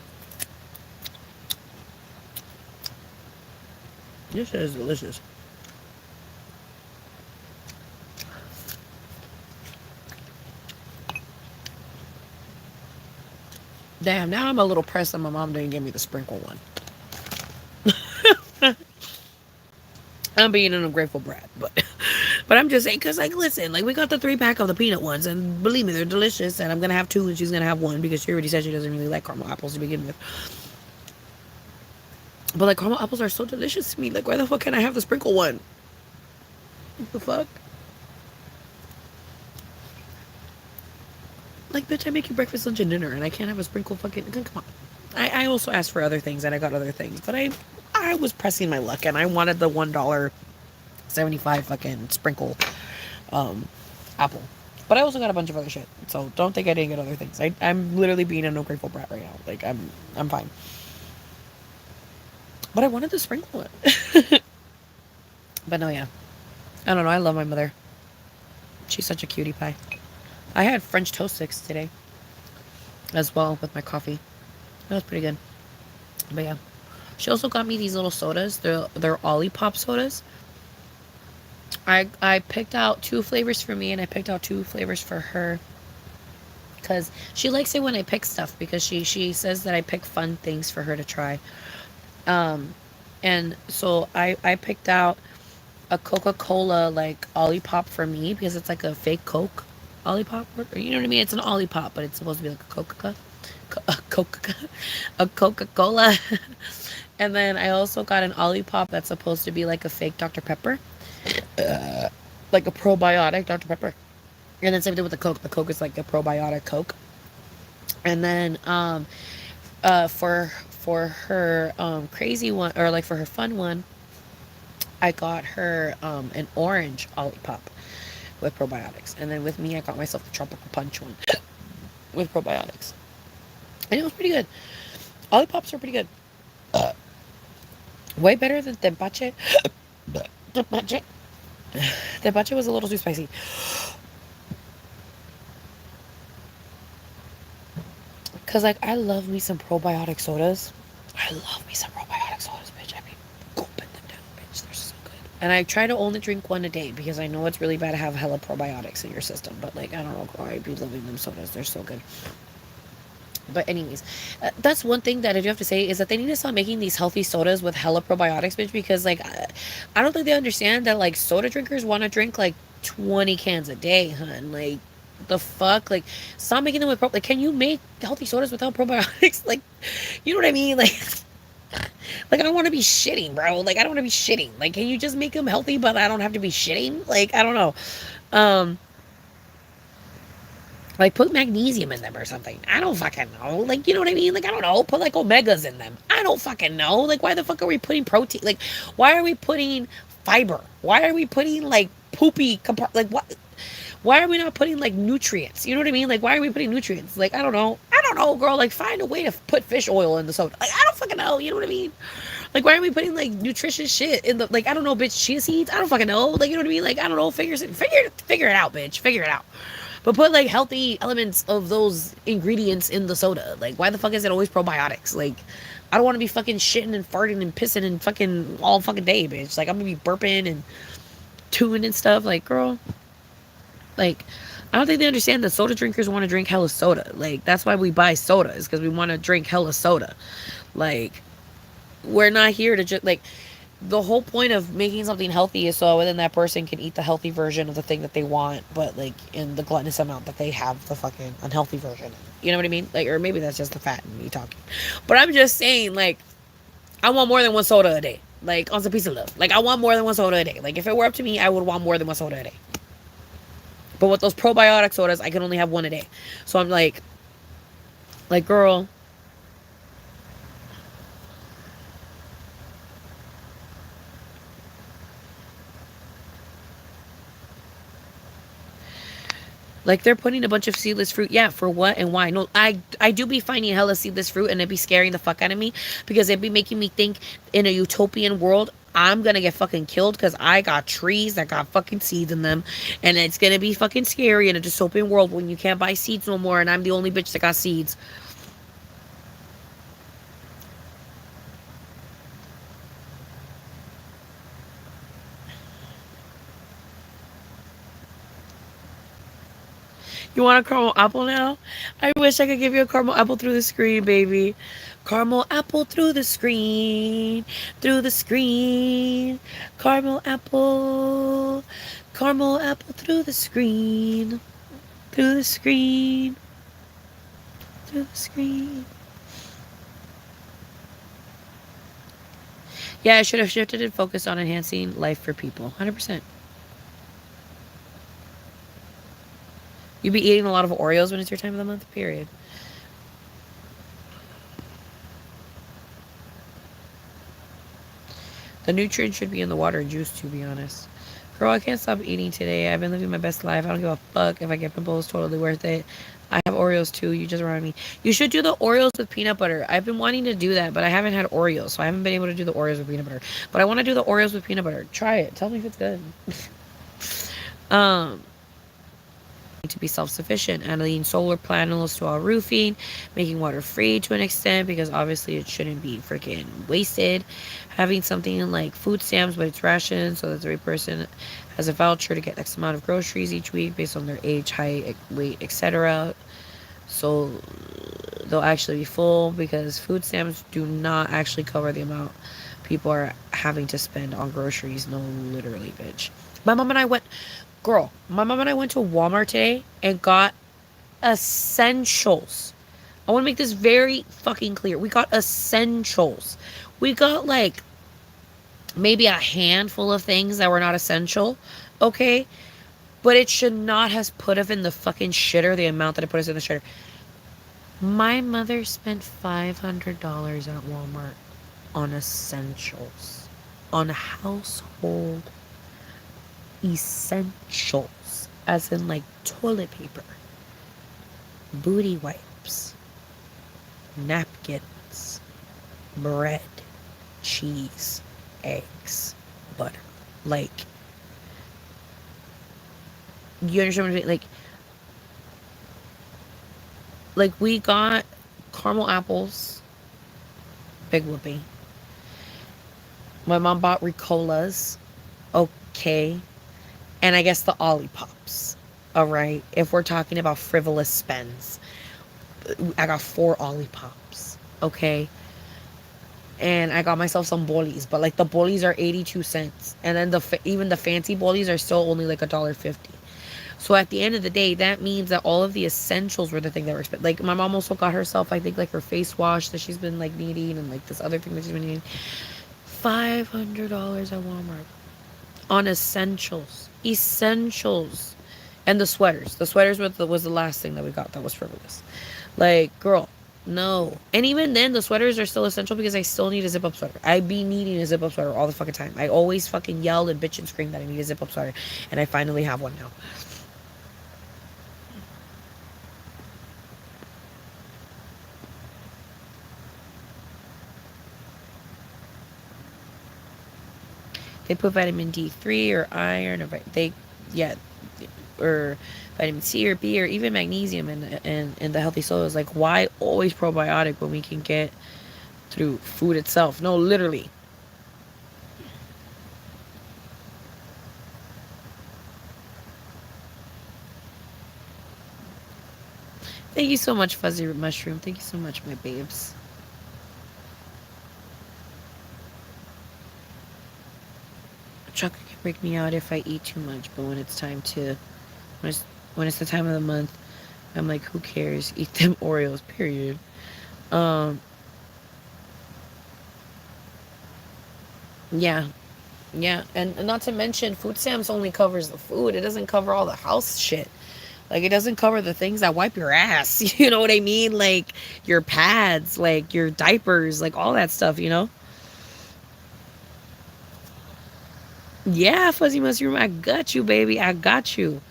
This shit is delicious. Damn, now I'm a little pressed that my mom didn't give me the sprinkle one. I'm being an ungrateful brat, but I'm just saying, cause like, listen, like we got the 3-pack of the peanut ones, and believe me, they're delicious. And I'm gonna have 2, and she's gonna have 1 because she already said she doesn't really like caramel apples to begin with. But like caramel apples are so delicious to me. Like, why the fuck can't I have the sprinkle one? What the fuck? Like, bitch, I make you breakfast, lunch, and dinner, and I can't have a sprinkle fucking. Come on. I also asked for other things, and I got other things, but I was pressing my luck, and I wanted the $1.75 fucking sprinkle um apple. But I also got a bunch of other shit, so don't think I didn't get other things. I'm literally being an ungrateful brat right now. Like, I'm fine. But I wanted the sprinkle one. But no, yeah. I don't know. I love my mother. She's such a cutie pie. I had French toast sticks today as well with my coffee. That was pretty good. But yeah. She also got me these little sodas. They're Olipop sodas. I picked out 2 flavors for me, and I picked out 2 flavors for her. Because she likes it when I pick stuff, because she says that I pick fun things for her to try. Um, and so I picked out a Coca-Cola like Olipop for me, because it's like a fake Coke Olipop. Or, you know what I mean? It's an Olipop, but it's supposed to be like a a Coca-Cola. And then I also got an Olipop that's supposed to be like a fake Dr. Pepper. Like a probiotic Dr. Pepper. And then same thing with the Coke. The Coke is like a probiotic Coke. And then for her crazy one, or like for her fun one, I got her an orange Olipop with probiotics. And then with me, I got myself the tropical punch one with probiotics. And it was pretty good. Olipops are pretty good. Way better than tempache. Tempache. Tempache was a little too spicy. Cause like I love me some probiotic sodas. I love me some probiotic sodas, bitch. I mean, gulping them down, bitch. They're so good. And I try to only drink 1 a day because I know it's really bad to have hella probiotics in your system. But like I don't know why I be loving them sodas. They're so good. But anyways, that's one thing that I do have to say is that they need to stop making these healthy sodas with hella probiotics, bitch. Because like, I don't think they understand that like soda drinkers want to drink like 20 cans a day, hun. Like, the fuck, like, stop making them with like. Can you make healthy sodas without probiotics? Like, you know what I mean? Like I don't want to be shitting, bro. Like I don't want to be shitting. Like, can you just make them healthy, but I don't have to be shitting? Like I don't know. Um, like, put magnesium in them or something. I don't fucking know. Like, you know what I mean? Like, I don't know. Put, like, omegas in them. I don't fucking know. Like, why the fuck are we putting protein? Like, why are we putting fiber? Why are we putting like poopy like what? Why are we not putting like nutrients? You know what I mean? Like why are we putting nutrients? Like I don't know. I don't know, girl. Like find a way to put fish oil in the soda. Like I don't fucking know. You know what I mean? Like why are we putting like nutritious shit in the like I don't know, bitch, chia seeds? I don't fucking know. Like you know what I mean? Like I don't know. Figure it out, bitch. Figure it out. But put like healthy elements of those ingredients in the soda. Like why the fuck is it always probiotics? Like I don't want to be fucking shitting and farting and pissing and fucking all fucking day, bitch. Like I'm gonna be burping and chewing and stuff. Like girl, like I don't think they understand that soda drinkers want to drink hella soda. Like that's why we buy soda is because we want to drink hella soda. Like we're not here to just like the whole point of making something healthy is so then that person can eat the healthy version of the thing that they want, but like in the gluttonous amount that they have the fucking unhealthy version. You know what I mean? Like, or maybe that's just the fat in me talking. But I'm just saying, like, I want more than one soda a day. Like on some piece of love. Like I want more than one soda a day. Like if it were up to me, I would want more than one soda a day. But with those probiotic sodas, I can only have one a day. So I'm like, girl, like they're putting a bunch of seedless fruit. Yeah, for what and why? No, I do be finding hella seedless fruit and it be scaring the fuck out of me because it be making me think in a utopian world I'm gonna get fucking killed because I got trees that got fucking seeds in them, and it's gonna be fucking scary in a dystopian world when you can't buy seeds no more, and I'm the only bitch that got seeds. You want a caramel apple now? I wish I could give you a caramel apple through the screen, baby. Caramel apple through the screen, through the screen. Caramel apple through the screen, through the screen, through the screen. Yeah, I should have shifted and focused on enhancing life for people. 100%. You be eating a lot of Oreos when it's your time of the month, period. The nutrients should be in the water and juice, to be honest. Girl, I can't stop eating today. I've been living my best life. I don't give a fuck if I get pimples. Totally worth it. I have Oreos too. You just remind me. You should do the Oreos with peanut butter. I've been wanting to do that, but I haven't had Oreos, so I haven't been able to do the Oreos with peanut butter. But I want to do the Oreos with peanut butter. Try it. Tell me if it's good. um, to be self-sufficient, adding solar panels to our roofing, making water free to an extent because obviously it shouldn't be freaking wasted, having something like food stamps but it's rations so that every person has a voucher to get X amount of groceries each week based on their age, height, weight, etc. So they'll actually be full because food stamps do not actually cover the amount people are having to spend on groceries. No, literally, bitch. My mom and I went Girl, my mom and I went to Walmart today and got essentials. I want to make this very fucking clear. We got essentials. We got like maybe a handful of things that were not essential, okay? But it should not have put us in the fucking shitter the amount that it put us in the shitter. My mother spent $500 at Walmart on essentials, on household essentials, as in like toilet paper, booty wipes, napkins, bread, cheese, eggs, butter. Like, you understand what I'm saying? Like we got caramel apples, big whoopee. My mom bought Ricolas, okay. And I guess the Ollipops. Alright. If we're talking about frivolous spends. I got 4 Ollipops. Okay. And I got myself some bollies. But like the bollies are 82 cents. And then even the fancy bollies are still only like $1.50. So at the end of the day, that means that all of the essentials were the thing that were expensive. Like my mom also got herself, I think, like her face wash that she's been like needing. And like this other thing that she's been needing. $500 at Walmart. On essentials, and the sweaters was the last thing that we got that was frivolous. Like, girl, No. And even then, the sweaters are still essential because I still need a zip up sweater. I be needing a zip up sweater all the fucking time. I always fucking yell and bitch and scream that I need a zip up sweater. And I finally have one now. They put vitamin D3 or iron or yeah, or vitamin C or B or even magnesium in the healthy soils. Like, why always probiotic when we can get through food itself? No, literally. Thank you so much, Fuzzy Mushroom. Thank you so much, my babes. Chocolate can break me out if I eat too much, but when it's time to, when it's, when it's the time of the month, I'm like, who cares? Eat them Oreos, period. Um, yeah, yeah, and not to mention, food stamps only covers the food. It doesn't cover all the house shit. Like, it doesn't cover the things that wipe your ass. You know what I mean? Like your pads, like your diapers, like all that stuff. You know? Yeah, Fuzzy Mushroom, I got you, baby. I got you.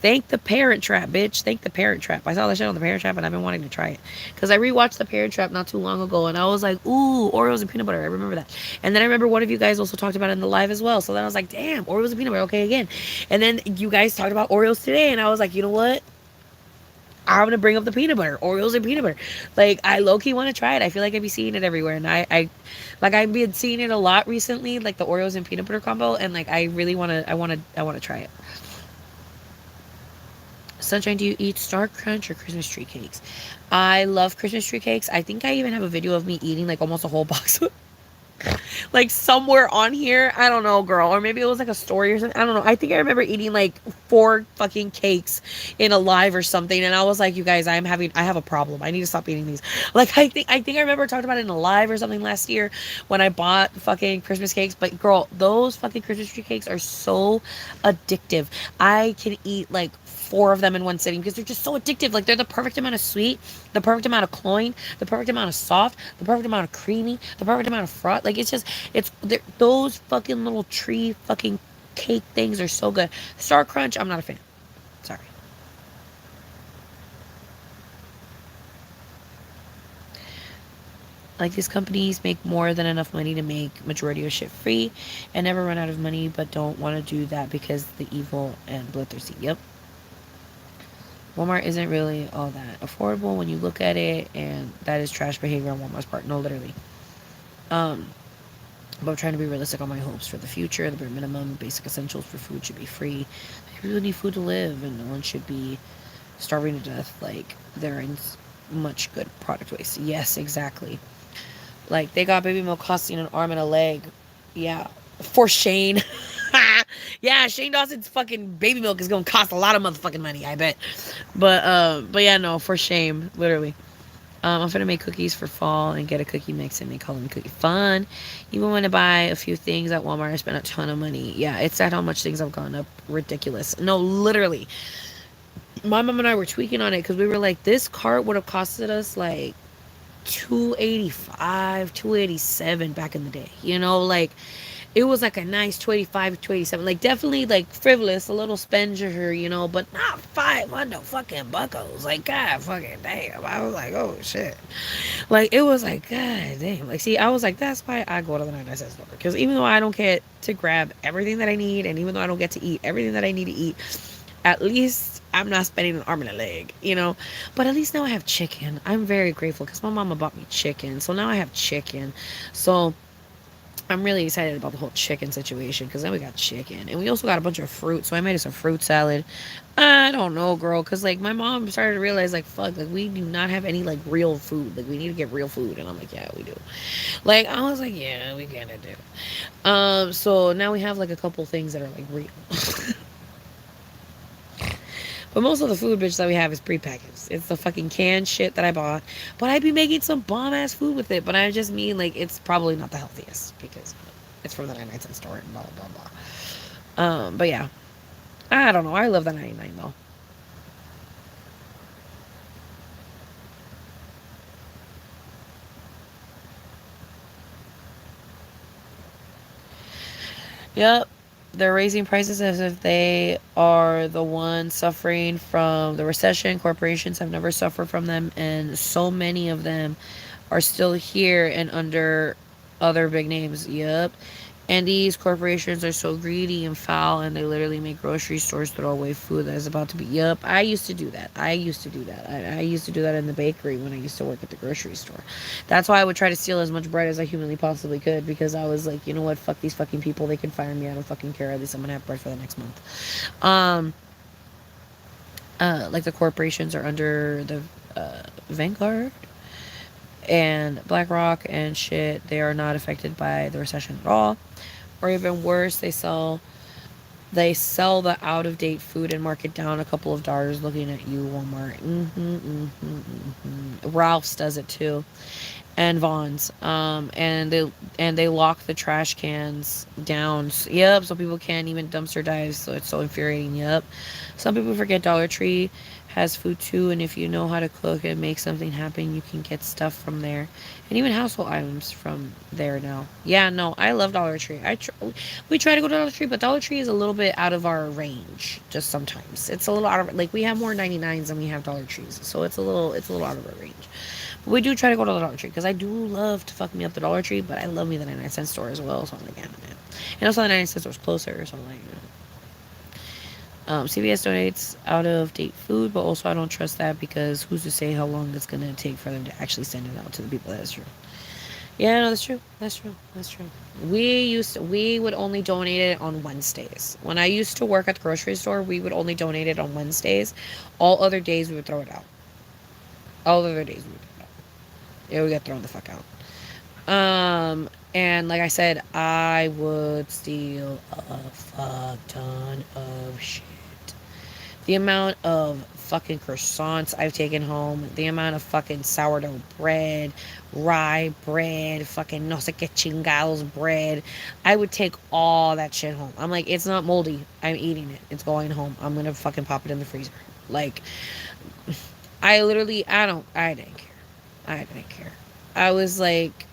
Thank the Parent Trap, bitch. Thank the Parent Trap. I saw that shit on the Parent Trap and I've been wanting to try it. Because I rewatched the Parent Trap not too long ago and I was like, ooh, Oreos and peanut butter. I remember that. And then I remember one of you guys also talked about it in the live as well. So then I was like, damn, Oreos and peanut butter. Okay, again. And then you guys talked about Oreos today and I was like, you know what? I'm gonna bring up the peanut butter, Oreos and peanut butter. Like, I low key want to try it. I feel like I'd be seeing it everywhere, and like I've been seeing it a lot recently, like the Oreos and peanut butter combo, and like I really I wanna try it. Sunshine, do you eat Star Crunch or Christmas tree cakes? I love Christmas tree cakes. I think I even have a video of me eating like almost a whole box like somewhere on here. I don't know, girl. Or maybe it was like a story or something. I don't know. I think I remember eating like 4 fucking cakes in a live or something. And I was like, you guys, I have a problem. I need to stop eating these. Like, I think I remember talking about it in a live or something last year when I bought fucking Christmas cakes. But girl, those fucking Christmas tree cakes are so addictive. I can eat like 4 of them in one sitting because they're just so addictive. Like, they're the perfect amount of sweet, the perfect amount of cloying, the perfect amount of soft, the perfect amount of creamy, the perfect amount of fraught. Like, it's just, those fucking little tree fucking cake things are so good. Star Crunch, I'm not a fan. Sorry. Like, these companies make more than enough money to make majority of shit free and never run out of money, but don't want to do that because the evil and bloodthirsty. Yep. Walmart isn't really all that affordable when you look at it, and that is trash behavior on Walmart's part. No, literally. Um, but I'm trying to be realistic on my hopes for the future. The bare minimum, basic essentials for food should be free. People really need food to live, and no one should be starving to death. Like, there is much good product waste. Yes, exactly. Like, they got baby milk costing an arm and a leg. Yeah, for Shane. Yeah, Shane Dawson's fucking baby milk is gonna cost a lot of motherfucking money, I bet. But yeah, no, for shame, literally. I'm gonna make cookies for fall and get a cookie mix and make Halloween cookie fun. Even when I buy a few things at Walmart, I spend a ton of money. Yeah, it's sad how much things have gone up. Ridiculous. No, literally. My mom and I were tweaking on it because we were like, this cart would have costed us like 285, 287 back in the day. You know, like, it was like a nice 285, 287. Like, definitely like frivolous, a little spendier, you know, but not 500 fucking buckles. Like, god fucking damn. I was like, oh shit. Like, it was like, god damn. Like, see, I was like, that's why I go to the 99 cent store. Because even though I don't get to grab everything that I need, and even though I don't get to eat everything that I need to eat, at least I'm not spending an arm and a leg, you know. But at least now I have chicken. I'm very grateful because my mama bought me chicken. So now I have chicken. So I'm really excited about the whole chicken situation because then we got chicken and we also got a bunch of fruit. So I made us a fruit salad. I don't know, girl, because like my mom started to realize, like, fuck, like, we do not have any like real food. Like, we need to get real food. And I'm like, yeah, we do. Like, I was like, yeah, we kind of do. So now we have like a couple things that are like real. But most of the food, bitch, that we have is prepackaged. It's the fucking canned shit that I bought. But I'd be making some bomb ass food with it. But I just mean, like, it's probably not the healthiest because it's from the 99 cent store and blah, blah, blah. But yeah. I don't know. I love the 99 though. Yep. They're raising prices as if they are the ones suffering from the recession. Corporations have never suffered from them, and so many of them are still here and under other big names. Yep. And these corporations are so greedy and foul, and they literally make grocery stores throw away food that is about to be. Yup, I used to do that. I used to do that. I used to do that in the bakery when I used to work at the grocery store. That's why I would try to steal as much bread as I humanly possibly could, because I was like, you know what? Fuck these fucking people. They can fire me. I don't fucking care. At least I'm gonna have bread for the next month. Like the corporations are under the Vanguard and BlackRock and shit. They are not affected by the recession at all. Or even worse, they sell the out of date food and mark it down a couple of dollars. Looking at you, Walmart. Ralph's does it too, and Vaughn's. And they lock the trash cans down. Yep, so people can't even dumpster dive. So it's so infuriating. Yep. Some people forget Dollar Tree has food too, and if you know how to cook and make something happen, you can get stuff from there, and even household items from there now. Yeah, no, I love Dollar Tree. We try to go to Dollar Tree, but Dollar Tree is a little bit out of our range. Just sometimes it's a little out of, like, we have more 99s than we have Dollar Trees, so it's a little out of our range. But we do try to go to the Dollar Tree because I do love to fuck me up the Dollar Tree, but I love me the 99-cent store as well. So I'm like, yeah, man. And also the 99-cent store is closer, so I'm like, CVS donates out of date food, but also I don't trust that because who's to say how long it's gonna take for them to actually send it out to the people. That is true. Yeah, no, that's true. That's true. That's true. We would only donate it on Wednesdays. When I used to work at the grocery store, we would only donate it on Wednesdays. All other days we would throw it out. All other days we would throw it out. It would get thrown the fuck out. And like I said, I would steal a fuck ton of shit. The amount of fucking croissants I've taken home, the amount of fucking sourdough bread, rye bread, fucking no sé qué chingados bread. I would take all that shit home. I'm like, it's not moldy. I'm eating it. It's going home. I'm gonna fucking pop it in the freezer. Like, I didn't care. I didn't care. I was like,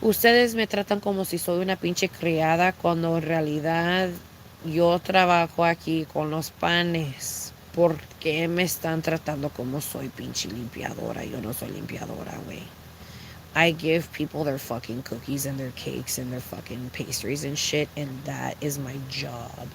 ustedes me tratan como si soy una pinche criada cuando en realidad yo trabajo aquí con los panes. ¿Por qué me están tratando como soy pinche limpiadora? Yo no soy limpiadora, güey. I give people their fucking cookies and their cakes and their fucking pastries and shit, and that is my job.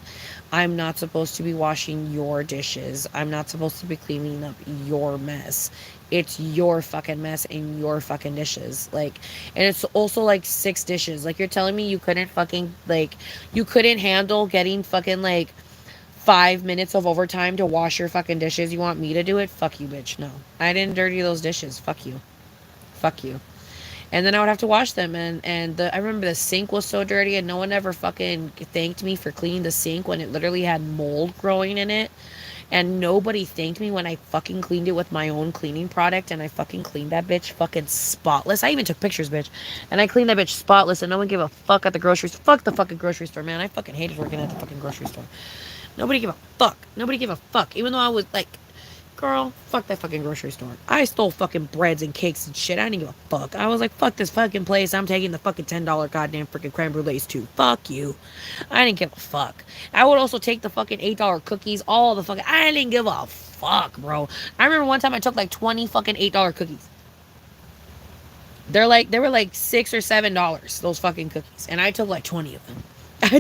I'm not supposed to be washing your dishes. I'm not supposed to be cleaning up your mess. It's your fucking mess and your fucking dishes. Like, and it's also like 6 dishes. Like, you're telling me you couldn't fucking, like, you couldn't handle getting fucking, like, 5 minutes of overtime to wash your fucking dishes? You want me to do it? Fuck you, bitch. No. I didn't dirty those dishes. Fuck you. Fuck you. And then I would have to wash them, and I remember the sink was so dirty, and no one ever fucking thanked me for cleaning the sink when it literally had mold growing in it. And nobody thanked me when I fucking cleaned it with my own cleaning product, and I fucking cleaned that bitch fucking spotless. I even took pictures, bitch. And I cleaned that bitch spotless, and no one gave a fuck at the grocery store. Fuck the fucking grocery store, man. I fucking hated working at the fucking grocery store. Nobody gave a fuck. Nobody gave a fuck. Even though I was like, girl, fuck that fucking grocery store. I stole fucking breads and cakes and shit. I didn't give a fuck. I was like, fuck this fucking place. I'm taking the fucking $10 goddamn freaking creme brulees too. Fuck you. I didn't give a fuck. I would also take the fucking $8 cookies. All the fucking. I didn't give a fuck, bro. I remember one time I took like 20 fucking $8 cookies. They were like $6 or $7, those fucking cookies, and I took like 20 of them. I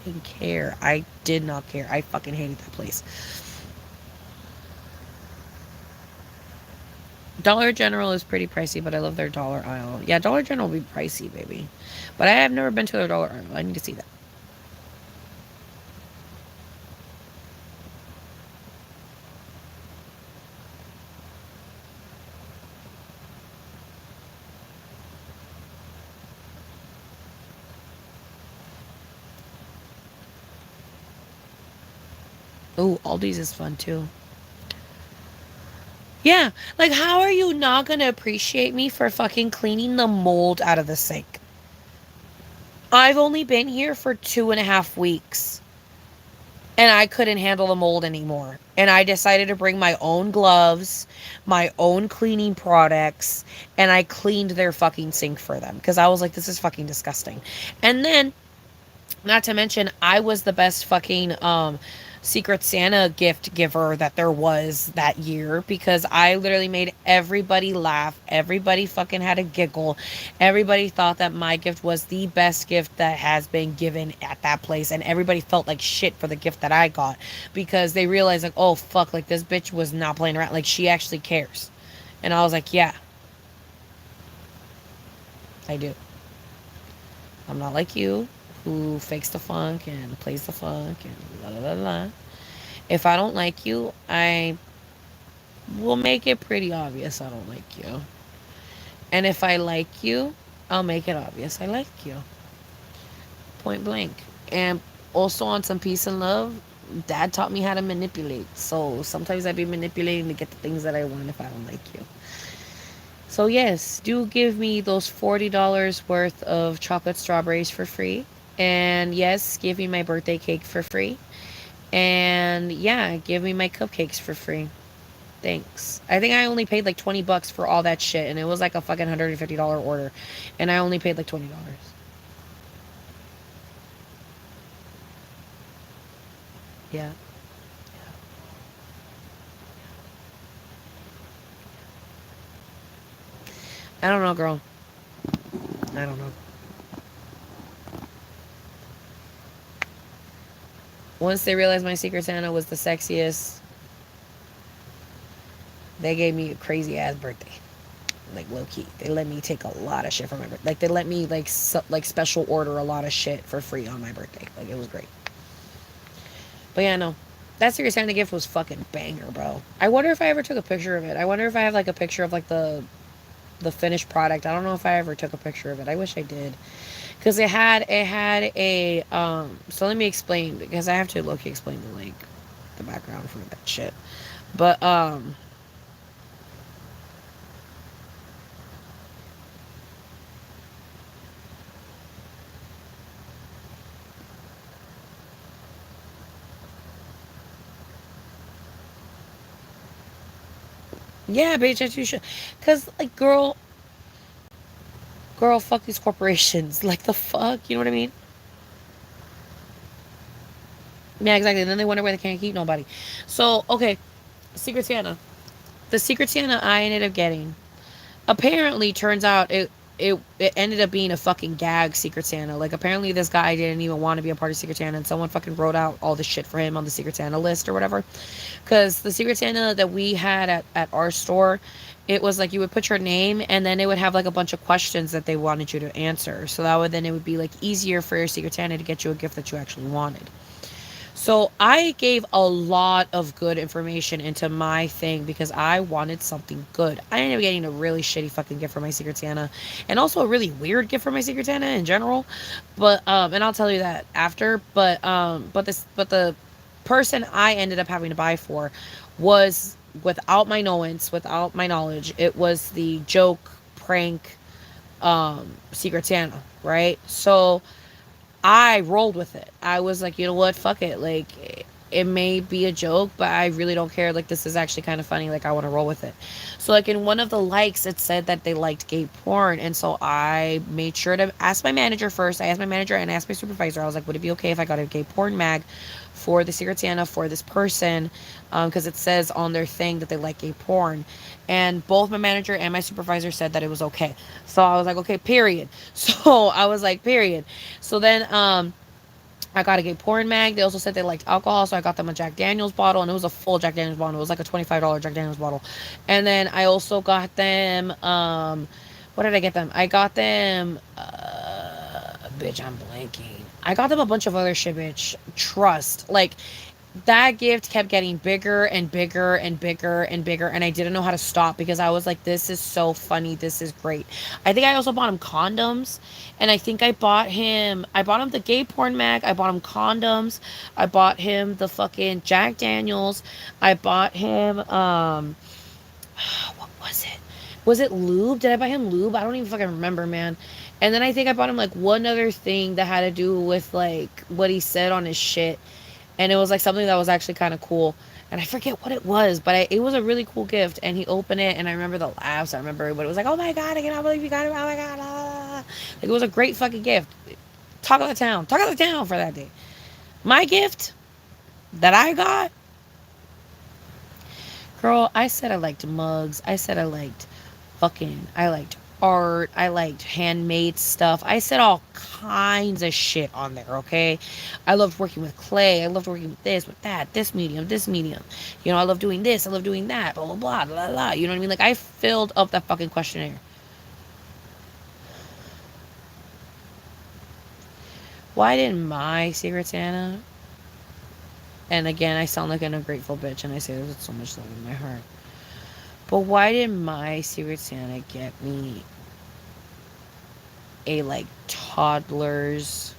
didn't care. I did not care. I fucking hated that place. Dollar General is pretty pricey, but I love their dollar aisle. Yeah, Dollar General will be pricey, baby. But I have never been to their dollar aisle. I need to see that. Oh, Aldi's is fun too. Yeah, like, how are you not gonna appreciate me for fucking cleaning the mold out of the sink? I've only been here for 2.5 weeks. and I couldn't handle the mold anymore. And I decided to bring my own gloves, my own cleaning products, and I cleaned their fucking sink for them because I was like, this is fucking disgusting. And then, not to mention, I was the best fucking Secret Santa gift giver that there was that year because I literally made everybody laugh. Everybody fucking had a giggle. Everybody thought that my gift was the best gift that has been given at that place. And everybody felt like shit for the gift that I got because they realized, like, oh, fuck, like this bitch was not playing around. Like, she actually cares. And I was like, yeah, I do. I'm not like you who fakes the funk and plays the funk and la la la la. If I don't like you, I will make it pretty obvious I don't like you. And if I like you, I'll make it obvious I like you. Point blank. And also on some peace and love, dad taught me how to manipulate. So sometimes I'd be manipulating to get the things that I want if I don't like you. So yes, do give me those $40 worth of chocolate strawberries for free. And yes, give me my birthday cake for free. And yeah, give me my cupcakes for free. Thanks. I think I only paid like $20 for all that shit, and it was like a fucking $150 order, and I only paid like $20. Yeah. I don't know, girl. I don't know. Once they realized my Secret Santa was the sexiest, they gave me a crazy ass birthday. Like low key, they let me take a lot of shit for my birthday. Like they let me like like special order a lot of shit for free on my birthday. Like it was great. But yeah, no. That Secret Santa gift was fucking banger, bro. I wonder if I ever took a picture of it. I wonder if I have like a picture of like the finished product. I don't know if I ever took a picture of it. I wish I did. Cuz it had a so let me explain because I have to look explain the background for that shit. But yeah, bitch, that you should cuz like girl fuck these corporations. Like the fuck, you know what I mean? Yeah, exactly. And then they wonder why they can't keep nobody. So, okay, Secret Santa. The Secret Santa I ended up getting apparently turns out it ended up being a fucking gag Secret Santa. Like apparently this guy didn't even want to be a part of Secret Santa and someone fucking wrote out all the shit for him on the Secret Santa list or whatever. Cause the Secret Santa that we had at our store, it was like you would put your name and then it would have like a bunch of questions that they wanted you to answer. So that would then it would be like easier for your Secret Santa to get you a gift that you actually wanted. So I gave a lot of good information into my thing because I wanted something good. I ended up getting a really shitty fucking gift for my Secret Santa and also a really weird gift for my Secret Santa in general. But and I'll tell you that after. But the person I ended up having to buy for was without my knowledge, it was the joke prank Secret Santa, right? So I rolled with it. I was like, you know what, fuck it. Like, it may be a joke, but I really don't care. Like, this is actually kind of funny. Like, I want to roll with it. So, like, in one of the likes, it said that they liked gay porn. And so I made sure to ask my manager first. I asked my manager and I asked my supervisor. I was like, would it be okay if I got a gay porn mag for the Secret Santa for this person? Because it says on their thing that they like gay porn. And both my manager and my supervisor said that it was okay. So I was like, okay, period. So I was like, period. So then I got a gay porn mag. They also said they liked alcohol, so I got them a Jack Daniels bottle, and it was a full Jack Daniels bottle. It was like a $25 Jack Daniels bottle. And then I also got them what did I get them? I got them bitch, I'm blanking. I got them a bunch of other shit, bitch. Trust. Like that gift kept getting bigger and bigger and bigger and bigger, and I didn't know how to stop because I was like, this is so funny, this is great. I think I also bought him condoms, and I think I bought him the gay porn mag, I bought him condoms, I bought him the fucking Jack Daniels, I bought him what was it, was it lube? Did I buy him lube? I don't even fucking remember, man. And then I think I bought him like one other thing that had to do with like what he said on his shit. and it was like something that was actually kind of cool. And I forget what it was, but it was a really cool gift. And he opened it, and I remember the laughs. I remember everybody was like, "Oh my god, I cannot believe you got it! Oh my god!" Like, it was a great fucking gift. Talk of the town for that day. My gift that I got, girl. I said I liked mugs. I said I liked art. I liked handmade stuff. I said all kinds of shit on there, okay? I loved working with clay. I loved working with this, with that, this medium, this medium. You know, I love doing this. I love doing that, blah, blah, blah, blah, blah. You know what I mean? Like, I filled up that fucking questionnaire. Why didn't my Secret Santa, and again, I sound like an ungrateful bitch, and I say this with so much love in my heart, but why didn't my Secret Santa get me a, like, toddler's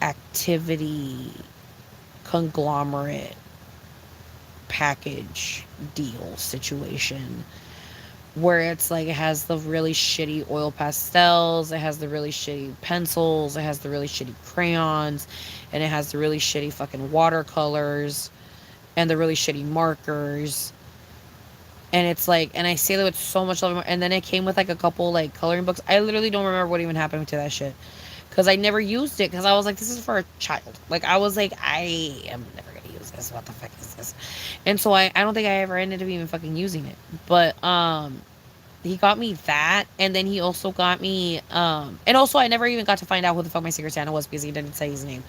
activity conglomerate package deal situation where it's like it has the really shitty oil pastels, it has the really shitty pencils, it has the really shitty crayons, and it has the really shitty fucking watercolors and the really shitty markers. And it's like, and I say that with so much love. And then it came with like a couple like coloring books. I literally don't remember what even happened to that shit because I never used it because I was like, this is for a child. Like, I was like, I am never gonna use this. What the fuck is this? And so I don't think I ever ended up even fucking using it. But he got me that, and then he also got me and also I never even got to find out who the fuck my Secret Santa was because he didn't say his name.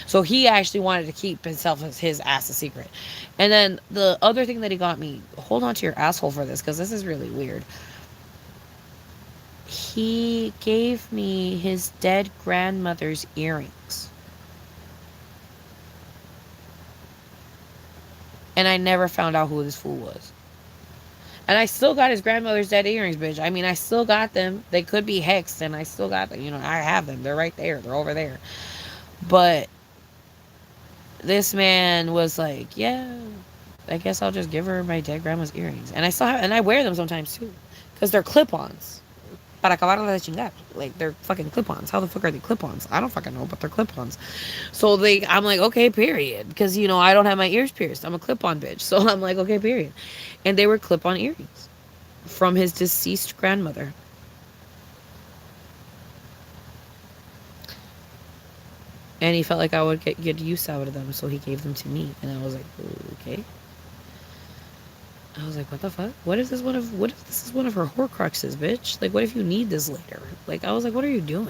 So he actually wanted to keep himself as his ass a secret. And then the other thing that he got me, hold on to your asshole for this because this is really weird. He gave me his dead grandmother's earrings. And I never found out who this fool was. And I still got his grandmother's dead earrings, bitch. I mean, I still got them. They could be hexed, and I still got them. You know, I have them. They're right there. They're over there. But this man was like, yeah, I guess I'll just give her my dead grandma's earrings. And I still have, and I wear them sometimes too. Because they're clip-ons. Para acabarla de chingar. Like, they're fucking clip-ons. How the fuck are they clip-ons? I don't fucking know, but they're clip-ons. So I'm like, okay, period. Because, you know, I don't have my ears pierced. I'm a clip-on bitch. So I'm like, okay, period. And they were clip-on earrings from his deceased grandmother. And he felt like I would get good use out of them, so he gave them to me. And I was like, okay. I was like, what the fuck? What if this is one of her horcruxes, bitch? Like, what if you need this later? Like, I was like, what are you doing?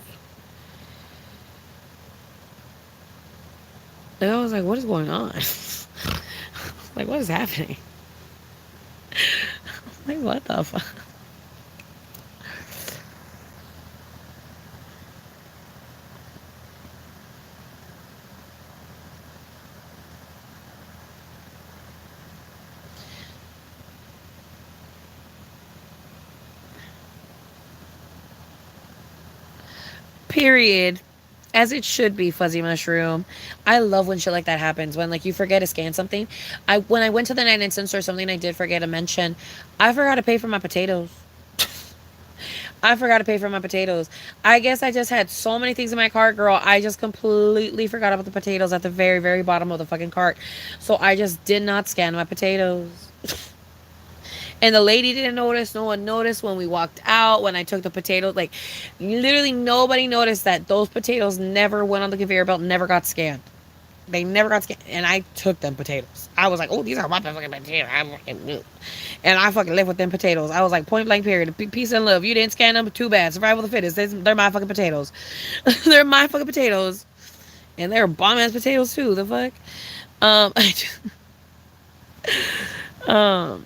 Like, I was like, what is going on? Like, what is happening? Like, what the fuck? Period. As it should be, Fuzzy Mushroom. I love when shit like that happens. When, like, you forget to scan something. When I went to the 99 cent store, something I did forget to mention. I forgot to pay for my potatoes. I forgot to pay for my potatoes. I guess I just had so many things in my cart, girl. I just completely forgot about the potatoes at the very, very bottom of the fucking cart. So I just did not scan my potatoes. And the lady didn't notice. No one noticed when we walked out. When I took the potatoes, like, literally nobody noticed that those potatoes never went on the conveyor belt, never got scanned. They never got scanned. And I took them potatoes. I was like, oh, these are my fucking potatoes. And I fucking lived with them potatoes. I was like, point blank period. Peace and love. You didn't scan them, too bad. Survival of the fittest. They're my fucking potatoes. They're my fucking potatoes. And they're bomb ass potatoes too. The fuck? Um, um,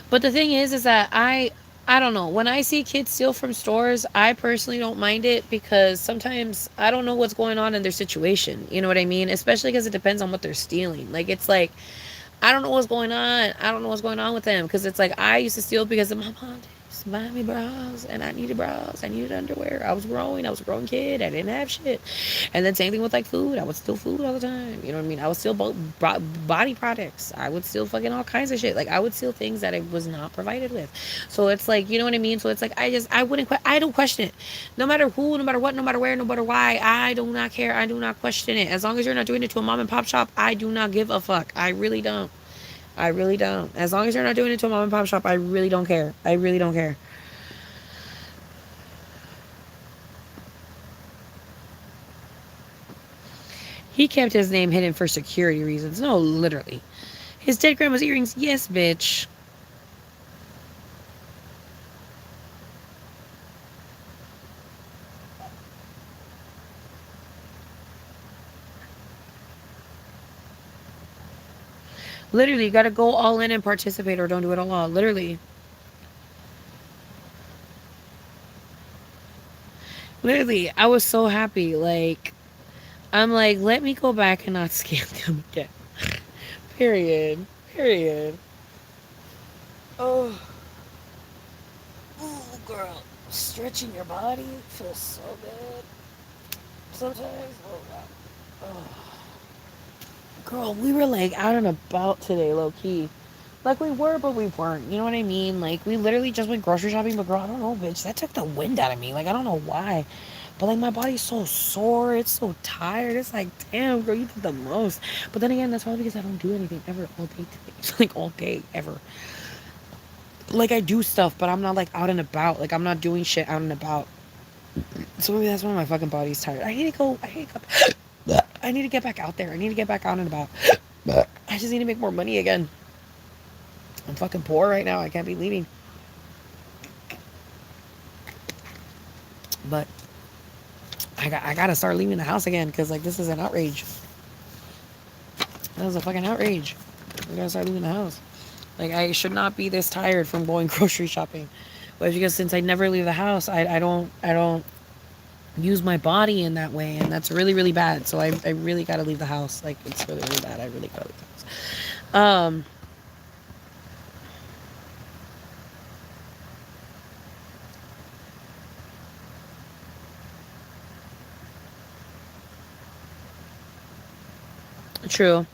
But the thing is that I don't know. When I see kids steal from stores, I personally don't mind it because sometimes I don't know what's going on in their situation. You know what I mean? Especially because it depends on what they're stealing. Like, it's like, I don't know what's going on. I don't know what's going on with them because it's like I used to steal because of my mom days. bras, buy me bras, and I needed bras, I needed underwear. I was a growing kid, I didn't have shit. And then same thing with like food, I would steal food all the time. You know what I mean? I would steal body products. I would steal fucking all kinds of shit. Like I would steal things that I was not provided with. So it's like, you know what I mean? So it's like I wouldn't I don't question it. No matter who, no matter what, no matter where, no matter why, I do not care. I do not question it. As long as you're not doing it to a mom and pop shop, I do not give a fuck. I really don't. I really don't. As long as you're not doing it to a mom and pop shop, I really don't care. I really don't care. He kept his name hidden for security reasons. No, literally. His dead grandma's earrings? Yes, bitch. Literally, you gotta go all in and participate or don't do it at all. Literally. Literally, I was so happy. Like, I'm like, let me go back and not scam them again. Period. Period. Oh, ooh, girl. Stretching your body feels so good. Sometimes. Oh, wow. Oh. Girl, we were like out and about today, low key. Like we were, but we weren't. You know what I mean? Like we literally just went grocery shopping, but girl, I don't know, bitch. That took the wind out of me. Like I don't know why. But like my body's so sore, it's so tired. It's like, damn, girl, you did the most. But then again, that's probably because I don't do anything ever all day today. It's like all day ever. Like I do stuff, but I'm not like out and about. Like I'm not doing shit out and about. So maybe that's why my fucking body's tired. I need to go. I need to get back out there. I need to get back out and about. I just need to make more money again. I'm fucking poor right now. I can't be leaving. But I gotta start leaving the house again because like this is an outrage. That was a fucking outrage. I gotta start leaving the house. Like I should not be this tired from going grocery shopping. But because since I never leave the house, I don't use my body in that way, and that's really really bad. So I really gotta leave the house. Like it's really really bad. I really gotta leave the house. True.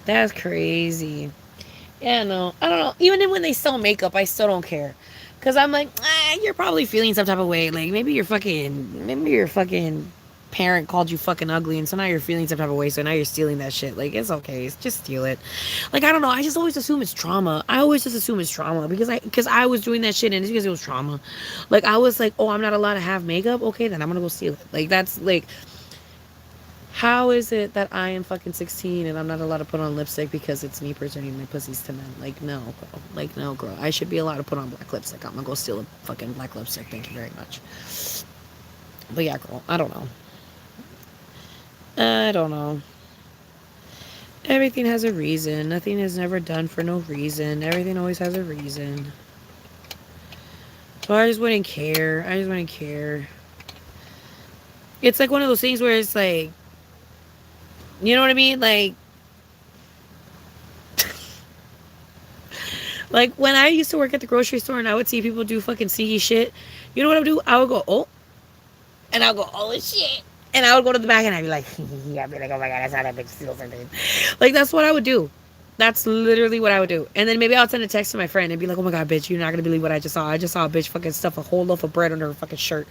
That's crazy. Yeah, no, I don't know. Even when they sell makeup, I still don't care. Cause I'm like, you're probably feeling some type of way. Like maybe your fucking parent called you fucking ugly, and so now you're feeling some type of way. So now you're stealing that shit. Like it's okay, just steal it. Like I don't know. I just always assume it's trauma. I always just assume it's trauma because I was doing that shit, and it's because it was trauma. Like I was like, oh, I'm not allowed to have makeup. Okay, then I'm gonna go steal it. Like that's like how is it that I am fucking 16 and I'm not allowed to put on lipstick because it's me presenting my pussies to men? Like, no, girl. Like, no, girl. I should be allowed to put on black lipstick. I'm gonna go steal a fucking black lipstick. Thank you very much. But yeah, girl. I don't know. I don't know. Everything has a reason. Nothing is never done for no reason. Everything always has a reason. So I just wouldn't care. I just wouldn't care. It's like one of those things where it's like, you know what I mean? Like when I used to work at the grocery store and I would see people do fucking sneaky shit, you know what I would do? I would go, oh, and I would go, oh shit. And I would go to the back and I'd be like, yeah, I'd be like, oh my god, I saw that bitch steal something. Like that's what I would do. That's literally what I would do. And then maybe I'll send a text to my friend and be like, oh my god, bitch, you're not gonna believe what I just saw. I just saw a bitch fucking stuff a whole loaf of bread under her fucking shirt.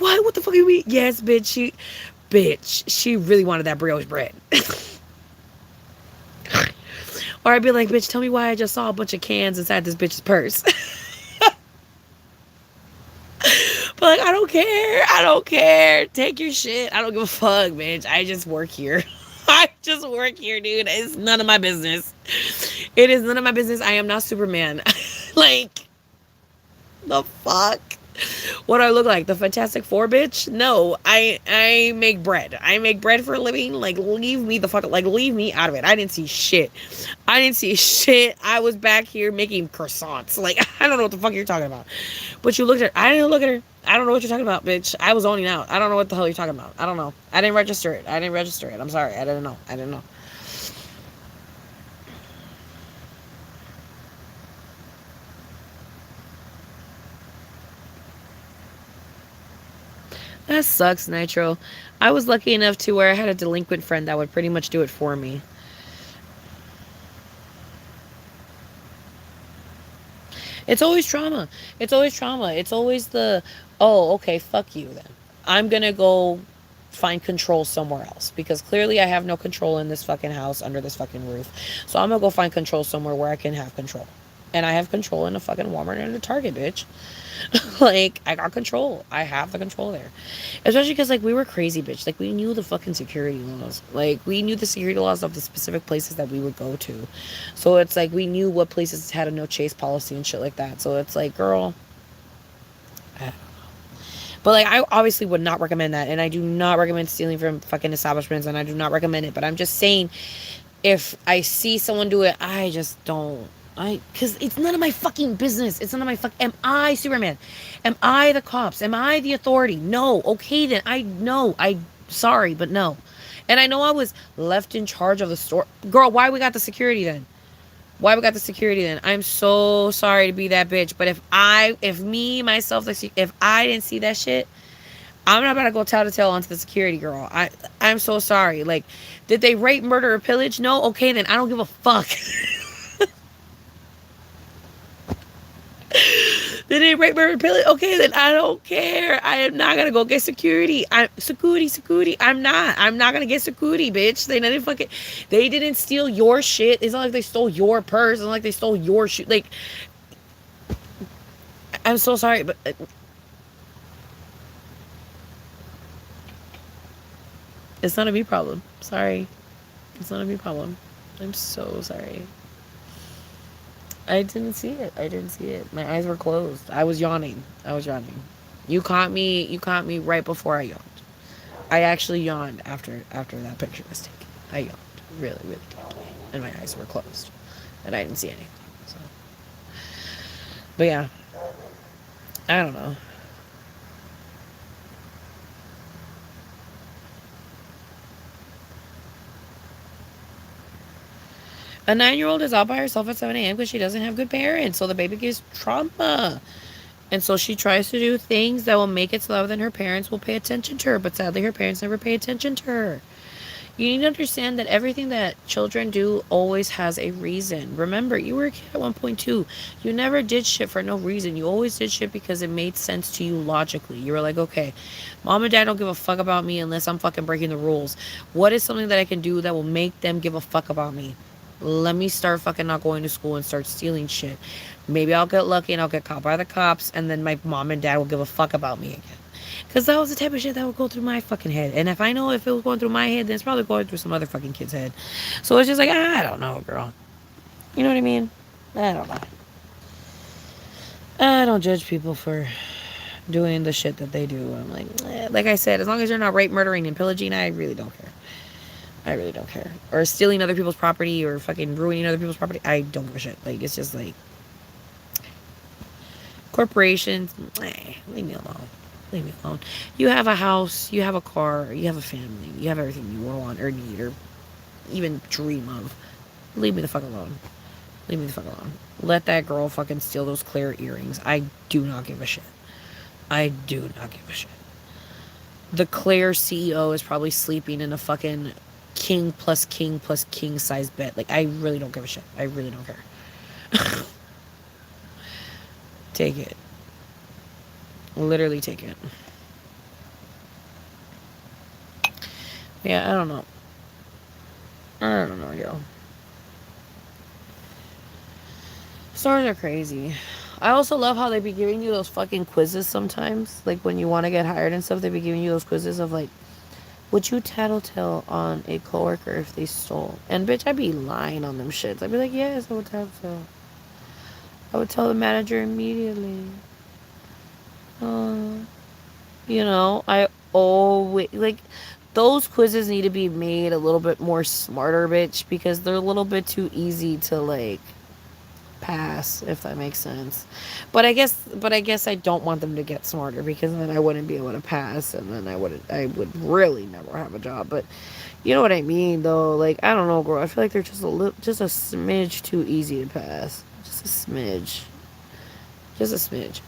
What? What the fuck you mean? Yes, bitch, she really wanted that brioche bread. Or I'd be like, bitch, tell me why I just saw a bunch of cans inside this bitch's purse. But like, I don't care. I don't care. Take your shit. I don't give a fuck, bitch. I just work here. I just work here, dude. It's none of my business. It is none of my business. I am not Superman. Like, the fuck? What do I look like? The Fantastic Four, bitch? No, I make bread. I make bread for a living. Like, leave me the fuck, like, leave me out of it. I didn't see shit. I didn't see shit. I was back here making croissants. Like, I don't know what the fuck you're talking about. But you looked at her. I didn't look at her. I don't know what you're talking about, bitch. I was owning out. I don't know what the hell you're talking about. I don't know. I didn't register it. I didn't register it. I'm sorry. I didn't know. I didn't know. That sucks, Nitro. I was lucky enough to where I had a delinquent friend that would pretty much do it for me. It's always trauma. It's always trauma. It's always the, oh, okay, fuck you then. I'm gonna go find control somewhere else because clearly I have no control in this fucking house under this fucking roof. So I'm gonna go find control somewhere where I can have control. And I have control in a fucking Walmart and a Target, bitch. Like, I got control. I have the control there. Especially because, like, we were crazy, bitch. Like, we knew the fucking security laws. Like, we knew the security laws of the specific places that we would go to. So it's like, we knew what places had a no chase policy and shit like that. So it's like, girl. But, like, I obviously would not recommend that. And I do not recommend stealing from fucking establishments. And I do not recommend it. But I'm just saying, if I see someone do it, I just don't. Because it's none of my fucking business. It's none of my am I Superman? Am I the cops? Am I the authority? No. Okay, then. Sorry, but no. And I know I was left in charge of the store. Girl, why we got the security then? Why we got the security then? I'm so sorry to be that bitch. But if I didn't see that shit, I'm not about to go tell to tell onto the security girl. I'm so sorry. Like, did they rape, murder, or pillage? No? Okay, then. I don't give a fuck. Did they rape, murder, pillage? Okay, then I don't care. I am not gonna go get security. Security. I'm not gonna get security, bitch. They didn't steal your shit. It's not like they stole your purse. It's not like they stole your shit. Like, I'm so sorry, but it's not a me problem. Sorry, it's not a me problem. I'm so sorry. I didn't see it. I didn't see it. My eyes were closed. I was yawning. You caught me. You caught me right before I yawned. I actually yawned after that picture was taken. I yawned really, really deeply, and my eyes were closed, and I didn't see anything. So, but yeah, I don't know. A 9-year-old is out by herself at 7 a.m. because she doesn't have good parents, so the baby gets trauma. And so she tries to do things that will make it so that her parents will pay attention to her, but sadly her parents never pay attention to her. You need to understand that everything that children do always has a reason. Remember, you were a kid at one point too. You never did shit for no reason. You always did shit because it made sense to you logically. You were like, okay, mom and dad don't give a fuck about me unless I'm fucking breaking the rules. What is something that I can do that will make them give a fuck about me? Let me start fucking not going to school and start stealing shit. Maybe I'll get lucky and I'll get caught by the cops, and then my mom and dad will give a fuck about me again. Because that was the type of shit that would go through my fucking head. And if I know if it was going through my head, then it's probably going through some other fucking kid's head. So it's just like, I don't know, girl. You know what I mean? I don't know. I don't judge people for doing the shit that they do. I'm like I said, as long as you're not rape, murdering, and pillaging, I really don't care. I really don't care. Or stealing other people's property or fucking ruining other people's property. I don't give a shit. Like, it's just like, corporations, leave me alone. Leave me alone. You have a house, you have a car, you have a family, you have everything you want or need or even dream of. Leave me the fuck alone. Leave me the fuck alone. Let that girl fucking steal those clear earrings. I do not give a shit. I do not give a shit. The Claire CEO is probably sleeping in a fucking king plus king size bed. Like, I really don't give a shit. I really don't care. Take it. Literally take it. Yeah, I don't know. I don't know, yo. Stars are crazy. I also love how they be giving you those fucking quizzes sometimes. Like, when you want to get hired and stuff, they be giving you those quizzes of like, would you tattletale on a coworker if they stole? And bitch, I'd be lying on them shits. I'd be like, yes, I would tattletale. I would tell the manager immediately. Uh, I always like those quizzes need to be made a little bit more smarter, bitch, because they're a little bit too easy to like pass, if that makes sense. But I guess I don't want them to get smarter because then I wouldn't be able to pass and then I would really never have a job. But you know what I mean though? Like I don't know, girl. I feel like they're just a smidge too easy to pass. Just a smidge. Just a smidge.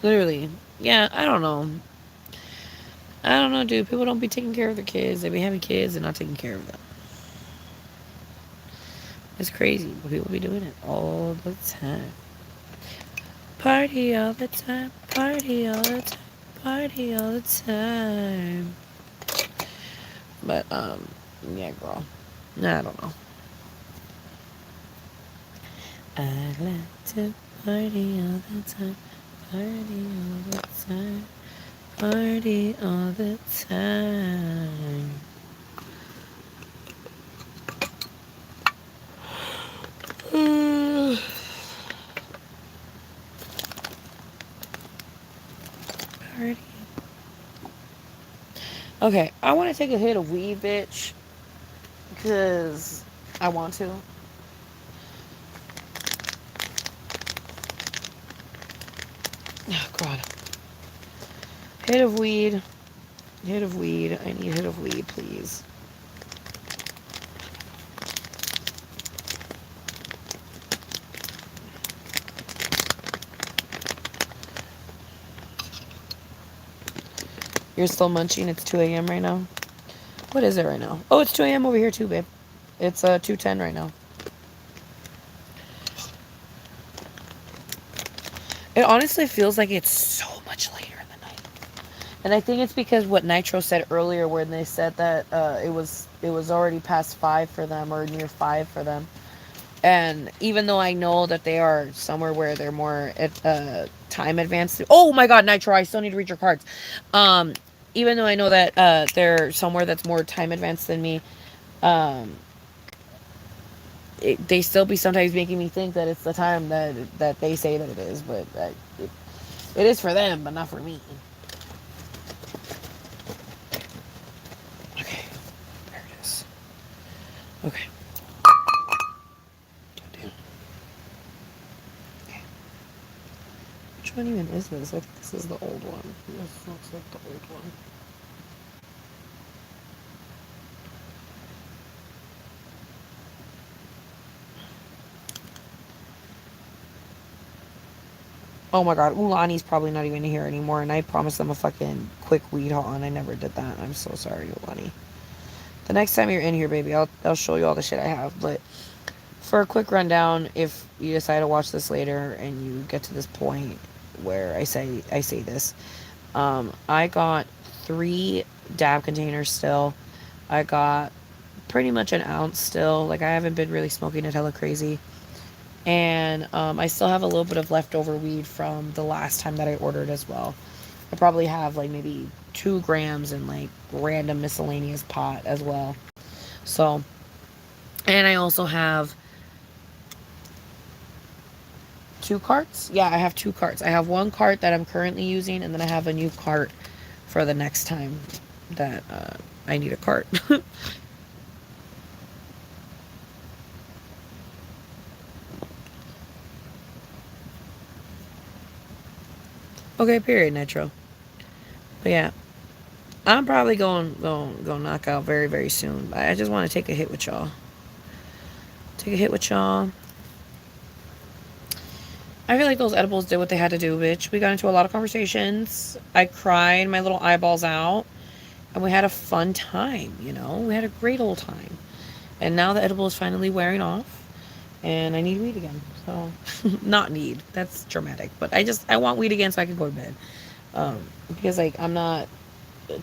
Literally. Yeah, I don't know. I don't know, dude. People don't be taking care of their kids. They be having kids and not taking care of them. It's crazy, but people be doing it all the time. Party all the time. Party all the time. Party all the time. But yeah, girl. I don't know. I like to party all the time. Party all the time. Party all the time. Party. Okay, I want to take a hit of weed, bitch, because I want to. Oh, God. Hit of weed. Hit of weed. I need a hit of weed, please. You're still munching. It's 2 a.m. right now. What is it right now? Oh, it's 2 a.m. over here too, babe. It's 2:10 right now. It honestly feels like it's so much later in the night. And I think it's because what Nitro said earlier when they said that it was already past 5 for them or near 5 for them. And even though I know that they are somewhere where they're more time advanced. Oh my God, Nitro! I still need to read your cards. Um, Even though I know that they're somewhere that's more time advanced than me, um, they still be sometimes making me think that it's the time that they say that it is, but it is for them, but not for me. Okay, there it is. Okay. Goddamn. Okay. Which one even is this? I think this is the old one. This looks like the old one. Oh my God, Ulani's probably not even here anymore, and I promised them a fucking quick weed haul, and I never did that. I'm so sorry, Ulani. The next time you're in here, baby, I'll show you all the shit I have. But for a quick rundown, if you decide to watch this later and you get to this point where I say this, I got 3 dab containers still. I got pretty much an ounce still. Like I haven't been really smoking it hella crazy. And I still have a little bit of leftover weed from the last time that I ordered as well. I probably have like maybe 2 grams in like random miscellaneous pot as well. So, and I also have 2 carts. Yeah, I have 2 carts. I have 1 cart that I'm currently using, and then I have a new cart for the next time that I need a cart. Okay, period, Nitro. But yeah, I'm probably going knock out very, very soon. I just want to take a hit with y'all. Take a hit with y'all. I feel like those edibles did what they had to do, bitch. We got into a lot of conversations. I cried my little eyeballs out. And we had a fun time, We had a great old time. And now the edible is finally wearing off. And I need weed again. So, not need. That's dramatic. But I want weed again so I can go to bed. Because, like, I'm not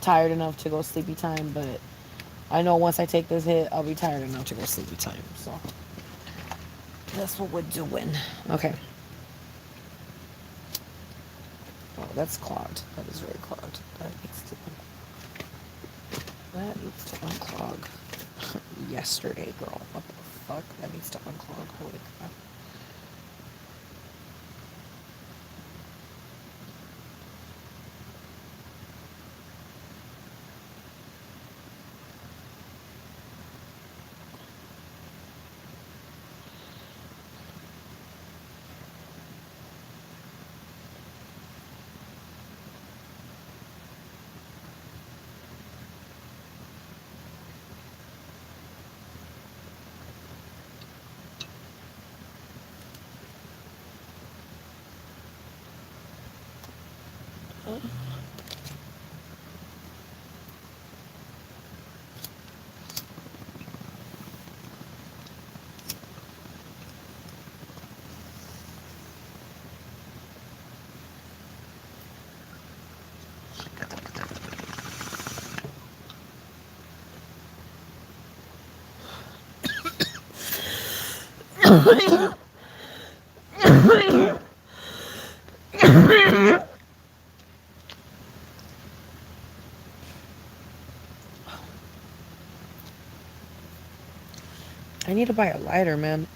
tired enough to go sleepy time. But I know once I take this hit, I'll be tired enough to go sleepy time. So, That's what we're doing. Okay. Oh, that's clogged. That is very clogged. That needs to unclog. Yesterday, girl. What the fuck? That needs to unclog. Holy crap. I need to buy a lighter, man.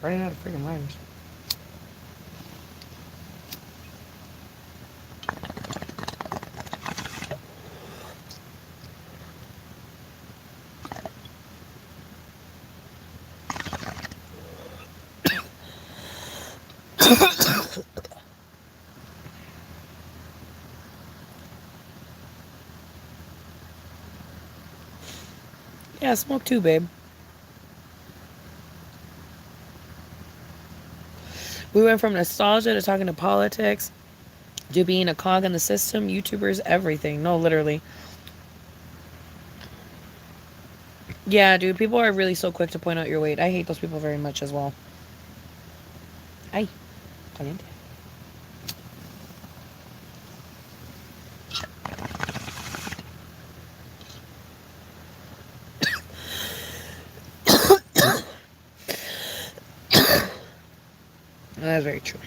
Running out of freaking lighters. Yeah, smoke too, babe. We went from nostalgia to talking to politics to being a cog in the system, YouTubers, everything. No, literally. Yeah, dude, people are really so quick to point out your weight. I hate those people very much as well. Ay, caliente. That's very true.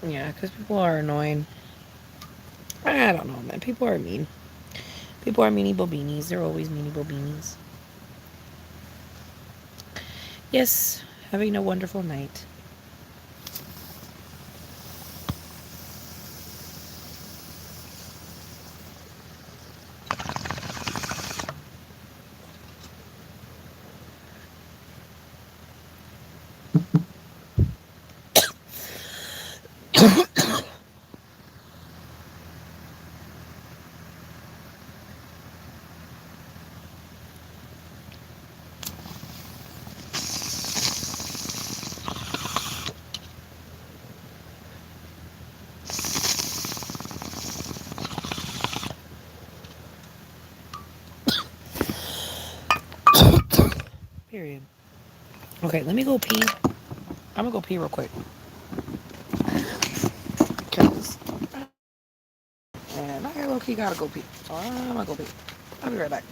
Yeah, because people are annoying. I don't know, man. People are mean. People are meanie bobinis. They're always meanie bobinis. Yes, having a wonderful night. Period. Okay, let me go pee. I'm gonna go pee real quick. Cause man, I low key gotta go pee. So I'm gonna go pee. I'll be right back.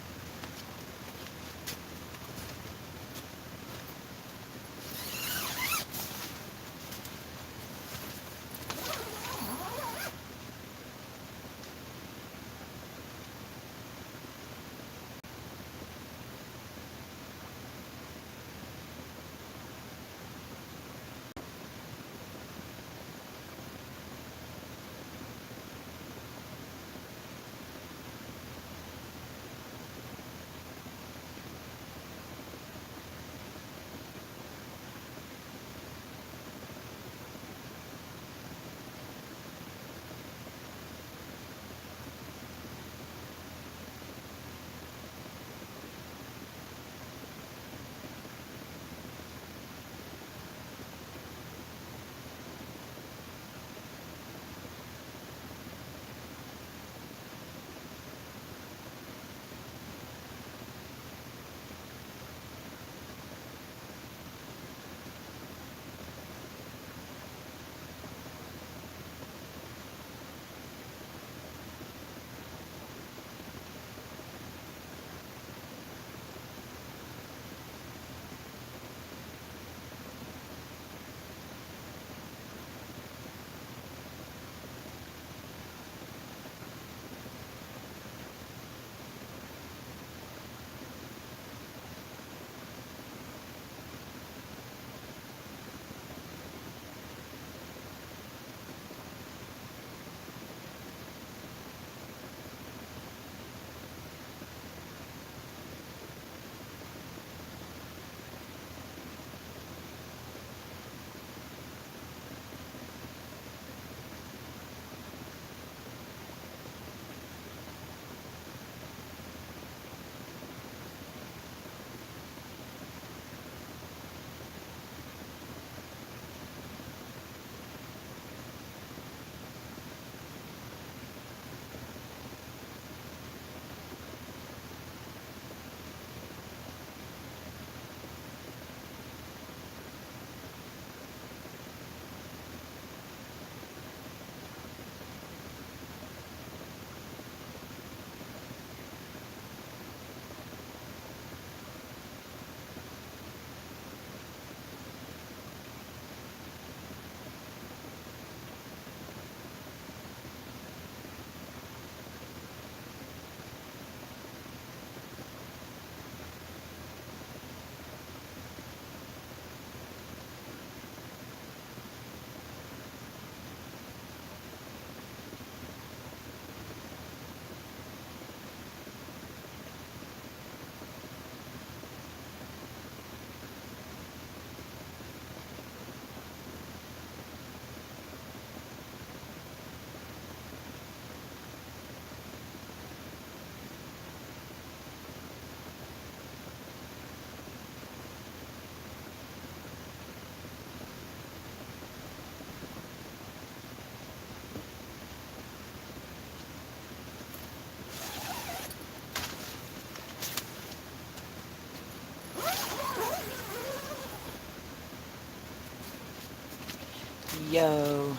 Yo,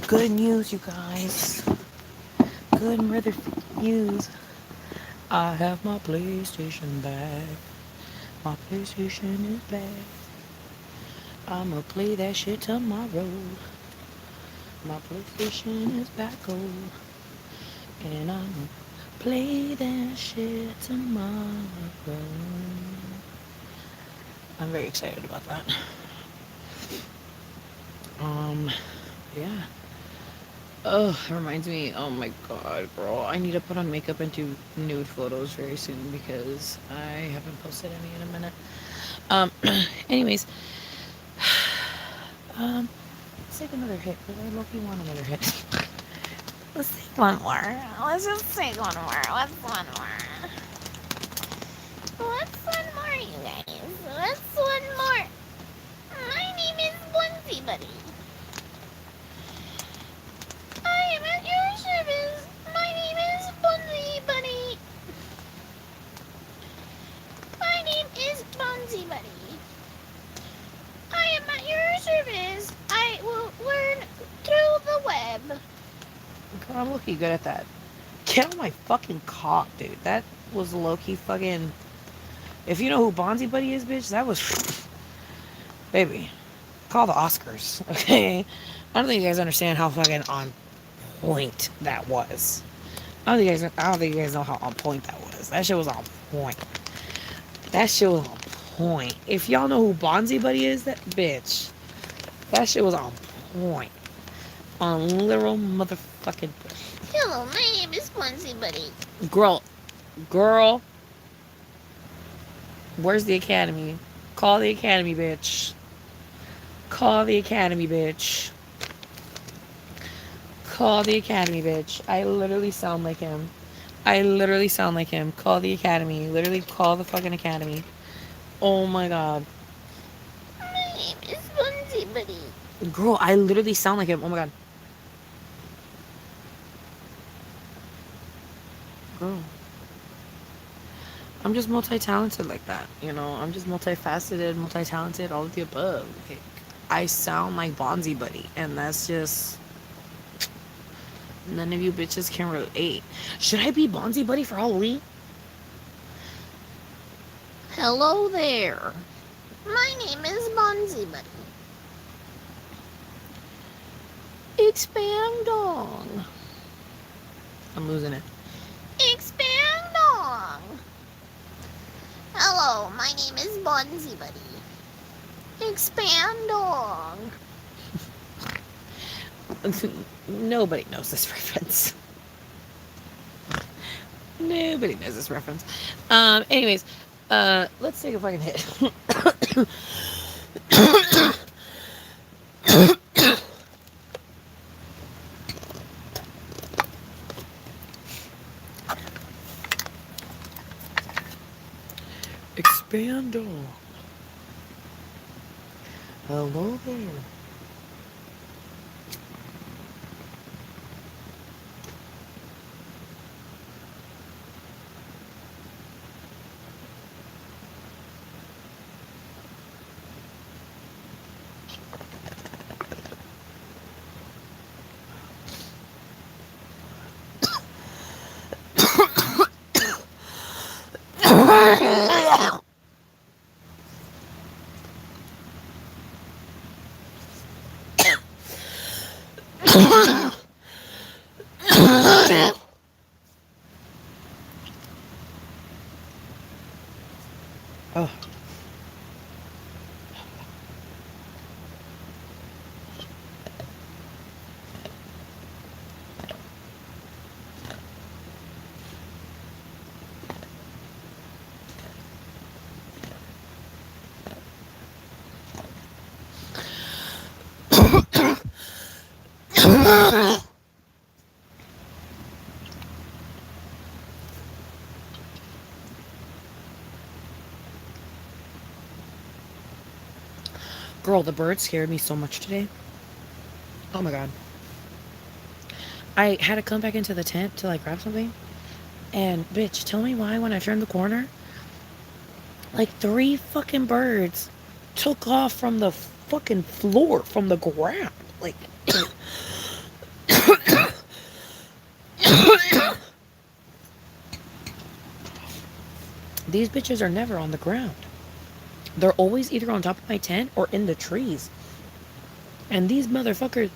good news, you guys. Good motherfucking news. I have my PlayStation back. My PlayStation is back. I'ma play that shit tomorrow. My PlayStation is back, oh, and I'ma play that shit tomorrow. I'm very excited about that. Um, yeah. Oh, it reminds me. Oh my god, girl. I need to put on makeup and do nude photos very soon because I haven't posted any in a minute. Um, anyways, let's take another hit because I low-key want another hit. Let's take one more. Let's just take one more. What's one more? What's one more, you guys? What's one more? My name is Bunsy Buddy. I am at your service. My name is Bunsy Buddy. My name is Bunsy Buddy. I am at your service. I will learn through the web. Girl, I'm looking good at that. Get on my fucking cock, dude. That was low-key fucking... If you know who Bonzi Buddy is, bitch, that was... Baby, call the Oscars, okay? I don't think you guys understand how fucking on point that was. I don't think you guys know how on point that was. That shit was on point. That shit was on point. If y'all know who Bonzi Buddy is, that bitch, that shit was on point. On literal motherfucking... Hello, my name is Bonzi Buddy. Girl, where's the academy? Call the academy, bitch. Call the academy, bitch. Call the academy, bitch. I literally sound like him. Call the academy. Literally call the fucking academy. Oh my god. My name is Bunsy Buddy. Girl, I literally sound like him. Oh my god. Girl. I'm just multi-talented like that, you know? I'm just multifaceted, multi-talented, all of the above. Like, I sound like Bonzi Buddy, and that's just... None of you bitches can relate. Should I be Bonzi Buddy for Halloween? Hello there. My name is Bonzi Buddy. Expand on. I'm losing it. Expand on. Hello, my name is Bonzi Buddy. Expand on. Nobody knows this reference. Nobody knows this reference. Anyways, let's take a fucking hit. Expand on. Hello there. Oh. Girl, the bird scared me so much today. Oh my god. I had to come back into the tent to like grab something. And bitch, tell me why when I turned the corner, like 3 fucking birds took off from the fucking floor from the ground. Like, these bitches are never on the ground. They're always either on top of my tent or in the trees. And these motherfuckers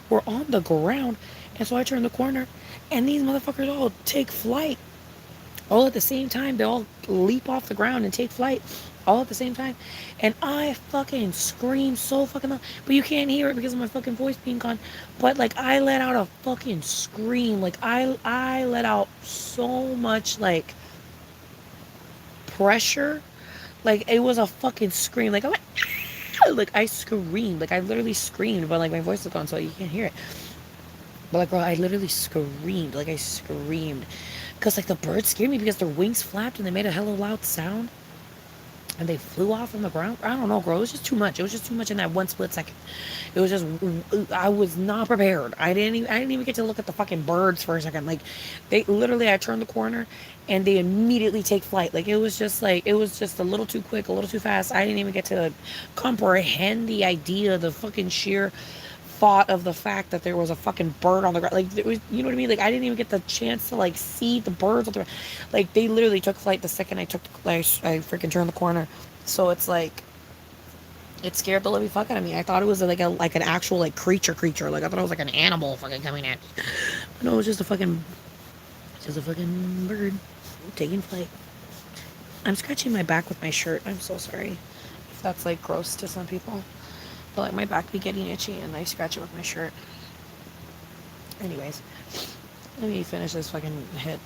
were on the ground. And so I turn the corner, and these motherfuckers all take flight all at the same time. They all leap off the ground and take flight all at the same time. And I fucking scream so fucking loud. But you can't hear it because of my fucking voice being gone. But like I let out a fucking scream. Like I let out so much like pressure. Like it was a fucking scream. Like I went, "Ah!" Like I screamed. Like I literally screamed, but like my voice is gone so you can't hear it. But like, bro, I literally screamed. Like I screamed. Because like the birds scared me because their wings flapped and they made a hella loud sound. And they flew off from the ground. I don't know, girl. It was just too much. It was just too much in that one split second. It was just, I was not prepared. I didn't even get to look at the fucking birds for a second. Like, they literally, I turned the corner and they immediately take flight. Like, it was just a little too quick, a little too fast. I didn't even get to comprehend the idea, the fucking sheer thought of the fact that there was a fucking bird on the ground. Like, there was, you know what I mean? Like, I didn't even get the chance to, like, see the birds on the ground. Like, they literally took flight the second I freaking turned the corner. So it's like, it scared the living fuck out of me. I thought it was like an actual, like, creature. Like, I thought it was like an animal fucking coming at me. But no, it was just a fucking bird taking flight. I'm scratching my back with my shirt. I'm so sorry if that's, like, gross to some people. But like my back be getting itchy and I scratch it with my shirt. Anyways, let me finish this fucking hit.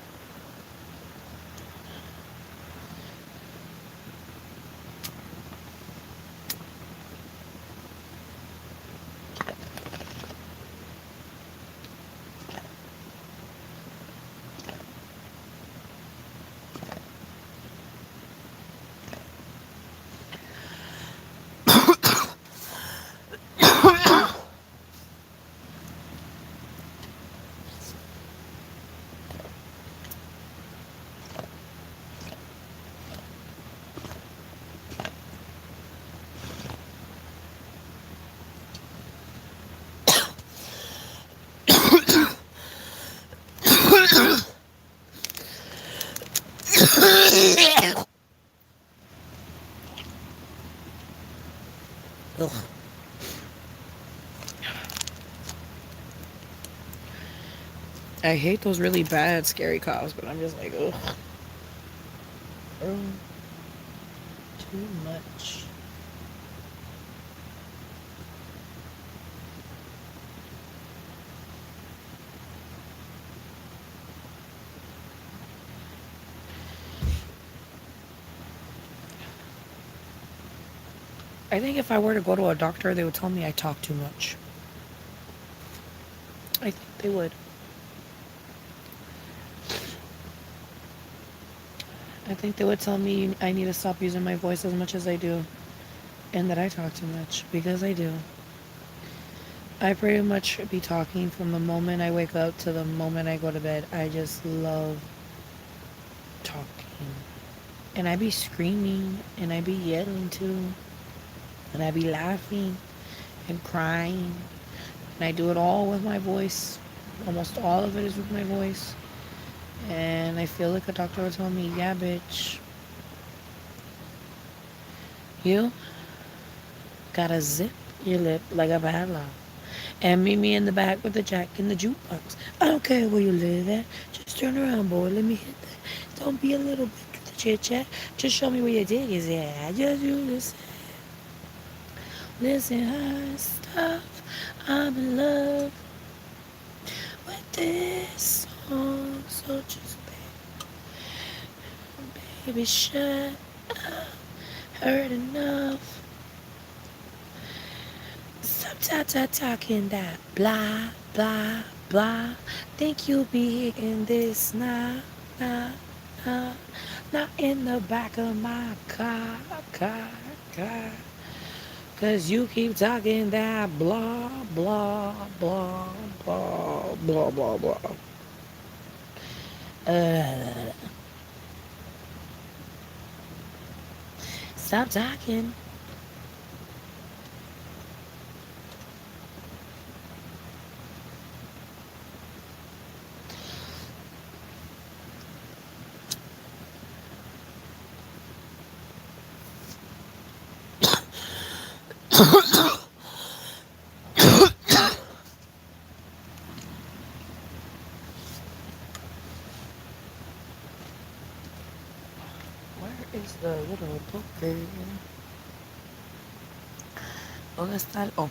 Ugh. I hate those really bad scary coughs, but I'm just like, ugh. Too much. I think if I were to go to a doctor, they would tell me I talk too much. I think they would. I think they would tell me I need to stop using my voice as much as I do. And that I talk too much. Because I do. I pretty much be talking from the moment I wake up to the moment I go to bed. I just love talking. And I be screaming. And I be yelling too. And I be laughing. And crying. And I do it all with my voice. Almost all of it is with my voice. And I feel like a doctor would tell me, yeah, bitch. You gotta zip your lip like a padlock. And meet me in the back with the jack in the jukebox. I don't care where you live at. Just turn around, boy. Let me hit that. Don't be a little bit with the chit chat. Just show me where your dick is at. Just you listen. Listen, high stuff. I'm in love with this song. So just baby, shut up. Heard enough. Stop talking that blah, blah, blah. Think you'll be hitting this, nah, nah, nah. Not in the back of my car. Cause you keep talking that blah, blah, blah, blah, blah, blah, blah. Stop talking. Where is the little poker? ¿Dónde está el... Oh,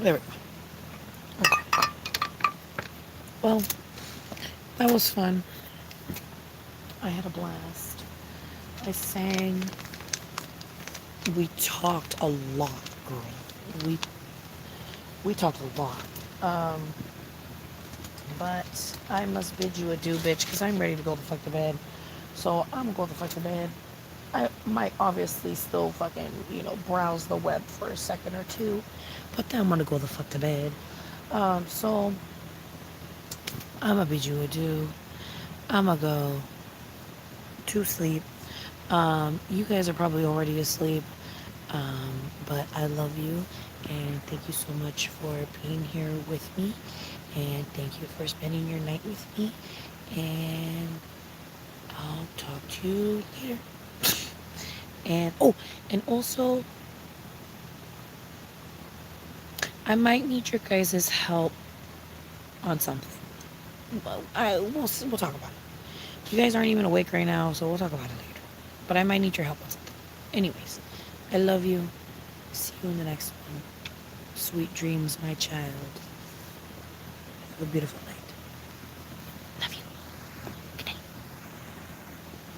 there we go. Okay. Well, that was fun. I had a blast. I sang. We talked a lot, girl. We we talked a lot. Um, but I must bid you adieu, bitch, because I'm ready to go the fuck to bed. So I'm gonna go the fuck to bed. I might obviously still fucking, browse the web for a second or two, but then I'm gonna go the fuck to bed. So I'm gonna bid you adieu. I'm gonna go to sleep. You guys are probably already asleep, but I love you and thank you so much for being here with me. And thank you for spending your night with me. And I'll talk to you later. And oh, and also, I might need your guys' help on something. Well, we'll talk about it. You guys aren't even awake right now, so we'll talk about it later. But I might need your help on something. Anyways, I love you. See you in the next one. Sweet dreams, my child. Have a beautiful night.